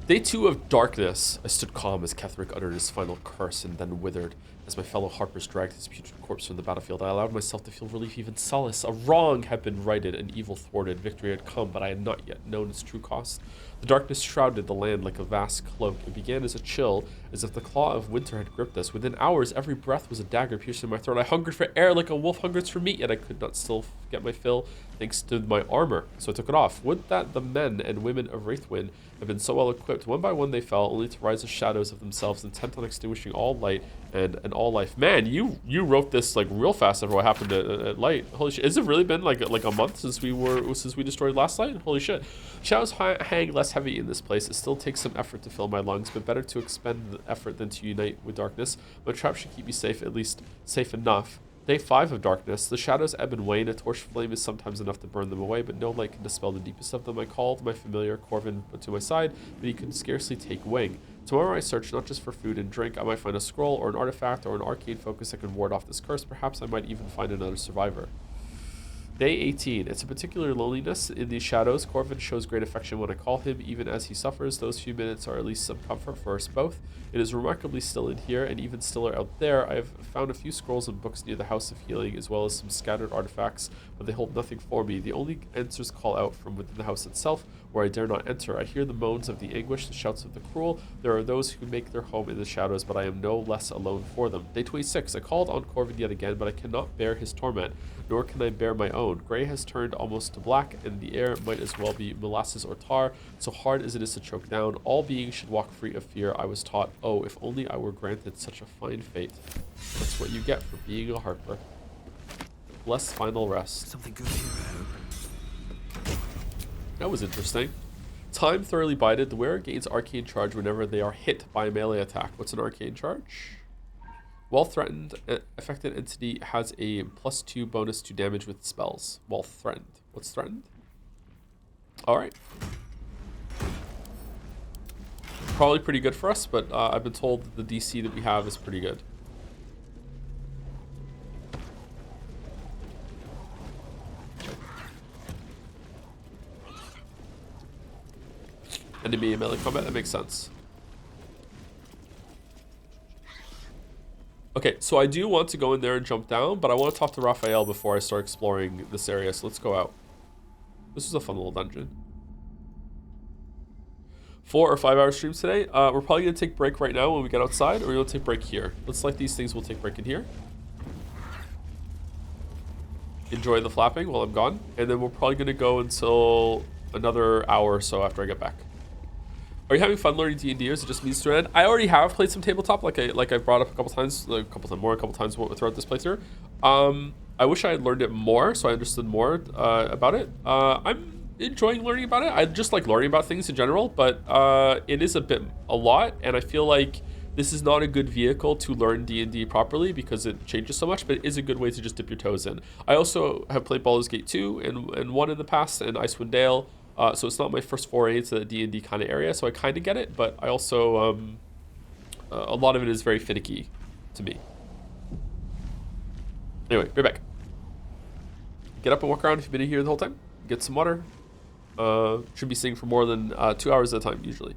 Day 2 of darkness. I stood calm as Ketherick uttered his final curse and then withered. As my fellow harpers dragged his putrid corpse from the battlefield, I allowed myself to feel relief, even solace. A wrong had been righted, an evil thwarted. Victory had come, but I had not yet known its true cost. The darkness shrouded the land like a vast cloak. It began as a chill, as if the claw of winter had gripped us. Within hours, every breath was a dagger piercing my throat. I hungered for air like a wolf hungers for meat, yet I could not still get my fill, thanks to my armor. So I took it off. Would that the men and women of Wraithwind had been so well equipped. One by one they fell, only to rise as shadows of themselves, intent on extinguishing all light and all life. Man, you wrote this like real fast after what happened at Light. Holy shit! Has it really been like a month since we destroyed last Light? Holy shit! Shadows hang less heavy in this place. It still takes some effort to fill my lungs, but better to expend the effort than to unite with darkness. My trap should keep me safe, at least safe enough. Day 5 of darkness. The shadows ebb and wane. A torch flame is sometimes enough to burn them away, but no light can dispel the deepest of them. I called my familiar Corvin to my side, but he could scarcely take wing. Tomorrow I search not just for food and drink. I might find a scroll or an artifact or an arcane focus that can ward off this curse. Perhaps I might even find another survivor. Day 18. It's a particular loneliness in these shadows. Corvin shows great affection when I call him, even as he suffers. Those few minutes are at least some comfort for us both. It is remarkably still in here, and even stiller out there. I have found a few scrolls and books near the House of Healing, as well as some scattered artifacts, but they hold nothing for me. The only answers call out from within the house itself, where I dare not enter. I hear the moans of the anguish, the shouts of the cruel. There are those who make their home in the shadows, but I am no less alone for them. Day 26. I called on Corvin yet again, but I cannot bear his torment, nor can I bear my own. Gray has turned almost to black, and the air might as well be molasses or tar, so hard as it is to choke down. All beings should walk free of fear, I was taught. Oh, if only I were granted such a fine fate. That's what you get for being a harper. Bless final rest. Something good here, I hope. That was interesting. Time thoroughly bided. The wearer gains arcane charge whenever they are hit by a melee attack. What's an arcane charge? While threatened, affected entity has a +2 bonus to damage with spells. While threatened. What's threatened? Alright. Probably pretty good for us, but I've been told that the DC that we have is pretty good. Enemy in melee combat, that makes sense. Okay, so I do want to go in there and jump down, but I want to talk to Raphael before I start exploring this area, so let's go out. This is a fun little dungeon. 4 or 5 hour streams today. We're probably going to take break right now when we get outside, or we'll take break here. Let's like these things, we'll take break in here. Enjoy the flapping while I'm gone, and then we're probably going to go until another hour or so after I get back. Are you having fun learning D&D, or is it just means to an end? I already have played some tabletop, like I brought up a couple times throughout this playthrough. I wish I had learned it more, so I understood more about it. I'm enjoying learning about it. I just like learning about things in general, but it is a lot, and I feel like this is not a good vehicle to learn D&D properly because it changes so much, but it is a good way to just dip your toes in. I also have played Baldur's Gate 2 and 1 in the past, and Icewind Dale. So it's not my first foray into the D&D kind of area, so I kind of get it, but I also, a lot of it is very finicky to me. Anyway, be back. Get up and walk around if you've been in here the whole time. Get some water. Should be sitting for more than 2 hours at a time, usually.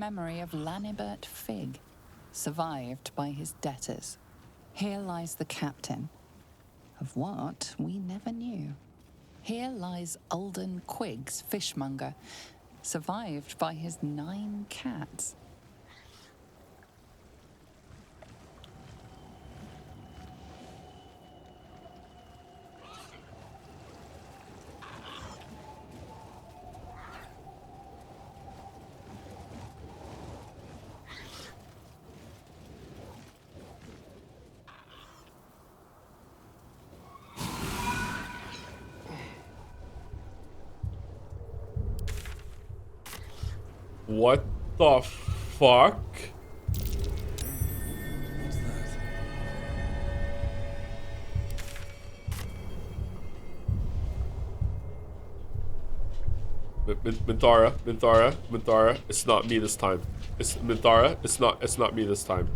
memory of Lanibert Fig, survived by his debtors. Here lies the captain. Of what, we never knew. Here lies Alden Quiggs, fishmonger, survived by his 9 cats. What the fuck? What's that? Minthara, it's not me this time. It's Minthara, it's not me this time.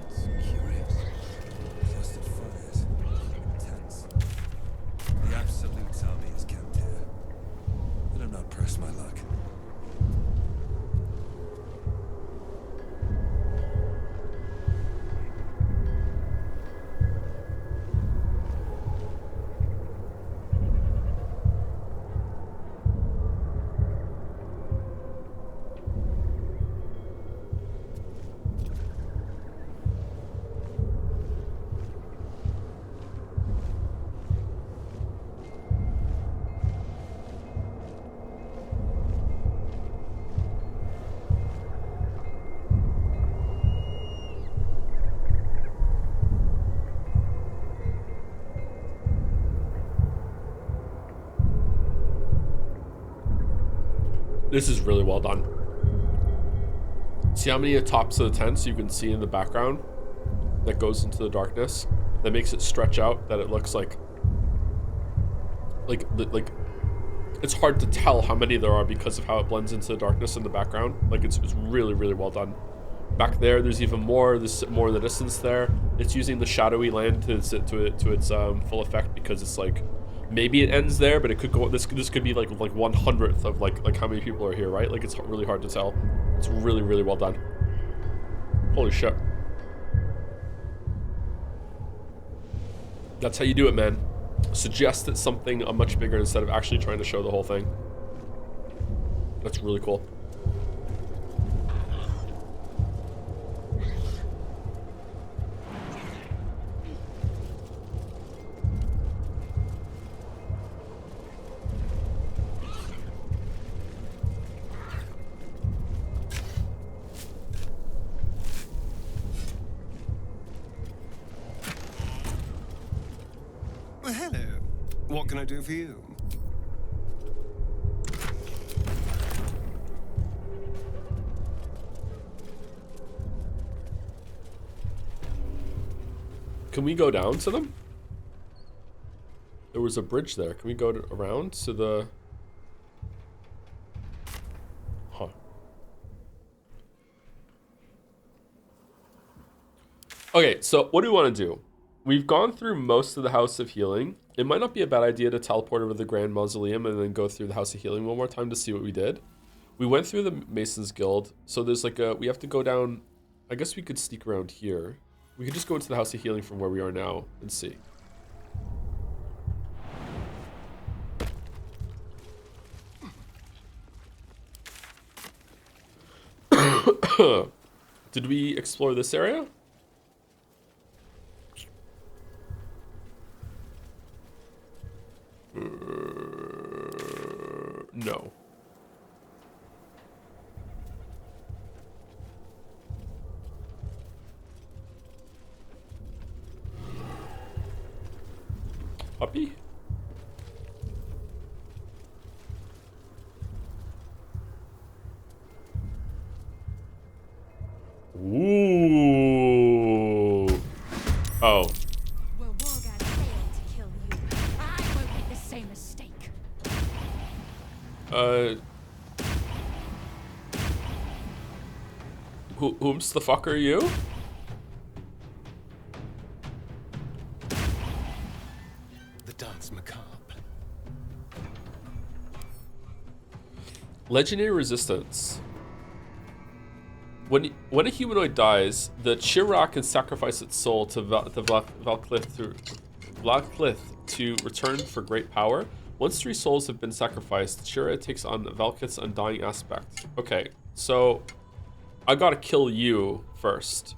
That's curious. Clustered fires. Intense. The Absolute's army is camped here. Better not press my luck. This is really well done. See how many tops of the tents you can see in the background that goes into the darkness? That makes it stretch out, that it looks like it's hard to tell how many there are because of how it blends into the darkness in the background. Like it's really, really well done. Back there's even more. There's more in the distance there. It's using the shadowy land to its full effect because it's like, maybe it ends there, but it could go. This could be like 1/100th of like how many people are here, right? Like it's really hard to tell. It's really, really well done. Holy shit. That's how you do it, man. Suggest it's something much bigger instead of actually trying to show the whole thing. That's really cool. Well, hello. What can I do for you? Can we go down to them? There was a bridge there. Can we go around to the... Huh. Okay, so what do we want to do? We've gone through most of the House of Healing. It might not be a bad idea to teleport over to the Grand Mausoleum and then go through the House of Healing one more time to see what we did. We went through the Masons Guild, so there's like a... We have to go down... I guess we could sneak around here. We could just go into the House of Healing from where we are now and see. Did we explore this area? No. Puppy? Ooh. Oh. Where Wargad failed to kill you, I won't make the same mistake. Whom's the fuck are you? The dance macabre. Legendary resistance. When a humanoid dies, the Chirac can sacrifice its soul to Valklith to return for great power. Once 3 souls have been sacrificed, Chira takes on Valklith's undying aspect. Okay, so I gotta kill you first.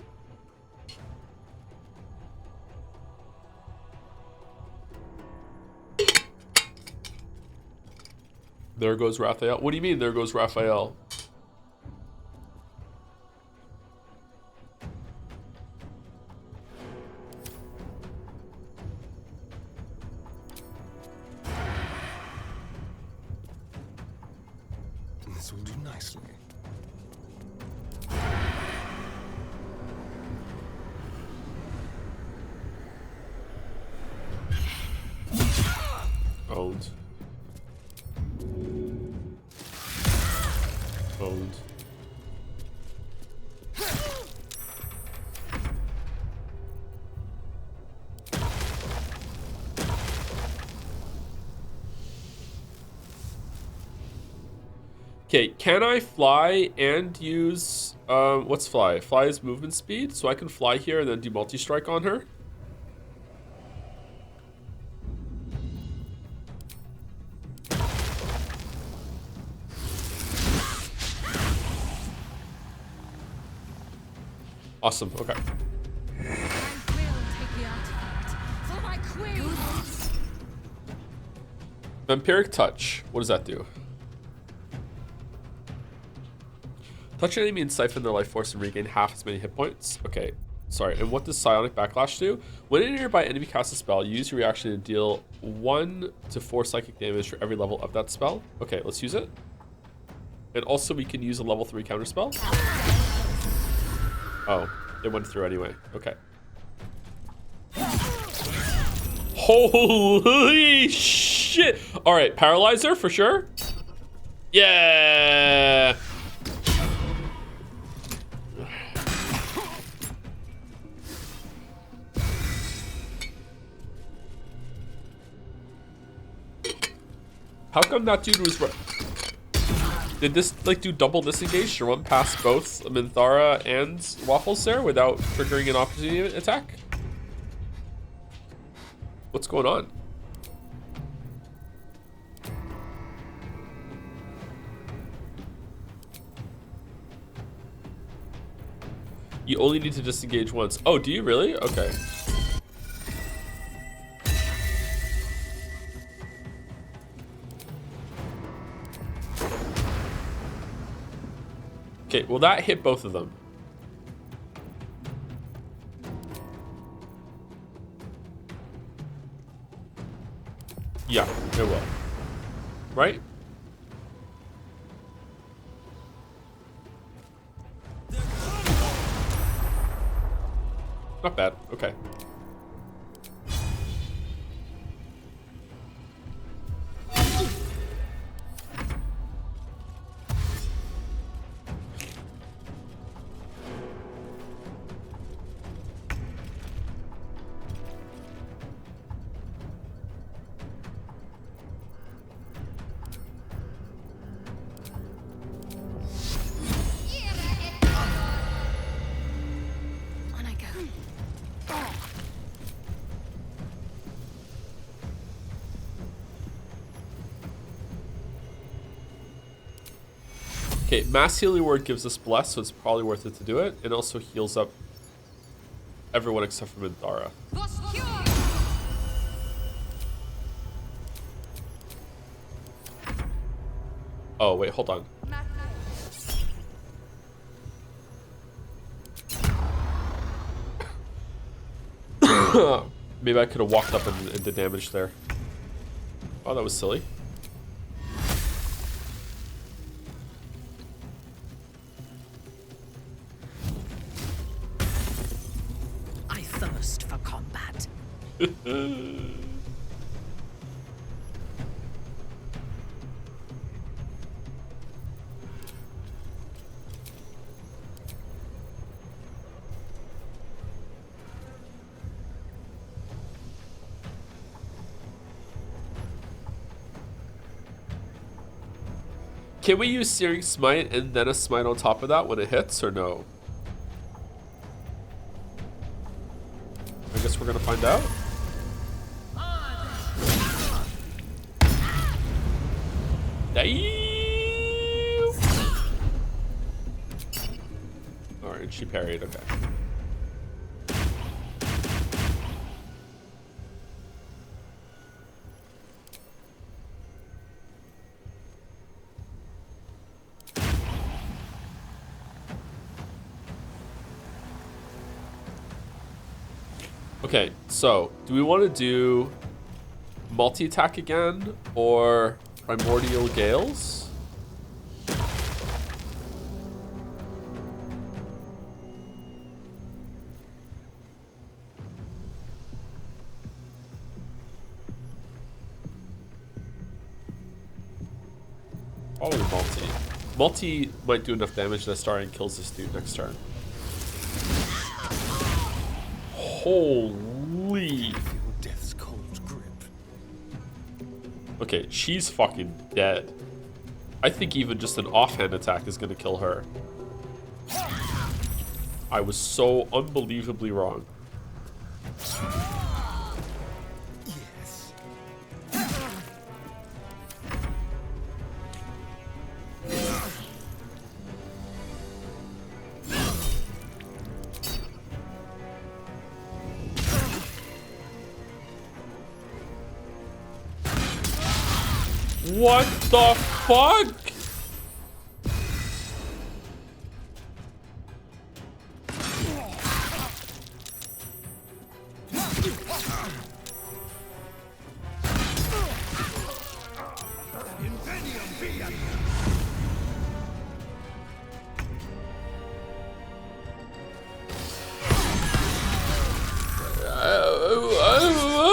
There goes Raphael. What do you mean, there goes Raphael? This will do nicely. Owned. Owned. Okay, can I fly and use, what's fly? Fly is movement speed, so I can fly here and then do multi-strike on her? Awesome, okay. Vampiric Touch, what does that do? Touch an enemy and siphon their life force and regain half as many hit points. Okay, sorry. And what does Psionic Backlash do? When a nearby enemy casts a spell, use your reaction to deal 1 to 4 psychic damage for every level of that spell. Okay, let's use it. And also we can use a level 3 counter spell. Oh, it went through anyway. Okay. Holy shit! All right, Paralyzer for sure. Yeah. How come that dude was... Did this, like, do double disengage to run past both Minthara and Waffles there without triggering an opportunity attack? What's going on? You only need to disengage once. Oh, do you really? Okay. Okay, well that hit both of them. Yeah, it will. Right? Not bad. Okay. Okay, Mass Healing Word gives us Bless, so it's probably worth it to do it. It also heals up everyone except for Minthara. Oh, wait, hold on. Maybe I could have walked up and did damage there. Oh, that was silly. I thirst for combat. Can we use Searing Smite and then a Smite on top of that when it hits, or no? I guess we're gonna find out. Damn! Alright, she parried, okay. Okay, so do we want to do multi-attack again or primordial gales? Probably multi. Multi might do enough damage that Starion kills this dude next turn. Holy. Feel death's cold grip. Okay, she's fucking dead. I think even just an offhand attack is gonna kill her. I was so unbelievably wrong. Yes. What the fuck?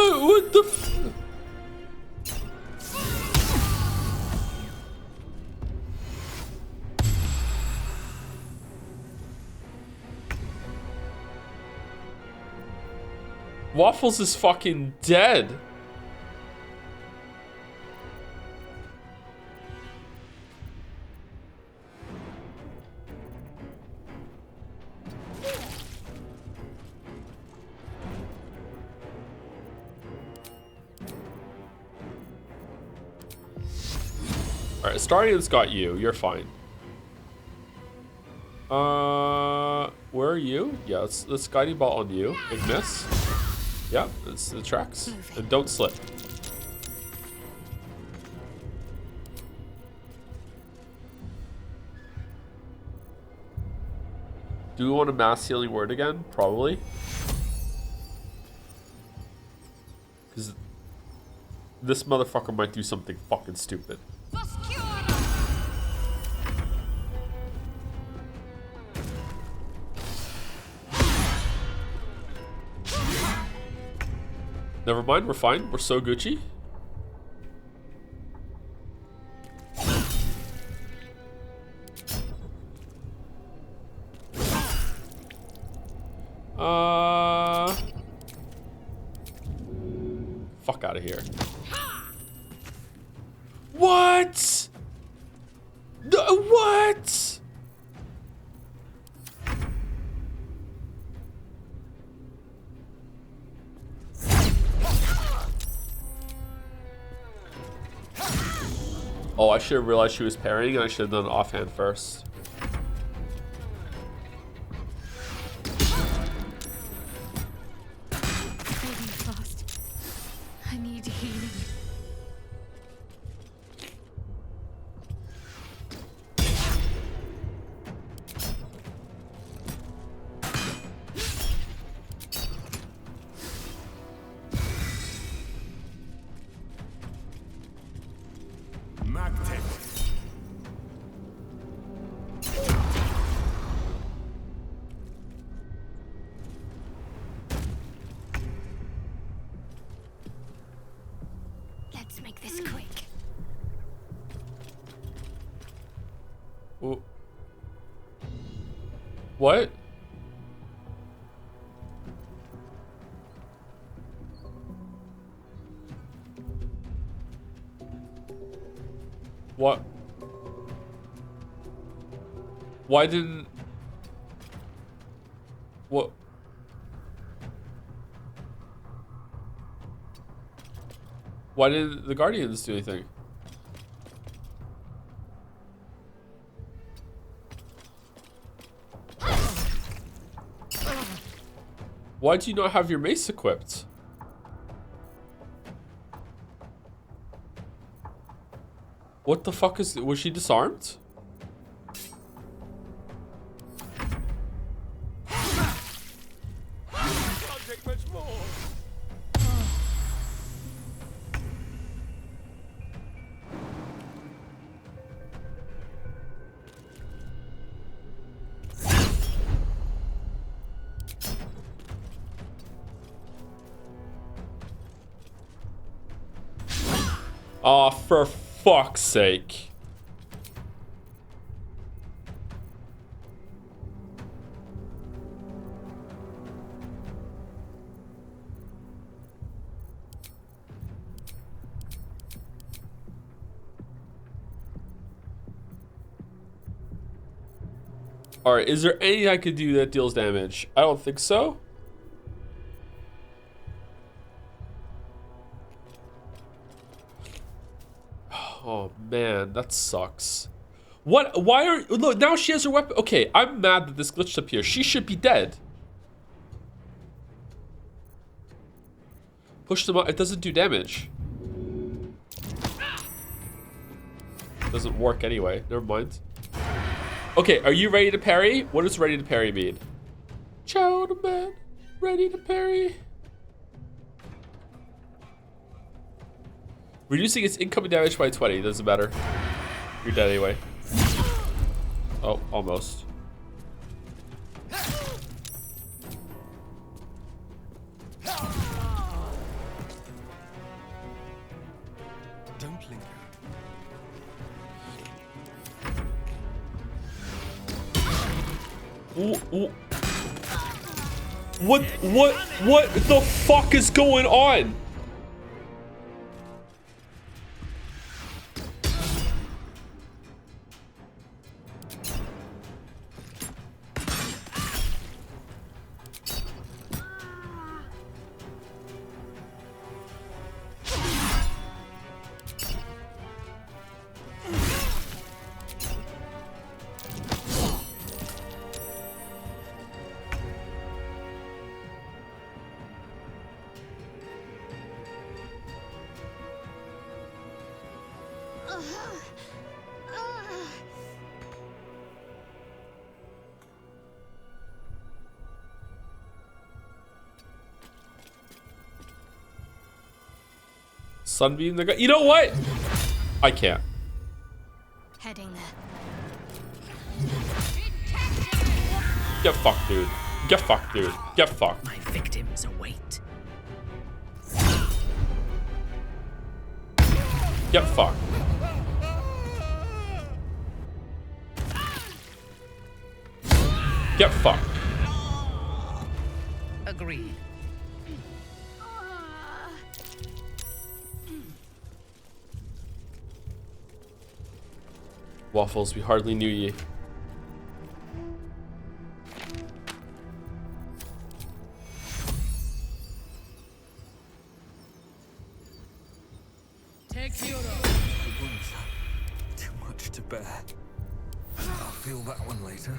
What the f- Waffles is fucking dead. Alright, Astarion's got you. You're fine. Where are you? Yeah, let's guiding bolt on you. Ignis. Yeah, it's the tracks. And don't slip. Do we want a mass healing word again? Probably. Because this motherfucker might do something fucking stupid. Never mind, we're fine. We're so Gucci. Fuck out of here. What? What? Oh, I should have realized she was parrying and I should have done offhand first. Moving fast. I need healing. Magtech. Let's make this quick. Ooh. What? What? Why didn't... What? Why didn't the Guardians do anything? Why do you not have your mace equipped? What the fuck is... Was she disarmed? Can't take much more. Oh, for fuck's sake. Alright, is there anything I could do that deals damage? I don't think so. Oh man, that sucks. What? Why are... Look, now she has her weapon. Okay, I'm mad that this glitched up here. She should be dead. Push them up. It doesn't do damage. Doesn't work anyway. Never mind. Okay, are you ready to parry? What does ready to parry mean? Child man, ready to parry. Reducing its incoming damage by 20. Doesn't matter. You're dead anyway. Oh, almost. Don't linger. Ooh, ooh. What the fuck is going on? Sunbeam the guy. You know what? I can't. Heading there. Get fucked, dude. Get fucked, dude. Get fucked. My victims await. Get fucked. Get fucked. Agreed. Waffles, we hardly knew ye. Take Hero. The wounds are too much to bear. I'll feel that one later.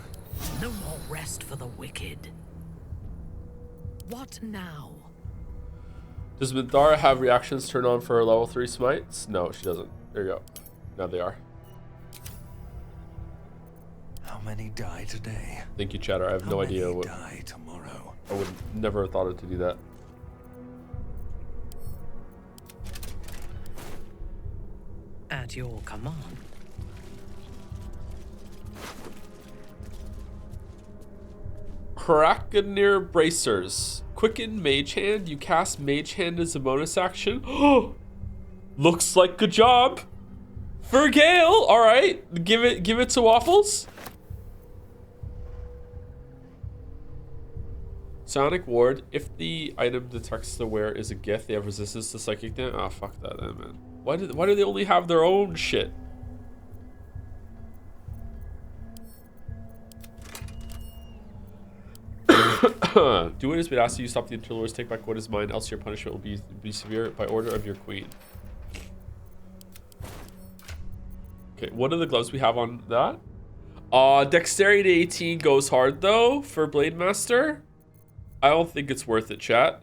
No more rest for the wicked. What now? Does Minthara have reactions turned on for her level 3 smites? No, she doesn't. There you go. Now they are. How many die today? Thank you, Chatter. I have no idea what. Die tomorrow. I would never have thought it to do that. At your command. Krakenir Bracers. Quicken Mage Hand. You cast Mage Hand as a bonus action. Oh, looks like a job for Gale. All right, give it to Waffles. Sonic Ward. If the item detects the wearer is a gift, they have resistance to psychic damage. Ah, fuck that, then, man. Why do they only have their own shit? Do what has been asked of you. Stop the interlords. Take back what is mine. Else your punishment will be severe by order of your queen. Okay, what are the gloves we have on that? Dexterity 18 goes hard though for Blade Master. I don't think it's worth it, chat.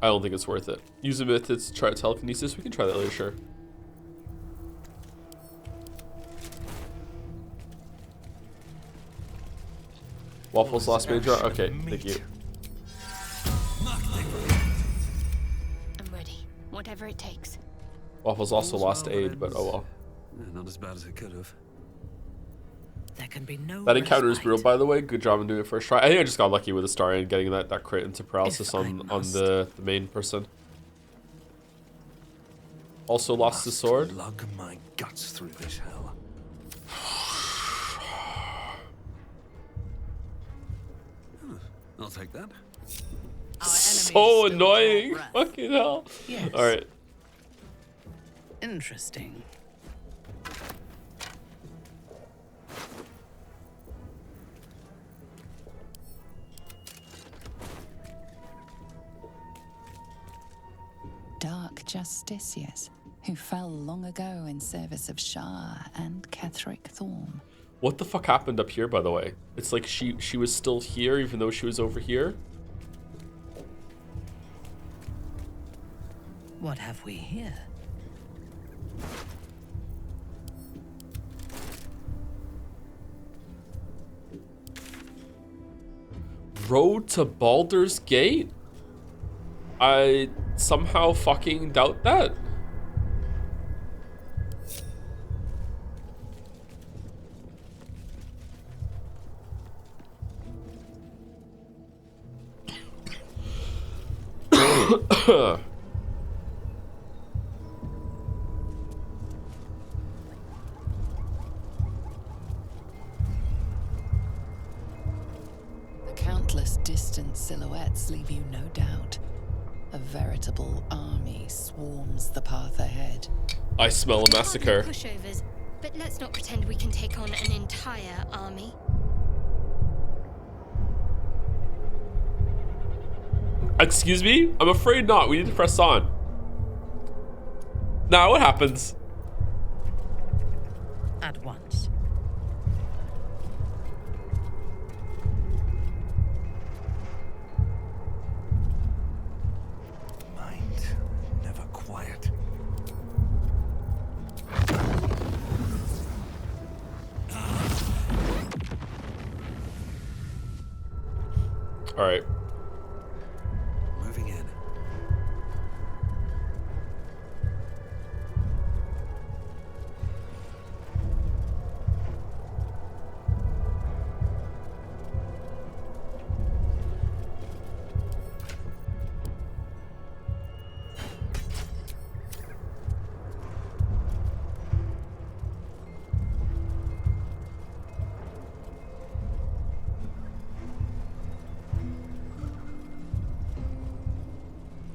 I don't think it's worth it. Use a myth to try telekinesis. We can try that later, sure. Waffles lost major. Okay, thank you. I'm ready. Whatever it takes. Waffles also lost aid, but oh well. Not as bad as it could have. There can be no That encounter is real, by the way. Good job on doing it first try. I think I just got lucky with the star and getting that crit into paralysis on the main person. Also lost his sword. Lug my guts through this hell. I'll take that. So annoying. Fucking hell. Yes. All right. Interesting. Dark justiciars who fell long ago in service of Shah and Ketheric Thorm. What the fuck happened up here, by the way? It's like she was still here even though she was over here. What have we here? Road to Baldur's Gate? I somehow fucking doubt that. The countless distant silhouettes leave you no doubt. A veritable army swarms the path ahead. I smell a massacre. Pushovers, but let's not pretend we can take on an entire army. Excuse me? I'm afraid not. We need to press on. Now, what happens? At once. Mind never quiet. All right. Moving in.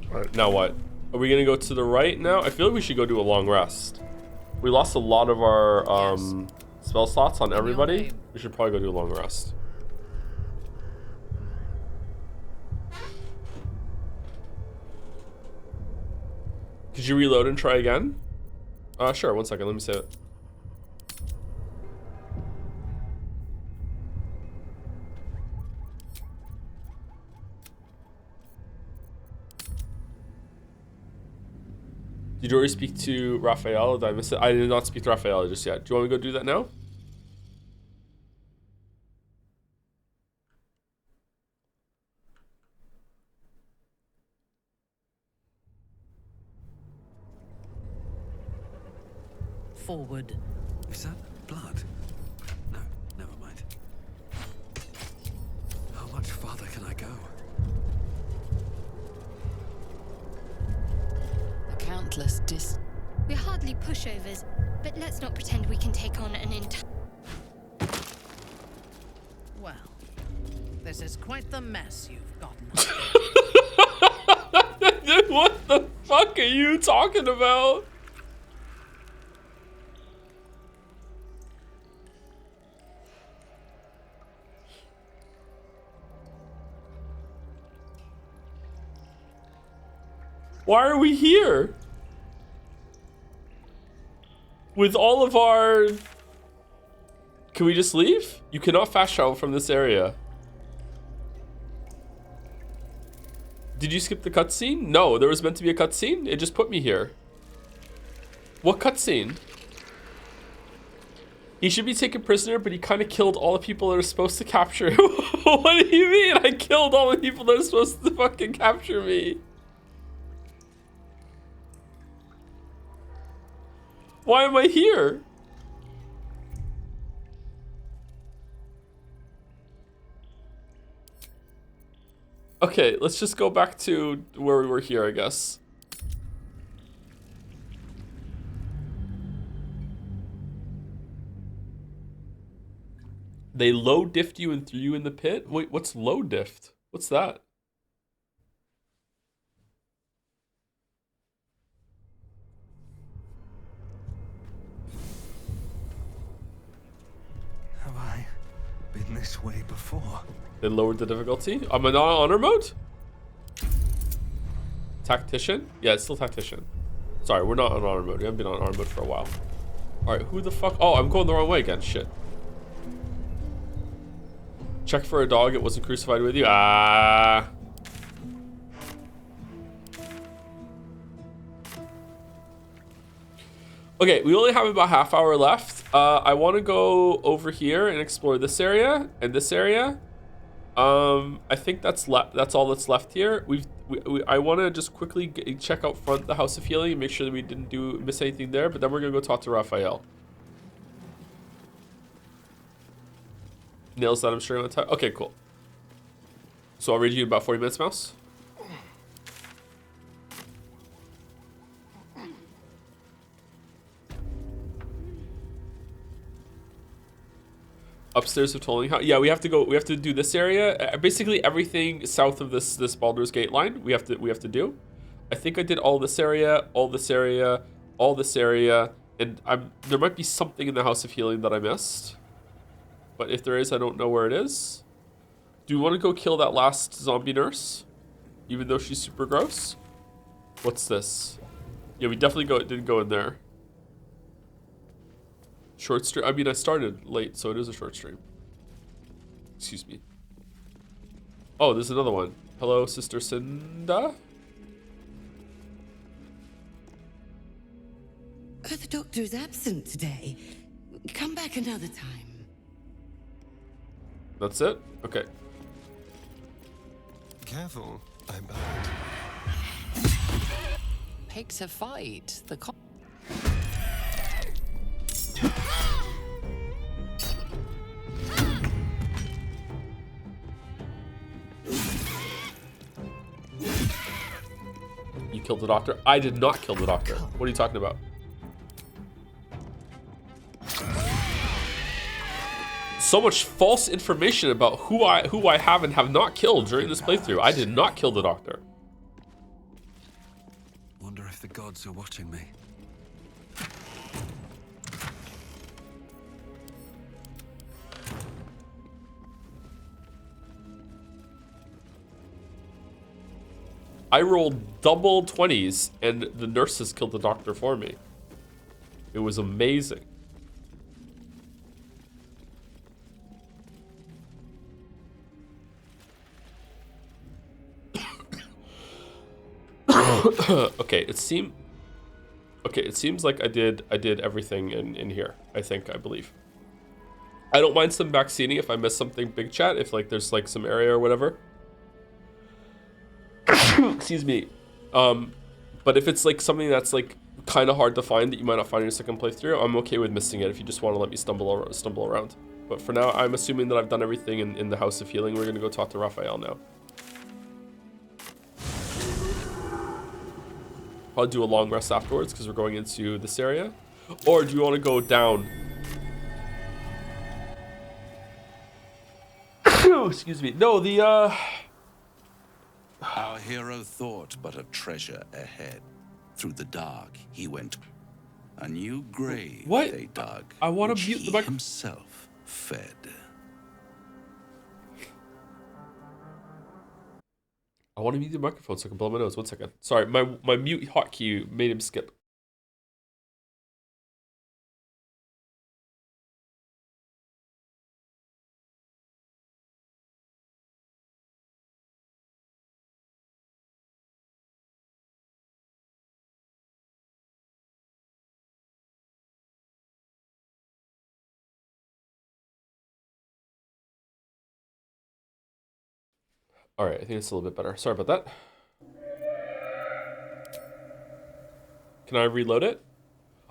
All right, now what? Are we gonna go to the right now? I feel like we should go do a long rest. We lost a lot of our spell slots on everybody. We should probably go do a long rest. Could you reload and try again? Sure, 1 second, let me save it. Did you already speak to Raphael? Did I miss it? I did not speak to Raphael just yet. Do you want me to go do that now? Forward. Is that blood? No, never mind. farther can I go? Countless We're hardly pushovers, but let's not pretend we can take on an entire... Well, this is quite the mess you've gotten. What the fuck are you talking about? Why are we here? With all of our... Can we just leave? You cannot fast travel from this area. Did you skip the cutscene? No, there was meant to be a cutscene. It just put me here. What cutscene? He should be taken prisoner, but he kind of killed all the people that are supposed to capture him. What do you mean? I killed all the people that are supposed to fucking capture me. Why am I here? Okay, let's just go back to where we were here, I guess. They low diffed you and threw you in the pit? Wait, what's low diffed? What's that? Have I been this way before? They lowered the difficulty? I'm in honor mode? Tactician? Yeah, it's still tactician. Sorry, we're not on honor mode. We haven't been on honor mode for a while. Alright, who the fuck? Oh, I'm going the wrong way again. Shit. Check for a dog. It wasn't crucified with you. Ah. Okay, we only have about half hour left. I want to go over here and explore this area and this area. I think that's all that's left here. I want to just quickly check out front the House of Healing and make sure that we didn't miss anything there. But then we're gonna go talk to Raphael. Nails that I'm sure on time. Okay, cool. So I'll read you in about 40 minutes, Mouse. Upstairs of Tolling House. Yeah, we have to go. We have to do this area. Basically, everything south of this Baldur's Gate line. We have to do. I think I did all this area, all this area, all this area, and there might be something in the House of Healing that I missed. But if there is, I don't know where it is. Do you want to go kill that last zombie nurse, even though she's super gross? What's this? Yeah, we definitely didn't go in there. Short stream. I mean, I started late, so it is a short stream. Excuse me. Oh, there's another one. Hello, Sister Cinda. The doctor is absent today. Come back another time. That's it? Okay. Careful, I'm behind. Pick to fight. You killed the doctor? I did not kill the doctor. What are you talking about? So much false information about who I have and have not killed during this playthrough. I did not kill the doctor. Wonder if the gods are watching me. I rolled double 20s and the nurses killed the doctor for me. It was amazing. Okay, it seems like I did everything in here. I believe. I don't mind some backseating if I miss something big chat, if like there's like some area or whatever. Excuse me. But if it's like something that's like kind of hard to find that you might not find in your second playthrough, I'm okay with missing it if you just want to let me stumble around. But for now, I'm assuming that I've done everything in the House of Healing. We're going to go talk to Raphael now. I'll do a long rest afterwards because we're going into this area. Or do you want to go down? Excuse me. No, the Our hero thought but of treasure ahead. Through the dark he went. A new grave they dug. I want which to mute he the mic. himself fed. I want to mute the microphone so I can blow my nose. 1 second. Sorry, my mute hotkey made him skip. All right, I think it's a little bit better. Sorry about that. Can I reload it?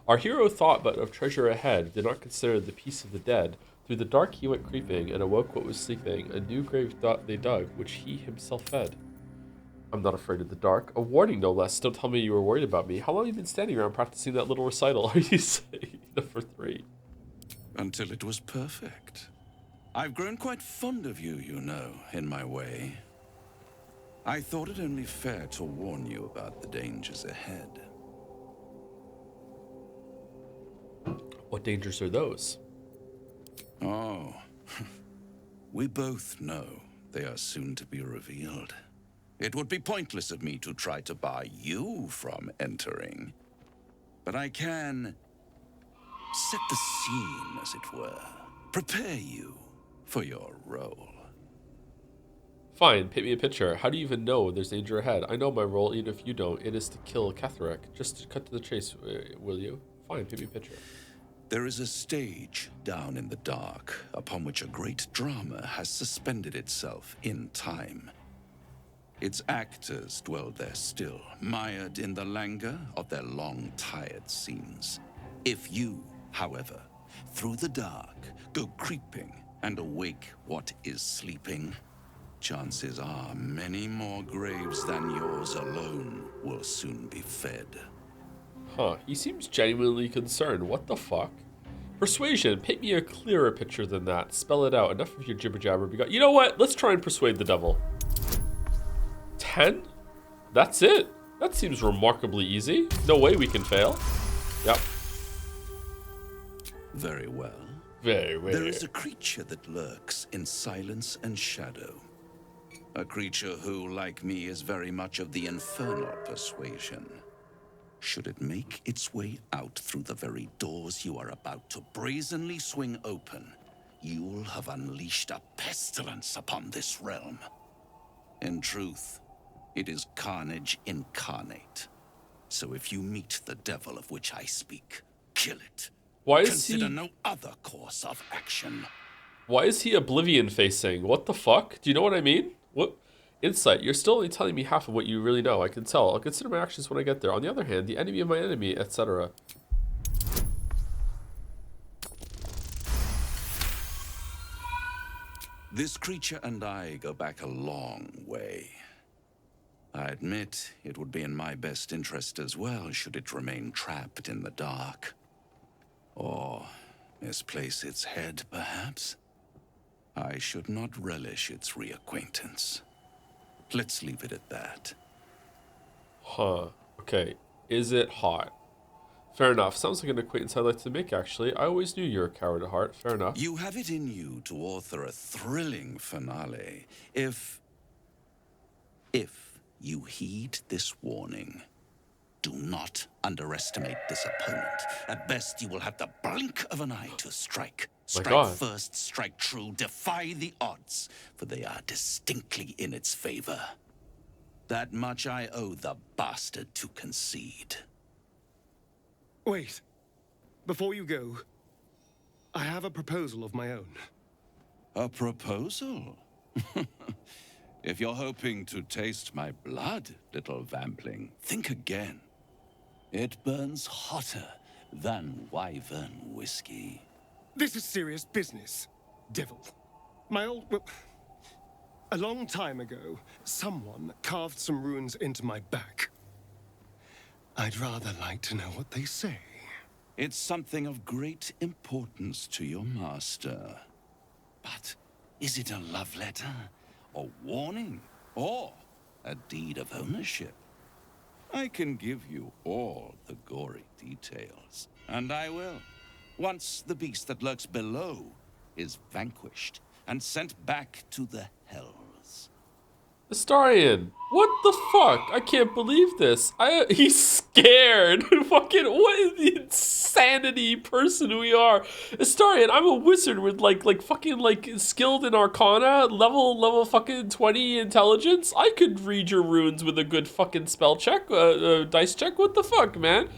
Our hero thought but of treasure ahead, did not consider the peace of the dead. Through the dark he went creeping, and awoke what was sleeping. A new grave they dug, which he himself fed. I'm not afraid of the dark. A warning, no less. Don't tell me you were worried about me. How long have you been standing around practicing that little recital? Are you saying? Number 3. Until it was perfect. I've grown quite fond of you, you know, in my way. I thought it only fair to warn you about the dangers ahead. What dangers are those? Oh, we both know they are soon to be revealed. It would be pointless of me to try to bar you from entering. But I can set the scene, as it were. Prepare you for your role. Fine, paint me a picture. How do you even know there's danger ahead? I know my role, even if you don't. It is to kill Ketheric. Just cut to the chase, will you? Fine, paint me a picture. There is a stage down in the dark upon which a great drama has suspended itself in time. Its actors dwell there still, mired in the languor of their long, tired scenes. If you, however, through the dark, go creeping and awake what is sleeping, chances are many more graves than yours alone will soon be fed. Huh, he seems genuinely concerned. What the fuck? Persuasion, paint me a clearer picture than that. Spell it out. Enough of your jibber jabber. You know what? Let's try and persuade the devil. 10? That's it? That seems remarkably easy. No way we can fail. Yep. Very well. Very well. There is a creature that lurks in silence and shadow. A creature who, like me, is very much of the infernal persuasion. Should it make its way out through the very doors you are about to brazenly swing open, you'll have unleashed a pestilence upon this realm. In truth, it is carnage incarnate. So if you meet the devil of which I speak, kill it. Why is Consider no other course of action. Why is he oblivion facing? What the fuck? Do you know what I mean? What? Insight, you're still only telling me half of what you really know. I can tell. I'll consider my actions when I get there. On the other hand, the enemy of my enemy, etc. This creature and I go back a long way. I admit it would be in my best interest as well should it remain trapped in the dark. Or misplace its head, perhaps? I should not relish its reacquaintance. Let's leave it at that. Huh. Okay. Is it hot? Fair enough. Sounds like an acquaintance I'd like to make, actually. I always knew you were a coward at heart. Fair enough. You have it in you to author a thrilling finale if you heed this warning. Do not underestimate this opponent. At best, you will have the blink of an eye to strike. Strike first, strike true, defy the odds, for they are distinctly in its favor. That much I owe the bastard to concede. Wait. Before you go, I have a proposal of my own. A proposal? If you're hoping to taste my blood, little vampling, think again. It burns hotter than wyvern whiskey. This is serious business. devil. My old... Well, a long time ago, someone carved some runes into my back. I'd rather like to know what they say. It's something of great importance to your master. But is it a love letter, a warning, or a deed of ownership? I can give you all the gory details, and I will, once the beast that lurks below is vanquished and sent back to the hells. Astarion, what the fuck? I can't believe this. He's scared. Fucking what is the insanity person we are? Astarion, I'm a wizard with like fucking like skilled in Arcana, level fucking 20 intelligence. I could read your runes with a good fucking spell check, dice check. What the fuck, man?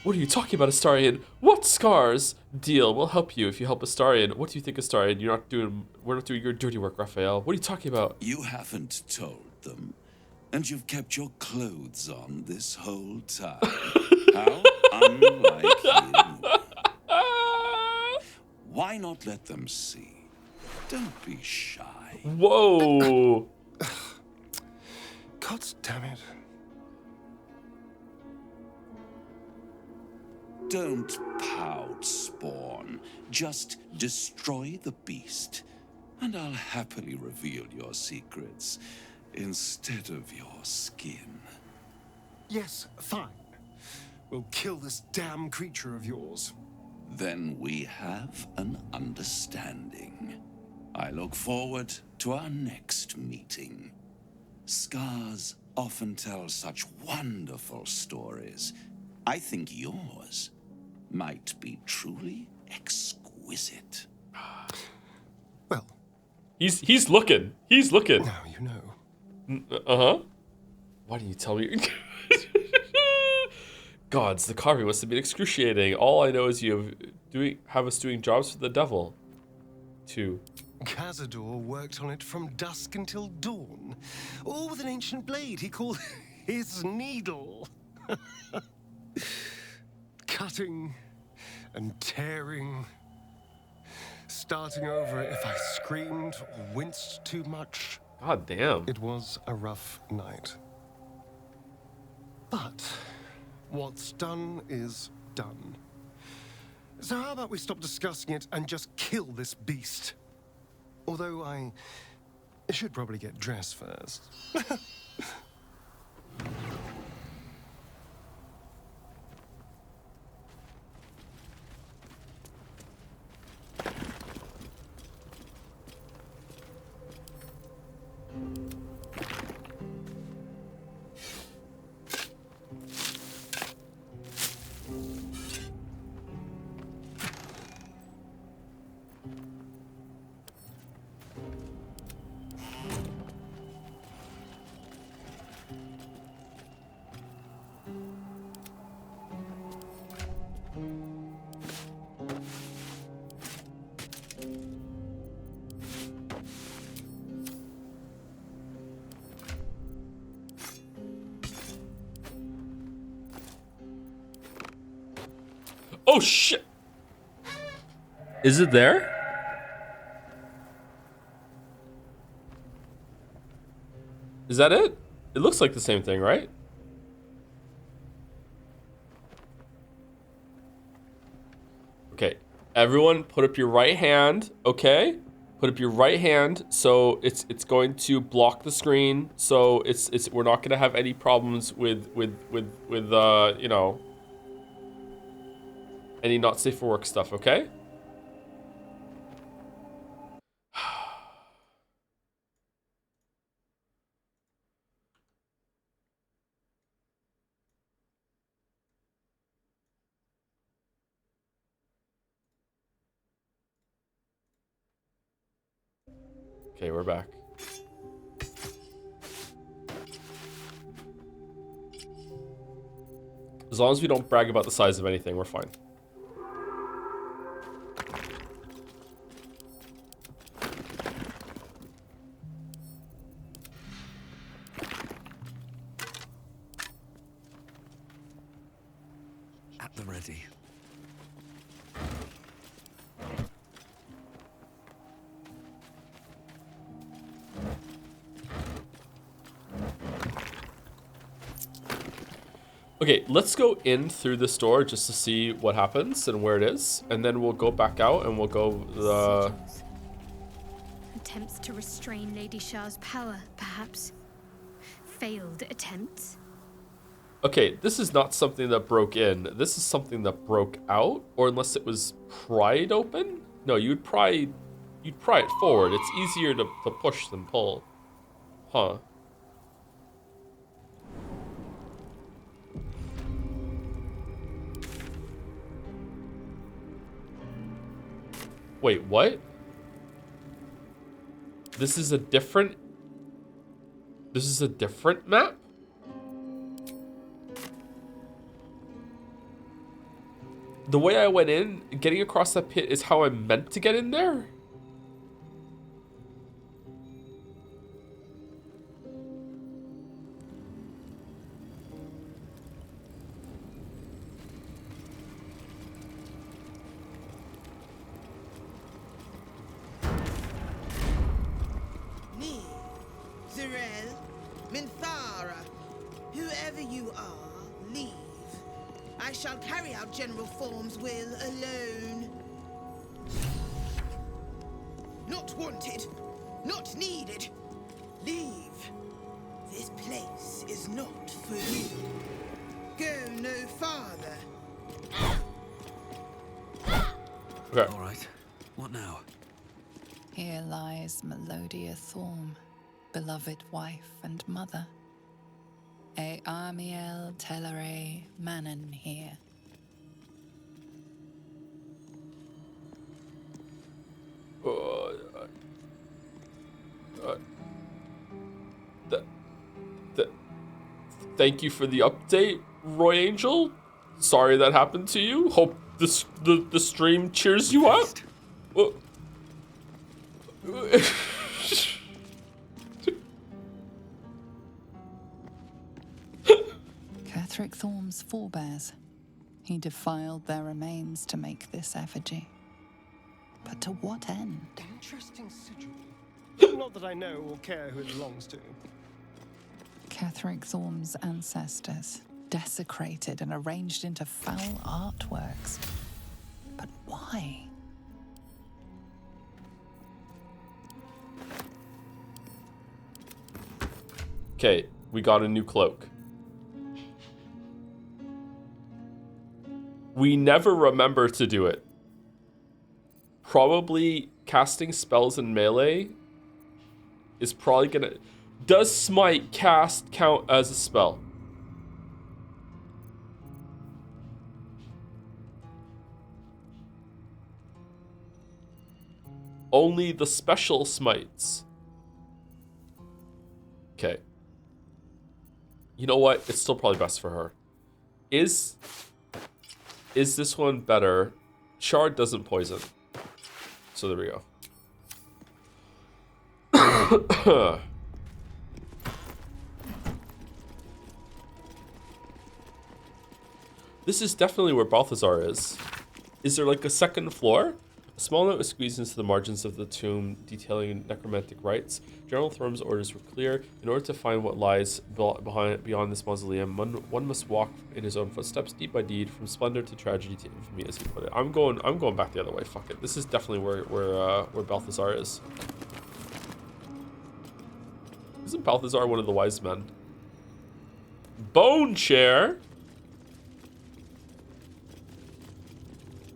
What are you talking about, Astarion? What scars? Deal. We'll help you if you help Astarion. What do you think, Astarion? We're not doing your dirty work, Raphael. What are you talking about? You haven't told them, and you've kept your clothes on this whole time. How unlike you. Why not let them see? Don't be shy. Whoa. God damn it. Don't pout, Spawn. Just destroy the beast, and I'll happily reveal your secrets instead of your skin. Yes, fine. We'll kill this damn creature of yours. Then we have an understanding. I look forward to our next meeting. Scars often tell such wonderful stories. I think yours might be truly exquisite. Well, he's looking. He's looking. Now you know. Uh-huh. Why didn't you tell me? Gods, the carving must have been excruciating. All I know is you have us doing jobs for the devil. 2. Cazador worked on it from dusk until dawn, all with an ancient blade he called his needle. Cutting and tearing, starting over if I screamed or winced too much. God damn. It was a rough night. But what's done is done. So how about we stop discussing it and just kill this beast? Although I should probably get dressed first. Oh shit! Is it there? Is that it? It looks like the same thing, right? Okay, everyone put up your right hand, okay? Put up your right hand so it's going to block the screen, so we're not gonna have any problems with you know, any not safe for work stuff, okay? Okay, we're back. As long as we don't brag about the size of anything, we're fine. At the ready. Okay, let's go in through this door just to see what happens and where it is, and then we'll go back out and we'll go the. Sigils. Attempts to restrain Lady Shah's power, perhaps. Failed attempts. Okay, this is not something that broke in. This is something that broke out, or unless it was pried open. No, you'd pry it forward. It's easier to push than pull. Huh. Wait, what? This is a different map? The way I went in, getting across that pit is how I'm meant to get in there? Me, Zirel, Minthara, whoever you are, leave. I shall carry out General Form's will alone. Not wanted, not needed. Leave. This place is not for you. Go no farther. Okay. All right. What now? Here lies Melodia Thorm, beloved wife and mother. E Amiel Telere Manon here. Thank you for the update, Roy Angel. Sorry that happened to you. Hope the stream cheers you up. Catherick Thorm's forebears. He defiled their remains to make this effigy. But to what end? Interesting sigil. Not that I know or care who it belongs to. Catherick Thorm's ancestors, desecrated and arranged into foul artworks. But why? Okay, we got a new cloak. We never remember to do it. Probably casting spells in melee is probably gonna... Does Smite cast count as a spell? Only the special smites. Okay. You know what? It's still probably best for her. Is this one better? Shard doesn't poison. So there we go. This is definitely where Balthazar is. Is there like a second floor? A small note was squeezed into the margins of the tomb detailing necromantic rites. General Thorm's orders were clear. In order to find what lies beyond this mausoleum, one must walk in his own footsteps, deed by deed, from splendor to tragedy to infamy, as he put it. I'm going back the other way. Fuck it. This is definitely where Balthazar is. Isn't Balthazar one of the wise men? Bone chair.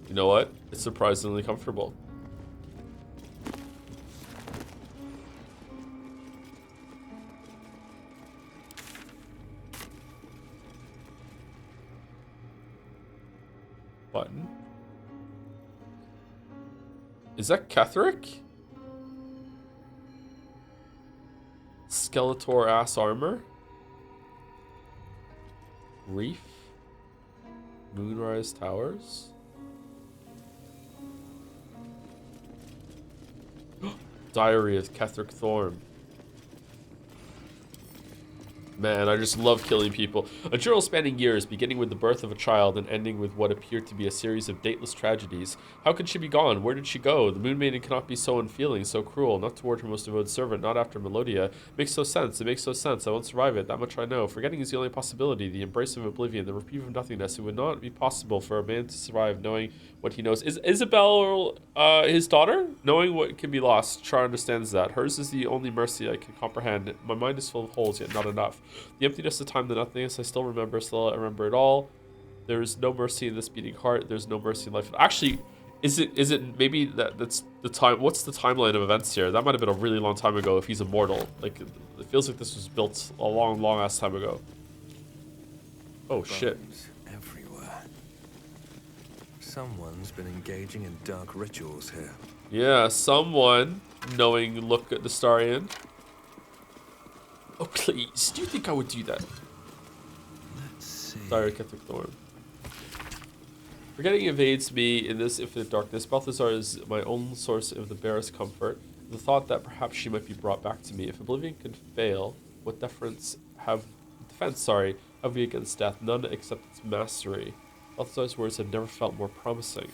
You know what? It's surprisingly comfortable. Button. Is that Catherick? Skeletor ass armor? Reef? Moonrise Towers? Diary of Catherick Thorm. Man, I just love killing people. A journal spanning years, beginning with the birth of a child and ending with what appeared to be a series of dateless tragedies. How could she be gone? Where did she go? The Moon Maiden cannot be so unfeeling, so cruel, not toward her most devoted servant, not after Melodia. It makes no sense. It makes no sense. I won't survive it. That much I know. Forgetting is the only possibility. The embrace of oblivion, the reprieve of nothingness. It would not be possible for a man to survive knowing what he knows. Is Isabel his daughter? Knowing what can be lost. Char understands that. Hers is the only mercy I can comprehend. My mind is full of holes, yet not enough. The emptiness of time, the nothingness, I still I remember it all. There's no mercy in this beating heart. There's no mercy in life. Actually, is it maybe that's the time? What's the timeline of events here? That might have been a really long time ago if he's immortal. Like, it feels like this was built a long ass time ago. Oh shit. Everywhere. Someone's been engaging in dark rituals here. Yeah, someone knowing look at the Starian. Oh, please. Do you think I would do that? Let's see. Sorry, Catholic Thorn. Forgetting evades me in this infinite darkness. Balthazar is my own source of the barest comfort. The thought that perhaps she might be brought back to me. If oblivion can fail, what defense have we against death? None except its mastery. Balthazar's words have never felt more promising.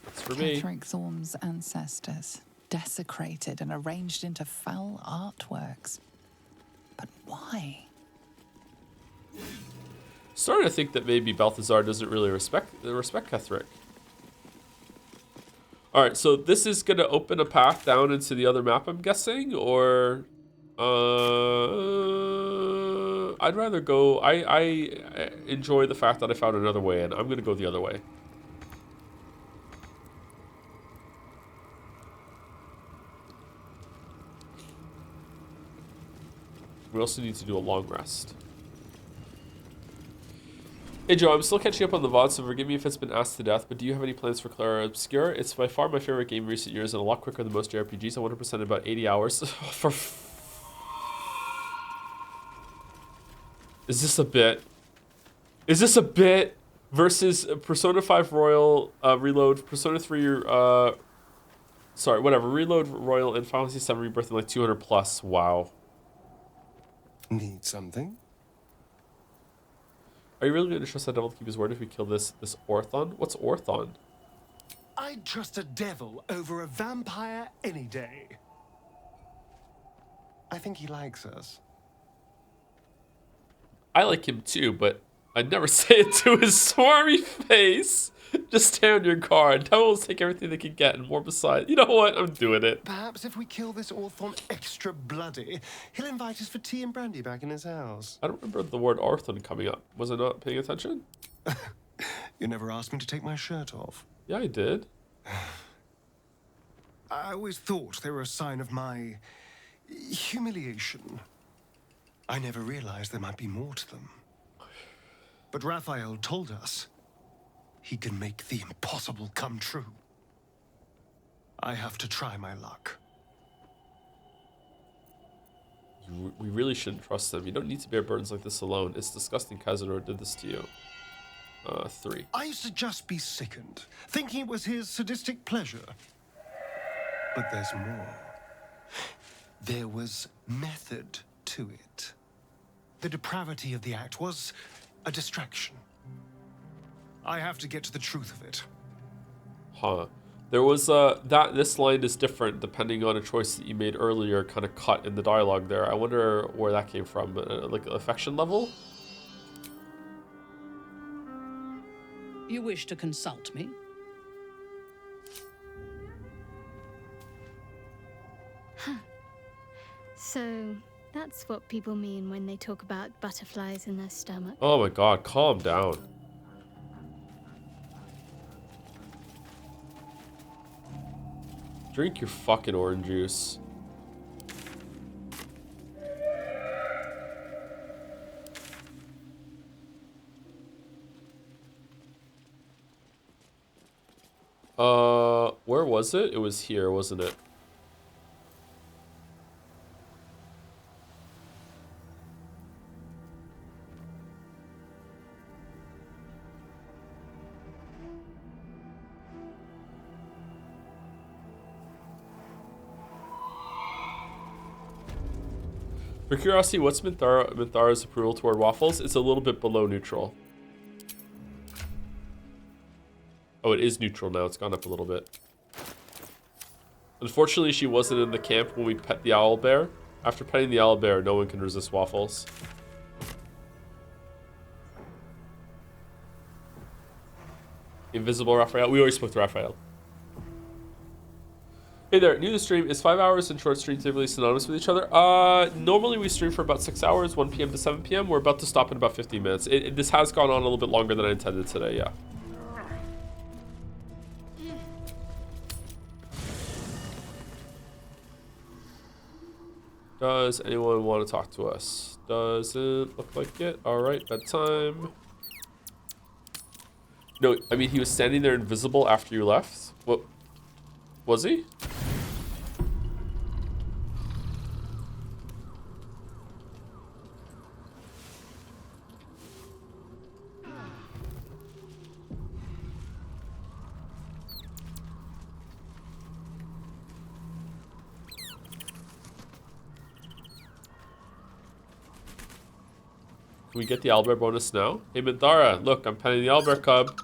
That's for me. Catherick Thorn's ancestors, desecrated and arranged into foul artworks. But why? Starting to think that maybe Balthazar doesn't really respect Catherick. Alright, so this is going to open a path down into the other map, I'm guessing, or... I'd rather go... I enjoy the fact that I found another way, and I'm going to go the other way. We also need to do a long rest. Hey Joe, I'm still catching up on the VOD, so forgive me if it's been asked to death, but do you have any plans for Clara Obscura? It's by far my favorite game in recent years and a lot quicker than most JRPGs. I 100% in about 80 hours. Is this a bit? Is this a bit? Versus Persona 5 Royal Reload, Persona 3 sorry, whatever, Reload Royal and Final Fantasy 7 Rebirth in like 200 plus. Wow. Need something? Are you really going to trust that devil to keep his word if we kill this Orthon? What's Orthon? I'd trust a devil over a vampire any day. I think he likes us. I like him too, but I'd never say it to his swarmy face. Just stay on your guard. Devils take everything they can get and more besides. You know what? I'm doing it. Perhaps if we kill this Orthon extra bloody, he'll invite us for tea and brandy back in his house. I don't remember the word Orthon coming up. Was I not paying attention? You never asked me to take my shirt off. Yeah, I did. I always thought they were a sign of my humiliation. I never realized there might be more to them. But Raphael told us he can make the impossible come true. I have to try my luck. We really shouldn't trust them. You don't need to bear burdens like this alone. It's disgusting Cazador did this to you. 3. I used to just be sickened, thinking it was his sadistic pleasure. But there's more. There was method to it. The depravity of the act was a distraction. I have to get to the truth of it. Huh. There was this line is different depending on a choice that you made earlier, kind of cut in the dialogue there. I wonder where that came from. Like affection level? You wish to consult me? Huh. So that's what people mean when they talk about butterflies in their stomach. Oh my god, calm down. Drink your fucking orange juice. Where was it? It was here, wasn't it? For curiosity, what's Minthara's approval toward waffles? It's a little bit below neutral. Oh, it is neutral now. It's gone up a little bit. Unfortunately, she wasn't in the camp when we pet the owlbear. After petting the owlbear, no one can resist waffles. Invisible Raphael. We already spoke to Raphael. Hey there, new to the stream. Is 5 hours and short streams typically synonymous with each other? Normally we stream for about 6 hours, 1 p.m. to 7 p.m. We're about to stop in about 15 minutes. This has gone on a little bit longer than I intended today, yeah. Does anyone want to talk to us? Doesn't look like it. Alright, bedtime. No, I mean, he was standing there invisible after you left. What? Was he? Can we get the owlbear bonus now? Hey Minthara, look, I'm petting the owlbear cub.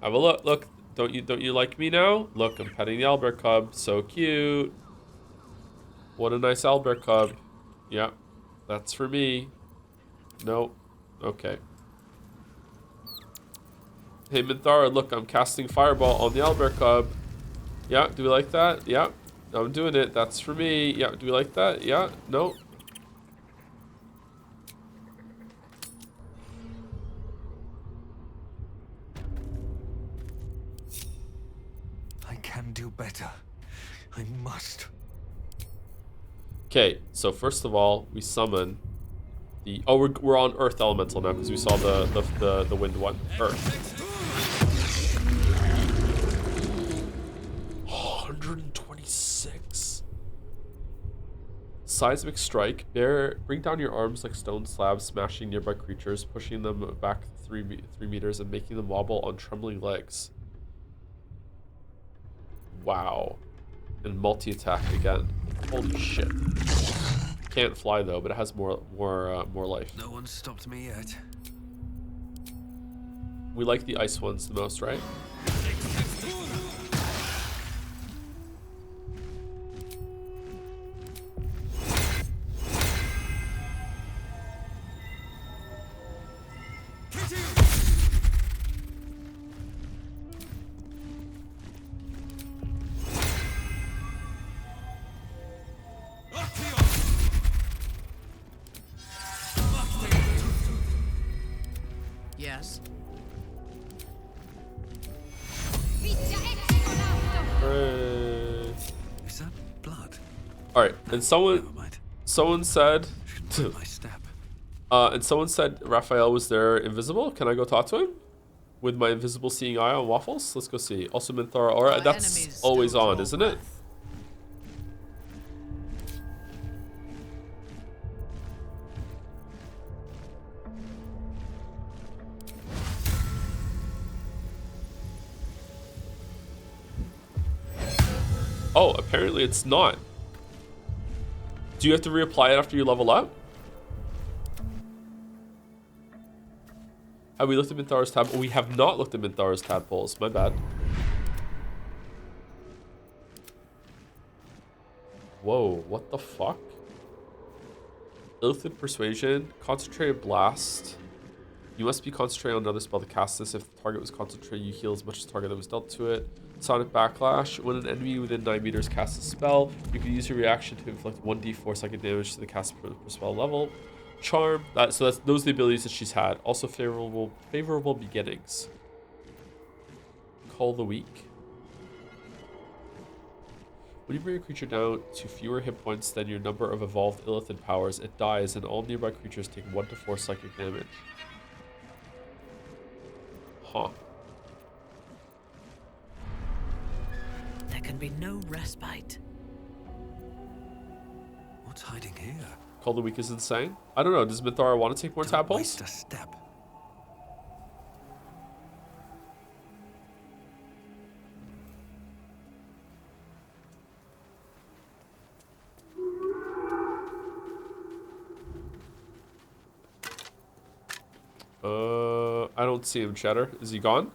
Have a look. Look, don't you like me now? Look, I'm petting the owlbear cub. So cute. What a nice owlbear cub. Yeah, that's for me. No. Okay. Hey Minthara, look, I'm casting fireball on the owlbear cub. Yeah, do we like that? Yeah, I'm doing it. That's for me. Yeah, do we like that? Yeah, no. I can do better. I must. Okay, so first of all, we summon the... Oh, we're on Earth Elemental now because we saw the wind one. Earth. 126. Seismic strike. Bring down your arms like stone slabs, smashing nearby creatures, pushing them back 3 meters, and making them wobble on trembling legs. Wow. And multi-attack again. Holy shit. Can't fly though, but it has more life. No one stopped me yet. We like the ice ones the most, right? Yes. Is that blood? All right, and someone said, and someone said Raphael was there invisible. Can I go talk to him with my invisible seeing eye on waffles? Let's go see. Also Minthara. All right, that's always on, isn't it? Oh, apparently it's not. Do you have to reapply it after you level up? Have we looked at Minthara's tab? We have not looked at Minthara's tadpoles. My bad. Whoa, what the fuck? Illithid Persuasion, Concentrated Blast. You must be concentrated on another spell to cast this. If the target was concentrated, you heal as much as the target that was dealt to it. Sonic Backlash. When an enemy within 9 meters casts a spell, you can use your reaction to inflict 1d4 psychic damage to the cast per spell level. Charm. Those are the abilities that she's had. Also favorable beginnings. Call the Weak. When you bring a creature down to fewer hit points than your number of evolved Illithid powers, it dies, and all nearby creatures take 1 to 4 psychic damage. Huh. There can be no respite. What's hiding here? Call the Weak is insane. I don't know. Does Minthara want to take more tadpoles? Waste a step. I don't see him, Chatter. Is he gone?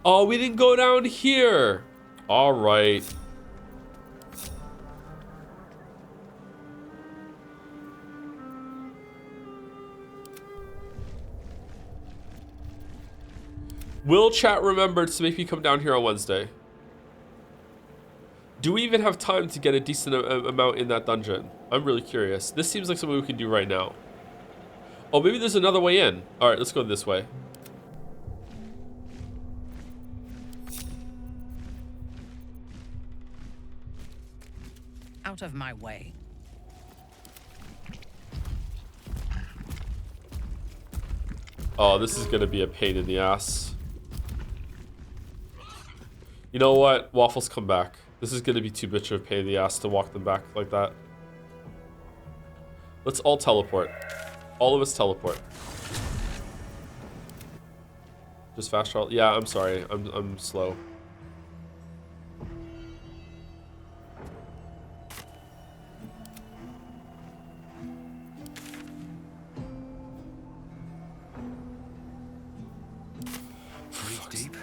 Oh, we didn't go down here. All right. Will chat remember to make me come down here on Wednesday? Do we even have time to get a decent amount in that dungeon? I'm really curious. This seems like something we can do right now. Oh, maybe there's another way in. All right, let's go this way. Out of my way. Oh, this is gonna be a pain in the ass. You know what? Waffles, come back. This is gonna be too much of a pain in the ass to walk them back like that. Let's all teleport. All of us teleport. Just fast travel. Yeah, I'm sorry. I'm slow. Breathe deep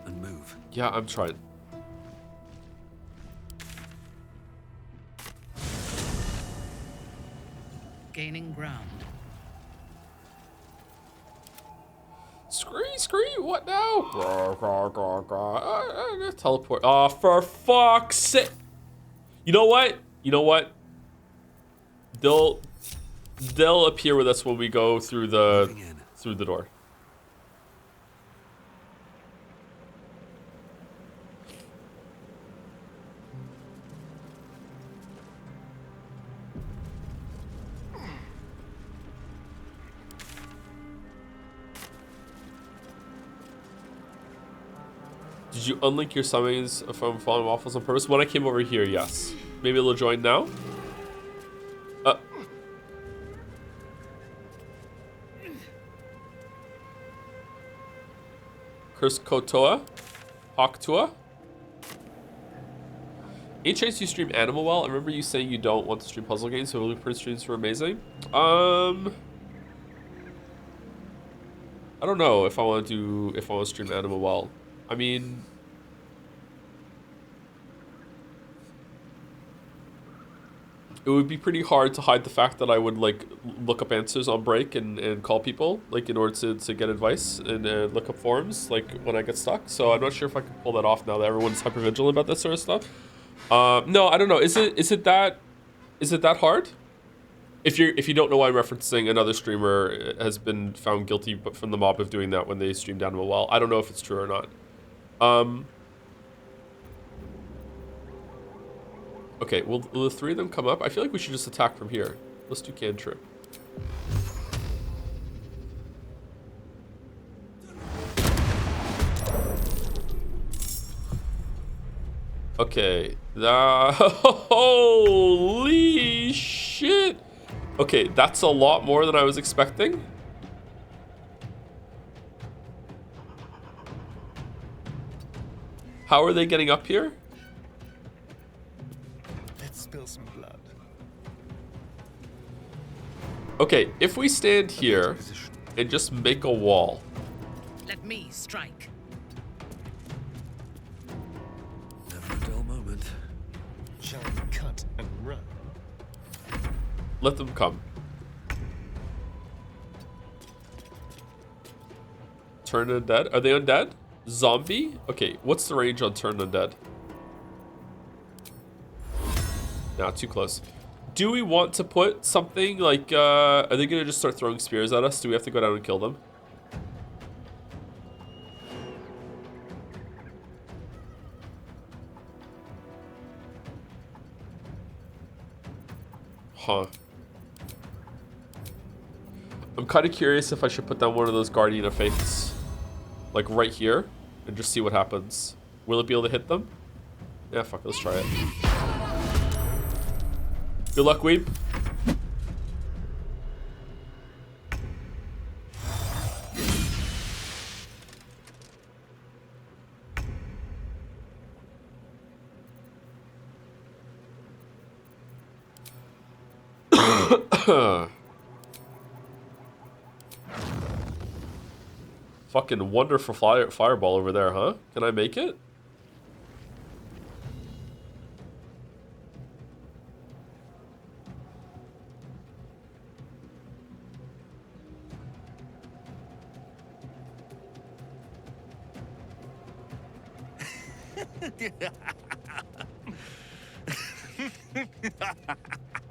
and move. Yeah, I'm trying. Gaining ground. Scree, what now? Teleport. Oh, for fuck's sake. You know what? You know what? They'll appear with us when we go through the door. Did you unlink your summons from Fallen Waffles on purpose? When I came over here, yes. Maybe they'll join now? Curse Kotoa? Hawktua? Any chance you stream Animal Well? I remember you saying you don't want to stream puzzle games, so Blueprint streams were amazing. I don't know if I want to stream Animal Well. I mean, it would be pretty hard to hide the fact that I would like look up answers on break and call people like in order to get advice and look up forums like when I get stuck. So I'm not sure if I can pull that off now that everyone's hyper vigilant about this sort of stuff. No, I don't know. Is it that hard? If you don't know why I'm referencing, another streamer has been found guilty from the mob of doing that when they streamed Animal Well. I don't know if it's true or not. Okay, will the three of them come up? I feel like we should just attack from here. Let's do cantrip. Okay, holy shit. Okay, that's a lot more than I was expecting. How are they getting up here? Let's spill some blood. Okay, if we stand here and just make a wall. Let me strike. Never a dull moment. Shall we cut and run? Let them come. Turn undead? Are they undead? Zombie? Okay, what's the range on turn undead? Nah, too close. Do we want to put something like, are they gonna just start throwing spears at us? Do we have to go down and kill them? Huh. I'm kind of curious if I should put down one of those Guardian of Faiths. Like right here. And just see what happens. Will it be able to hit them? Yeah, fuck it, let's try it. Good luck, Weeb. Fucking wonderful fireball over there, huh? Can I make it?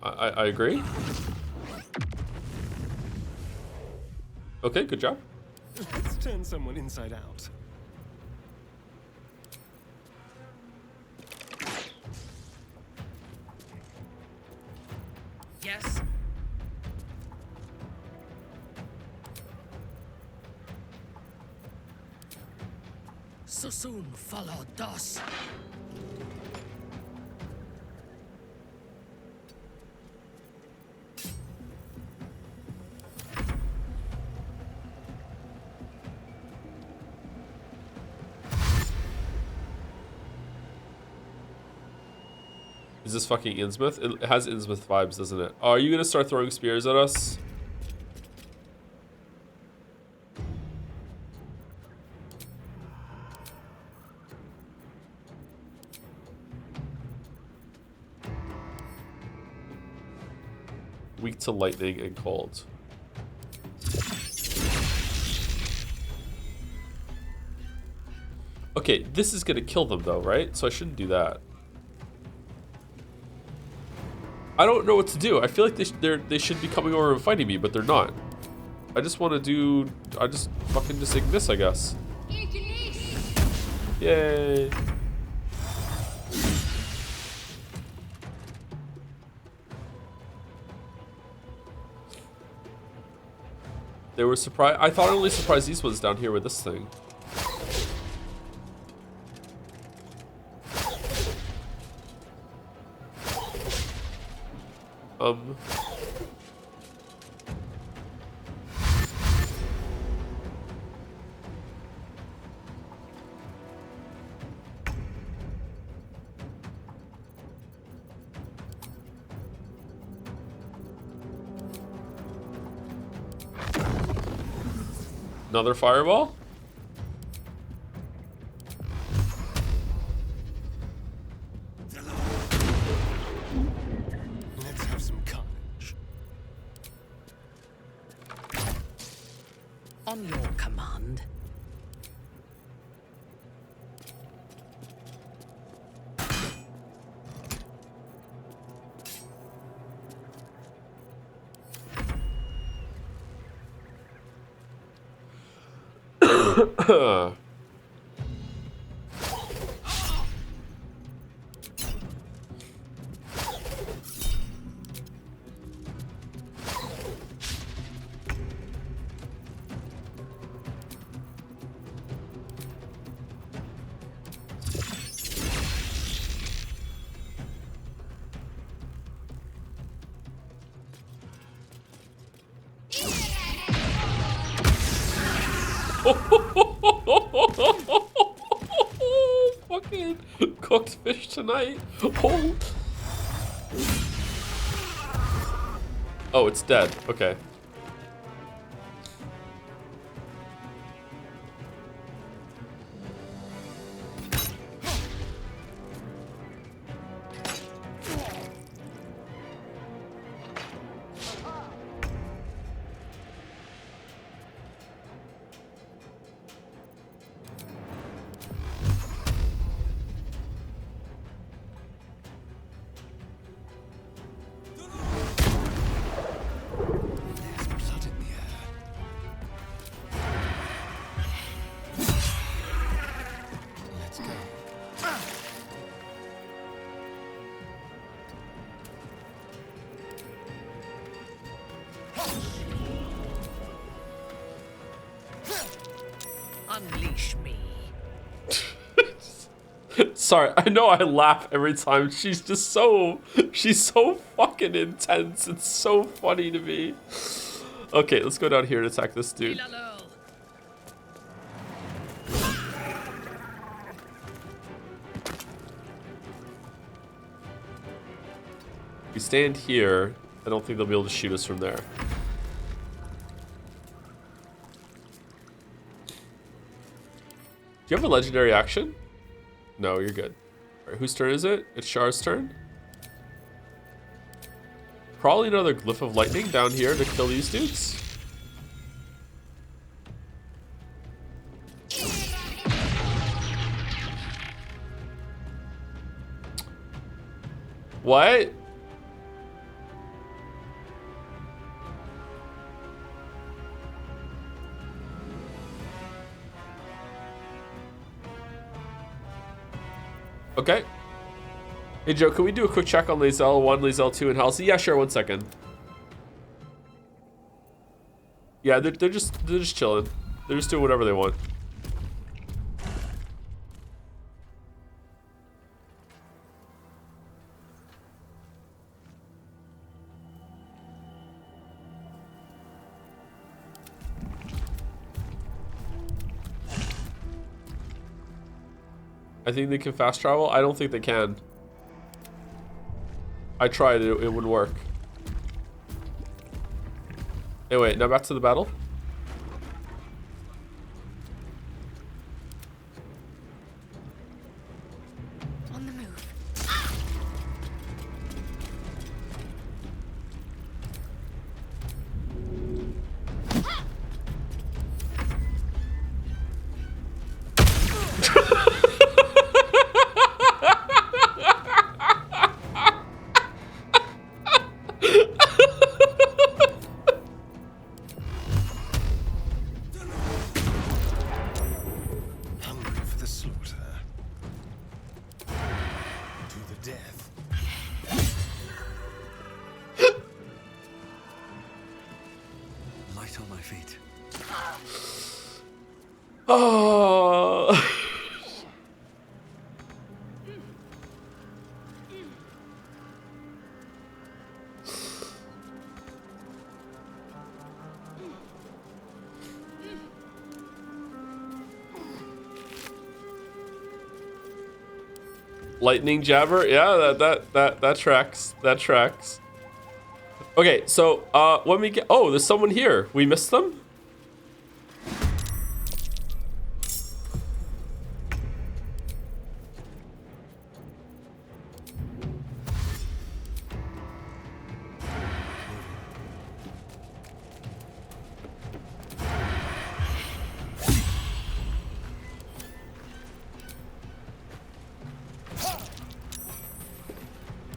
I agree. Okay, good job. Let's turn someone inside out. Yes. So soon follow Dos. Is this fucking Innsmouth? It has Innsmouth vibes, doesn't it? Oh, are you gonna start throwing spears at us? Weak to lightning and cold. Okay, this is gonna kill them though, right? So I shouldn't do that. I don't know what to do. I feel like they should be coming over and fighting me, but they're not. I just want to do... I just fucking just this, I guess. Yay. They were surprised. I thought I only surprised these ones down here with this thing. Another fireball? Let's have some carnage. On your command. Fucking cooked fish tonight. Oh. Oh, it's dead. Okay. Unleash me. Sorry, I know I laugh every time. She's so fucking intense. It's so funny to me. Okay, let's go down here and attack this dude. We stand here. I don't think they'll be able to shoot us from there. Do you have a legendary action? No, you're good. All right, whose turn is it? It's Char's turn. Probably another glyph of lightning down here to kill these dudes. What? Okay. Hey Joe, can we do a quick check on Lae'zel 1, Lae'zel 2, and Halsey? Yeah, sure, 1 second. Yeah, they're just chilling. They're just doing whatever they want. I think they can fast travel. I don't think they can. I tried it, it wouldn't work. Anyway, now back to the battle. On the move. Hungry for the slaughter. To the death. Light on my feet. Oh. Lightning jabber, yeah, that tracks. That tracks. Okay, so when we get, oh, there's someone here. We missed them.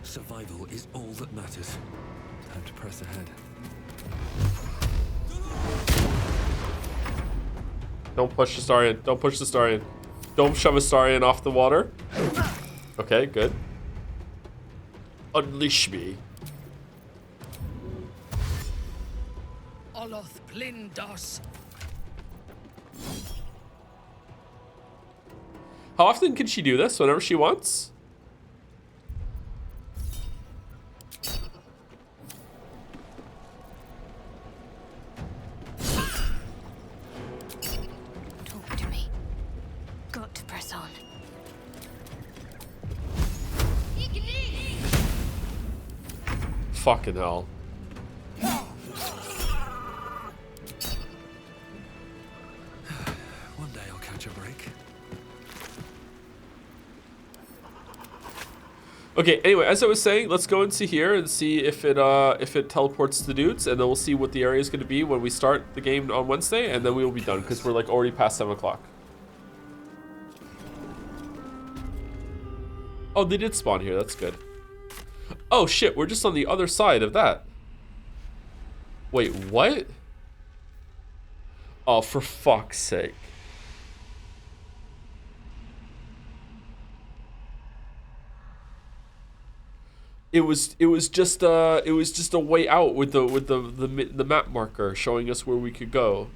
Survival is all that matters. Time to press ahead. Don't push the Starion. Don't push the Starion. Don't shove a Starion off the water. Okay, good. Unleash me. Oloth Plindos. How often can she do this? Whenever she wants? Talk to me. Got to press on. Fucking hell. One day I'll catch a break. Okay, anyway, as I was saying, let's go into here and see if it teleports the dudes, and then we'll see what the area is going to be when we start the game on Wednesday, and then we will be done, because we're like already past 7 o'clock. Oh, they did spawn here, that's good. Oh shit, we're just on the other side of that. Wait, what? Oh, for fuck's sake. It was just a way out with the map marker showing us where we could go.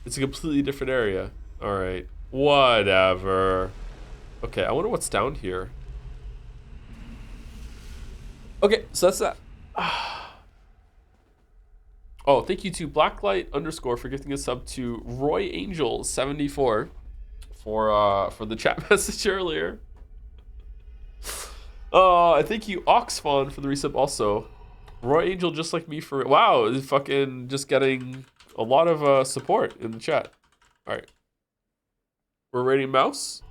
It's a completely different area. All right, whatever. Okay, I wonder what's down here. Okay, so that's that. Oh, thank you to Blacklight_ for gifting a sub to Roy Angel 74 for the chat message earlier. Oh, thank you, Oxfawn, for the resub also. Roy Angel, just like me for... Wow, fucking just getting a lot of support in the chat. All right. We're rating Mouse.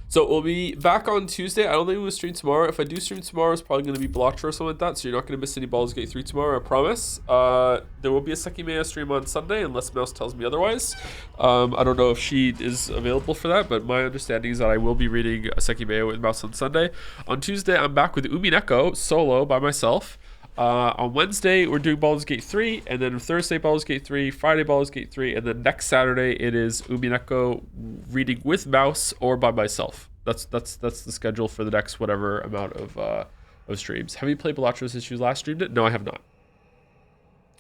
So we'll be back on Tuesday. I don't think we'll stream tomorrow. If I do stream tomorrow, it's probably going to be Blocked or something like that. So you're not going to miss any Baldur's Gate 3 tomorrow, I promise. There will be a Sekimea stream on Sunday, unless Mouse tells me otherwise. I don't know if she is available for that, but my understanding is that I will be reading Sekimea with Mouse on Sunday. On Tuesday, I'm back with Umineko solo by myself. On Wednesday, we're doing Baldur's Gate 3, and then Thursday, Baldur's Gate 3, Friday, Baldur's Gate 3, and then next Saturday, it is Umineko reading with Mouse or by myself. That's the schedule for the next whatever amount of streams. Have you played Bellatrix since you last streamed it? No, I have not.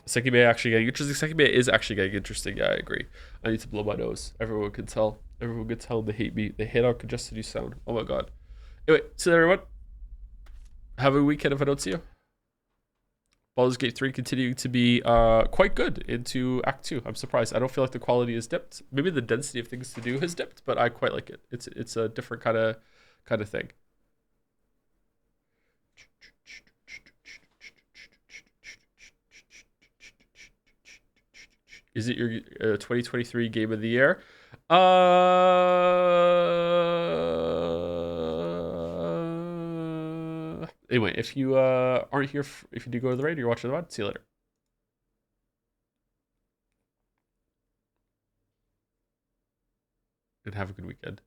Sekimea actually getting interesting. Sekimea is actually getting interesting. Yeah, I agree. I need to blow my nose. Everyone can tell. Everyone can tell they hate me. They hate how congested you sound. Oh my god. Anyway, see you everyone. Have a weekend if I don't see you. Baldur's Gate 3 continuing to be quite good into Act 2. I'm surprised. I don't feel like the quality has dipped. Maybe the density of things to do has dipped, but I quite like it. It's a different kind of thing. Is it your 2023 game of the year? Anyway, if you aren't here, if you do go to the raid, you're watching the VOD. See you later. And have a good weekend.